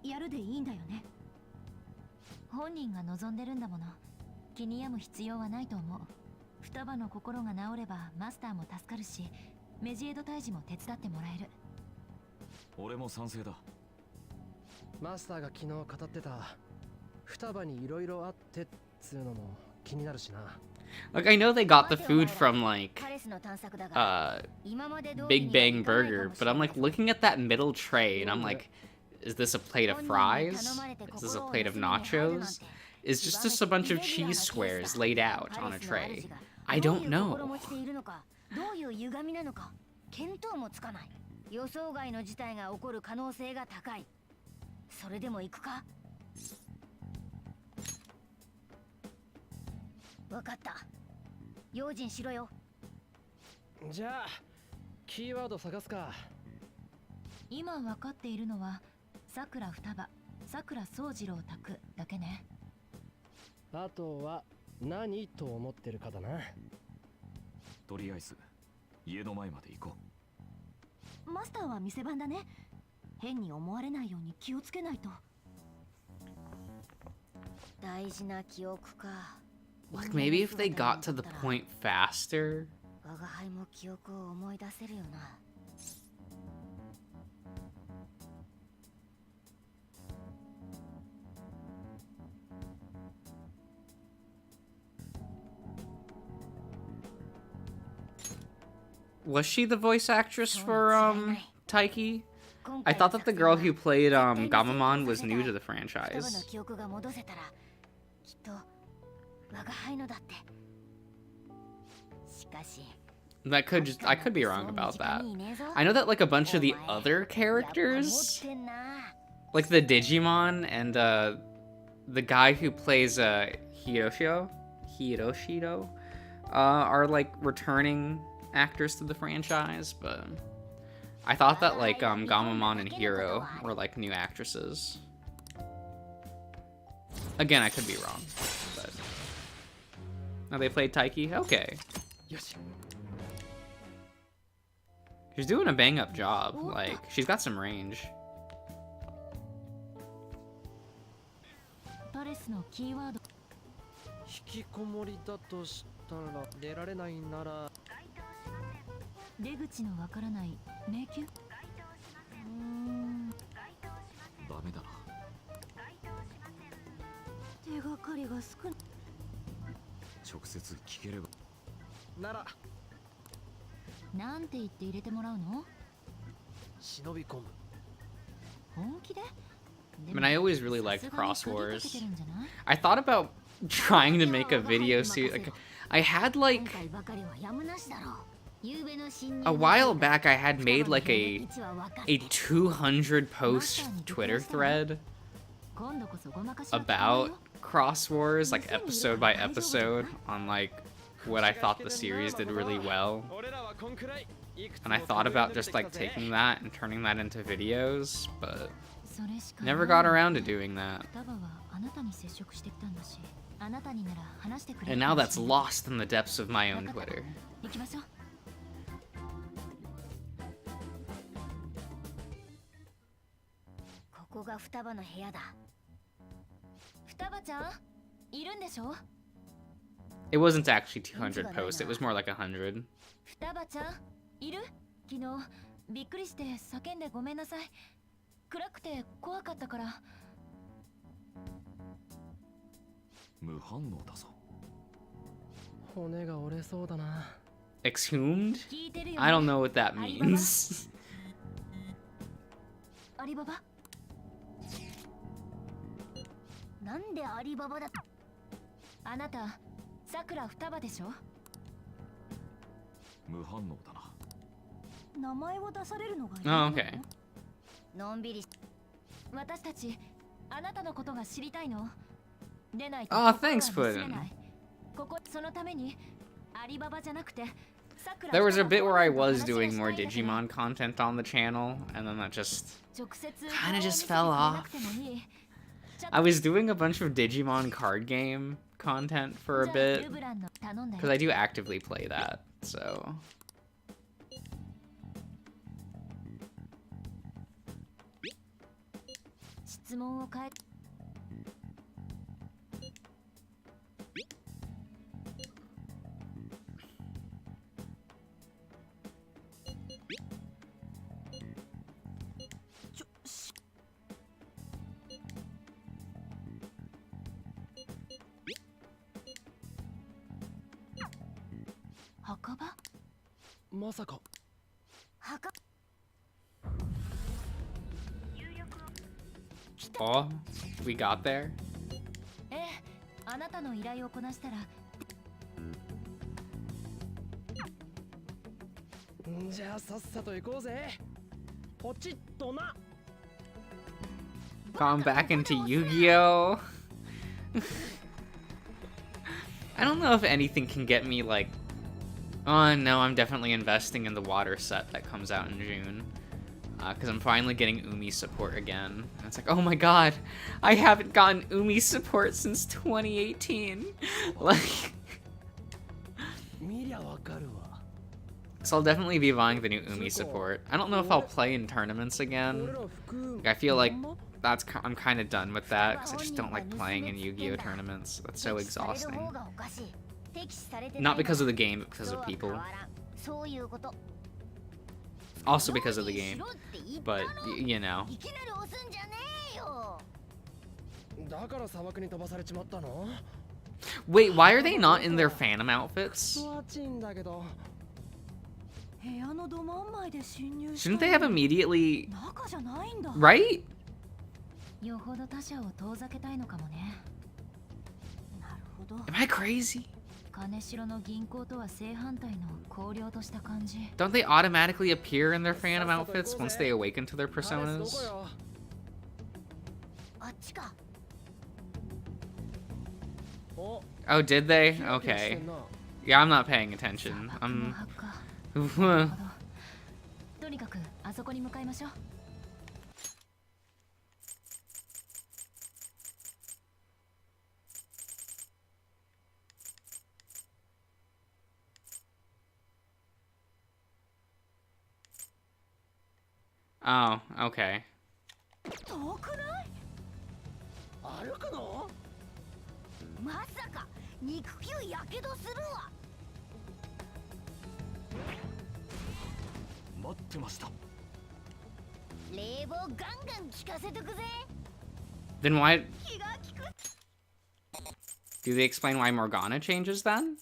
やるでいいんだよね。本人が望んでるんだもの。気に病む必要はないと思う。双葉の心が治ればマスターも助かるし、メジエド退治も手伝ってもらえる。
俺も賛成だ。
マスターが昨日語ってた双葉に色々あってっつうのも気になるしな。
Like, I know they got the food from, like, Big Bang Burger, but I'm, like, looking at that middle tray, and I'm like, is this a plate of fries? Is this a plate of nachos? Is just a bunch of cheese squares laid out on a tray? I don't know.
どういう歪みなのか見当もつかない。予想外の事態が起こる可能性が高い。それでも行くか？わかった。用心しろよ。
じゃあキーワード探すか。
今分かっているのはさくら双葉、さくら宗次郎宅だけね。
あとは何と思ってるかだな。
とりあえず家の前まで行こ
う。マスターは店番だね。変に思われないように気をつけないと。大事な記憶か。
Like, maybe if they got to the point faster.
我が輩も記憶を思い出せるよな。
Was she the voice actress for, Taiki? I thought that the girl who played, Gamamon was new to the franchise.
我が輩のだって。しかし
I could be wrong about that. I know that like a bunch of the other characters, like the Digimon and the guy who plays Hiroshito, are like returning actors to the franchise, but I thought that like Gamamon and Hiro were like new actresses. Again, I could be wrong, but oh, they played Taiki? Okay. She's doing a bang-up job. Like, she's got some range.
パレスのキーワード。
引きこもりだとしたら出られないなら
出口のわからない迷宮。
ダメだな。
手がかりが少ない。
直接聞ければ
なら
なんて言って入れてもらうの？
忍び込む。
本気で？
I mean, I always really liked Cross Wars. I thought about trying to make a video series. Like, I had like a while back. I had made like a 200 post Twitter thread about Cross Wars, like episode by episode, on like what I thought the series did really well. And I thought about just like taking that and turning that into videos, but never got around to doing that. And now that's lost in the depths of my own Twitter.
ここが双葉の部屋だ。
双葉ちゃん、いるんでしょ？
It wasn't actually 200 posts, it was more like 100.
双葉ちゃん、いる？昨日びっくりして叫んでごめんなさい。暗くて怖かったから。
無反応だぞ。
骨が折れそうだな。
Exhumed? I don't know what that means.
アリババ？
なんでアリババだ？
あなた、さくら双葉でしょ？
無反応だな。
名前を出されるのがいい。
Oh, okay.
のんびり。
私たち、あなたのことが知りたいの。出ないと。
Oh, thanks, Puddin.
ここ、そのために、アリババじゃなくて、
There was a bit where I was doing more Digimon content on the channel, and then that just kind of just fell off. I was doing a bunch of Digimon card game content for a bit, because I do actively play that, so...
質問を変え。墓場？
まさか。
墓。
Oh, we got there?
ええ、あなたの依頼をこなしたら。
じゃあさっさと行こうぜ。ポチッとな。
Gone back into Yu-Gi-Oh! I don't know if anything can get me like... Oh no, I'm definitely investing in the water set that comes out in June. Because I'm finally getting Umi support again. And it's like, oh my god, I haven't gotten Umi support since 2018. Like... So I'll definitely be buying the new Umi support. I don't know if I'll play in tournaments again. Like, I feel like I'm kind of done with that, because I just don't like playing in Yu-Gi-Oh! Tournaments. That's so exhausting. Not because of the game, but because of people. Also because of the game, but you know. Wait, why are they not in their Phantom outfits? Shouldn't they have immediately... Right?
ほど。
Am I crazy?
金城の銀行とは正反対の荒涼とした感じ。
Don't they automatically appear in their Phantom outfits once they awaken to their personas?
あっちか。
お
Oh, did they? Okay. Yeah, I'm not paying attention.
砂漠の墓。
I'm...
とにかくあそこに向かいましょう。
Oh, okay.
遠くない？
歩くの？
まさか肉球やけどするわ。
待ってました。
冷房ガンガン効かせとくぜ。
Then why...
気が利く。
Do they explain why Morgana changes then?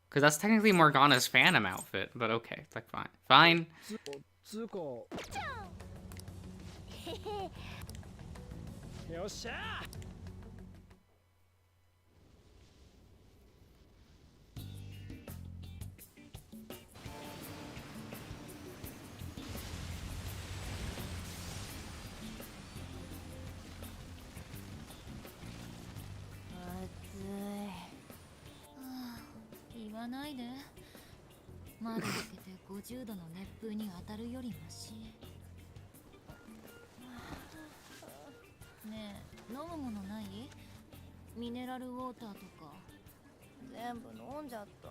Because that's technically Morgana's Phantom outfit, but okay, it's like fine. Fine.
つうか。よっしゃー。
言わないで。窓開けて50度の熱風に当たるよりマシ。ねえ、飲むものない？ミネラルウォーターとか。全部飲んじゃった。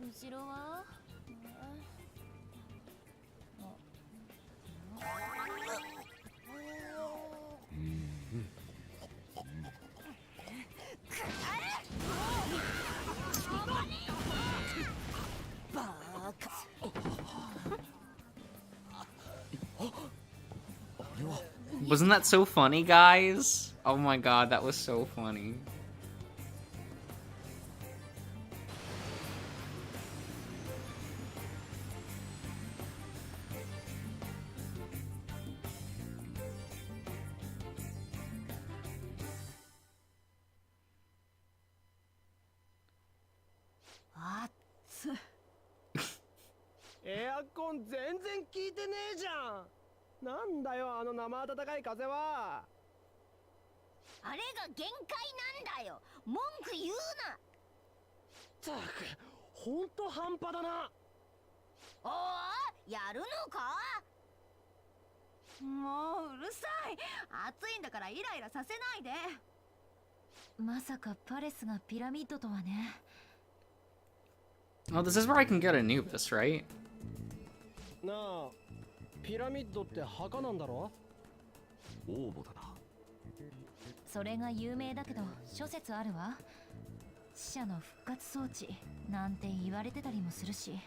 後ろは？Wasn't
that so funny, guys? Oh my god, that was so funny.
Ah, エアコン全然効いてねえじゃん。なんだよあの生暖かい風は。
あれが限界なんだよ。文句言うな。
ったく、ほんと半端だな。
おお、やるのか？
もううるさい。暑いんだからイライラさせないで。まさかパレスがピラミッドとはね。
Oh, this is where I can get Anubis, right?
なあ、ピラミッドって墓なんだろ？
応募だな。
それが有名だけど諸説あるわ。死者の復活装置なんて言われてたりもするし。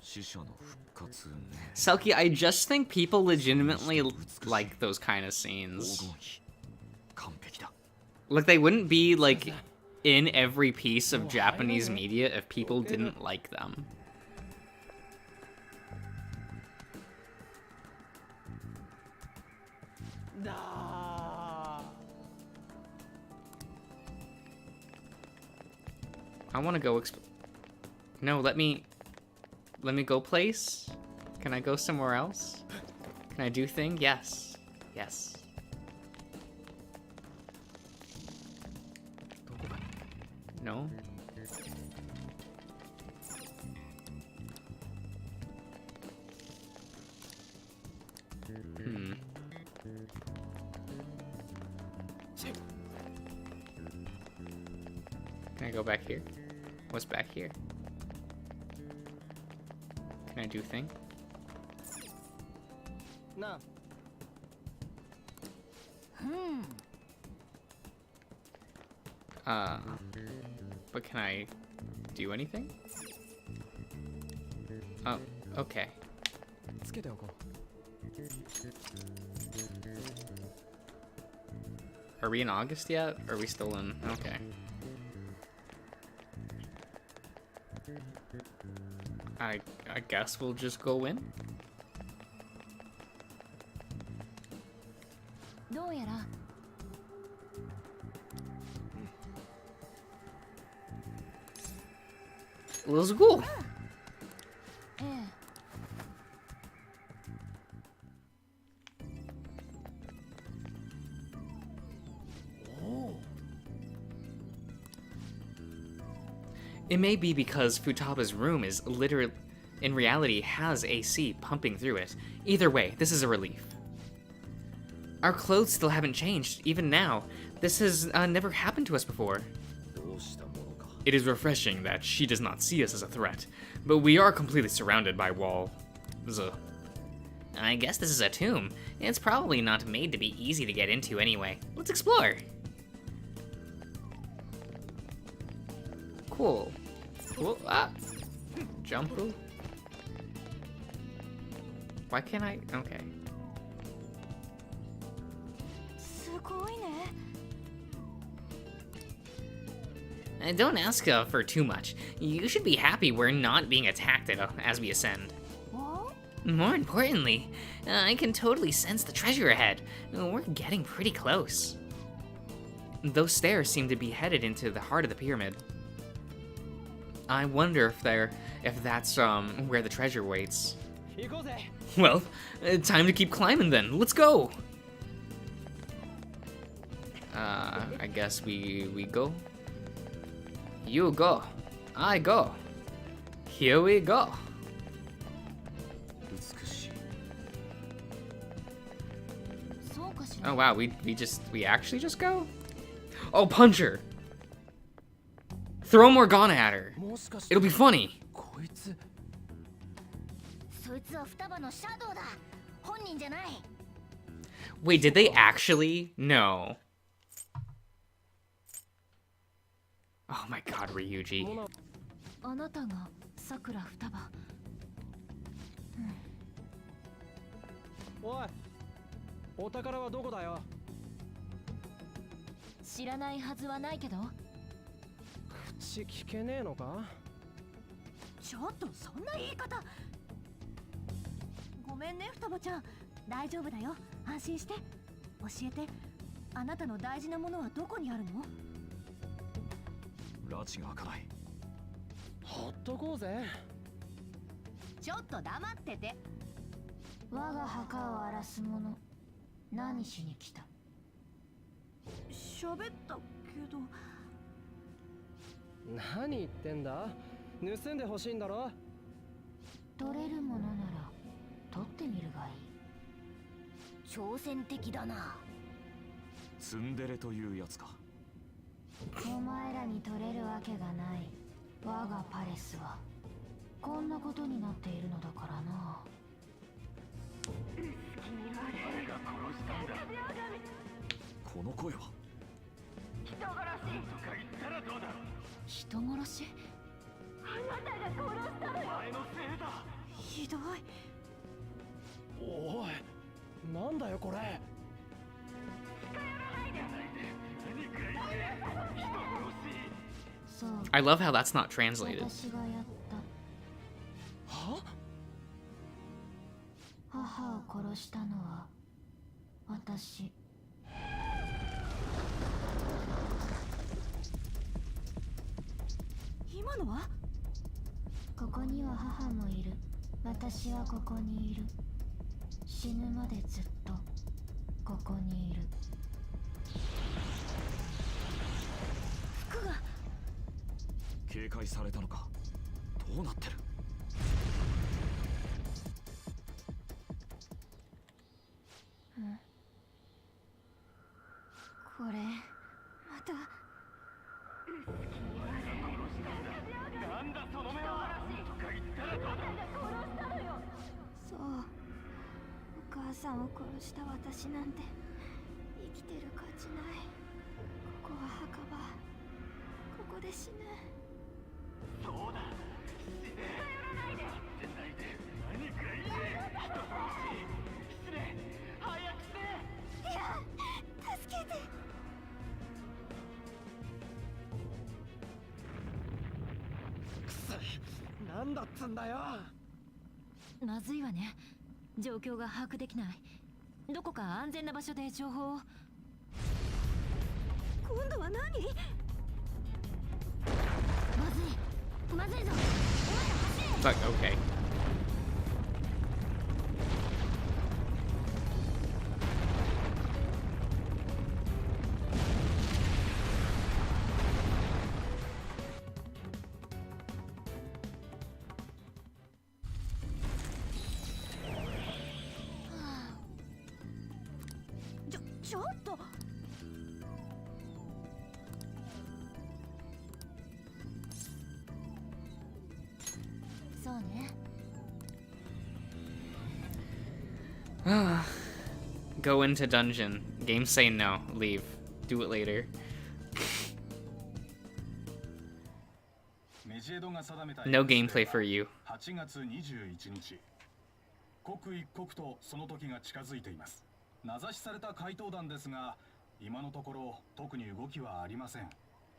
死者の復活ね。
Selkie, I just think people legitimately like those kind of scenes.
完璧だ。
Like, they wouldn't be, like, in every piece of Japanese media if people didn't like them. I want to go No, let me go place? Can I go somewhere else? Can I do thing? Yes. Yes. No? Hmm. Can I go back here? What's back here? Can I do thing?
No.
But can I do anything? Oh, okay. Are we in August yet? Or are we still in? Okay. I guess we'll just go in.
どうやら
Let's go.
ええ
It may be because Futaba's room is literally, in reality, has AC pumping through it. Either way, this is a relief. Our clothes still haven't changed, even now. This has never happened to us before. It is refreshing that she does not see us as a threat, but we are completely surrounded by walls.
I guess this is a tomb. It's probably not made to be easy to get into anyway. Let's explore.
Cool. Cool. Ah! Jump. Why can't I? Okay.
すごいね
Don't ask for too much. You should be happy we're not being attacked as we ascend. More importantly, I can totally sense the treasure ahead. We're getting pretty close.
Those stairs seem to be headed into the heart of the pyramid. I wonder if that's where the treasure waits. Well, time to keep climbing then. Let's go. I guess we go. You go. I go. Here we go. Oh wow, we actually just go? Oh, punch her! Throw Morgana at her. It'll be funny.
そいつは双葉のシャドウだ。本人じゃない。
Wait, did they actually? No. Oh my god, Ryuji.
あなたがさくら双葉。
おい、お宝はどこだよ。
知らないはずはないけど。
口聞けねえのか。
ちょっとそんな言い方。ごめんね双葉ちゃん、大丈夫だよ。安心して。教えて、あなたの大事なものはどこにあるの？
拉致が開かない。
ほっとこうぜ。
ちょっと黙ってて。
我が墓を荒らす者、何しに来た？
喋ったけど。
何言ってんだ？盗んでほしいんだろ？
取れるものなら取ってみるがいい。挑戦的だな。
ツンデレというやつか。
お前らに取れるわけがない。我がパレスはこんなことになっているのだからな。
この声は
人殺しとか言ったらどうだ。人殺し？あなたが殺したのよ。お前のせいだ。ひどい。
おい、なんだよこれ。
I love how that's not translated.
私がやった。は？母を殺したのは私。
今のは？
ここには母もいる。私はここにいる。死ぬまでずっとここにいる。
服が
警戒されたのか。どうなってる？
これまた。なんだその目は。とか言ったらどうだ。殺したのよ。
そう。お母さんを殺した私なんて生きてる価値ない。ここは墓場。ここで死ぬ。
そうだ。死ね。頼らないで。言ってないで。何か言え。人殺し。失礼。早くして。いや、助けて。
くそ。なんだっつんだよ。
まずいわね。状況が把握できない。どこか安全な場所で情報を。
今度は何？
まずいぞ。
It's like, okay.
Ch- ちょっと。
そうね。
Go into dungeon. Game say no. Leave. Do it later.
メジエドが定めた
No gameplay for you.
8月21日。刻一刻とその時が近づいています。名指しされた怪盗団ですが、今のところ特に動きはありません。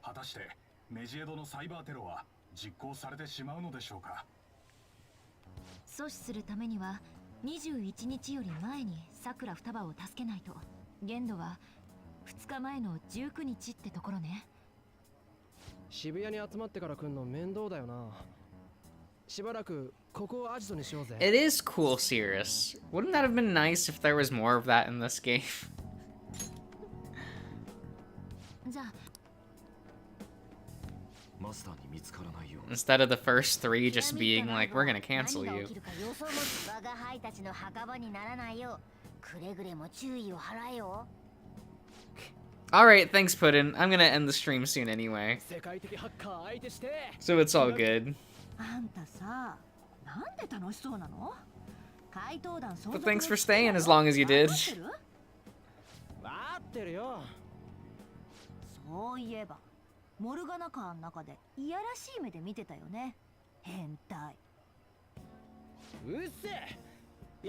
果たしてメジエドのサイバーテロは実行されてしまうのでしょうか。
阻止するためには21日より前にさくら双葉を助けないと。限度は2日前の19日ってところね。
渋谷に集まってから来んの面倒だよな。しばらくここをアジトにしようぜ。
It is cool, Sirius. Wouldn't that have been nice if there was more of that in this game?
じゃあ
マスターに見つからないよう
Instead of the first three just being like, we're gonna cancel
何が
you.
起きるか予想もつ。我が輩たちの墓場にならないようくれぐれも注意を払えよ。
Alright, thanks, Puddin. I'm gonna end the stream soon anyway.
世界的ハッカー相手して。
So it's all good.
あんたさ、なんで楽しそうなの？怪盗団相
But
続の
thanks for staying as long as you did.
わかってるよ。
そういえばモルガナカーの中でいやらしい目で見てたよね。変態。
うっせ。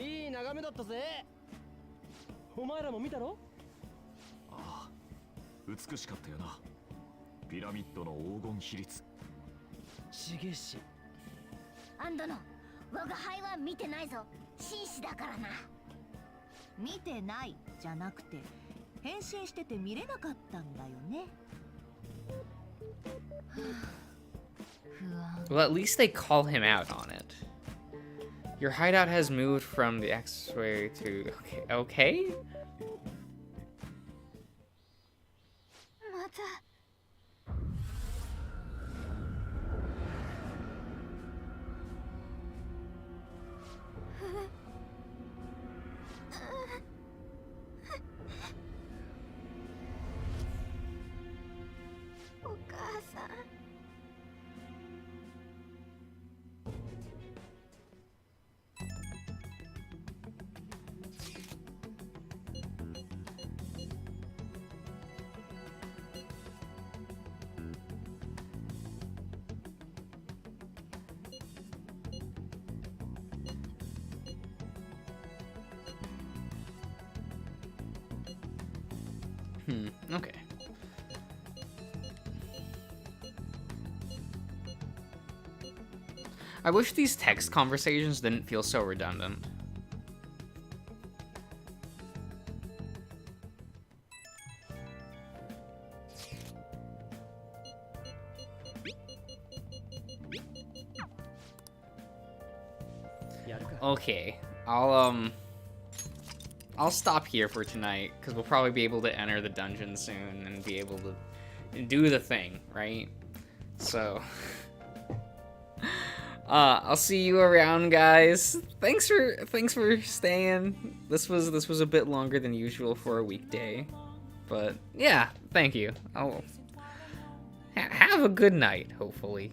いい眺めだったぜ。お前らも見たろ？
ああ、美しかったよな。ピラミッドの黄金比率。
しげし。
アンドの我が輩は見てないぞ。紳士だからな。見てないじゃなくて変身してて見れなかったんだよね。
Well, at least they call him out on it. Your hideout has moved from the X-ray to... Okay, okay?
また。お母さん。
Okay. I wish these text conversations didn't feel so redundant. Okay, I'll stop here for tonight, because we'll probably be able to enter the dungeon soon and be able to do the thing, right? So, I'll see you around, guys. Thanks for staying. This was a bit longer than usual for a weekday, but yeah, thank you. I'll have a good night, hopefully.